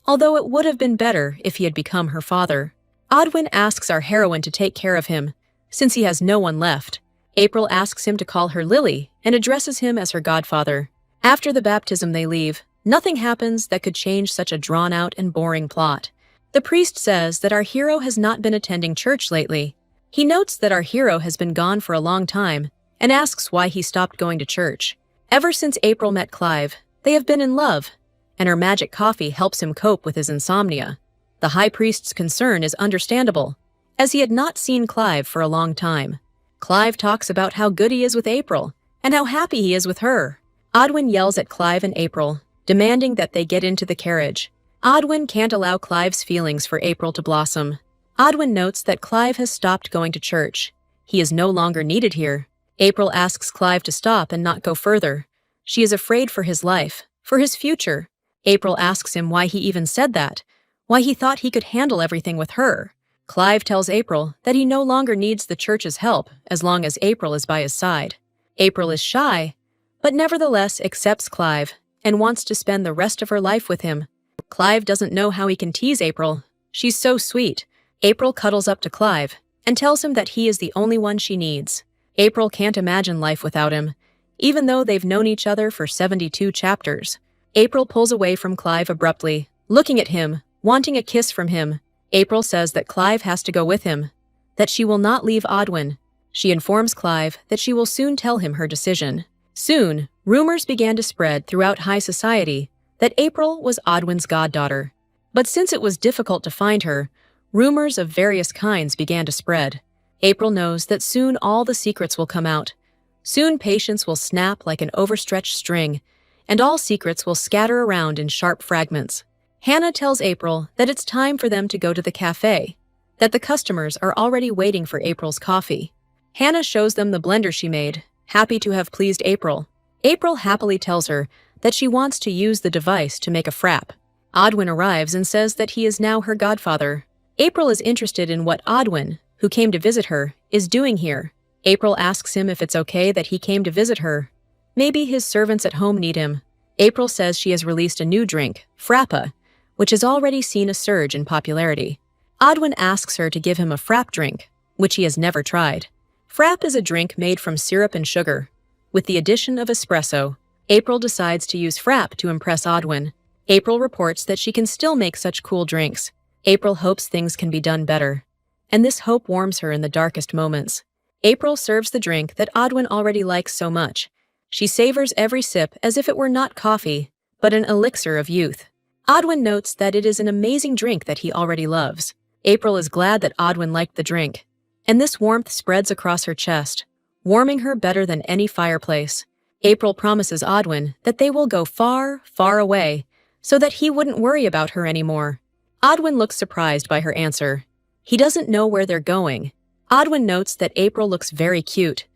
although it would have been better if he had become her father. Odwin asks our heroine to take care of him, since he has no one left. April asks him to call her Lily and addresses him as her godfather. After the baptism they leave. Nothing happens that could change such a drawn-out and boring plot. The priest says that our hero has not been attending church lately. He notes that our hero has been gone for a long time and asks why he stopped going to church. Ever since April met Clive, they have been in love, and her magic coffee helps him cope with his insomnia. The high priest's concern is understandable, as he had not seen Clive for a long time. Clive talks about how good he is with April and how happy he is with her. Odwin yells at Clive and April, demanding that they get into the carriage. Odwin can't allow Clive's feelings for April to blossom. Odwin notes that Clive has stopped going to church. He is no longer needed here. April asks Clive to stop and not go further. She is afraid for his life, for his future. April asks him why he even said that, why he thought he could handle everything with her. Clive tells April that he no longer needs the church's help as long as April is by his side. April is shy, but nevertheless accepts Clive and wants to spend the rest of her life with him. Clive doesn't know how he can tease April. She's so sweet. April cuddles up to Clive and tells him that he is the only one she needs. April can't imagine life without him, even though they've known each other for 72 chapters. April pulls away from Clive abruptly, looking at him, wanting a kiss from him. April says that Clive has to go with him, that she will not leave Odwin. She informs Clive that she will soon tell him her decision. Soon, rumors began to spread throughout high society that April was Odwin's goddaughter. But since it was difficult to find her, rumors of various kinds began to spread. April knows that soon all the secrets will come out. Soon patience will snap like an overstretched string, and all secrets will scatter around in sharp fragments. Hannah tells April that it's time for them to go to the cafe, that the customers are already waiting for April's coffee. Hannah shows them the blender she made, happy to have pleased April. April happily tells her that she wants to use the device to make a frap. Odwin arrives and says that he is now her godfather. April is interested in what Odwin, who came to visit her, is doing here. April asks him if it's okay that he came to visit her. Maybe his servants at home need him. April says she has released a new drink, frappa, which has already seen a surge in popularity. Odwin asks her to give him a frap drink, which he has never tried. Frap is a drink made from syrup and sugar. With the addition of espresso, April decides to use frap to impress Odwin. April reports that she can still make such cool drinks. April hopes things can be done better, and this hope warms her in the darkest moments. April serves the drink that Odwin already likes so much. She savors every sip as if it were not coffee, but an elixir of youth. Odwin notes that it is an amazing drink that he already loves. April is glad that Odwin liked the drink, and this warmth spreads across her chest, warming her better than any fireplace. April promises Odwin that they will go far, far away, so that he wouldn't worry about her anymore. Odwin looks surprised by her answer. He doesn't know where they're going. Odwin notes that April looks very cute.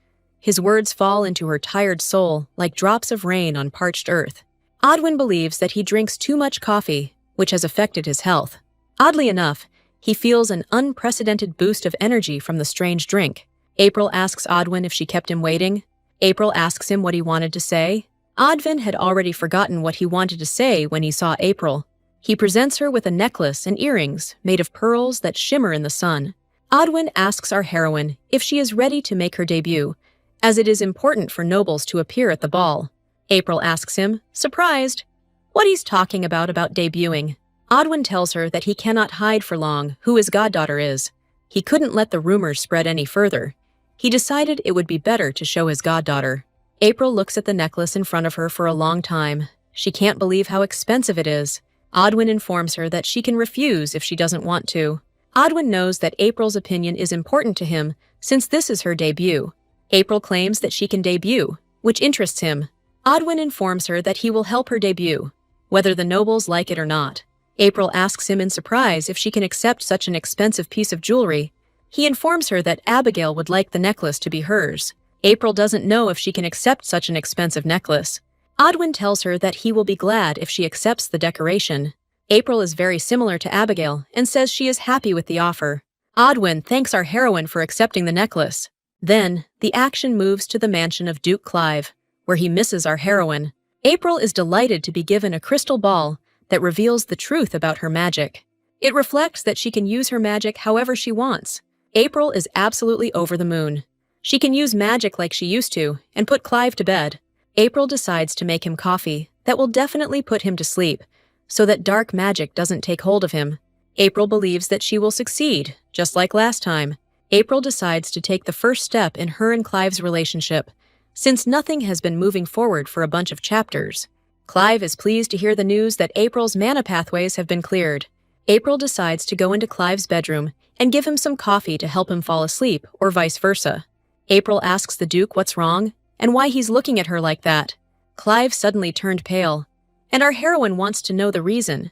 His words fall into her tired soul like drops of rain on parched earth. Odwin believes that he drinks too much coffee, which has affected his health. Oddly enough, he feels an unprecedented boost of energy from the strange drink. April asks Odwin if she kept him waiting. April asks him what he wanted to say. Odwin had already forgotten what he wanted to say when he saw April. He presents her with a necklace and earrings made of pearls that shimmer in the sun. Odwin asks our heroine if she is ready to make her debut, as it is important for nobles to appear at the ball. April asks him, surprised, what he's talking about debuting. Odwin tells her that he cannot hide for long who his goddaughter is. He couldn't let the rumors spread any further. He decided it would be better to show his goddaughter. April looks at the necklace in front of her for a long time. She can't believe how expensive it is. Odwin informs her that she can refuse if she doesn't want to. Odwin knows that April's opinion is important to him since this is her debut. April claims that she can debut, which interests him. Odwin informs her that he will help her debut, whether the nobles like it or not. April asks him in surprise if she can accept such an expensive piece of jewelry. He informs her that Abigail would like the necklace to be hers. April doesn't know if she can accept such an expensive necklace. Odwin tells her that he will be glad if she accepts the decoration. April is very similar to Abigail and says she is happy with the offer. Odwin thanks our heroine for accepting the necklace. Then, the action moves to the mansion of Duke Clive, where he misses our heroine. April is delighted to be given a crystal ball that reveals the truth about her magic. It reflects that she can use her magic however she wants. April is absolutely over the moon. She can use magic like she used to and put Clive to bed. April decides to make him coffee that will definitely put him to sleep, so that dark magic doesn't take hold of him. April believes that she will succeed, just like last time. April decides to take the first step in her and Clive's relationship, since nothing has been moving forward for a bunch of chapters. Clive is pleased to hear the news that April's mana pathways have been cleared. April decides to go into Clive's bedroom and give him some coffee to help him fall asleep, or vice versa. April asks the Duke what's wrong and why he's looking at her like that. Clive suddenly turned pale, and our heroine wants to know the reason,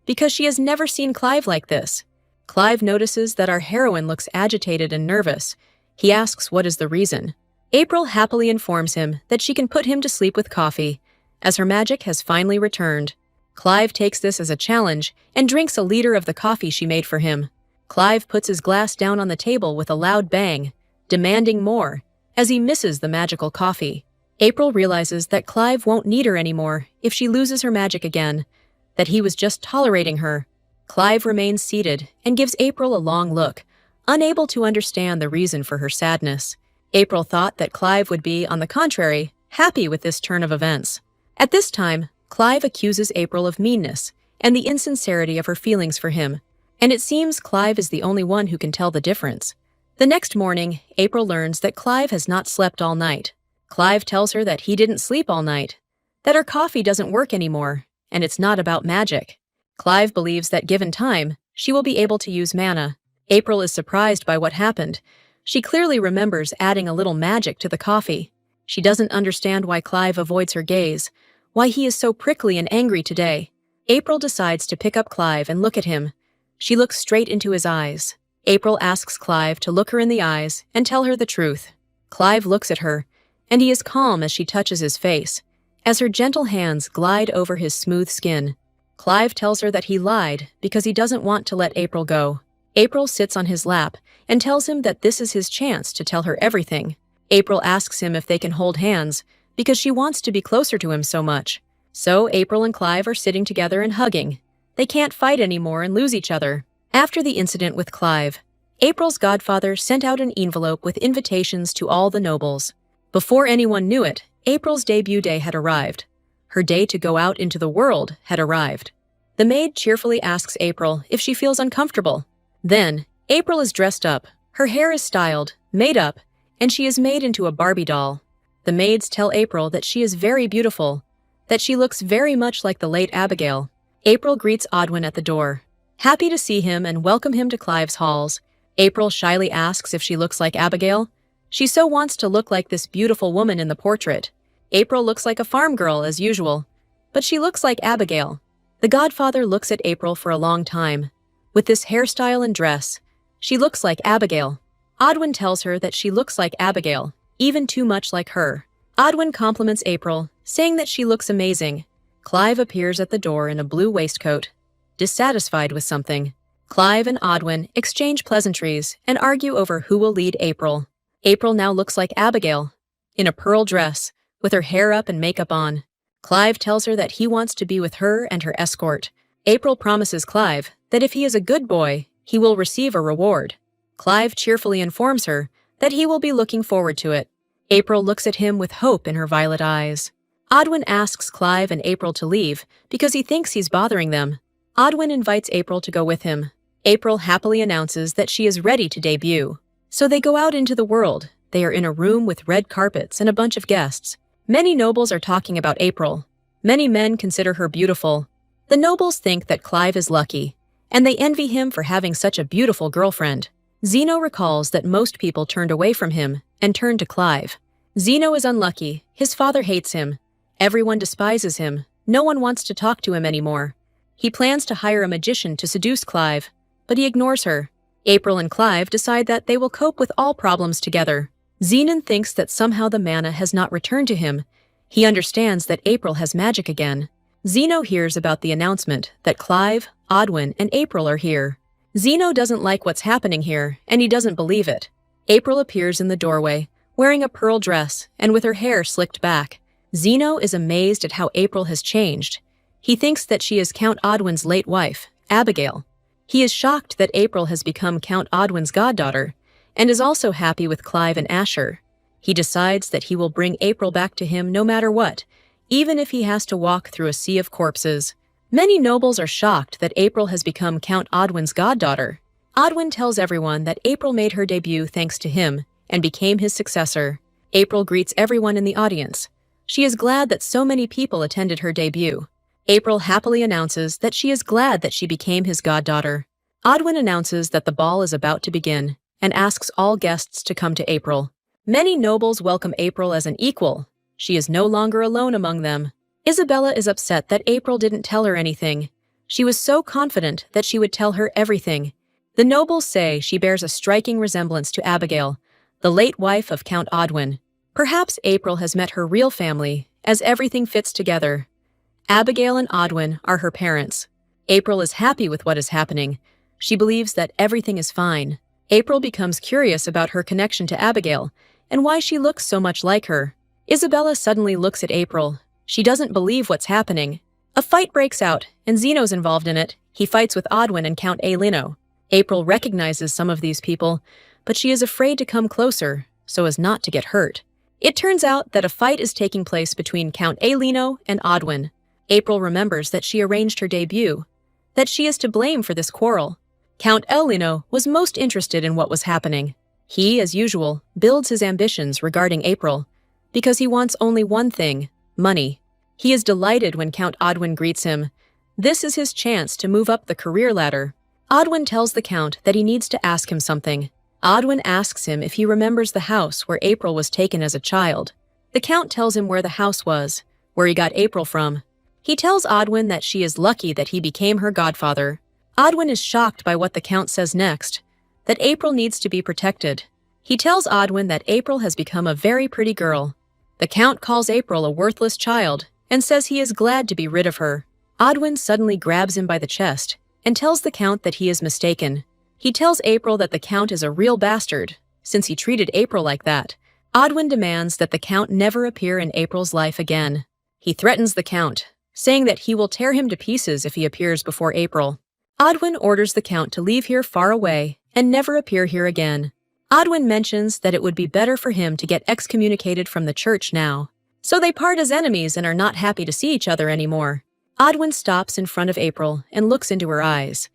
because she has never seen Clive like this. Clive notices that our heroine looks agitated and nervous. He asks what is the reason. April happily informs him that she can put him to sleep with coffee, as her magic has finally returned. Clive takes this as a challenge and drinks a liter of the coffee she made for him. Clive puts his glass down on the table with a loud bang, demanding more, as he misses the magical coffee. April realizes that Clive won't need her anymore if she loses her magic again, that he was just tolerating her. Clive remains seated and gives April a long look, unable to understand the reason for her sadness. April thought that Clive would be, on the contrary, happy with this turn of events. At this time, Clive accuses April of meanness and the insincerity of her feelings for him, and it seems Clive is the only one who can tell the difference. The next morning, April learns that Clive has not slept all night. Clive tells her that he didn't sleep all night, that her coffee doesn't work anymore, and it's not about magic. Clive believes that given time, she will be able to use mana. April is surprised by what happened. She clearly remembers adding a little magic to the coffee. She doesn't understand why Clive avoids her gaze, why he is so prickly and angry today. April decides to pick up Clive and look at him. She looks straight into his eyes. April asks Clive to look her in the eyes and tell her the truth. Clive looks at her, and he is calm as she touches his face, as her gentle hands glide over his smooth skin. Clive tells her that he lied because he doesn't want to let April go. April sits on his lap and tells him that this is his chance to tell her everything. April asks him if they can hold hands because she wants to be closer to him so much. So April and Clive are sitting together and hugging. They can't fight anymore and lose each other. After the incident with Clive, April's godfather sent out an envelope with invitations to all the nobles. Before anyone knew it, April's debut day had arrived. Her day to go out into the world had arrived. The maid cheerfully asks April if she feels uncomfortable. Then, April is dressed up, her hair is styled, made up, and she is made into a Barbie doll. The maids tell April that she is very beautiful, that she looks very much like the late Abigail. April greets Odwin at the door, happy to see him and welcome him to Clive's halls. April shyly asks if she looks like Abigail. She so wants to look like this beautiful woman in the portrait. April looks like a farm girl as usual, but she looks like Abigail. The godfather looks at April for a long time. With this hairstyle and dress, she looks like Abigail. Odwin tells her that she looks like Abigail, even too much like her. Odwin compliments April, saying that she looks amazing. Clive appears at the door in a blue waistcoat, dissatisfied with something. Clive and Odwin exchange pleasantries and argue over who will lead April. April now looks like Abigail, in a pearl dress, with her hair up and makeup on. Clive tells her that he wants to be with her and her escort. April promises Clive that if he is a good boy, he will receive a reward. Clive cheerfully informs her that he will be looking forward to it. April looks at him with hope in her violet eyes. Odwin asks Clive and April to leave because he thinks he's bothering them. Odwin invites April to go with him. April happily announces that she is ready to debut. So they go out into the world. They are in a room with red carpets and a bunch of guests. Many nobles are talking about April. Many men consider her beautiful. The nobles think that Clive is lucky, and they envy him for having such a beautiful girlfriend. Zeno recalls that most people turned away from him and turned to Clive. Zeno is unlucky. His father hates him. Everyone despises him. No one wants to talk to him anymore. He plans to hire a magician to seduce Clive, but he ignores her. April and Clive decide that they will cope with all problems together. Zenon thinks that somehow the mana has not returned to him. He understands that April has magic again. Zeno hears about the announcement that Clive, Odwin, and April are here. Zeno doesn't like what's happening here, and he doesn't believe it. April appears in the doorway, wearing a pearl dress and with her hair slicked back. Zeno is amazed at how April has changed. He thinks that she is Count Odwin's late wife, Abigail. He is shocked that April has become Count Odwin's goddaughter, and is also happy with Clive and Asher. He decides that he will bring April back to him no matter what, even if he has to walk through a sea of corpses. Many nobles are shocked that April has become Count Odwin's goddaughter. Odwin tells everyone that April made her debut thanks to him and became his successor. April greets everyone in the audience. She is glad that so many people attended her debut. April happily announces that she is glad that she became his goddaughter. Odwin announces that the ball is about to begin and asks all guests to come to April. Many nobles welcome April as an equal. She is no longer alone among them. Isabella is upset that April didn't tell her anything. She was so confident that she would tell her everything. The nobles say she bears a striking resemblance to Abigail, the late wife of Count Odwin. Perhaps April has met her real family, as everything fits together. Abigail and Odwin are her parents. April is happy with what is happening. She believes that everything is fine. April becomes curious about her connection to Abigail and why she looks so much like her. Isabella suddenly looks at April. She doesn't believe what's happening. A fight breaks out, and Zeno's involved in it. He fights with Odwin and Count Alino. April recognizes some of these people, but she is afraid to come closer so as not to get hurt. It turns out that a fight is taking place between Count Aelino and Odwin. April remembers that she arranged her debut, that she is to blame for this quarrel. Count Aelino was most interested in what was happening. He, as usual, builds his ambitions regarding April, because he wants only one thing: money. He is delighted when Count Odwin greets him. This is his chance to move up the career ladder. Odwin tells the Count that he needs to ask him something. Odwin asks him if he remembers the house where April was taken as a child. The Count tells him where the house was, where he got April from. He tells Odwin that she is lucky that he became her godfather. Odwin is shocked by what the Count says next, that April needs to be protected. He tells Odwin that April has become a very pretty girl. The Count calls April a worthless child and says he is glad to be rid of her. Odwin suddenly grabs him by the chest and tells the Count that he is mistaken. He tells April that the Count is a real bastard, since he treated April like that. Odwin demands that the Count never appear in April's life again. He threatens the Count, saying that he will tear him to pieces if he appears before April. Odwin orders the Count to leave here far away and never appear here again. Odwin mentions that it would be better for him to get excommunicated from the church now. So they part as enemies and are not happy to see each other anymore. Odwin stops in front of April and looks into her eyes.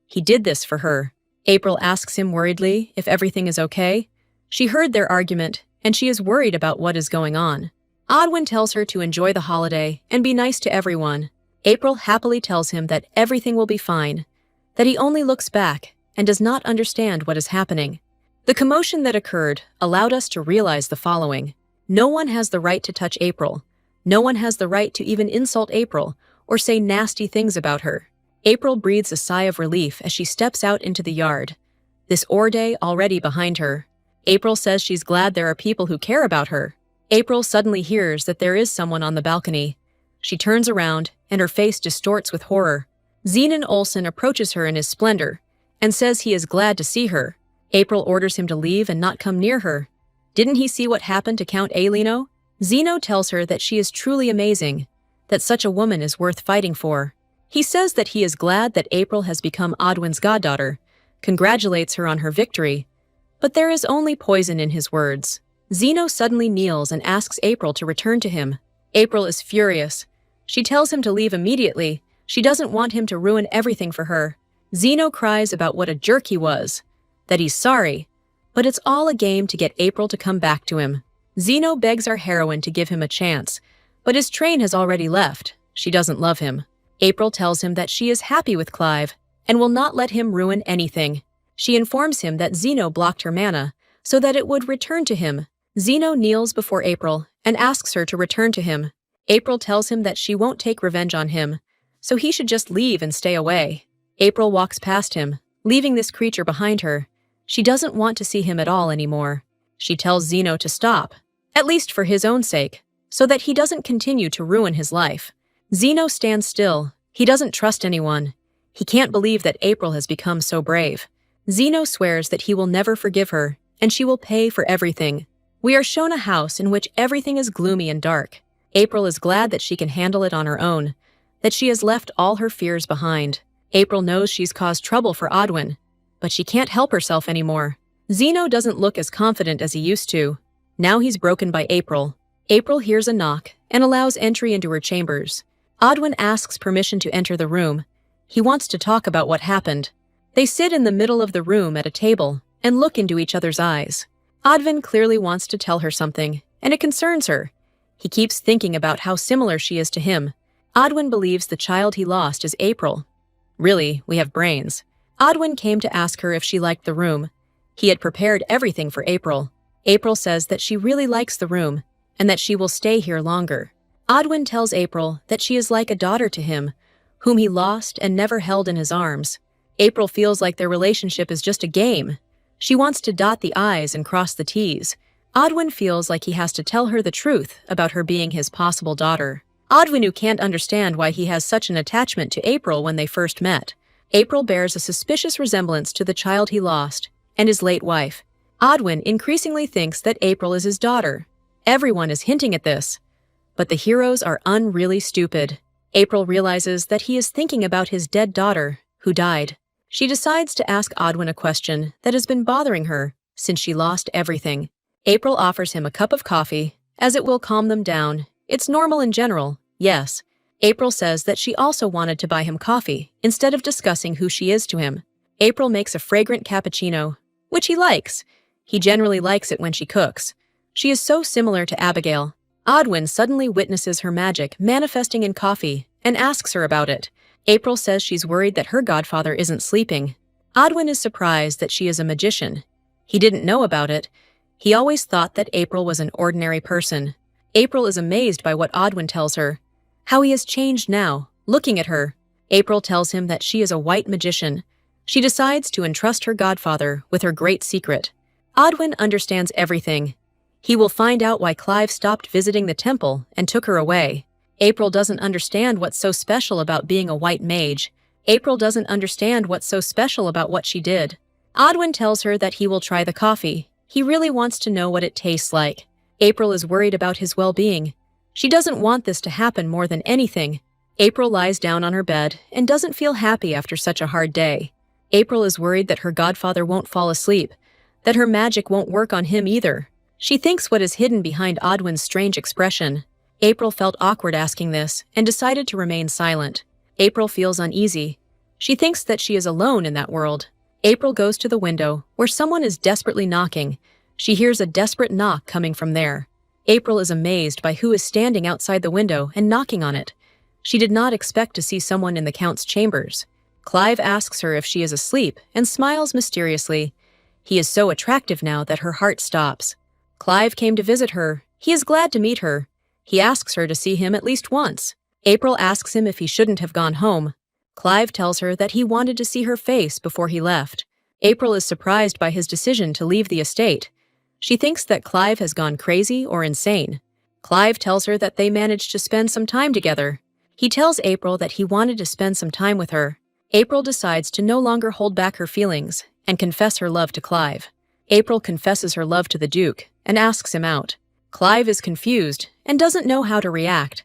He did this for her. April asks him worriedly if everything is okay. She heard their argument, and she is worried about what is going on. Odwin tells her to enjoy the holiday and be nice to everyone. April happily tells him that everything will be fine, that he only looks back and does not understand what is happening. The commotion that occurred allowed us to realize the following. No one has the right to touch April. No one has the right to even insult April or say nasty things about her. April breathes a sigh of relief as she steps out into the yard, this day already behind her. April says she's glad there are people who care about her. April suddenly hears that there is someone on the balcony. She turns around, and her face distorts with horror. Zenon Olsen approaches her in his splendor and says he is glad to see her. April orders him to leave and not come near her. Didn't he see what happened to Count Aelino? Zeno tells her that she is truly amazing, that such a woman is worth fighting for. He says that he is glad that April has become Odwin's goddaughter, congratulates her on her victory, but there is only poison in his words. Zeno suddenly kneels and asks April to return to him. April is furious. She tells him to leave immediately. She doesn't want him to ruin everything for her. Zeno cries about what a jerk he was, that he's sorry, but it's all a game to get April to come back to him. Zeno begs our heroine to give him a chance, but his train has already left. She doesn't love him. April tells him that she is happy with Clive and will not let him ruin anything. She informs him that Zeno blocked her mana so that it would return to him. Zeno kneels before April and asks her to return to him. April tells him that she won't take revenge on him, so he should just leave and stay away. April walks past him, leaving this creature behind her. She doesn't want to see him at all anymore. She tells Zeno to stop, at least for his own sake, so that he doesn't continue to ruin his life. Zeno stands still. He doesn't trust anyone. He can't believe that April has become so brave. Zeno swears that he will never forgive her, and she will pay for everything. We are shown a house in which everything is gloomy and dark. April is glad that she can handle it on her own, that she has left all her fears behind. April knows she's caused trouble for Odwin, but she can't help herself anymore. Zeno doesn't look as confident as he used to. Now he's broken by April. April hears a knock and allows entry into her chambers. Odwin asks permission to enter the room. He wants to talk about what happened. They sit in the middle of the room at a table and look into each other's eyes. Odwin clearly wants to tell her something, and it concerns her. He keeps thinking about how similar she is to him. Odwin believes the child he lost is April. Really, we have brains. Odwin came to ask her if she liked the room. He had prepared everything for April. April says that she really likes the room and that she will stay here longer. Odwin tells April that she is like a daughter to him, whom he lost and never held in his arms. April feels like their relationship is just a game. She wants to dot the I's and cross the T's. Odwin feels like he has to tell her the truth about her being his possible daughter. Odwin who can't understand why he has such an attachment to April when they first met. April bears a suspicious resemblance to the child he lost and his late wife. Odwin increasingly thinks that April is his daughter. Everyone is hinting at this. But the heroes are unreally stupid. April realizes that he is thinking about his dead daughter, who died. She decides to ask Odwin a question that has been bothering her since she lost everything. April offers him a cup of coffee, as it will calm them down. It's normal in general, yes. April says that she also wanted to buy him coffee instead of discussing who she is to him. April makes a fragrant cappuccino, which he likes. He generally likes it when she cooks. She is so similar to Abigail. Odwin suddenly witnesses her magic manifesting in coffee and asks her about it. April says she's worried that her godfather isn't sleeping. Odwin is surprised that she is a magician. He didn't know about it. He always thought that April was an ordinary person. April is amazed by what Odwin tells her. How he has changed now, looking at her. April tells him that she is a white magician. She decides to entrust her godfather with her great secret. Odwin understands everything. He will find out why Clive stopped visiting the temple and took her away. April doesn't understand what's so special about being a white mage. April doesn't understand what's so special about what she did. Odwin tells her that he will try the coffee. He really wants to know what it tastes like. April is worried about his well-being. She doesn't want this to happen more than anything. April lies down on her bed and doesn't feel happy after such a hard day. April is worried that her godfather won't fall asleep, that her magic won't work on him either. She thinks what is hidden behind Odwin's strange expression. April felt awkward asking this and decided to remain silent. April feels uneasy. She thinks that she is alone in that world. April goes to the window where someone is desperately knocking. She hears a desperate knock coming from there. April is amazed by who is standing outside the window and knocking on it. She did not expect to see someone in the Count's chambers. Clive asks her if she is asleep and smiles mysteriously. He is so attractive now that her heart stops. Clive came to visit her. He is glad to meet her. He asks her to see him at least once. April asks him if he shouldn't have gone home. Clive tells her that he wanted to see her face before he left. April is surprised by his decision to leave the estate. She thinks that Clive has gone crazy or insane. Clive tells her that they managed to spend some time together. He tells April that he wanted to spend some time with her. April decides to no longer hold back her feelings and confess her love to Clive. April confesses her love to the Duke and asks him out. Clive is confused and doesn't know how to react.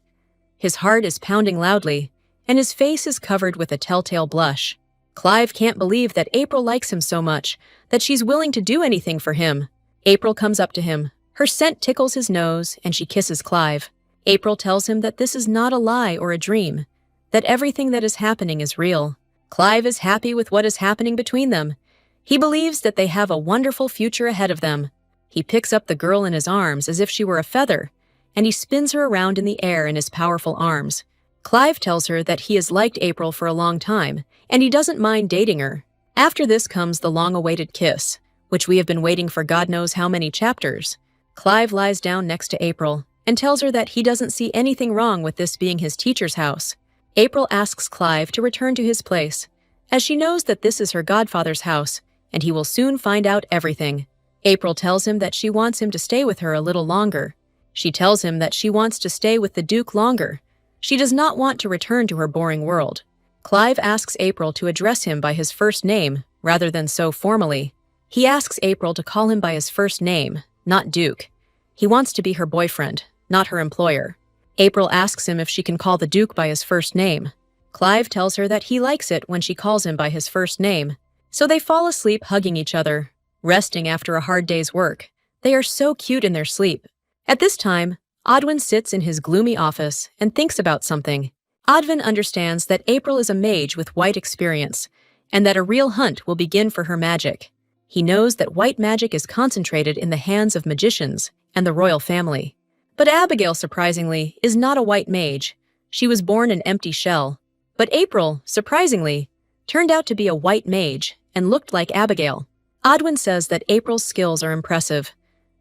His heart is pounding loudly, and his face is covered with a telltale blush. Clive can't believe that April likes him so much, that she's willing to do anything for him. April comes up to him. Her scent tickles his nose, and she kisses Clive. April tells him that this is not a lie or a dream, that everything that is happening is real. Clive is happy with what is happening between them. He believes that they have a wonderful future ahead of them. He picks up the girl in his arms as if she were a feather, and he spins her around in the air in his powerful arms. Clive tells her that he has liked April for a long time, and he doesn't mind dating her. After this comes the long-awaited kiss, which we have been waiting for God knows how many chapters. Clive lies down next to April and tells her that he doesn't see anything wrong with this being his teacher's house. April asks Clive to return to his place, as she knows that this is her godfather's house, and he will soon find out everything. April tells him that she wants him to stay with her a little longer. She tells him that she wants to stay with the Duke longer. She does not want to return to her boring world. Clive asks April to address him by his first name, rather than so formally. He asks April to call him by his first name, not Duke. He wants to be her boyfriend, not her employer. April asks him if she can call the Duke by his first name. Clive tells her that he likes it when she calls him by his first name. So they fall asleep hugging each other, resting after a hard day's work. They are so cute in their sleep. At this time, Odwin sits in his gloomy office and thinks about something. Odwin understands that April is a mage with white experience, and that a real hunt will begin for her magic. He knows that white magic is concentrated in the hands of magicians and the royal family. But Abigail, surprisingly, is not a white mage. She was born an empty shell. But April, surprisingly, turned out to be a white mage and looked like Abigail. Odwin says that April's skills are impressive,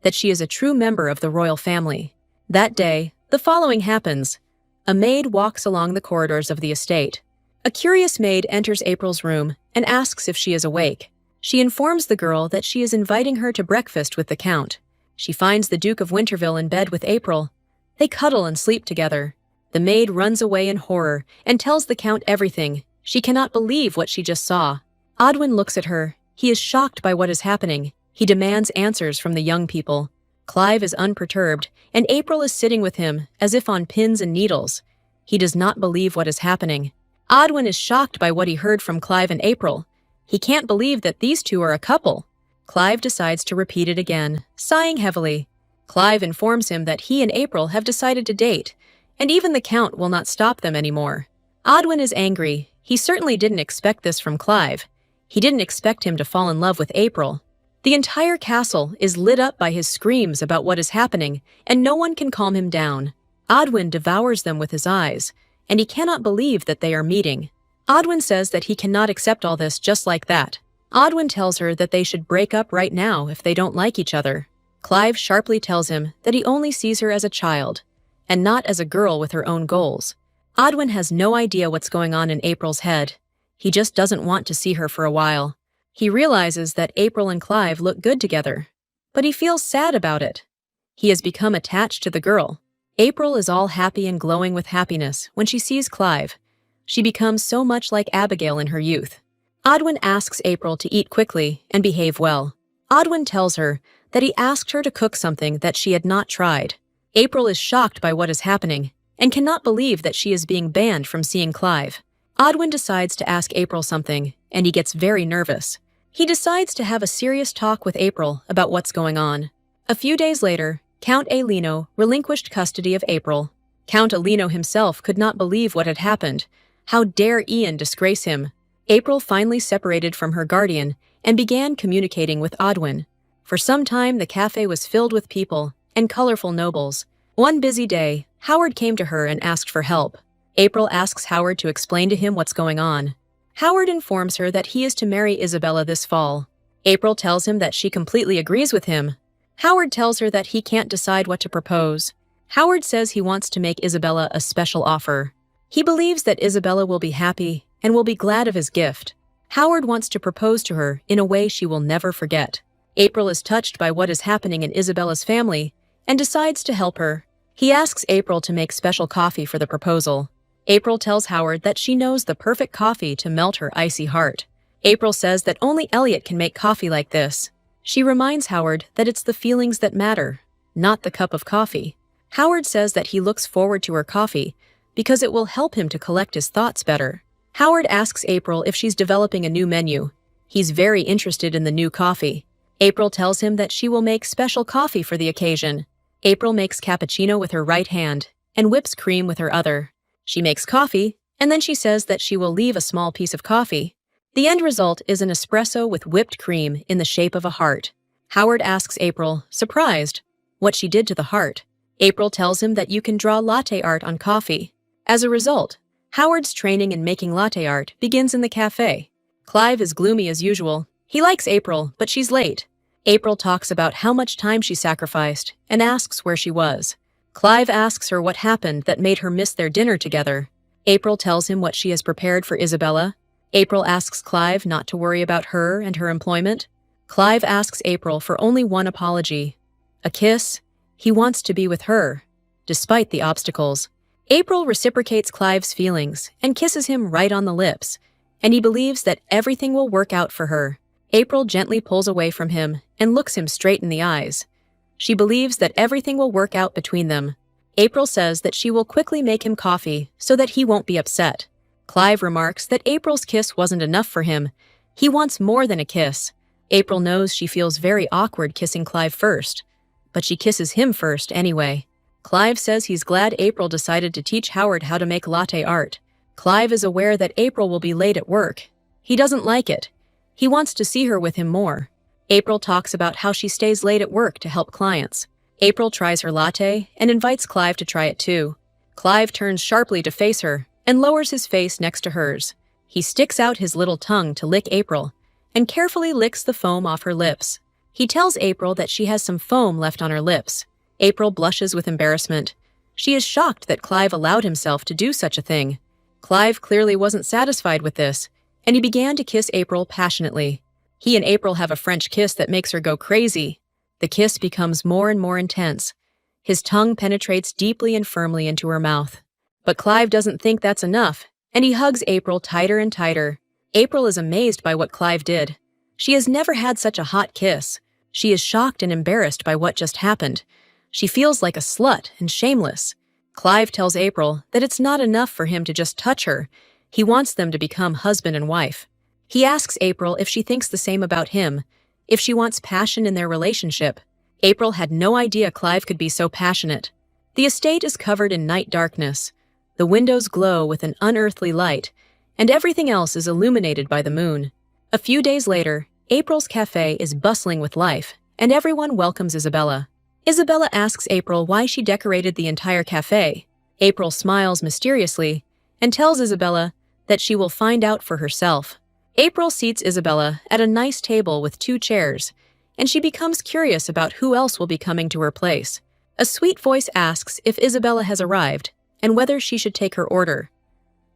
that she is a true member of the royal family. That day, the following happens. A maid walks along the corridors of the estate. A curious maid enters April's room and asks if she is awake. She informs the girl that she is inviting her to breakfast with the Count. She finds the Duke of Winterville in bed with April. They cuddle and sleep together. The maid runs away in horror and tells the Count everything. She cannot believe what she just saw. Odwin looks at her. He is shocked by what is happening. He demands answers from the young people. Clive is unperturbed, and April is sitting with him, as if on pins and needles. He does not believe what is happening. Odwin is shocked by what he heard from Clive and April. He can't believe that these two are a couple. Clive decides to repeat it again, sighing heavily. Clive informs him that he and April have decided to date, and even the Count will not stop them anymore. Odwin is angry. He certainly didn't expect this from Clive. He didn't expect him to fall in love with April. The entire castle is lit up by his screams about what is happening, and no one can calm him down. Odwin devours them with his eyes, and he cannot believe that they are meeting. Odwin says that he cannot accept all this just like that. Odwin tells her that they should break up right now if they don't like each other. Clive sharply tells him that he only sees her as a child, and not as a girl with her own goals. Odwin has no idea what's going on in April's head. He just doesn't want to see her for a while. He realizes that April and Clive look good together, but he feels sad about it. He has become attached to the girl. April is all happy and glowing with happiness when she sees Clive. She becomes so much like Abigail in her youth. Odwin asks April to eat quickly and behave well. Odwin tells her that he asked her to cook something that she had not tried. April is shocked by what is happening and cannot believe that she is being banned from seeing Clive. Odwin decides to ask April something, and he gets very nervous. He decides to have a serious talk with April about what's going on. A few days later, Count Alino relinquished custody of April. Count Alino himself could not believe what had happened. How dare Ian disgrace him? April finally separated from her guardian and began communicating with Odwin. For some time, the cafe was filled with people and colorful nobles. One busy day, Howard came to her and asked for help. April asks Howard to explain to him what's going on. Howard informs her that he is to marry Isabella this fall. April tells him that she completely agrees with him. Howard tells her that he can't decide what to propose. Howard says he wants to make Isabella a special offer. He believes that Isabella will be happy and will be glad of his gift. Howard wants to propose to her in a way she will never forget. April is touched by what is happening in Isabella's family and decides to help her. He asks April to make special coffee for the proposal. April tells Howard that she knows the perfect coffee to melt her icy heart. April says that only Elliot can make coffee like this. She reminds Howard that it's the feelings that matter, not the cup of coffee. Howard says that he looks forward to her coffee because it will help him to collect his thoughts better. Howard asks April if she's developing a new menu. He's very interested in the new coffee. April tells him that she will make special coffee for the occasion. April makes cappuccino with her right hand and whips cream with her other. She makes coffee, and then she says that she will leave a small piece of coffee. The end result is an espresso with whipped cream in the shape of a heart. Howard asks April, surprised, what she did to the heart. April tells him that you can draw latte art on coffee. As a result, Howard's training in making latte art begins in the cafe. Clive is gloomy as usual. He likes April, but she's late. April talks about how much time she sacrificed and asks where she was. Clive asks her what happened that made her miss their dinner together. April tells him what she has prepared for Isabella. April asks Clive not to worry about her and her employment. Clive asks April for only one apology. A kiss. He wants to be with her, despite the obstacles. April reciprocates Clive's feelings and kisses him right on the lips, and he believes that everything will work out for her. April gently pulls away from him and looks him straight in the eyes. She believes that everything will work out between them. April says that she will quickly make him coffee so that he won't be upset. Clive remarks that April's kiss wasn't enough for him. He wants more than a kiss. April knows she feels very awkward kissing Clive first, but she kisses him first anyway. Clive says he's glad April decided to teach Howard how to make latte art. Clive is aware that April will be late at work. He doesn't like it. He wants to see her with him more. April talks about how she stays late at work to help clients. April tries her latte and invites Clive to try it too. Clive turns sharply to face her and lowers his face next to hers. He sticks out his little tongue to lick April and carefully licks the foam off her lips. He tells April that she has some foam left on her lips. April blushes with embarrassment. She is shocked that Clive allowed himself to do such a thing. Clive clearly wasn't satisfied with this, and he began to kiss April passionately. He and April have a French kiss that makes her go crazy. The kiss becomes more and more intense. His tongue penetrates deeply and firmly into her mouth. But Clive doesn't think that's enough, and he hugs April tighter and tighter. April is amazed by what Clive did. She has never had such a hot kiss. She is shocked and embarrassed by what just happened. She feels like a slut and shameless. Clive tells April that it's not enough for him to just touch her. He wants them to become husband and wife. He asks April if she thinks the same about him, if she wants passion in their relationship. April had no idea Clive could be so passionate. The estate is covered in night darkness. The windows glow with an unearthly light, and everything else is illuminated by the moon. A few days later, April's cafe is bustling with life, and everyone welcomes Isabella. Isabella asks April why she decorated the entire cafe. April smiles mysteriously and tells Isabella that she will find out for herself. April seats Isabella at a nice table with 2 chairs, and she becomes curious about who else will be coming to her place. A sweet voice asks if Isabella has arrived and whether she should take her order.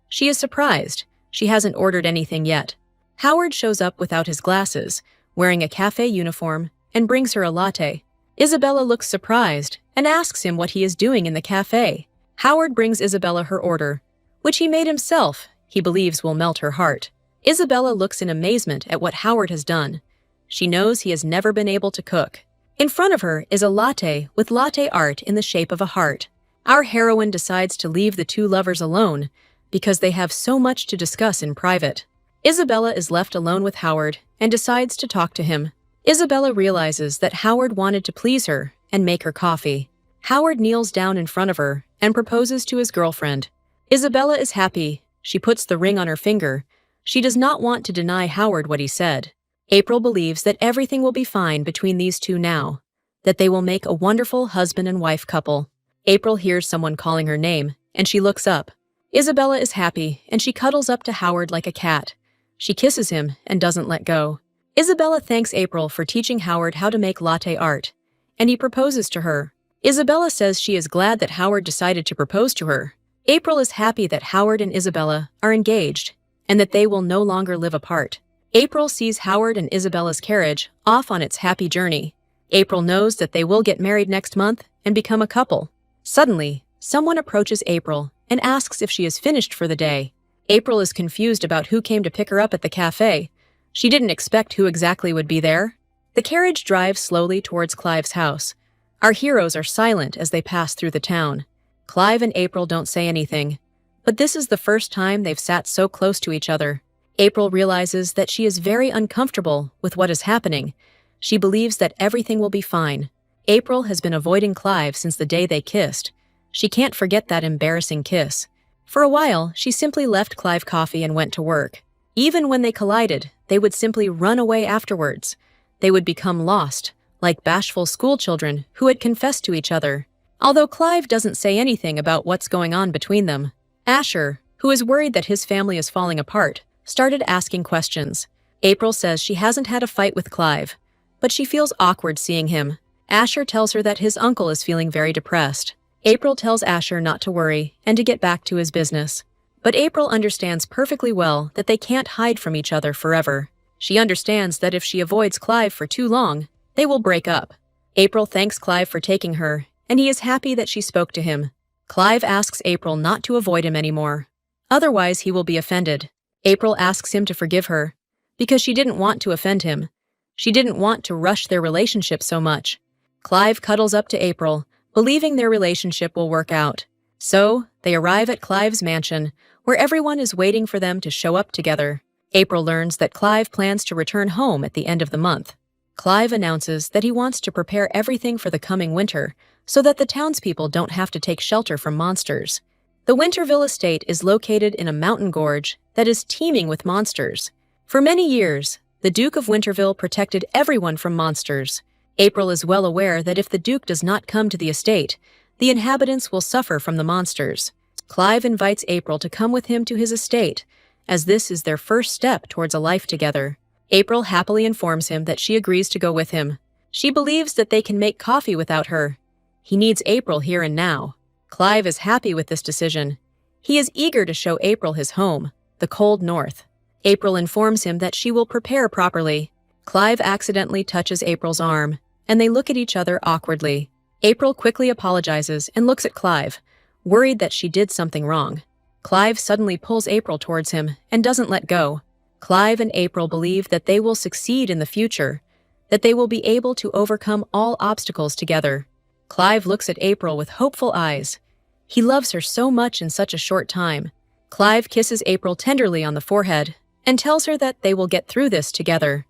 She is surprised. She hasn't ordered anything yet. Howard shows up without his glasses, wearing a cafe uniform, and brings her a latte. Isabella looks surprised and asks him what he is doing in the cafe. Howard brings Isabella her order, which he made himself, he believes will melt her heart. Isabella looks in amazement at what Howard has done. She knows he has never been able to cook. In front of her is a latte with latte art in the shape of a heart. Our heroine decides to leave the 2 lovers alone because they have so much to discuss in private. Isabella is left alone with Howard and decides to talk to him. Isabella realizes that Howard wanted to please her and make her coffee. Howard kneels down in front of her and proposes to his girlfriend. Isabella is happy. She puts the ring on her finger. She does not want to deny Howard what he said. April believes that everything will be fine between these 2 now, that they will make a wonderful husband and wife couple. April hears someone calling her name, and she looks up. Isabella is happy, and she cuddles up to Howard like a cat. She kisses him and doesn't let go. Isabella thanks April for teaching Howard how to make latte art, and he proposes to her. Isabella says she is glad that Howard decided to propose to her. April is happy that Howard and Isabella are engaged, and that they will no longer live apart. April sees Howard and Isabella's carriage off on its happy journey. April knows that they will get married next month and become a couple. Suddenly, someone approaches April and asks if she is finished for the day. April is confused about who came to pick her up at the cafe. She didn't expect who exactly would be there. The carriage drives slowly towards Clive's house. Our heroes are silent as they pass through the town. Clive and April don't say anything, but this is the first time they've sat so close to each other. April realizes that she is very uncomfortable with what is happening. She believes that everything will be fine. April has been avoiding Clive since the day they kissed. She can't forget that embarrassing kiss. For a while, she simply left Clive coffee and went to work. Even when they collided, they would simply run away afterwards. They would become lost, like bashful schoolchildren who had confessed to each other. Although Clive doesn't say anything about what's going on between them, Asher, who is worried that his family is falling apart, started asking questions. April says she hasn't had a fight with Clive, but she feels awkward seeing him. Asher tells her that his uncle is feeling very depressed. April tells Asher not to worry and to get back to his business. But April understands perfectly well that they can't hide from each other forever. She understands that if she avoids Clive for too long, they will break up. April thanks Clive for taking her, and he is happy that she spoke to him. Clive asks April not to avoid him anymore. Otherwise, he will be offended. April asks him to forgive her, because she didn't want to offend him. She didn't want to rush their relationship so much. Clive cuddles up to April, believing their relationship will work out. So, they arrive at Clive's mansion, where everyone is waiting for them to show up together. April learns that Clive plans to return home at the end of the month. Clive announces that he wants to prepare everything for the coming winter, so that the townspeople don't have to take shelter from monsters. The Winterville estate is located in a mountain gorge that is teeming with monsters. For many years, the Duke of Winterville protected everyone from monsters. April is well aware that if the Duke does not come to the estate, the inhabitants will suffer from the monsters. Clive invites April to come with him to his estate, as this is their first step towards a life together. April happily informs him that she agrees to go with him. She believes that they can make coffee without her. He needs April here and now. Clive is happy with this decision. He is eager to show April his home, the cold north. April informs him that she will prepare properly. Clive accidentally touches April's arm, and they look at each other awkwardly. April quickly apologizes and looks at Clive, worried that she did something wrong. Clive suddenly pulls April towards him and doesn't let go. Clive and April believe that they will succeed in the future, that they will be able to overcome all obstacles together. Clive looks at April with hopeful eyes. He loves her so much in such a short time. Clive kisses April tenderly on the forehead and tells her that they will get through this together,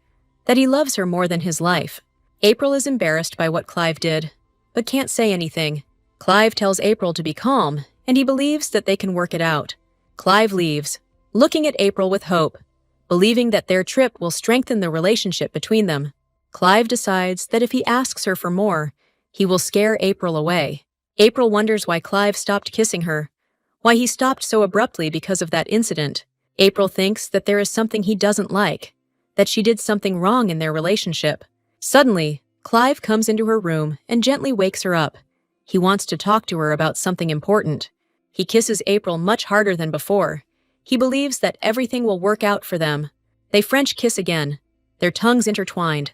that he loves her more than his life. April is embarrassed by what Clive did, but can't say anything. Clive tells April to be calm, and he believes that they can work it out. Clive leaves, looking at April with hope, believing that their trip will strengthen the relationship between them. Clive decides that if he asks her for more, he will scare April away. April wonders why Clive stopped kissing her, why he stopped so abruptly because of that incident. April thinks that there is something he doesn't like, that she did something wrong in their relationship. Suddenly, Clive comes into her room and gently wakes her up. He wants to talk to her about something important. He kisses April much harder than before. He believes that everything will work out for them. They French kiss again, their tongues intertwined,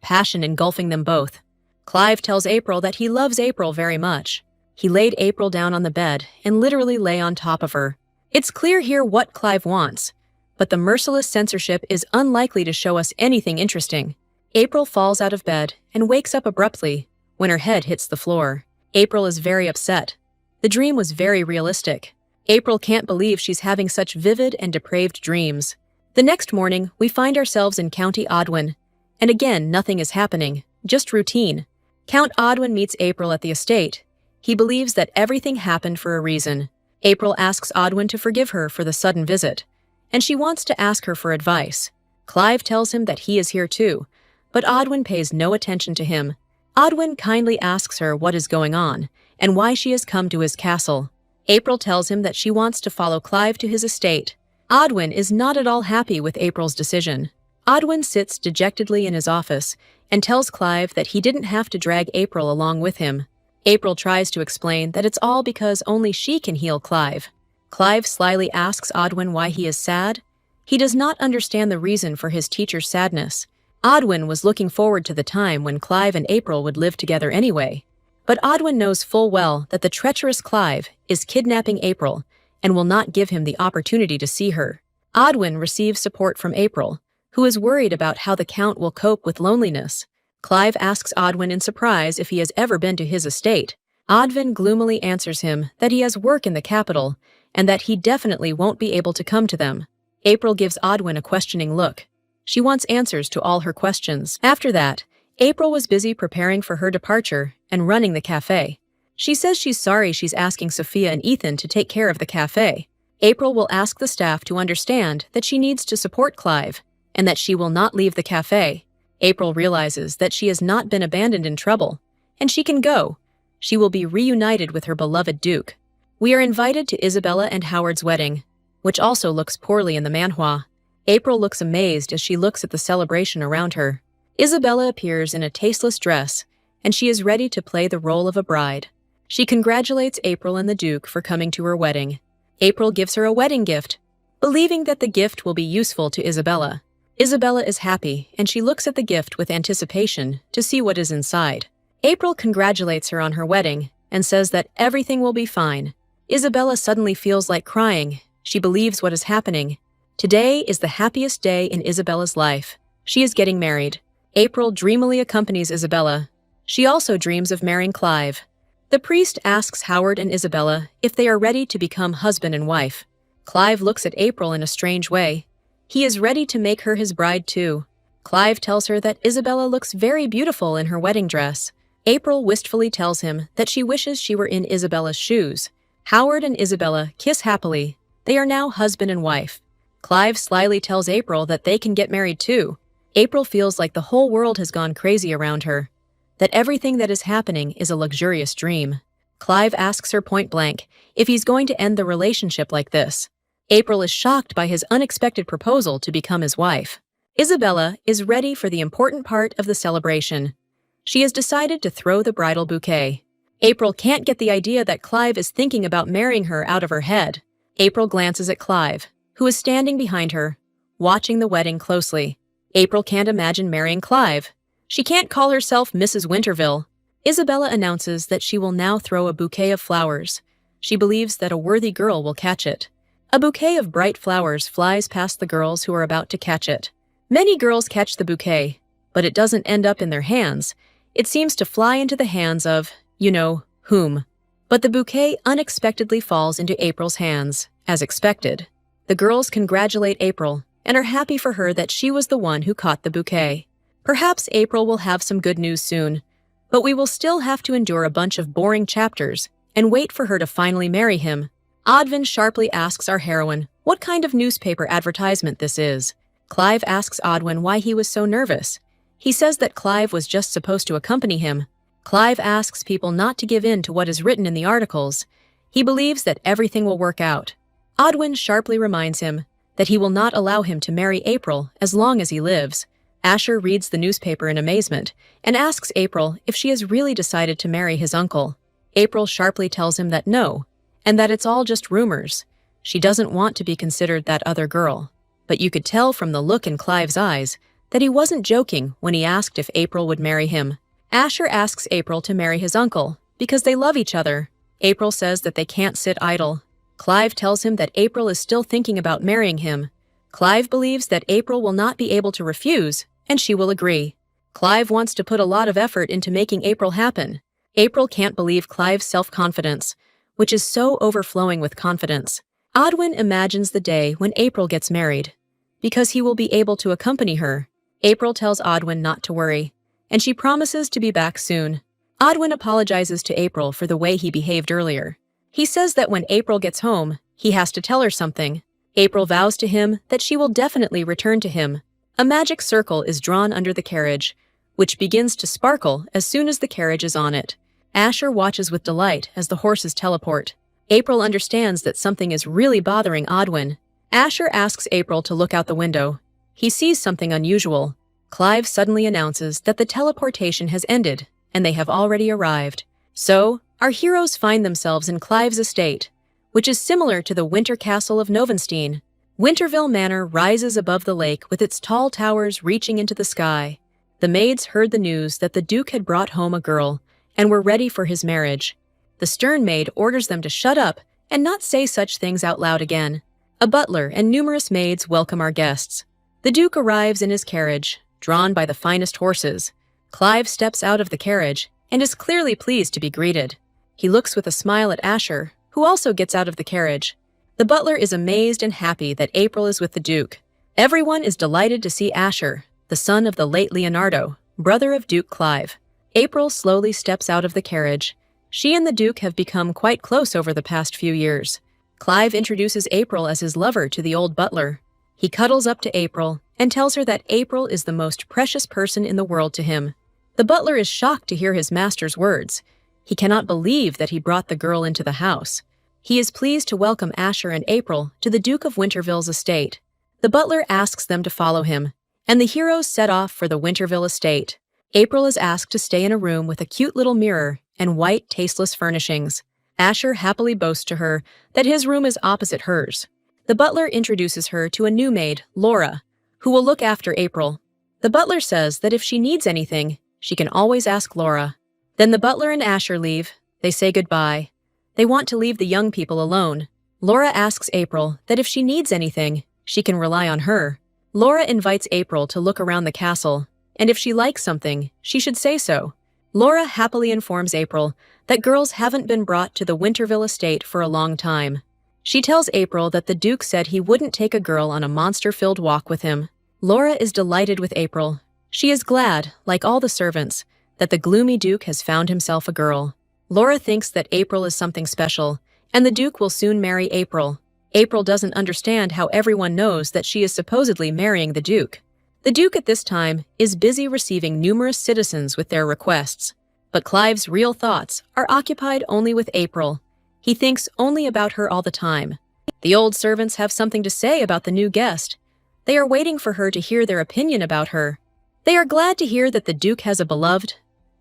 passion engulfing them both. Clive tells April that he loves April very much. He laid April down on the bed and literally lay on top of her. It's clear here what Clive wants, but the merciless censorship is unlikely to show us anything interesting. April falls out of bed and wakes up abruptly when her head hits the floor. April is very upset. The dream was very realistic. April can't believe she's having such vivid and depraved dreams. The next morning, we find ourselves in County Odwin, and again nothing is happening, just routine. Count Odwin meets April at the estate. He believes that everything happened for a reason. April asks Odwin to forgive her for the sudden visit, and she wants to ask her for advice. Clive tells him that he is here too, but Odwin pays no attention to him. Odwin kindly asks her what is going on and why she has come to his castle. April tells him that she wants to follow Clive to his estate. Odwin is not at all happy with April's decision. Odwin sits dejectedly in his office and tells Clive that he didn't have to drag April along with him. April tries to explain that it's all because only she can heal Clive. Clive slyly asks Odwin why he is sad. He does not understand the reason for his teacher's sadness. Odwin was looking forward to the time when Clive and April would live together anyway. But Odwin knows full well that the treacherous Clive is kidnapping April and will not give him the opportunity to see her. Odwin receives support from April, who is worried about how the Count will cope with loneliness. Clive asks Odwin in surprise if he has ever been to his estate. Odwin gloomily answers him that he has work in the capital and that he definitely won't be able to come to them. April gives Odwin a questioning look. She wants answers to all her questions. After that, April was busy preparing for her departure and running the cafe. She says she's sorry she's asking Sophia and Ethan to take care of the cafe. April will ask the staff to understand that she needs to support Clive and that she will not leave the cafe. April realizes that she has not been abandoned in trouble, and she can go. She will be reunited with her beloved Duke. We are invited to Isabella and Howard's wedding, which also looks poorly in the manhwa. April looks amazed as she looks at the celebration around her. Isabella appears in a tasteless dress, and she is ready to play the role of a bride. She congratulates April and the Duke for coming to her wedding. April gives her a wedding gift, believing that the gift will be useful to Isabella. Isabella is happy, and she looks at the gift with anticipation to see what is inside. April congratulates her on her wedding and says that everything will be fine. Isabella suddenly feels like crying. She believes what is happening. Today is the happiest day in Isabella's life. She is getting married. April dreamily accompanies Isabella. She also dreams of marrying Clive. The priest asks Howard and Isabella if they are ready to become husband and wife. Clive looks at April in a strange way. He is ready to make her his bride too. Clive tells her that Isabella looks very beautiful in her wedding dress. April wistfully tells him that she wishes she were in Isabella's shoes. Howard and Isabella kiss happily. They are now husband and wife. Clive slyly tells April that they can get married too. April feels like the whole world has gone crazy around her, that everything that is happening is a luxurious dream. Clive asks her point blank if he's going to end the relationship like this. April is shocked by his unexpected proposal to become his wife. Isabella is ready for the important part of the celebration. She has decided to throw the bridal bouquet. April can't get the idea that Clive is thinking about marrying her out of her head. April glances at Clive, who is standing behind her, watching the wedding closely. April can't imagine marrying Clive. She can't call herself Mrs. Winterville. Isabella announces that she will now throw a bouquet of flowers. She believes that a worthy girl will catch it. A bouquet of bright flowers flies past the girls who are about to catch it. Many girls catch the bouquet, but it doesn't end up in their hands. It seems to fly into the hands of, you know, whom. But the bouquet unexpectedly falls into April's hands, as expected. The girls congratulate April and are happy for her that she was the one who caught the bouquet. Perhaps April will have some good news soon, but we will still have to endure a bunch of boring chapters and wait for her to finally marry him. Odvin sharply asks our heroine what kind of newspaper advertisement this is. Clive asks Odwin why he was so nervous. He says that Clive was just supposed to accompany him. Clive asks people not to give in to what is written in the articles. He believes that everything will work out. Odwin sharply reminds him that he will not allow him to marry April as long as he lives. Asher reads the newspaper in amazement and asks April if she has really decided to marry his uncle. April sharply tells him that no, and that it's all just rumors. She doesn't want to be considered that other girl. But you could tell from the look in Clive's eyes that he wasn't joking when he asked if April would marry him. Asher asks April to marry his uncle because they love each other. April says that they can't sit idle. Clive tells him that April is still thinking about marrying him. Clive believes that April will not be able to refuse, and she will agree. Clive wants to put a lot of effort into making April happen. April can't believe Clive's self-confidence, which is so overflowing with confidence. Odwin imagines the day when April gets married, because he will be able to accompany her. April tells Odwin not to worry, and she promises to be back soon. Odwin apologizes to April for the way he behaved earlier. He says that when April gets home, he has to tell her something. April vows to him that she will definitely return to him. A magic circle is drawn under the carriage, which begins to sparkle as soon as the carriage is on it. Asher watches with delight as the horses teleport. April understands that something is really bothering Odwin. Asher asks April to look out the window. He sees something unusual. Clive suddenly announces that the teleportation has ended, and they have already arrived. So, our heroes find themselves in Clive's estate, which is similar to the winter castle of Novenstein. Winterville Manor rises above the lake with its tall towers reaching into the sky. The maids heard the news that the Duke had brought home a girl and were ready for his marriage. The stern maid orders them to shut up and not say such things out loud again. A butler and numerous maids welcome our guests. The Duke arrives in his carriage, drawn by the finest horses. Clive steps out of the carriage and is clearly pleased to be greeted. He looks with a smile at Asher, who also gets out of the carriage. The butler is amazed and happy that April is with the Duke. Everyone is delighted to see Asher, the son of the late Leonardo, brother of Duke Clive. April slowly steps out of the carriage. She and the Duke have become quite close over the past few years. Clive introduces April as his lover to the old butler. He cuddles up to April and tells her that April is the most precious person in the world to him. The butler is shocked to hear his master's words. He cannot believe that he brought the girl into the house. He is pleased to welcome Asher and April to the Duke of Winterville's estate. The butler asks them to follow him, and the heroes set off for the Winterville estate. April is asked to stay in a room with a cute little mirror and white, tasteless furnishings. Asher happily boasts to her that his room is opposite hers. The butler introduces her to a new maid, Laura, who will look after April. The butler says that if she needs anything, she can always ask Laura. Then the butler and Asher leave. They say goodbye. They want to leave the young people alone. Laura asks April that if she needs anything, she can rely on her. Laura invites April to look around the castle, and if she likes something, she should say so. Laura happily informs April that girls haven't been brought to the Winterville estate for a long time. She tells April that the Duke said he wouldn't take a girl on a monster-filled walk with him. Laura is delighted with April. She is glad, like all the servants, that the gloomy Duke has found himself a girl. Laura thinks that April is something special, and the Duke will soon marry April. April doesn't understand how everyone knows that she is supposedly marrying the Duke. The Duke at this time is busy receiving numerous citizens with their requests, but Clive's real thoughts are occupied only with April. He thinks only about her all the time. The old servants have something to say about the new guest. They are waiting for her to hear their opinion about her. They are glad to hear that the Duke has a beloved.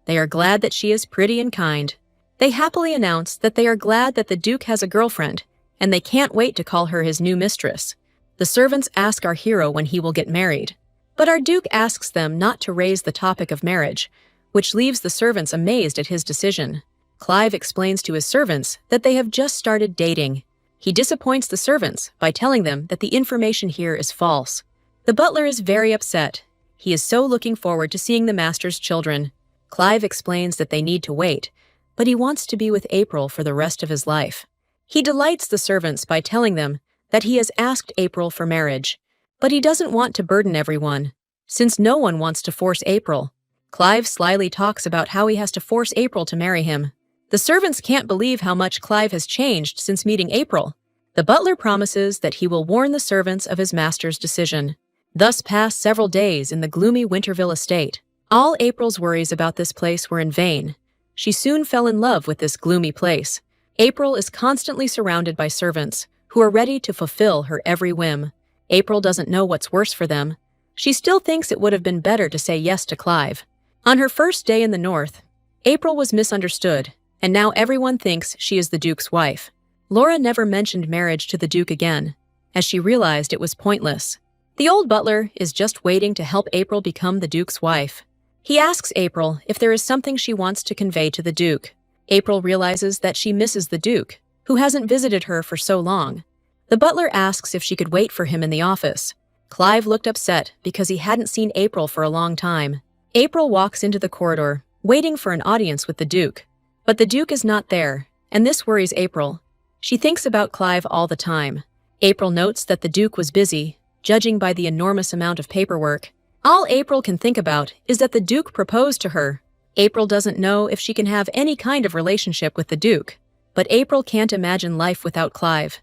They are glad that she is pretty and kind. They happily announce that they are glad that the Duke has a girlfriend, and they can't wait to call her his new mistress. The servants ask our hero when he will get married, but our Duke asks them not to raise the topic of marriage, which leaves the servants amazed at his decision. Clive explains to his servants that they have just started dating. He disappoints the servants by telling them that the information here is false. The butler is very upset. He is so looking forward to seeing the master's children. Clive explains that they need to wait, but he wants to be with April for the rest of his life. He delights the servants by telling them that he has asked April for marriage. But he doesn't want to burden everyone, since no one wants to force April. Clive slyly talks about how he has to force April to marry him. The servants can't believe how much Clive has changed since meeting April. The butler promises that he will warn the servants of his master's decision. Thus pass several days in the gloomy Winterville estate. All April's worries about this place were in vain. She soon fell in love with this gloomy place. April is constantly surrounded by servants who are ready to fulfill her every whim. April doesn't know what's worse for them. She still thinks it would have been better to say yes to Clive. On her first day in the north, April was misunderstood, and now everyone thinks she is the Duke's wife. Laura never mentioned marriage to the Duke again, as she realized it was pointless. The old butler is just waiting to help April become the Duke's wife. He asks April if there is something she wants to convey to the Duke. April realizes that she misses the Duke, who hasn't visited her for so long. The butler asks if she could wait for him in the office. Clive looked upset because he hadn't seen April for a long time. April walks into the corridor, waiting for an audience with the Duke. But the Duke is not there, and this worries April. She thinks about Clive all the time. April notes that the Duke was busy, judging by the enormous amount of paperwork. All April can think about is that the Duke proposed to her. April doesn't know if she can have any kind of relationship with the Duke, but April can't imagine life without Clive.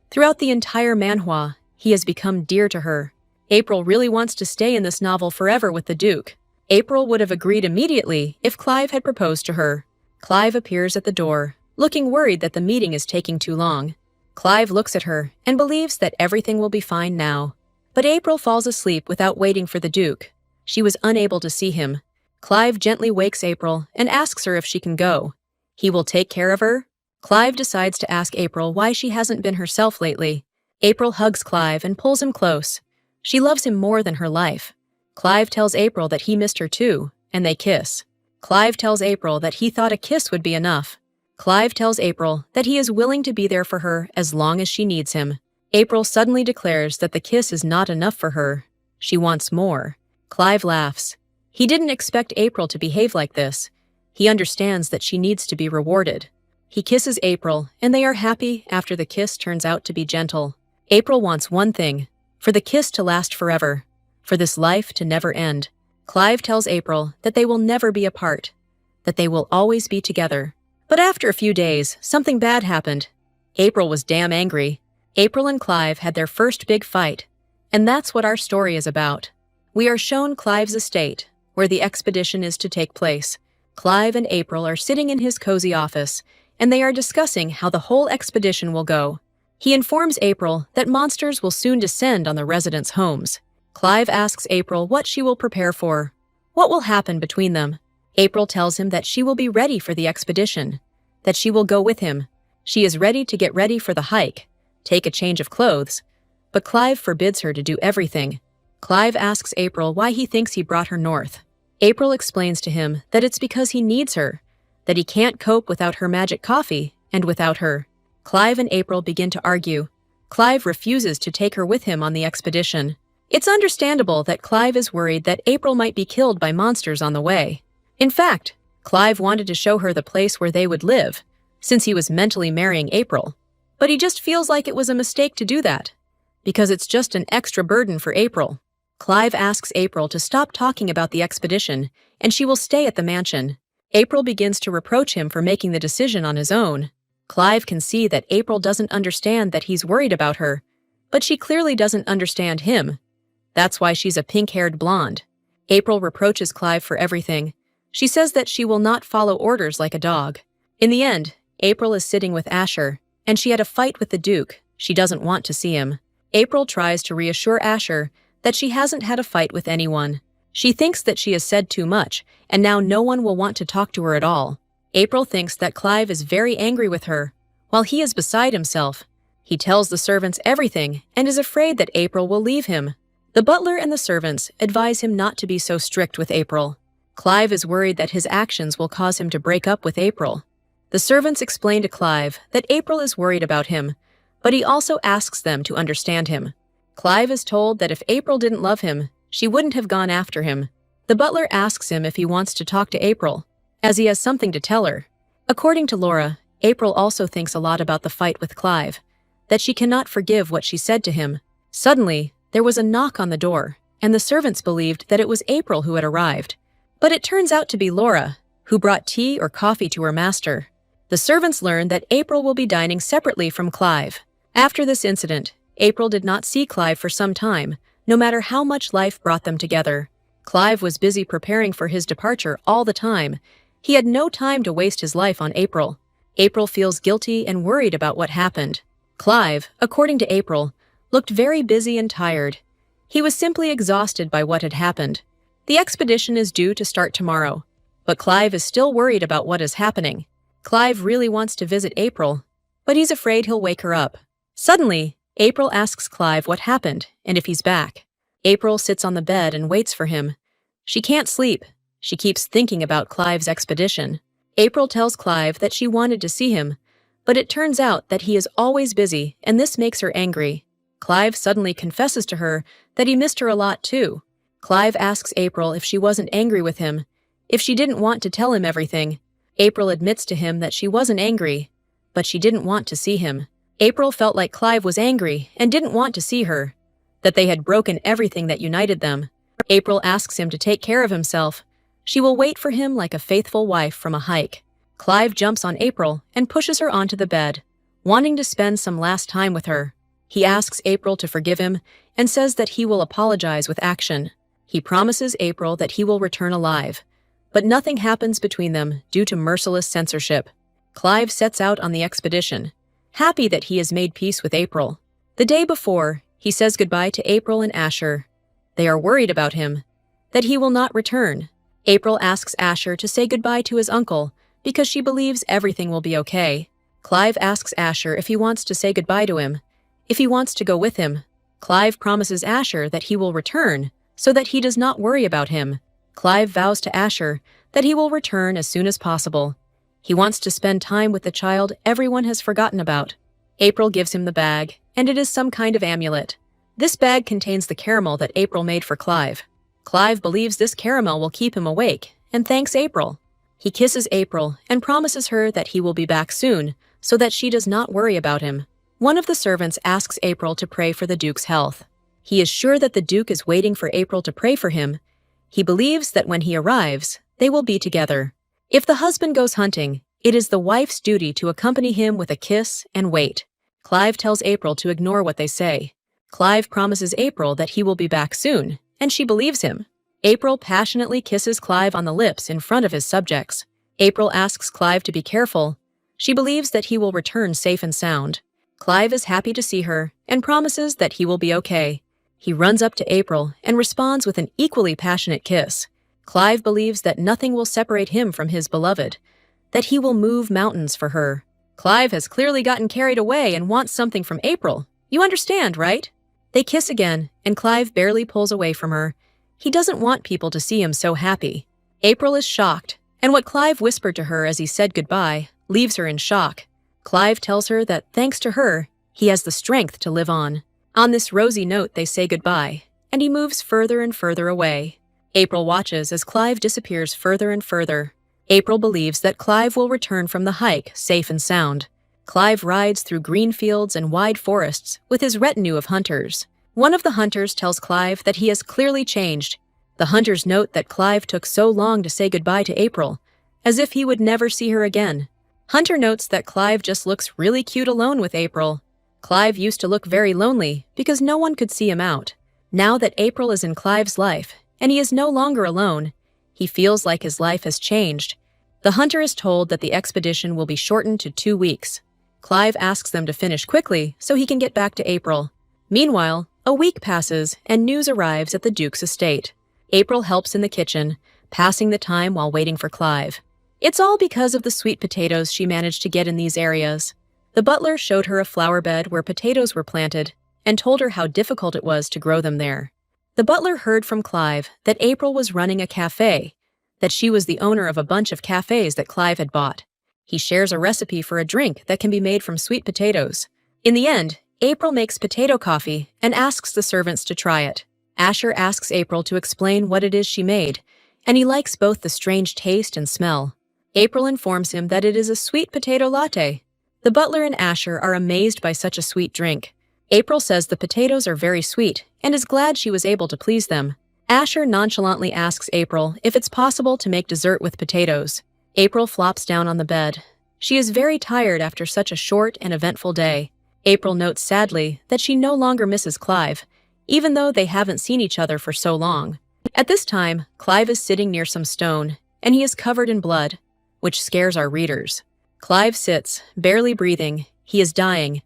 Throughout the entire MANHWA, he has become dear to her. April really wants to stay in this novel forever with the Duke. April would have agreed immediately if Clive had proposed to her. Clive appears at the door, looking worried that the meeting is taking too long. Clive looks at her and believes that everything will be fine now. But April falls asleep without waiting for the Duke. She was unable to see him. Clive gently wakes April and asks her if she can go. He will take care of her. Clive decides to ask April why she hasn't been herself lately. April hugs Clive and pulls him close. She loves him more than her life. Clive tells April that he missed her too, and they kiss. Clive tells April that he thought a kiss would be enough. Clive tells April that he is willing to be there for her as long as she needs him. April suddenly declares that the kiss is not enough for her. She wants more. Clive laughs. He didn't expect April to behave like this. He understands that she needs to be rewarded. He kisses April, and they are happy after the kiss turns out to be gentle. April wants one thing, for the kiss to last forever, for this life to never end. Clive tells April that they will never be apart, that they will always be together. But after a few days, something bad happened. April was damn angry. April and Clive had their first big fight, and that's what our story is about. We are shown Clive's estate, where the expedition is to take place. Clive and April are sitting in his cozy office, and they are discussing how the whole expedition will go. He informs April that monsters will soon descend on the residents' homes. Clive asks April what she will prepare for. What will happen between them? April tells him that she will be ready for the expedition, that she will go with him. She is ready to get ready for the hike, take a change of clothes, but Clive forbids her to do everything. Clive asks April why he thinks he brought her north. April explains to him that it's because he needs her, that he can't cope without her magic coffee and without her. Clive and April begin to argue. Clive refuses to take her with him on the expedition. It's understandable that Clive is worried that April might be killed by monsters on the way. In fact, Clive wanted to show her the place where they would live, since he was mentally marrying April. But he just feels like it was a mistake to do that, because it's just an extra burden for April. Clive asks April to stop talking about the expedition, and she will stay at the mansion. April begins to reproach him for making the decision on his own. Clive can see that April doesn't understand that he's worried about her, but she clearly doesn't understand him. That's why she's a pink-haired blonde. April reproaches Clive for everything. She says that she will not follow orders like a dog. In the end, April is sitting with Asher, and she had a fight with the Duke. She doesn't want to see him. April tries to reassure Asher that she hasn't had a fight with anyone. She thinks that she has said too much, and now no one will want to talk to her at all. April thinks that Clive is very angry with her, while he is beside himself. He tells the servants everything and is afraid that April will leave him. The butler and the servants advise him not to be so strict with April. Clive is worried that his actions will cause him to break up with April. The servants explain to Clive that April is worried about him, but he also asks them to understand him. Clive is told that if April didn't love him, she wouldn't have gone after him. The butler asks him if he wants to talk to April, as he has something to tell her. According to Laura, April also thinks a lot about the fight with Clive, that she cannot forgive what she said to him. Suddenly, There was a knock on the door, and the servants believed that it was April who had arrived. But it turns out to be Laura, who brought tea or coffee to her master. The servants learned that April will be dining separately from Clive. After this incident, April did not see Clive for some time, no matter how much life brought them together. Clive was busy preparing for his departure all the time. He had no time to waste his life on April. April feels guilty and worried about what happened. Clive, according to April, looked very busy and tired. He was simply exhausted by what had happened. The expedition is due to start tomorrow, but Clive is still worried about what is happening. Clive really wants to visit April, but he's afraid he'll wake her up. Suddenly, April asks Clive what happened and if he's back. April sits on the bed and waits for him. She can't sleep. She keeps thinking about Clive's expedition. April tells Clive that she wanted to see him, but it turns out that he is always busy, and this makes her angry. Clive suddenly confesses to her that he missed her a lot too. Clive asks April if she wasn't angry with him, if she didn't want to tell him everything. April admits to him that she wasn't angry, but she didn't want to see him. April felt like Clive was angry and didn't want to see her, that they had broken everything that united them. April asks him to take care of himself. She will wait for him like a faithful wife from a hike. Clive jumps on April and pushes her onto the bed, wanting to spend some last time with her. He asks April to forgive him and says that he will apologize with action. He promises April that he will return alive, but nothing happens between them due to merciless censorship. Clive sets out on the expedition, happy that he has made peace with April. The day before, he says goodbye to April and Asher. They are worried about him, that he will not return. April asks Asher to say goodbye to his uncle because she believes everything will be okay. Clive asks Asher if he wants to say goodbye to him, if he wants to go with him. Clive promises Asher that he will return so that he does not worry about him. Clive vows to Asher that he will return as soon as possible. He wants to spend time with the child everyone has forgotten about. April gives him the bag, and it is some kind of amulet. This bag contains the caramel that April made for Clive. Clive believes this caramel will keep him awake, and thanks April. He kisses April and promises her that he will be back soon, so that she does not worry about him. One of the servants asks April to pray for the Duke's health. He is sure that the Duke is waiting for April to pray for him. He believes that when he arrives, they will be together. If the husband goes hunting, it is the wife's duty to accompany him with a kiss and wait. Clive tells April to ignore what they say. Clive promises April that he will be back soon, and she believes him. April passionately kisses Clive on the lips in front of his subjects. April asks Clive to be careful. She believes that he will return safe and sound. Clive is happy to see her and promises that he will be okay. He runs up to April and responds with an equally passionate kiss. Clive believes that nothing will separate him from his beloved, that he will move mountains for her. Clive has clearly gotten carried away and wants something from April. You understand, right? They kiss again, and Clive barely pulls away from her. He doesn't want people to see him so happy. April is shocked, and what Clive whispered to her as he said goodbye leaves her in shock. Clive tells her that thanks to her, he has the strength to live on. On this rosy note, they say goodbye, and he moves further and further away. April watches as Clive disappears further and further. April believes that Clive will return from the hike safe and sound. Clive rides through green fields and wide forests with his retinue of hunters. One of the hunters tells Clive that he has clearly changed. The hunters note that Clive took so long to say goodbye to April, as if he would never see her again. Hunter notes that Clive just looks really cute alone with April. Clive used to look very lonely because no one could see him out. Now that April is in Clive's life, and he is no longer alone, he feels like his life has changed. The hunter is told that the expedition will be shortened to 2 weeks. Clive asks them to finish quickly so he can get back to April. Meanwhile, a week passes and news arrives at the Duke's estate. April helps in the kitchen, passing the time while waiting for Clive. It's all because of the sweet potatoes she managed to get in these areas. The butler showed her a flower bed where potatoes were planted and told her how difficult it was to grow them there. The butler heard from Clive that April was running a cafe, that she was the owner of a bunch of cafes that Clive had bought. He shares a recipe for a drink that can be made from sweet potatoes. In the end, April makes potato coffee and asks the servants to try it. Asher asks April to explain what it is she made, and he likes both the strange taste and smell. April informs him that it is a sweet potato latte. The butler and Asher are amazed by such a sweet drink. April says the potatoes are very sweet and is glad she was able to please them. Asher nonchalantly asks April if it's possible to make dessert with potatoes. April flops down on the bed. She is very tired after such a short and eventful day. April notes sadly that she no longer misses Clive, even though they haven't seen each other for so long. At this time, Clive is sitting near some stone, and he is covered in blood, which scares our readers. Clive sits, barely breathing. He is dying,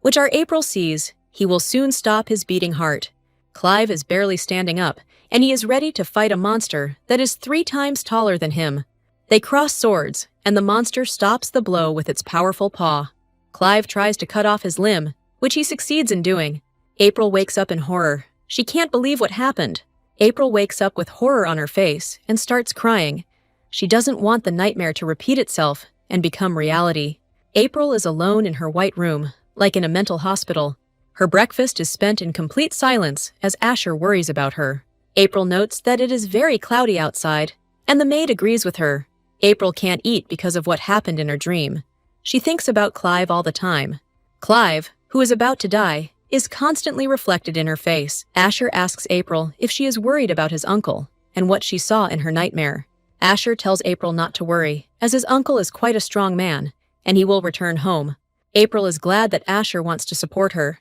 which our April sees. He will soon stop his beating heart. Clive is barely standing up, and he is ready to fight a monster that is 3 times taller than him. They cross swords, and the monster stops the blow with its powerful paw. Clive tries to cut off his limb, which he succeeds in doing. April wakes up in horror. She can't believe what happened. April wakes up with horror on her face and starts crying. She doesn't want the nightmare to repeat itself and become reality. April is alone in her white room, like in a mental hospital. Her breakfast is spent in complete silence as Asher worries about her. April notes that it is very cloudy outside, and the maid agrees with her. April can't eat because of what happened in her dream. She thinks about Clive all the time. Clive, who is about to die, is constantly reflected in her face. Asher asks April if she is worried about his uncle and what she saw in her nightmare. Asher tells April not to worry, as his uncle is quite a strong man, and he will return home. April is glad that Asher wants to support her,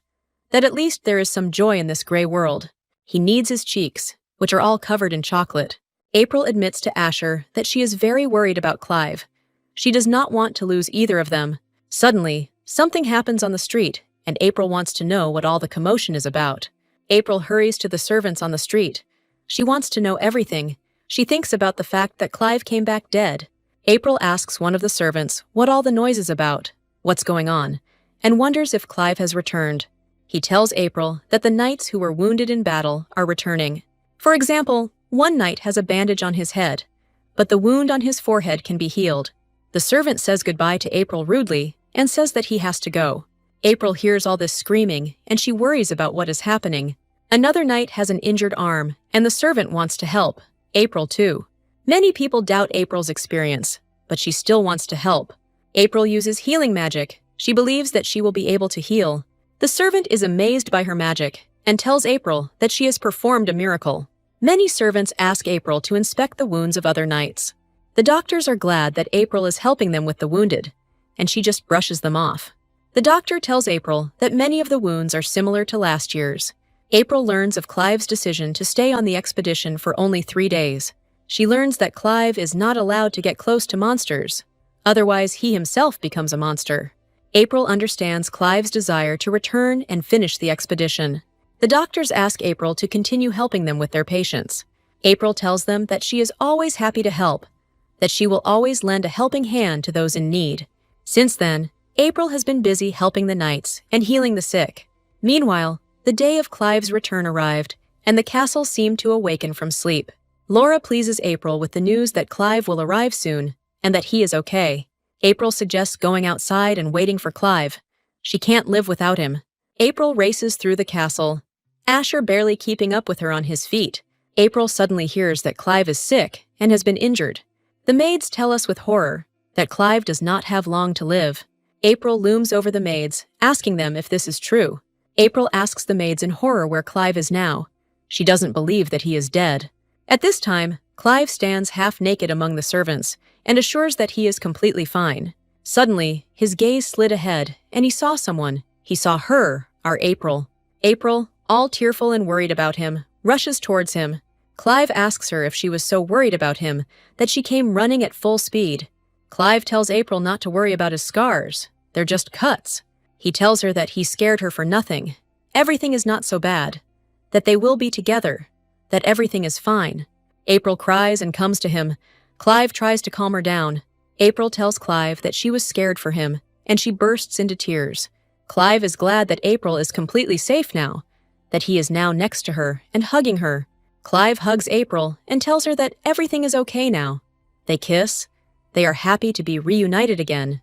that at least there is some joy in this gray world. He kneads his cheeks, which are all covered in chocolate. April admits to Asher that she is very worried about Clive. She does not want to lose either of them. Suddenly, something happens on the street, and April wants to know what all the commotion is about. April hurries to the servants on the street. She wants to know everything. She thinks about the fact that Clive came back dead. April asks one of the servants what all the noise is about, what's going on, and wonders if Clive has returned. He tells April that the knights who were wounded in battle are returning. For example, one knight has a bandage on his head, but the wound on his forehead can be healed. The servant says goodbye to April rudely and says that he has to go. April hears all this screaming, and she worries about what is happening. Another knight has an injured arm, and the servant wants to help. April too. Many people doubt April's experience, but she still wants to help. April uses healing magic. She believes that she will be able to heal. The servant is amazed by her magic and tells April that she has performed a miracle. Many servants ask April to inspect the wounds of other knights. The doctors are glad that April is helping them with the wounded, and she just brushes them off. The doctor tells April that many of the wounds are similar to last year's. April learns of Clive's decision to stay on the expedition for only 3 days. She learns that Clive is not allowed to get close to monsters. Otherwise, he himself becomes a monster. April understands Clive's desire to return and finish the expedition. The doctors ask April to continue helping them with their patients. April tells them that she is always happy to help, that she will always lend a helping hand to those in need. Since then, April has been busy helping the knights and healing the sick. Meanwhile, the day of Clive's return arrived, and the castle seemed to awaken from sleep. Laura pleases April with the news that Clive will arrive soon, and that he is okay. April suggests going outside and waiting for Clive. She can't live without him. April races through the castle, Asher barely keeping up with her on his feet. April suddenly hears that Clive is sick and has been injured. The maids tell us with horror that Clive does not have long to live. April looms over the maids, asking them if this is true. April asks the maids in horror where Clive is now. She doesn't believe that he is dead. At this time, Clive stands half naked among the servants and assures that he is completely fine. Suddenly, his gaze slid ahead, and he saw someone. He saw her, our April. April, all tearful and worried about him, rushes towards him. Clive asks her if she was so worried about him that she came running at full speed. Clive tells April not to worry about his scars. They're just cuts. He tells her that he scared her for nothing. Everything is not so bad. That they will be together. That everything is fine. April cries and comes to him. Clive tries to calm her down. April tells Clive that she was scared for him, and she bursts into tears. Clive is glad that April is completely safe now, that he is now next to her and hugging her. Clive hugs April and tells her that everything is okay now. They kiss. They are happy to be reunited again.